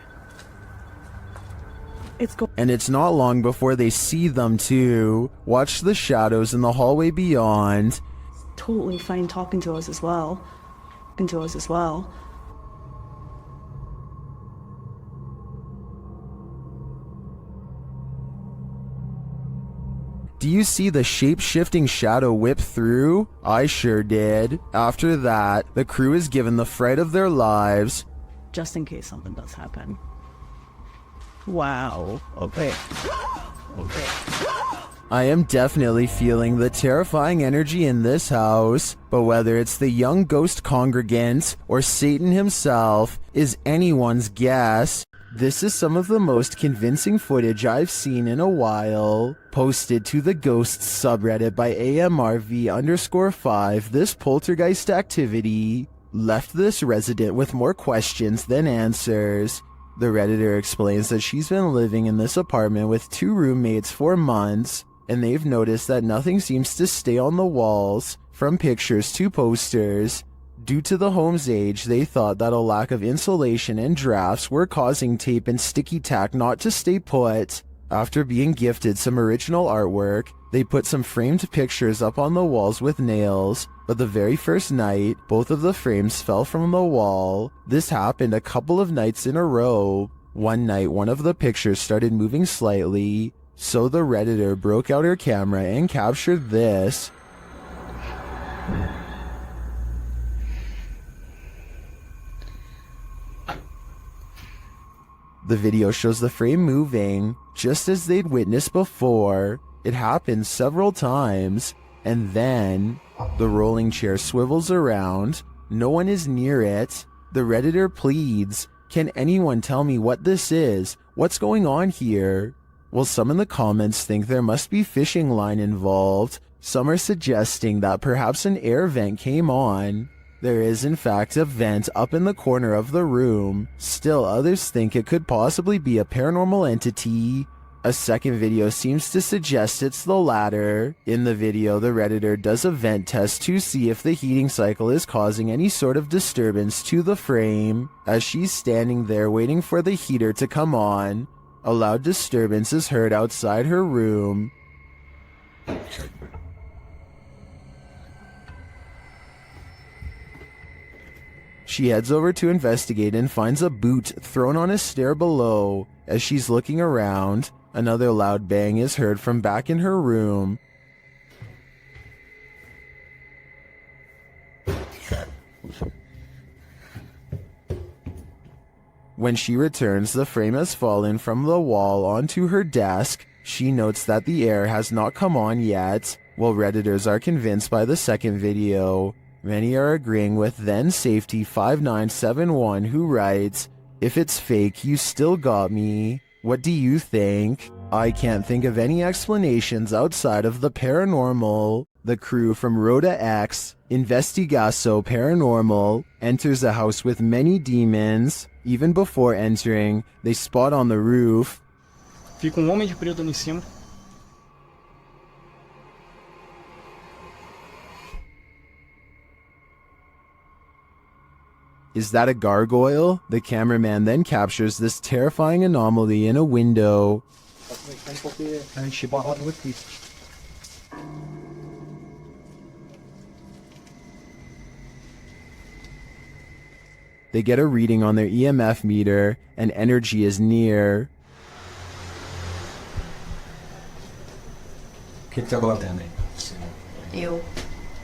And it's not long before they see them too. Watch the shadows in the hallway beyond. Totally fine talking to us as well. Do you see the shape-shifting shadow whip through? I sure did. After that, the crew is given the fright of their lives. Just in case something does happen. Wow. Okay. I am definitely feeling the terrifying energy in this house, but whether it's the young ghost congregant or Satan himself is anyone's guess. This is some of the most convincing footage I've seen in a while. Posted to the Ghosts subreddit by AMRV_5, this poltergeist activity left this resident with more questions than answers. The Redditor explains that she's been living in this apartment with 2 roommates for months, and they've noticed that nothing seems to stay on the walls, from pictures to posters. Due to the home's age, they thought that a lack of insulation and drafts were causing tape and sticky tack not to stay put. After being gifted some original artwork, they put some framed pictures up on the walls with nails, but the very first night, both of the frames fell from the wall. This happened a couple of nights in a row. One night, one of the pictures started moving slightly, so the Redditor broke out her camera and captured this. The video shows the frame moving, just as they'd witnessed before. It happens several times, and then the rolling chair swivels around. No one is near it. The Redditor pleads, "Can anyone tell me what this is? What's going on here?" Well, some in the comments think there must be fishing line involved. Some are suggesting that perhaps an air vent came on. There is in fact a vent up in the corner of the room. Still, others think it could possibly be a paranormal entity. A second video seems to suggest it's the latter. In the video, the Redditor does a vent test to see if the heating cycle is causing any sort of disturbance to the frame. As she's standing there waiting for the heater to come on, a loud disturbance is heard outside her room. She heads over to investigate and finds a boot thrown on a stair below. As she's looking around, another loud bang is heard from back in her room. When she returns, the frame has fallen from the wall onto her desk. She notes that the air has not come on yet, while Redditors are convinced by the second video. Many are agreeing with then Safety 5971, who writes, "If it's fake, you still got me. What do you think? I can't think of any explanations outside of the paranormal." The crew from Rhoda X, Investigaso Paranormal, enters a house with many demons. Even before entering, they spot on the roof. Fica homem de preto ali em cima. Is that a gargoyle? The cameraman then captures this terrifying anomaly in a window. They get a reading on their EMF meter, and energy is near.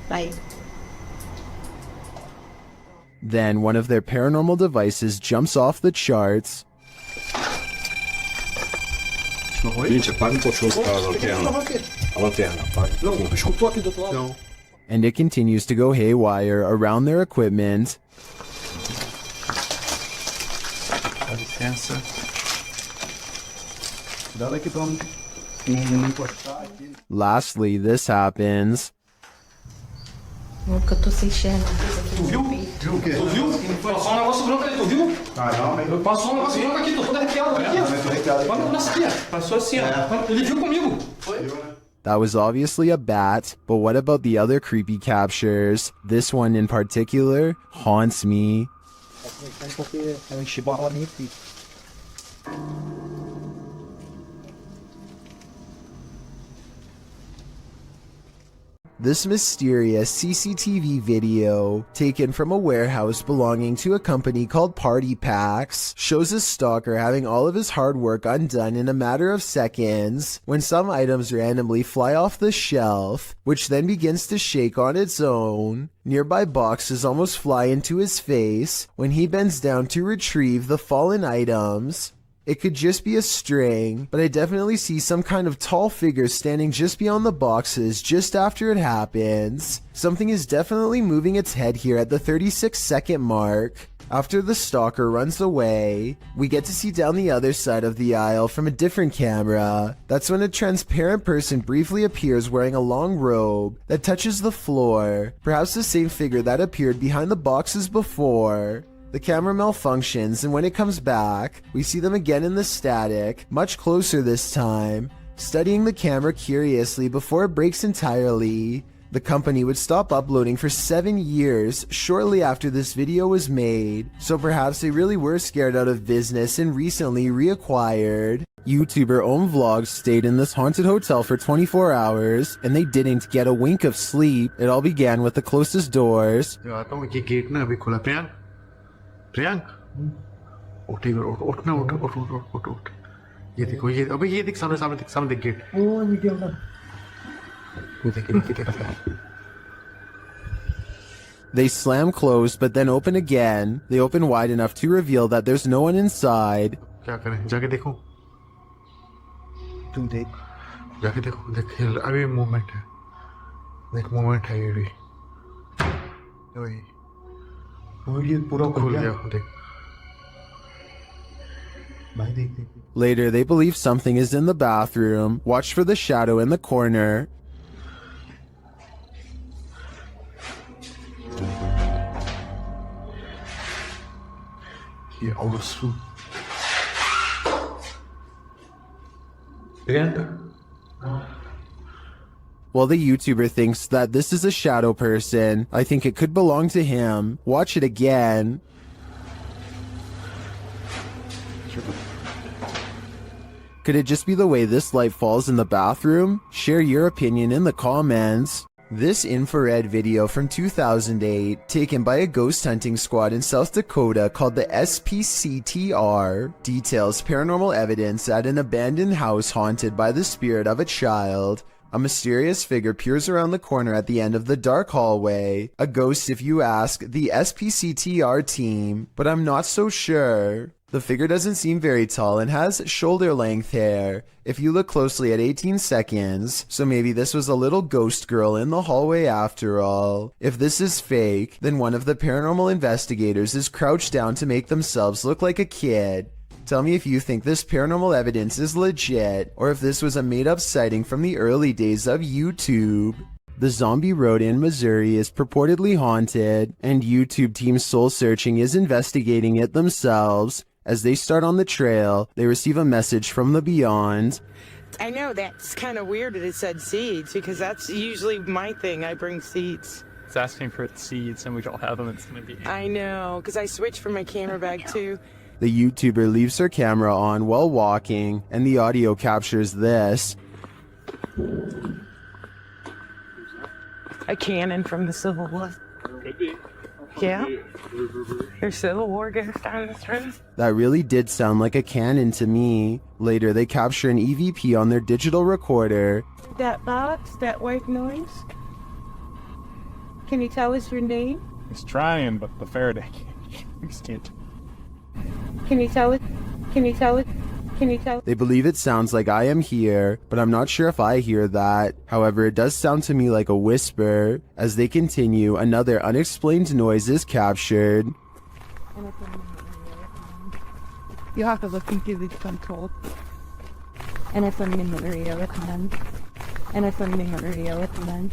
Bye. Then one of their paranormal devices jumps off the charts. And it continues to go haywire around their equipment. Lastly, this happens. Nunca tô sentindo. Tu viu? Viu o quê? Tu viu? Passou um negócio branco ali, tu viu? Caramba. Passou um negócio branco aqui, tô todo arrepiado. Aqui, ó. Olha nessa aqui, ó. Passou assim, ó. Ele viu comigo. Foi? That was obviously a bat, but what about the other creepy captures? This one in particular haunts me. This mysterious CCTV video, taken from a warehouse belonging to a company called Party Packs, shows a stalker having all of his hard work undone in a matter of seconds, when some items randomly fly off the shelf, which then begins to shake on its own. Nearby boxes almost fly into his face when he bends down to retrieve the fallen items. It could just be a string, but I definitely see some kind of tall figure standing just beyond the boxes just after it happens. Something is definitely moving its head here at the 36-second mark. After the stalker runs away, we get to see down the other side of the aisle from a different camera. That's when a transparent person briefly appears wearing a long robe that touches the floor, perhaps the same figure that appeared behind the boxes before. The camera malfunctions, and when it comes back, we see them again in the static, much closer this time, studying the camera curiously before it breaks entirely. The company would stop uploading for 7 years shortly after this video was made, so perhaps they really were scared out of business and recently reacquired. YouTuber Om Vlogs stayed in this haunted hotel for 24 hours, and they didn't get a wink of sleep. It all began with the closest doors. Priyank उठ एक बार उठ ना उठ ये देखो ये अबे ये देख सामने देख गेट ये देख They slam closed but then open again. They open wide enough to reveal that there's no one inside. क्या करें जाके देखो तुम देख जाके देखो देख अभी मूवमेंट है देख मूवमेंट है ये भी पूरा खुल गया देख भाई देख Later, they believe something is in the bathroom. Watch for the shadow in the corner. ये और While the YouTuber thinks that this is a shadow person, I think it could belong to him. Watch it again. Could it just be the way this light falls in the bathroom? Share your opinion in the comments. This infrared video from 2008, taken by a ghost hunting squad in South Dakota called the SPCTR, details paranormal evidence at an abandoned house haunted by the spirit of a child. A mysterious figure peers around the corner at the end of the dark hallway. A ghost if you ask the SPCTR team, but I'm not so sure. The figure doesn't seem very tall and has shoulder-length hair, if you look closely at 18 seconds, so maybe this was a little ghost girl in the hallway after all. If this is fake, then one of the paranormal investigators is crouched down to make themselves look like a kid. Tell me if you think this paranormal evidence is legit, or if this was a made-up sighting from the early days of YouTube. The Zombie Road in Missouri is purportedly haunted, and YouTube Team Soul Searching is investigating it themselves. As they start on the trail, they receive a message from the beyond. I know that's kind of weird that it said seeds, because that's usually my thing. I bring seeds. It's asking for seeds, and we don't have them. It's going to be... I know, because I switched from my camera bag, too. The YouTuber leaves her camera on while walking, and the audio captures this. A cannon from the Civil War. Could be. Yeah. There's Civil War goes down this road. That really did sound like a cannon to me. Later, they capture an EVP on their digital recorder. That box, that white noise. Can you tell us your name? He's trying, but the Faraday can't. Can you tell it? Can you tell it? Can you tell? They believe it sounds like I am here, but I'm not sure if I hear that. However, it does sound to me like a whisper. As they continue, another unexplained noise is captured. You have to look into the control. And if I'm in the area with them. And if I'm in the area with them.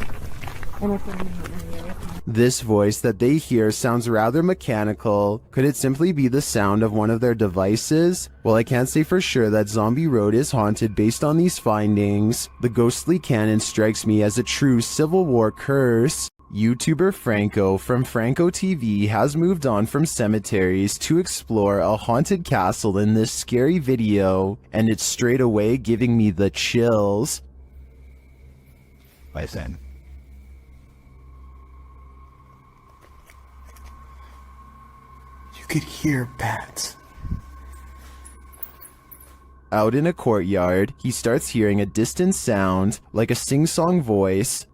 And if I'm in the area with them. This voice that they hear sounds rather mechanical. Could it simply be the sound of one of their devices? Well, I can't say for sure that Zombie Road is haunted based on these findings. The ghostly cannon strikes me as a true Civil War curse. YouTuber Franco from Franco TV has moved on from cemeteries to explore a haunted castle in this scary video, and it's straight away giving me the chills. Listen. You could hear bats. Out in a courtyard, he starts hearing a distant sound, like a sing-song voice.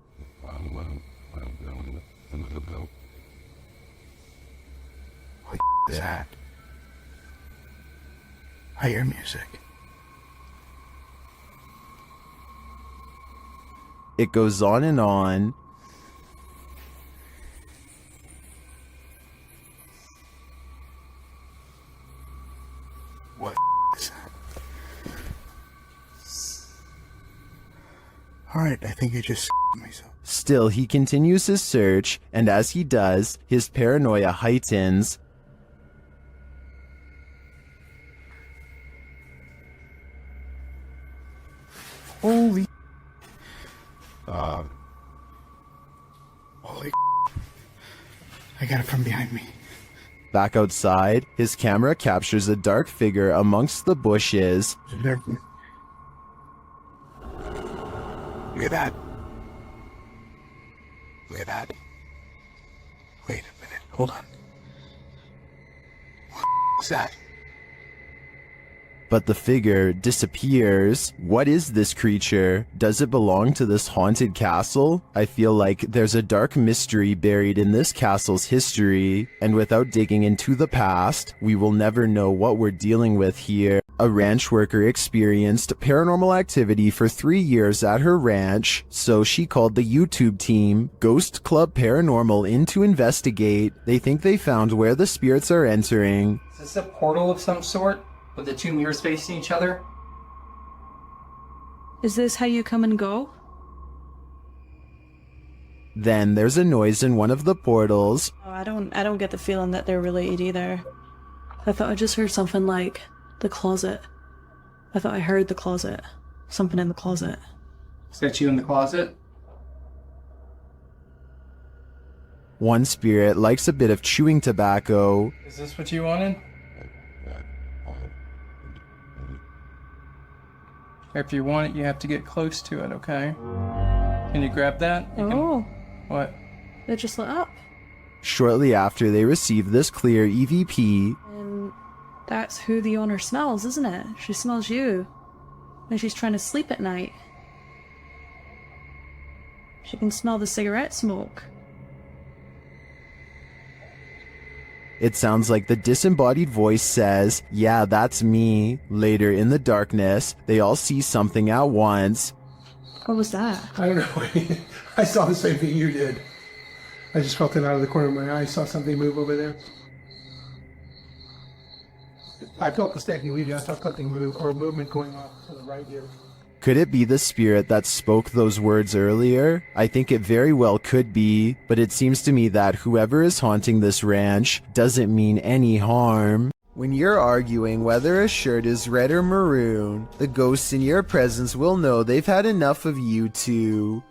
What is that? I hear music. It goes on and on. What is that? Alright, I think I just myself. Still, he continues his search, and as he does, his paranoia heightens. Holy I got it from behind me. Back outside, his camera captures a dark figure amongst the bushes. Look at that. Look at that. Wait a minute. Hold on. What's that? But the figure disappears. What is this creature? Does it belong to this haunted castle? I feel like there's a dark mystery buried in this castle's history, and without digging into the past, we will never know what we're dealing with here. A ranch worker experienced paranormal activity for 3 years at her ranch, so she called the YouTube team, Ghost Club Paranormal, in to investigate. They think they found where the spirits are entering. Is this a portal of some sort? With the two mirrors facing each other? Is this how you come and go? Then there's a noise in one of the portals. Oh, I don't get the feeling that they're related either. I thought I just heard something like the closet. I thought I heard the closet. Something in the closet. Is that you in the closet? One spirit likes a bit of chewing tobacco. Is this what you wanted? If you want it, you have to get close to it, okay? Can you grab that? What? It just lit up. Shortly after they receive this clear EVP, And that's who the owner smells, isn't it? She smells you. And she's trying to sleep at night. She can smell the cigarette smoke. it sounds like the disembodied voice says, "Yeah, that's me." Later in the darkness, they all see something at once. What was that? I don't know. I saw the same thing you did. I just felt it out of the corner of my eye. I saw something move over there. I felt the stacking leaving. I saw something move, or movement going off to the right here. Could it be the spirit that spoke those words earlier? I think it very well could be, but it seems to me that whoever is haunting this ranch doesn't mean any harm. When you're arguing whether a shirt is red or maroon, the ghosts in your presence will know they've had enough of you two.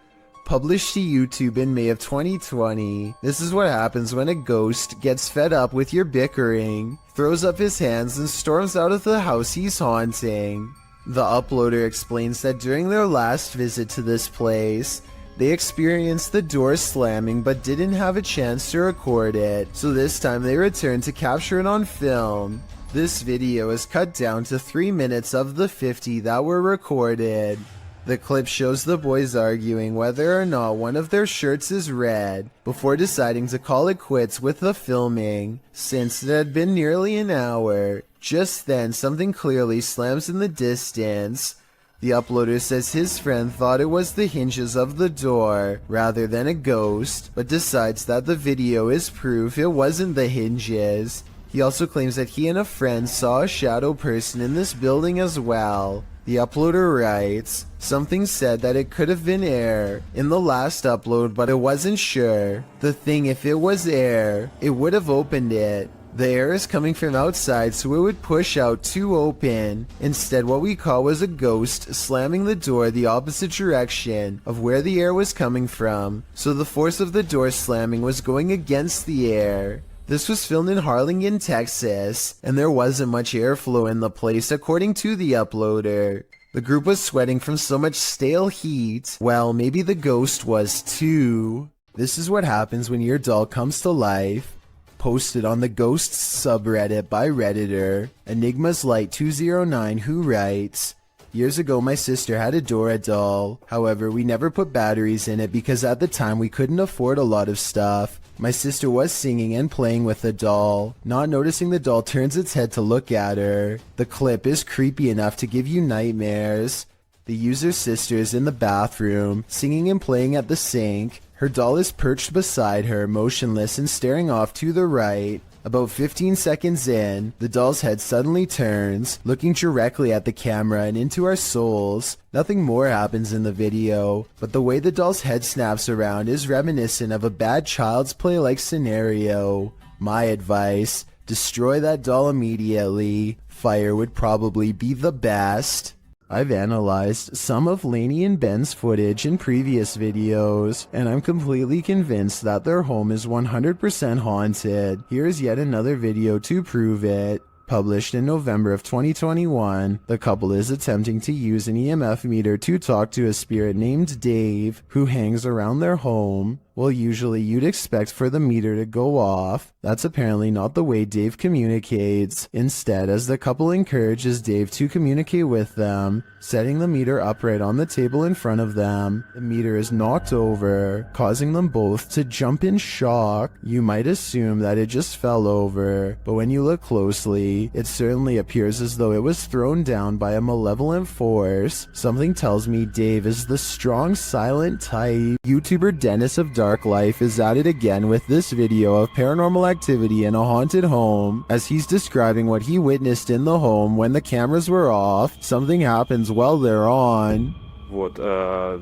Published to YouTube in May of 2020, this is what happens when a ghost gets fed up with your bickering, throws up his hands and storms out of the house he's haunting. The uploader explains that during their last visit to this place, they experienced the door slamming but didn't have a chance to record it, so this time they returned to capture it on film. This video is cut down to 3 minutes of the 50 that were recorded. The clip shows the boys arguing whether or not one of their shirts is red, before deciding to call it quits with the filming, since it had been nearly an hour. Just then, something clearly slams in the distance. The uploader says his friend thought it was the hinges of the door, rather than a ghost, but decides that the video is proof it wasn't the hinges. He also claims that he and a friend saw a shadow person in this building as well. The uploader writes, "Something said that it could have been air in the last upload, but it wasn't sure. The thing, if it was air, it would have opened it. The air is coming from outside, so it would push out to open. Instead, what we caught was a ghost slamming the door the opposite direction of where the air was coming from, so the force of the door slamming was going against the air." This was filmed in Harlingen, Texas, and there wasn't much airflow in the place according to the uploader. The group was sweating from so much stale heat. Well, maybe the ghost was too. This is what happens when your doll comes to life. Posted on the Ghosts subreddit by Redditor, Enigma's Light 209, who writes, "Years ago my sister had a Dora doll. However, we never put batteries in it because at the time we couldn't afford a lot of stuff. My sister was singing and playing with the doll. Not noticing the doll turns its head to look at her. The clip is creepy enough to give you nightmares. The user's sister is in the bathroom, singing and playing at the sink. Her doll is perched beside her, motionless and staring off to the right. About 15 seconds in, the doll's head suddenly turns, looking directly at the camera and into our souls. Nothing more happens in the video, but the way the doll's head snaps around is reminiscent of a bad Child's Play-like scenario. My advice, destroy that doll immediately. Fire would probably be the best. I've analyzed some of Lainey and Ben's footage in previous videos, and I'm completely convinced that their home is 100% haunted. Here's yet another video to prove it. Published in November of 2021, the couple is attempting to use an EMF meter to talk to a spirit named Dave, who hangs around their home. Well, usually you'd expect for the meter to go off. That's apparently not the way Dave communicates. Instead, as the couple encourages Dave to communicate with them, setting the meter upright on the table in front of them, the meter is knocked over, causing them both to jump in shock. You might assume that it just fell over, but when you look closely, it certainly appears as though it was thrown down by a malevolent force. Something tells me Dave is the strong, silent type. YouTuber Dennis of Dark Life is at it again with this video of paranormal activity in a haunted home. As he's describing what he witnessed in the home when the cameras were off, something happens while they're on. Вот,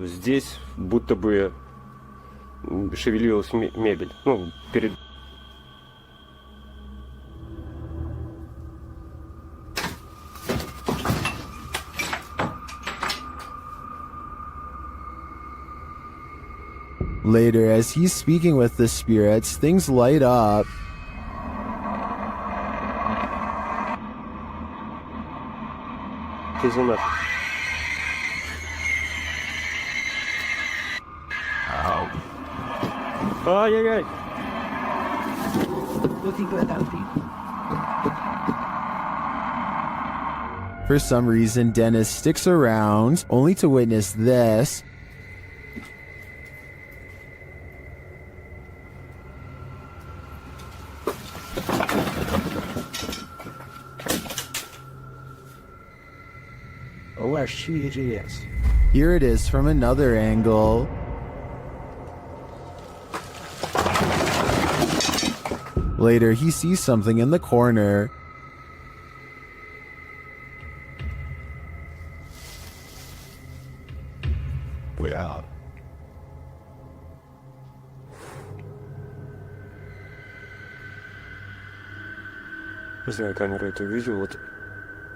здесь будто бы шевелилась мебель. Ну, перед... Later, as he's speaking with the spirits, things light up. Ай-яй-яй! For some reason, Dennis sticks around, only to witness this. Oh, she is. Here it is from another angle. Later, he sees something in the corner. Way out. Не знаю, камера это увидел. Вот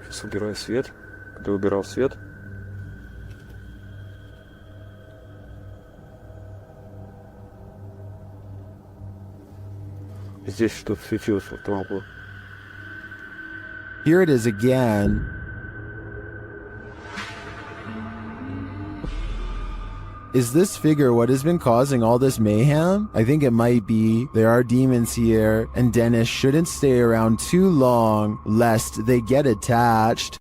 сейчас убираю свет. Когда убирал свет, здесь что-то светилось, вот там было. Here it is again. Is this figure what has been causing all this mayhem? I think it might be. There are demons here, and Dennis shouldn't stay around too long, lest they get attached.